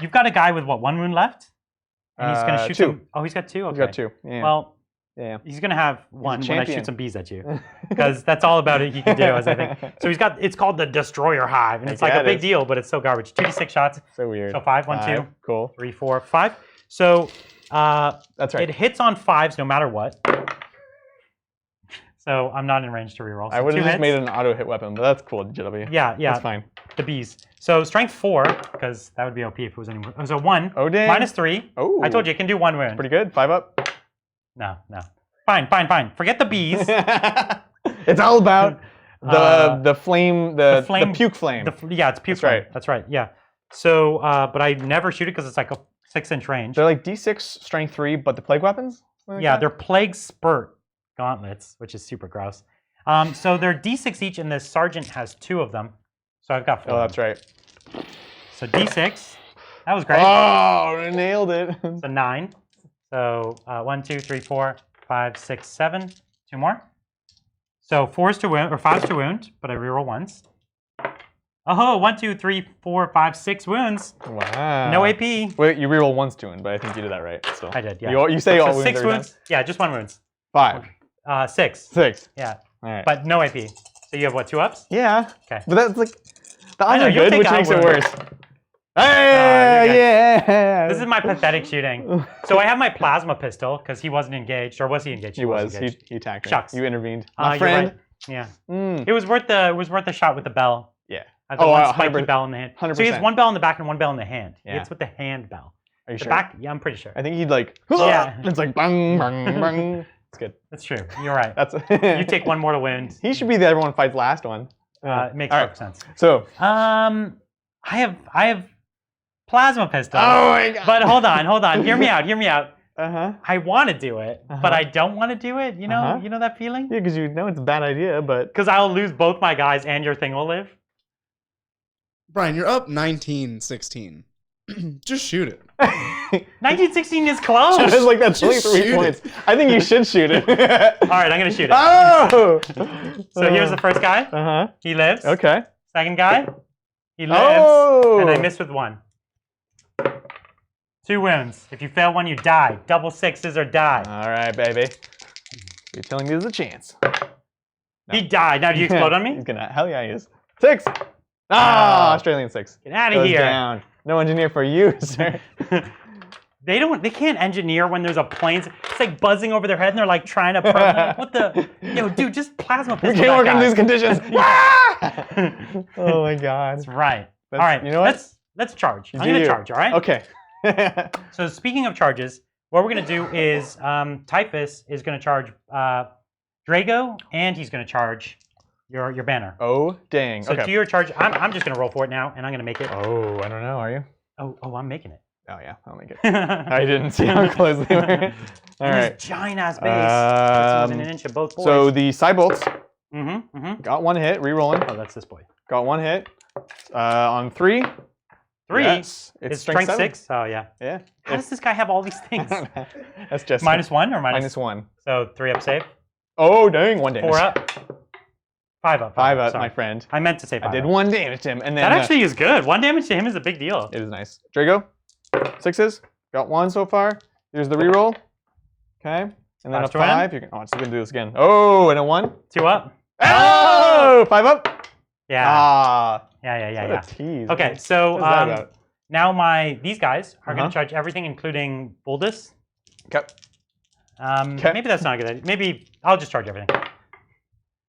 you've got a guy with, what, 1 wound left? And he's going to shoot 2. him. Oh, he's got 2? Okay. He's got 2, yeah. Well, Yeah. He's gonna have one when I shoot some bees at you, because that's all about it he can do. As I think. So it's called the Destroyer Hive, and it's like a big deal, but it's so garbage. 2d6 shots. So weird. So 5, 1, 2. Cool. 3, 4, 5. So that's right. It hits on 5s no matter what. So I'm not in range to reroll. So I would have just made it an auto hit weapon, but that's cool, GW. Yeah. That's fine. The bees. So strength 4, because that would be OP if it was any. So 1. Oh dang. -3. Oh. I told you it can do 1 wound. Pretty good. 5 up. No. Fine. Forget the bees. It's all about the flame, the puke flame. Yeah, it's puke flame. That's right. Yeah. So, but I never shoot it because it's like a 6-inch range. They're like D6 strength 3, but the plague weapons. Yeah, they're plague spurt gauntlets, which is super gross. So they're D6 each, and the sergeant has 2 of them. So I've got 4. Oh, that's right. So D6. That was great. Oh, nailed it. So 9. So 1, 2, 3, 4, 5, 6, 7. 2 more. So 4's to wound, or 5's to wound, but I reroll once. Oh, 1, 2, 3, 4, 5, 6 wounds. Wow. No AP. Wait, you reroll once to wound, but I think you did that right. Still. I did, yeah. You say all wounds 6 every wounds. time? Yeah, just 1 wounds. 5. 6. 6. Yeah. All right. But no AP. So you have what, 2 ups? Yeah. Okay. But that's like the odds are good, which makes it worse. Hey, yeah. This is my pathetic shooting. So I have my plasma pistol because he wasn't engaged, or was he engaged? He was. Engaged. He attacked me. Shucks. You intervened. My friend. You're right. Yeah. It was worth the shot with the bell. Yeah. The one spiky bell in the hand. 100%. So he has 1 bell in the back and 1 bell in the hand. Yeah. He hits with the hand bell. Are you the sure? back? Yeah, I'm pretty sure. I think he'd like. Yeah. It's like bang, bang, bang. It's good. That's true. You're right. That's. You take 1 more to wound. He should be the everyone fights last one. It makes perfect sense. So. I have plasma pistol. Oh my god. But hold on. Hear me out. Uh-huh. I want to do it, but I don't want to do it. You know, you know that feeling? Yeah, because you know it's a bad idea, but because I'll lose both my guys and your thing will live. Brian, you're up 19-16. Just shoot it. 1916 is close. It's like that's only 3 points. I think you should shoot it. All right, I'm gonna shoot it. Oh! So here's the first guy. He lives. Okay. Second guy. He lives. Oh! And I missed with 1. 2 wounds. If you fail 1, you die. Double 6s or die. All right, baby. You're telling me there's a chance. No. He died. Now do you explode on me? He's gonna. Hell yeah, he is. 6. Ah, Australian 6. Get out of here. Down. No engineer for you, sir. They can't engineer when there's a plane. It's like buzzing over their head and they're like trying to program. What the? Yo, dude, just plasma pistol. We can't work in these conditions. Oh my god. That's right. All right. You know what? Let's charge. I'm gonna charge. All right. Okay. So speaking of charges, what we're gonna do is Typhus is gonna charge Drago, and he's gonna charge your banner. Oh dang. So to your charge, I'm just gonna roll for it now, and I'm gonna make it. Oh, I don't know. Are you? Oh, I'm making it. Oh yeah, I'll make it. I didn't see how close they were. All right. Giant ass base. Within an inch of both boys. So the Cybolts got 1 hit, re-rolling. Oh, that's this boy. Got 1 hit. On 3. 3? Yes. It's strength 6? Oh yeah. Yeah. How does this guy have all these things? That's just -1 or minus? -1. So 3 up save. Oh dang, 1 damage. 4 up. 5 up. 5 up, sorry. my friend. I meant to say 5 I did up. 1 damage to him, and then that actually is good. 1 damage to him is a big deal. It is nice. Drago, 6s. Got 1 so far. Here's the reroll. Okay, and then a 5. You can. Oh, it's gonna do this again. Oh, and a 1. 2 up. Oh, 5 up. Yeah. Ah. Yeah. What a tease. Okay, so what is that about? now these guys are going to charge everything, including Boldus. Okay. Maybe that's not a good idea. Maybe I'll just charge everything.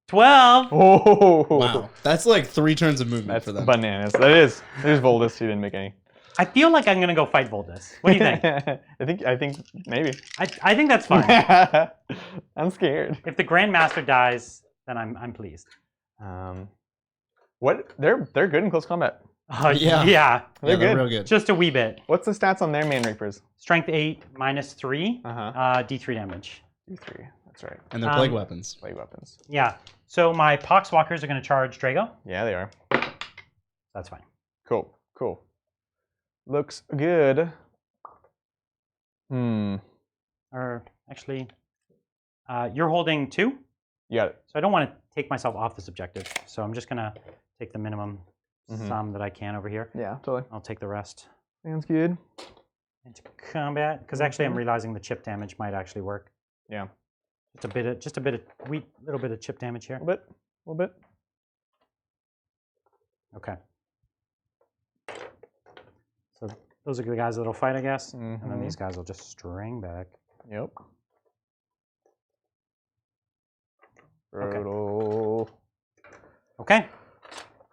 12. Oh. Wow, that's like 3 turns of movement for them. Bananas. That is. There's Voldus. He didn't make any. I feel like I'm going to go fight Voldus. What do you think? I think maybe. I think that's fine. I'm scared. If the Grandmaster dies, then I'm pleased. What? They're good in close combat. Yeah. They're good. Real good. Just a wee bit. What's the stats on their Man Reapers? Strength 8, -3, D3 damage. D3. That's right. And they're plague weapons. Plague weapons. Yeah. So my Poxwalkers are going to charge Drago. Yeah, they are. That's fine. Cool. Looks good. Or actually, you're holding 2. You got it. So I don't want to take myself off this objective. So I'm just going to take the minimum sum that I can over here. Yeah, totally. I'll take the rest. Sounds good. Into combat. Because actually I'm realizing the chip damage might actually work. Yeah. Just a bit of little bit of chip damage here. A little bit. Okay. So those are the guys that'll fight, I guess, and then these guys will just string back. Yep. Brutal. Okay.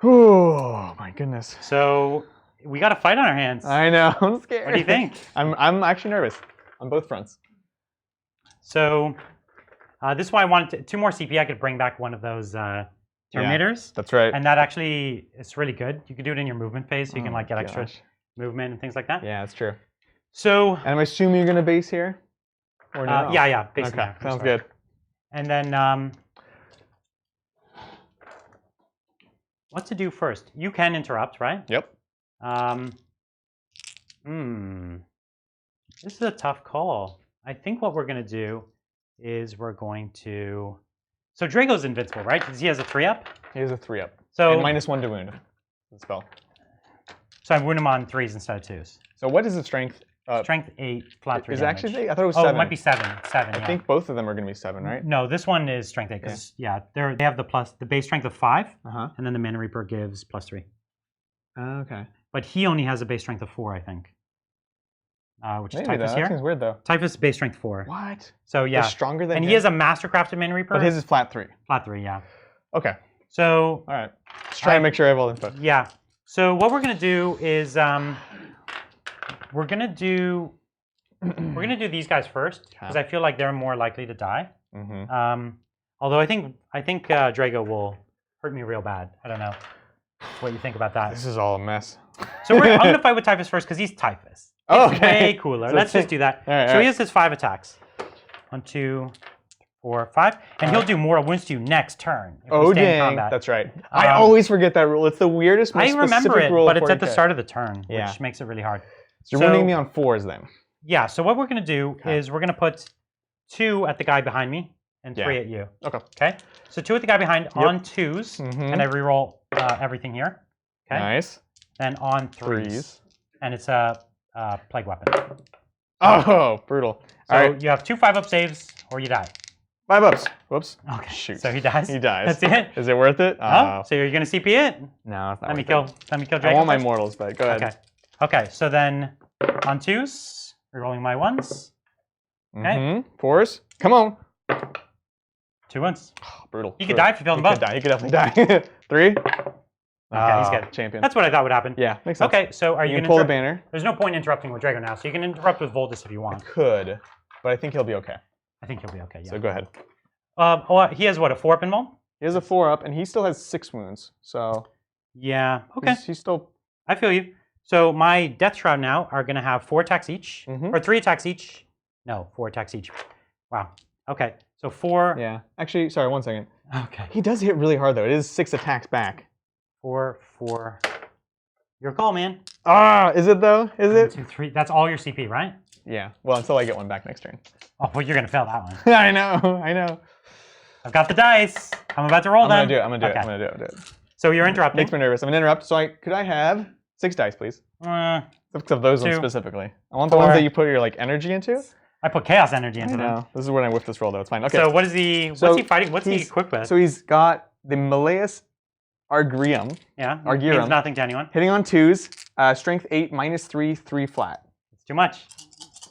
Oh my goodness. So we got a fight on our hands. I know. I'm scared. What do you think? I'm actually nervous on both fronts. So this is why I wanted 2 more CP. I could bring back one of those Terminators. Yeah, that's right. And that actually is really good. You can do it in your movement phase, so you can like get extra movement and things like that. Yeah, that's true. So. And I'm assuming you're gonna base here. Or no? Yeah, base. Okay, sounds good. And then what to do first? You can interrupt, right? Yep. This is a tough call. I think what we're going to do is we're going to... So Drago's invincible, right? Because he has a 3-up? He has a 3-up. So, and -1 to wound. The spell. So I wound him on 3s instead of 2s. So what is his strength? Strength 8, flat 3 Is damage. actually 8? I thought it was 7. Oh, it might be 7. I think both of them are going to be 7, right? No, this one is strength 8 because they have the base strength of 5, and then the Mana Reaper gives +3. Okay. But he only has a base strength of 4, I think. Which is Maybe Typhus that here. seems weird though. Typhus base strength 4. What? So yeah. They're stronger than and him? he has a Mastercrafted Mana Reaper. But his is flat 3. Flat 3, yeah. Okay. So. All right. Just trying to make sure I have all the info. Yeah. So what we're gonna do is we're gonna do these guys first because I feel like they're more likely to die. Although I think Drago will hurt me real bad. I don't know what you think about that. This is all a mess. So I'm gonna fight with Typhus first because he's Typhus. Oh, it's okay. way cooler. Let's just do that. Right, so he has his 5 attacks. 1, 2, 4, 5, and he'll do mortal wounds to you next turn. If we stay in combat. That's right. I always forget that rule. It's the weirdest, most I remember it, rule but of it's at the 40K. start of the turn, which makes it really hard. So you're wounding me on 4s then. Yeah. So what we're gonna do is we're gonna put 2 at the guy behind me and 3 at you. Okay. Okay. So 2 at the guy behind on 2s, and I reroll everything here. Okay. Nice. Then on 3s, and it's a plague weapon. Oh, brutal. So all right. you have 2 5-up saves, or you die. 5-ups. Whoops. Okay. Shoot. So he dies. He dies. That's it. Is it worth it? Oh. So you're gonna CP it? No, it's not. Let me kill Drago I want my first. mortals, but go ahead. Okay. Okay. So then on 2s, rerolling my 1s. Okay. 4s. Come on. 2 1s. Oh, brutal. He could die if you failed them both. He could definitely die. 3. Okay, he's good. Champion. That's what I thought would happen. Yeah, makes sense. Okay, so are you can gonna pull the banner? There's no point interrupting with Drago now, so you can interrupt with Voltus if you want. Could, but I think he'll be okay. I think he'll be okay. Yeah. So go ahead. He has what, a 4-up invul? He has a 4-up, and he still has 6 wounds. So yeah. Okay. He's still. I feel you. So my Death Shroud now are gonna have 4 attacks each, or 3 attacks each. No, 4 attacks each. Wow. Okay. So 4. Yeah. Actually, sorry. 1 second. Okay. He does hit really hard though. It is 6 attacks back. 4, 4. Your call, man. Ah, is it though? Is 1, it? 2, 3. That's all your CP, right? Yeah. Well, until I get one back next turn. Oh, well, you're gonna fail that one. I know. I know. I've got the dice. I'm about to roll them. I'm gonna do it. So you're interrupting. Makes me nervous. I'm gonna interrupt. So could I have 6 dice, please? Except those 2, ones specifically. I want the ones that you put your energy into. I put chaos energy into them. This is when I whiff this roll though. It's fine. Okay. So what is he? What's he fighting? What's he equipped with? So he's got the Malleus Argyrum. Yeah. Argyrum. Means nothing to anyone. Hitting on 2s. Strength 8, -3, 3 flat. It's too much.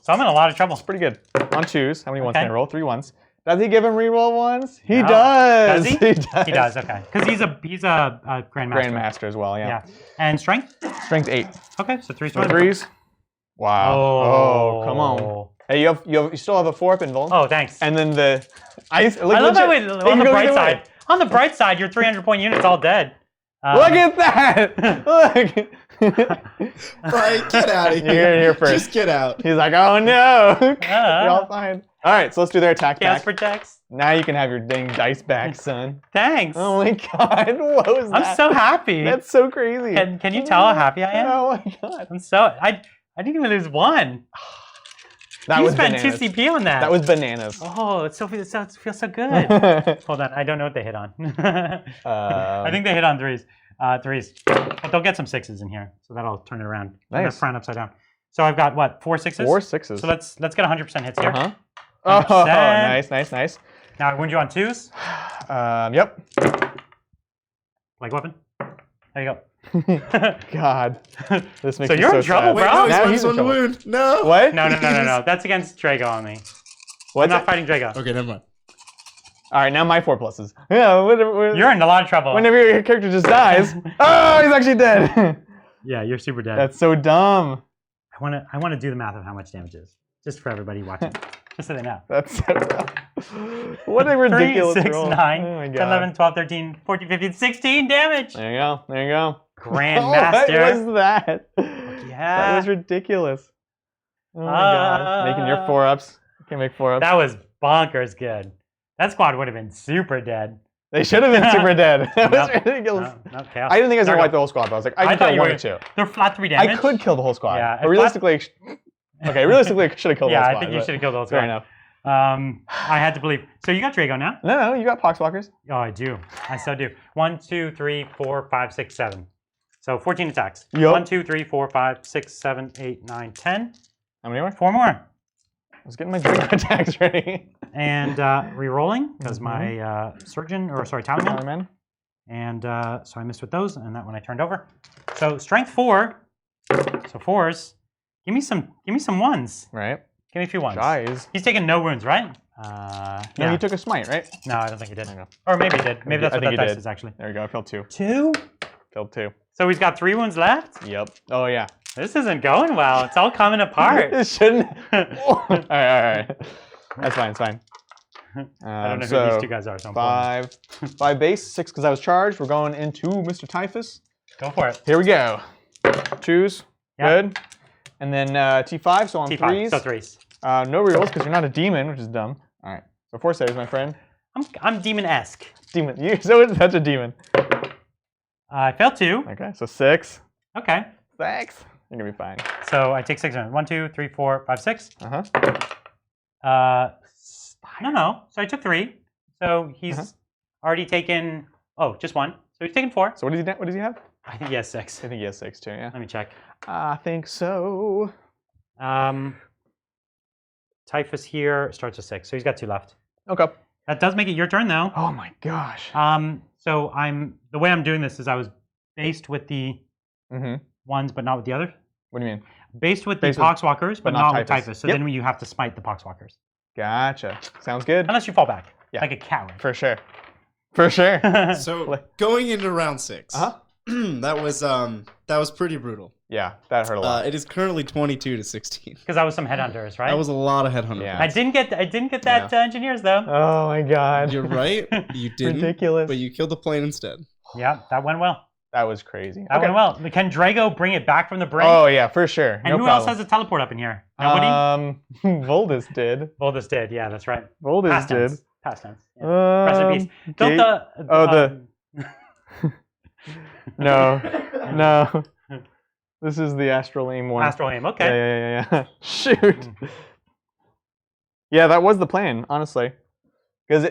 So I'm in a lot of trouble. It's pretty good. On 2s. How many ones can I roll? 3 1s. Does he give him reroll 1s? He does. Does he? He does. He does. Okay. Because he's a grandmaster. Grandmaster as well. Yeah. And strength? Strength 8. Okay. So 3 So 3s. Wow. Oh, come on. Hey, you still have a 4-up invul. Oh, thanks. And then the ice. I love that way. On the bright side. On the bright side, your 300-point unit's all dead. Look at that! Look! Brian, get out of here. You're here first. Just get out. He's like, oh no! You're all fine. All right, so let's do their attack Chaos back. protects. Now you can have your dang dice back, son. Thanks. Oh my god, what was that? I'm so happy. That's so crazy. Can you tell how happy I am? Oh my god. I'm so I didn't even lose 1. That you was spent bananas. 2 CP on that. That was bananas. Oh, it feels so good. Hold on, I don't know what they hit on. I think they hit on 3s. 3s. But they'll get some 6s in here, so that'll turn it around. Nice. Front upside down. So I've got what, 4 6s? 4 6s. So let's get 100% hits here. Oh, nice. Now I wound you on 2s. Yep. Like weapon. There you go. God. This makes So me you're so in trouble, sad. bro. Now Now he's he's in on the trouble. wound. No. What? No. That's against Drago on me. What's I'm not it? fighting Drago. Okay, never mind. All right, now my 4 pluses. Yeah, whatever. You're in a lot of trouble. Whenever your character just dies. Oh, he's actually dead. Yeah, you're super dead. That's so dumb. I want to do the math of how much damage it is, just for everybody watching, just so they know. That's so dumb. What a ridiculous 3, 6, roll. 9, Oh my 10, God. 11, 12, 13, 14, 15, 16 damage. There you go. There you go. Grandmaster. What was that? Yeah. That was ridiculous. Oh my God. Making your 4-ups. You can make 4-ups. That was bonkers good. That squad would have been super dead. They should have been super dead. That was Nope. ridiculous. No, chaos. I didn't think I was There going to we wipe go. the whole squad, but I was like, I I can thought kill you 1 were- or 2. They're flat 3 damage. I could kill the whole squad. Yeah, But flat- realistically, okay, realistically, I should have killed the Yeah, whole I squad. think you but should have killed those. Fair enough. I had to believe. So you got Drago now? No, you got Poxwalkers. Oh, I do. I so do. 1, 2, 3, 4, 5, 6, 7. So 14 attacks. Yup. 1, 2, 3, 4, 5, 6, 7, 8, 9, 10. How many more? 4 more. I was getting my Draco attacks ready. And re-rolling because my Tallyman. Man. And so I missed with those, and that one I turned over. So strength 4. So 4s. Give me some 1s. Right. Give me a few 1s. Guys. He's taking no wounds, right? No, Yeah. he took a smite, right? No, I don't think he did. There you go. Or maybe he did. Maybe that's I what think that he dice did. is actually. There you go. I filled 2. 2? Filled 2. So he's got 3 wounds left? Yep. Oh, yeah. This isn't going well. It's all coming apart. It shouldn't. All right. That's fine. It's fine. I don't know so who these 2 guys are, so I'm pulling. 5 base, 6 because I was charged. We're going into Mr. Typhus. Go for it. Here we go. Choose. Yeah. Good. And then T5, so on T5, 3s. so 3s. No rerolls because you're not a demon, which is dumb. All right. So 4 saves, my friend. I'm demon-esque. Demon. You're so such a demon. I failed 2. Okay, so 6. Okay. 6. You're going to be fine. So I take 6 damage. 1, 2, 3, 4, 5, 6. Uh-huh. No. So I took 3. So he's already taken, just 1. So he's taken 4. So what does he have? I think he has 6. I think he has 6 too, yeah. Let me check. I think so. Typhus here starts with 6. So he's got 2 left. Okay. That does make it your turn, though. Oh my gosh. So the way I'm doing this is I was based with the ones, but not with the others. What do you mean? Based with the Poxwalkers, but not with Typhus. So Yep. then you have to smite the Poxwalkers. Gotcha. Sounds good. Unless you fall back, Yeah. like a coward. For sure. For sure. So going into round 6, Uh-huh. that was pretty brutal. Yeah, that hurt a lot. It is currently 22 to 16. Because that was some headhunters, right? That was a lot of headhunter. Yeah. I didn't get that engineers though. Oh my god. You're right. You didn't. Ridiculous. But you killed the plane instead. Yeah, that went well. That was crazy. That went well. Can Drago bring it back from the brink? Oh yeah, for sure. And who else has a teleport up in here? Nobody? Voldus did. Voldus did. Yeah, that's right. Voldus Past did. tense. Past tense. Yeah. Rest in peace. Don't No. This is the Astral Aim one. Astral Aim. Okay. Yeah. Shoot. Yeah, that was the plan, honestly. Because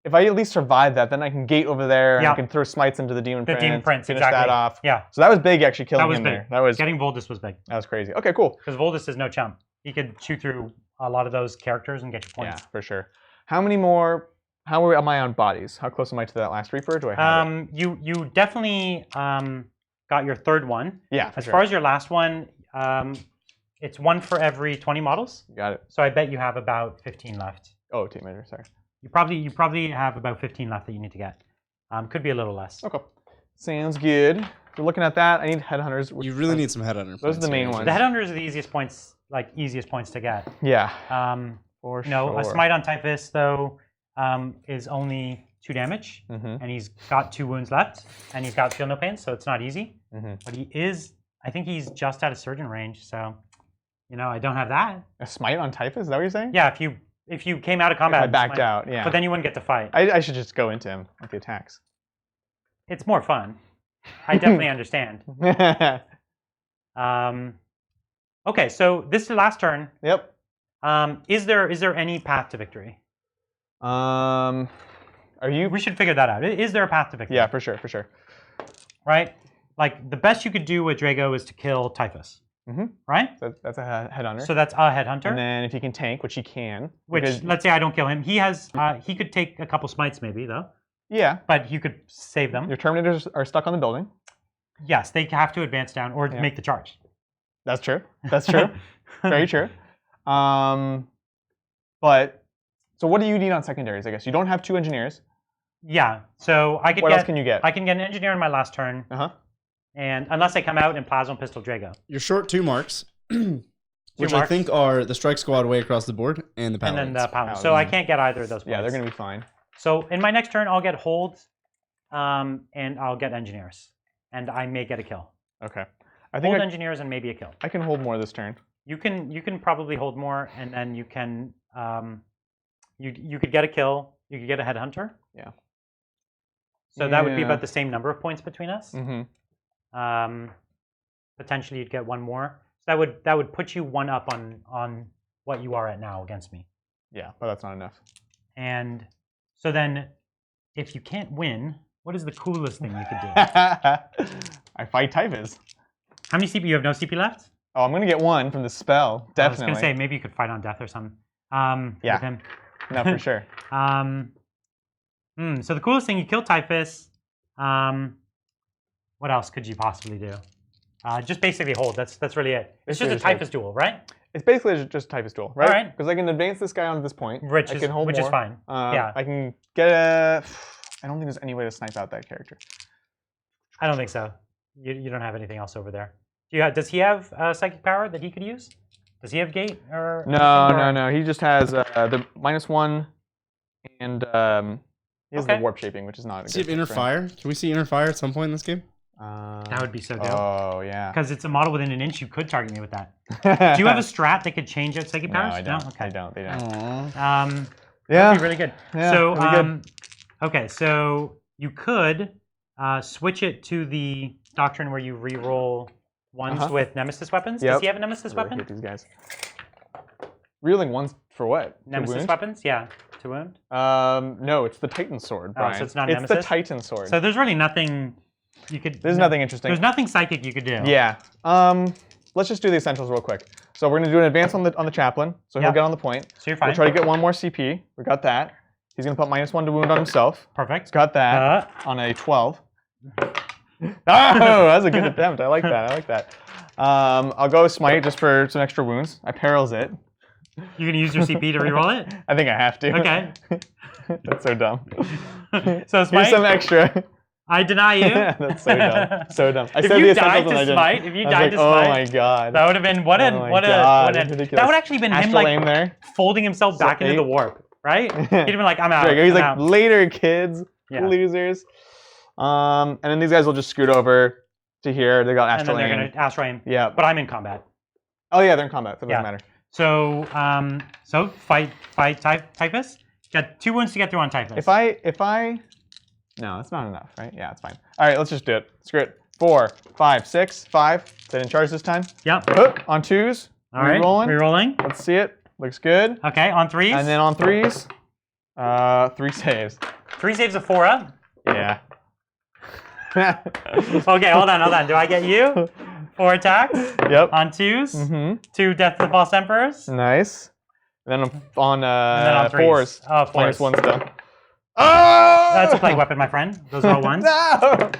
if I at least survive that, then I can gate over there and I can throw smites into the Demon Prince. The Demon Prince, finish exactly. that off. Yeah. So that was big, actually, killing him big. there. That was Getting Voldus was big. That was crazy. Okay, cool. Because Voldus is no chump. He could chew through a lot of those characters and get you points. Yeah, for sure. How many more? How am I on bodies? How close am I to that last Reaper? Do I have it? You definitely got your third one. Yeah, As far as your last one, it's 1 for every 20 models. Got it. So I bet you have about 15 left. Oh, tape measure, sorry. You probably have about 15 left that you need to get. Could be a little less. Okay. Sounds good. If you're looking at that, I need headhunters. You really need some headhunter. Those are the main ones. The headhunters are the easiest points to get. Yeah. For sure. A smite on Typhus though is only 2 damage, and he's got 2 wounds left, and he's got feel no pain, so it's not easy. But I think he's just out of surgeon range, so I don't have that. A smite on Typhus? Is that what you're saying? Yeah, if you came out of combat, If I backed out, yeah. But then you wouldn't get to fight. I should just go into him with the attacks. It's more fun. I definitely understand. Okay, so this is the last turn. Yep. Is there any path to victory? Are you? We should figure that out. Is there a path to victory? Yeah, for sure. Right? Like, the best you could do with Drago is to kill Typhus. right? So that's a headhunter. So that's a headhunter. And then if he can tank, which he can. Which, let's say I don't kill him. He has, he could take a couple smites maybe, though. Yeah. But you could save them. Your Terminators are stuck on the building. Yes, they have to advance down or make the charge. That's true. That's true. Very true. But, so what do you need on secondaries, I guess? You don't have 2 engineers. Yeah, so I could What else can you get? I can get an engineer in my last turn. And unless I come out in Plasma Pistol Drago. You're short 2 marks. Which marks. I think are the Strike Squad way across the board and the Paladins. And then the Paladins. So I can't get either of those points. Yeah, they're going to be fine. So in my next turn, I'll get holds, and I'll get engineers. And I may get a kill. Okay. I think hold engineers and maybe a kill. I can hold more this turn. You can probably hold more, and then you can you could get a kill. You could get a headhunter. Yeah. So that would be about the same number of points between us. Potentially, you'd get 1 more. So that would put you 1 up on what you are at now against me. Yeah, but that's not enough. And so then, if you can't win, what is the coolest thing you could do? I fight Typhus. How many CP? You have no CP left? Oh, I'm going to get 1 from the spell. Definitely. I was going to say, maybe you could fight on death or something. Yeah. With him. No, for sure. So the coolest thing, you kill Typhus. What else could you possibly do? Just basically hold. That's really it. It's just a Typhus duel, right? It's basically just Typhus duel, right? All right. Because I can advance this guy onto this point. Which I can hold is fine. Yeah. I can get a... I don't think there's any way to snipe out that character. I don't think so. You don't have anything else over there. Does he have psychic power that he could use? Does he have gate or? No. He just has the -1, and he has the warp shaping, which is not. Does he have inner fire? Can we see inner fire at some point in this game? That would be so dope. Oh yeah. Because it's a model within an inch, you could target me with that. Do you have a strat that could change out psychic powers? No, I don't. No? Okay. They don't. Yeah. That'd be really good. Yeah, so okay, so you could switch it to the doctrine where you re-roll ones with nemesis weapons. Does he have a nemesis weapon? Hate these guys. Reeling ones for what? Nemesis weapons? Yeah. To wound? No, it's the Titan sword, Brian. Oh, so it's not It's nemesis? the Titan sword. So there's really nothing you could... There's nothing interesting. There's nothing psychic you could do. Yeah. Let's just do the essentials real quick. So we're going to do an advance on the chaplain, so he'll get on the point. So you're fine. We'll try to get 1 more CP. We got that. He's going to put -1 to wound on himself. Perfect. Got that on a 12. Oh, that's a good attempt. I like that. I'll go smite just for some extra wounds. I perils it. You're gonna use your CP to reroll it? I think I have to. Okay. That's so dumb. So smite. Here's some extra. I deny you. That's so dumb. So dumb. I if said you the died essentials and I to didn't. smite, Oh my god. that would have been what a ridiculous. that would actually been him like there. folding himself back into the warp, right? He'd have been like, I'm out. He's like, out. later, kids, losers. And then these guys will just scoot over to here. They got astral aim. And then they're gonna astral aim. Yeah. But I'm in combat. Oh yeah, they're in combat. So it doesn't matter. So so fight Typhus. Got 2 wounds to get through on Typhus. If I no, that's not enough, right? Yeah, it's fine. All right, let's just do it. Screw it. 4, 5, 6, 5. Is that in charge this time? Yeah. On 2s. All right. Rerolling. Let's see it. Looks good. Okay, on 3s. And then on 3s, 3 saves. 3 saves of 4 up. Yeah. Okay, hold on. Do I get you? 4 attacks. Yep. On 2s. 2 Death to the False Emperors. Nice. And then on 4s. Oh, 4s. -1 still. Oh! That's a plague weapon, my friend. Those are all 1s. No!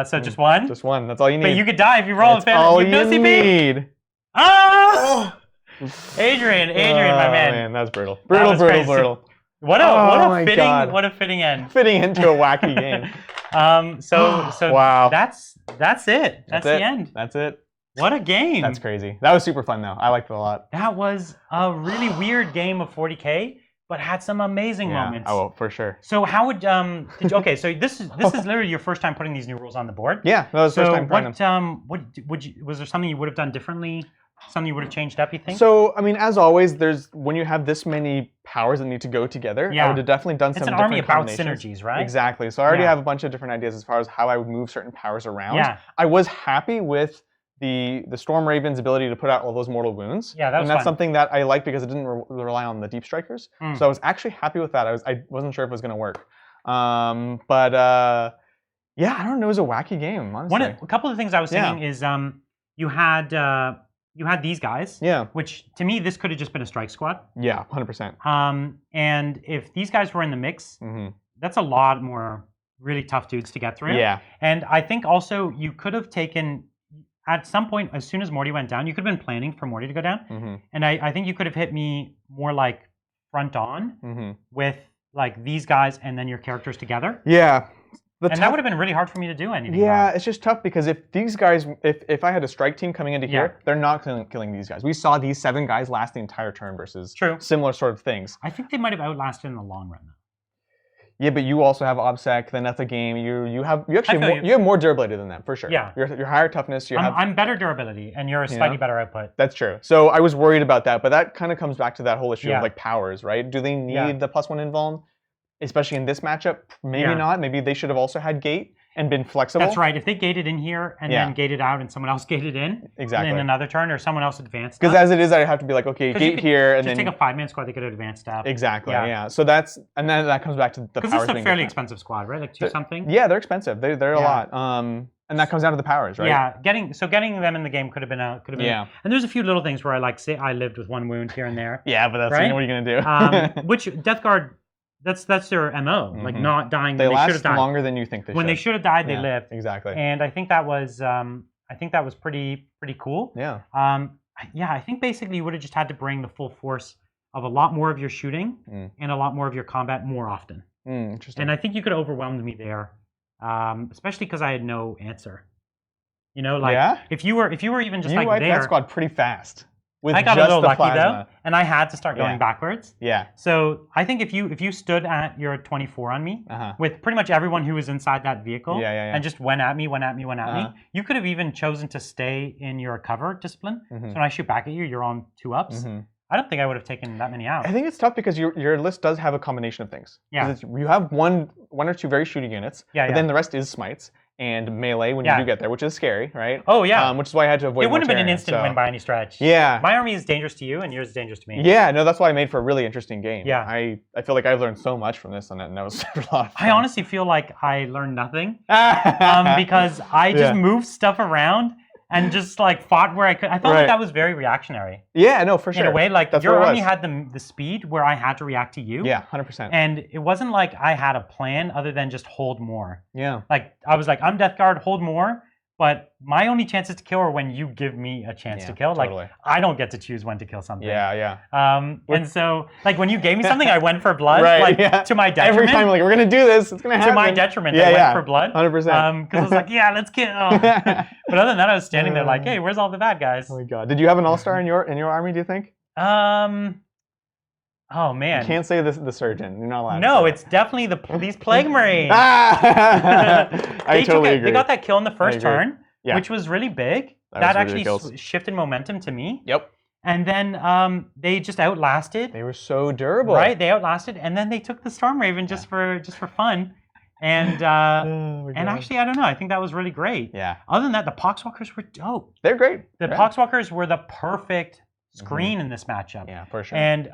So just 1? Just 1. That's all you need. But you could die if you roll a fan. All you no CP. need. Oh! Adrian, my man. Man, that's brutal. Brutal. What a fitting end. Fitting into a wacky game. So wow. That's it. That's the end. That's it. What a game. That's crazy. That was super fun though. I liked it a lot. That was a really weird game of 40k, but had some amazing moments. Oh, for sure. So how would okay, so this is literally your first time putting these new rules on the board. Yeah, that was the first time playing them. Was there something you would have done differently? Something you would have changed up, you think? So, I mean, as always, when you have this many powers that need to go together, I would have definitely done some different combinations. It's an army about synergies, right? Exactly. So I already have a bunch of different ideas as far as how I would move certain powers around. Yeah. I was happy with the Storm Raven's ability to put out all those mortal wounds. Yeah, that was And that's fun. something that I liked because it didn't rely on the Deep Strikers. So I was actually happy with that. I wasn't sure if it was going to work. Yeah, I don't know. It was a wacky game, honestly. A couple of things I was thinking is you had these guys. Yeah. Which to me, this could have just been a strike squad. Yeah, 100%. And if these guys were in the mix, that's a lot more really tough dudes to get through. Yeah. And I think also you could have taken at some point, as soon as Morty went down, you could have been planning for Morty to go down. And I think you could have hit me more like front on with like these guys and then your characters together. Yeah. And that would have been really hard for me to do anything. Yeah, it's just tough because if these guys, if I had a strike team coming into here, they're not killing these guys. We saw these 7 guys last the entire turn versus similar sort of things. I think they might have outlasted in the long run, though. Yeah, but you also have OBSEC, then that's a game. You have more durability than them, for sure. Yeah. You're higher toughness. I'm better durability, and you're a slightly better output. That's true. So I was worried about that, but that kind of comes back to that whole issue of like powers, right? Do they need the +1 invuln? Especially in this matchup? Maybe not. Maybe they should have also had gate and been flexible. That's right. If they gated in here and then gated out and someone else gated in in another turn or someone else advanced because as it is, I have to be like, okay, gate here and then take a 5-man squad, they could have advanced up. Exactly. Yeah. So that's and then that comes back to the powers. Because it's a fairly expensive squad, right? Like 2 something. Yeah, they're expensive. They're a lot. And that comes down to the powers, right? Yeah. Getting them in the game could have been And there's a few little things where I like say I lived with 1 wound here and there. Yeah, but that's what are you gonna do? Which Death Guard. That's their MO, like not dying. They last longer than you think they should. When they should have died, they lived. Exactly. And I think that was pretty cool. Yeah. I think basically you would have just had to bring the full force of a lot more of your shooting and a lot more of your combat more often. Interesting. And I think you could have overwhelmed me there, especially because I had no answer. You know, like if you were even just like there. That squad pretty fast. I got a little lucky though, and I had to start going backwards. Yeah. So I think if you stood at your 24 on me with pretty much everyone who was inside that vehicle and just went at me, you could have even chosen to stay in your cover discipline. So when I shoot back at you, you're on 2 ups. I don't think I would have taken that many out. I think it's tough because your list does have a combination of things. Yeah. You have one or two very shooting units, but then the rest is smites and melee when you do get there, which is scary, right? Oh, yeah. Which is why I had to avoid it wouldn't have been an instant win by any stretch. Yeah. My army is dangerous to you and yours is dangerous to me. Yeah, no, that's why I made for a really interesting game. Yeah. I feel like I've learned so much from this, and that was a lot of fun. I honestly feel like I learned nothing because I just moved stuff around and just like fought where I could. I felt like that was very reactionary. Yeah, no, for sure. In a way, like your army had the speed where I had to react to you. Yeah, 100%. And it wasn't like I had a plan other than just hold more. Yeah. Like I was like, I'm Death Guard, hold more. But my only chances to kill are when you give me a chance to kill. Totally. Like I don't get to choose when to kill something. Yeah. And so like when you gave me something, I went for blood. To my detriment. Every time, like we're gonna do this, it's gonna happen. To my detriment, I went for blood. 100%. Because I was like, yeah, let's kill. But other than that, I was standing there like, hey, where's all the bad guys? Oh my god! Did you have an all-star in your army? Do you think? Oh man! You can't say the surgeon. You're not allowed. No, it's definitely these plague marines. I totally agree. They got that kill in the first turn, which was really big. That actually shifted momentum to me. Yep. And then they just outlasted. They were so durable. Right, they outlasted, and then they took the Storm Raven just for fun. And and actually, I don't know. I think that was really great. Yeah. Other than that, the Poxwalkers were dope. They're great. The Poxwalkers were the perfect screen in this matchup. Yeah, for sure. And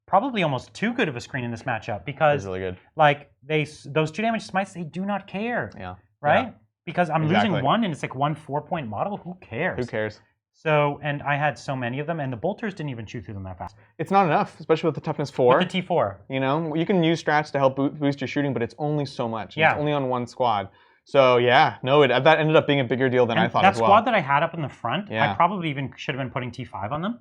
probably almost too good of a screen in this matchup because really good. Like those 2 damage smites, they do not care. Yeah. Right? Yeah. Because I'm losing 1 and it's like 1 4-point model. Who cares? Who cares? So, and I had so many of them, and the bolters didn't even chew through them that fast. It's not enough, especially with the toughness 4. With the T4. You know, you can use strats to help boost your shooting, but it's only so much. Yeah. It's only on 1 squad. So yeah, no, that ended up being a bigger deal than I thought as well. That squad that I had up in the front, I probably even should have been putting T5 on them.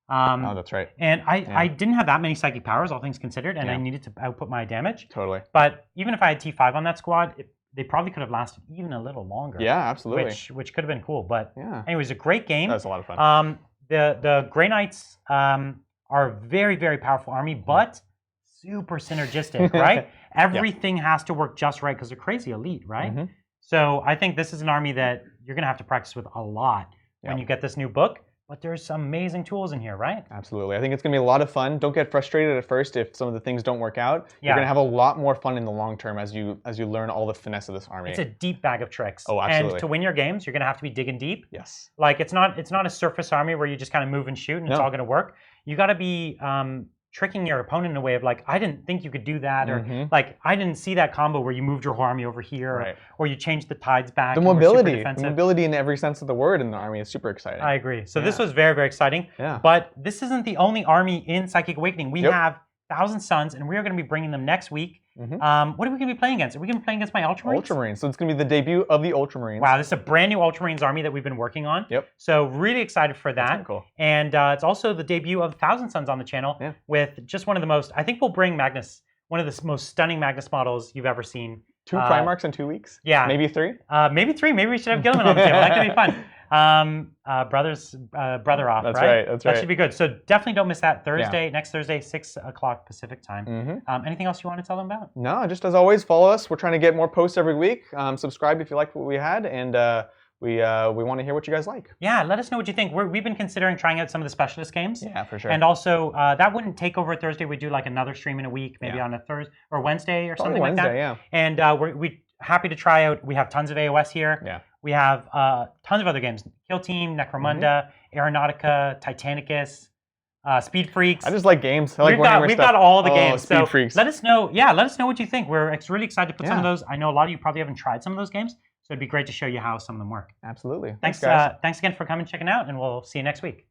Oh, that's right. And I didn't have that many psychic powers, all things considered, and I needed to output my damage. Totally. But even if I had T5 on that squad, they probably could have lasted even a little longer. Yeah, absolutely. Which could have been cool. But anyways, a great game. That was a lot of fun. The Grey Knights are a very, very powerful army, but super synergistic, right? Everything has to work just right because they're crazy elite, right? So I think this is an army that you're going to have to practice with a lot when you get this new book. But there's some amazing tools in here, right? Absolutely. I think it's going to be a lot of fun. Don't get frustrated at first if some of the things don't work out. You're going to have a lot more fun in the long term as you learn all the finesse of this army. It's a deep bag of tricks. Oh, absolutely. And to win your games, you're going to have to be digging deep. Yes. Like it's not a surface army where you just kind of move and shoot and it's all going to work. You got to be tricking your opponent in a way of like, I didn't think you could do that, or Mhm. like I didn't see that combo where you moved your whole army over here, Right. or you changed the tides back. The and were super mobility, defensive. in every sense of the word in the army is super exciting. I agree. So this Yeah. was very, very exciting. Yeah. But this isn't the only army in Psychic Awakening. We Yep. have Thousand Suns, and we are going to be bringing them next week. Mhm. What are we going to be playing against? Are we going to be playing against my Ultramarines? Ultramarines. So it's going to be the debut of the Ultramarines. Wow, this is a brand new Ultramarines army that we've been working on. Yep. So really excited for That's that. kinda cool. And it's also the debut of Thousand Suns on the channel with just one of the most, I think we'll bring Magnus, one of the most stunning Magnus models you've ever seen. 2 Primarchs in 2 weeks? Yeah. Maybe 3? Maybe 3. Maybe we should have Gilliman on the table. That could be fun. Brother off, That's right? right. That's right. That should be good. So definitely don't miss that Thursday, next Thursday, 6 o'clock Pacific time. Mhm. Anything else you want to tell them about? No, just as always, follow us. We're trying to get more posts every week. Subscribe if you liked what we had, and we want to hear what you guys like. Yeah, let us know what you think. We've been considering trying out some of the specialist games. Yeah, for sure. And also, that wouldn't take over Thursday. We'd do like another stream in a week, maybe on a Thursday or Wednesday or Probably something Wednesday, like that. yeah. And we're happy to try out. We have tons of AOS here. Yeah. We have tons of other games: Kill Team, Necromunda, Aeronautica, Titanicus, Speed Freaks. I just like games. I like Warhammer we've stuff. got all the games. Speed So Freaks. let us know. Yeah, let us know what you think. We're really excited to put some of Yeah. those. I know a lot of you probably haven't tried some of those games, so it'd be great to show you how some of them work. Absolutely. Thanks guys. thanks again for coming, checking out, and we'll see you next week.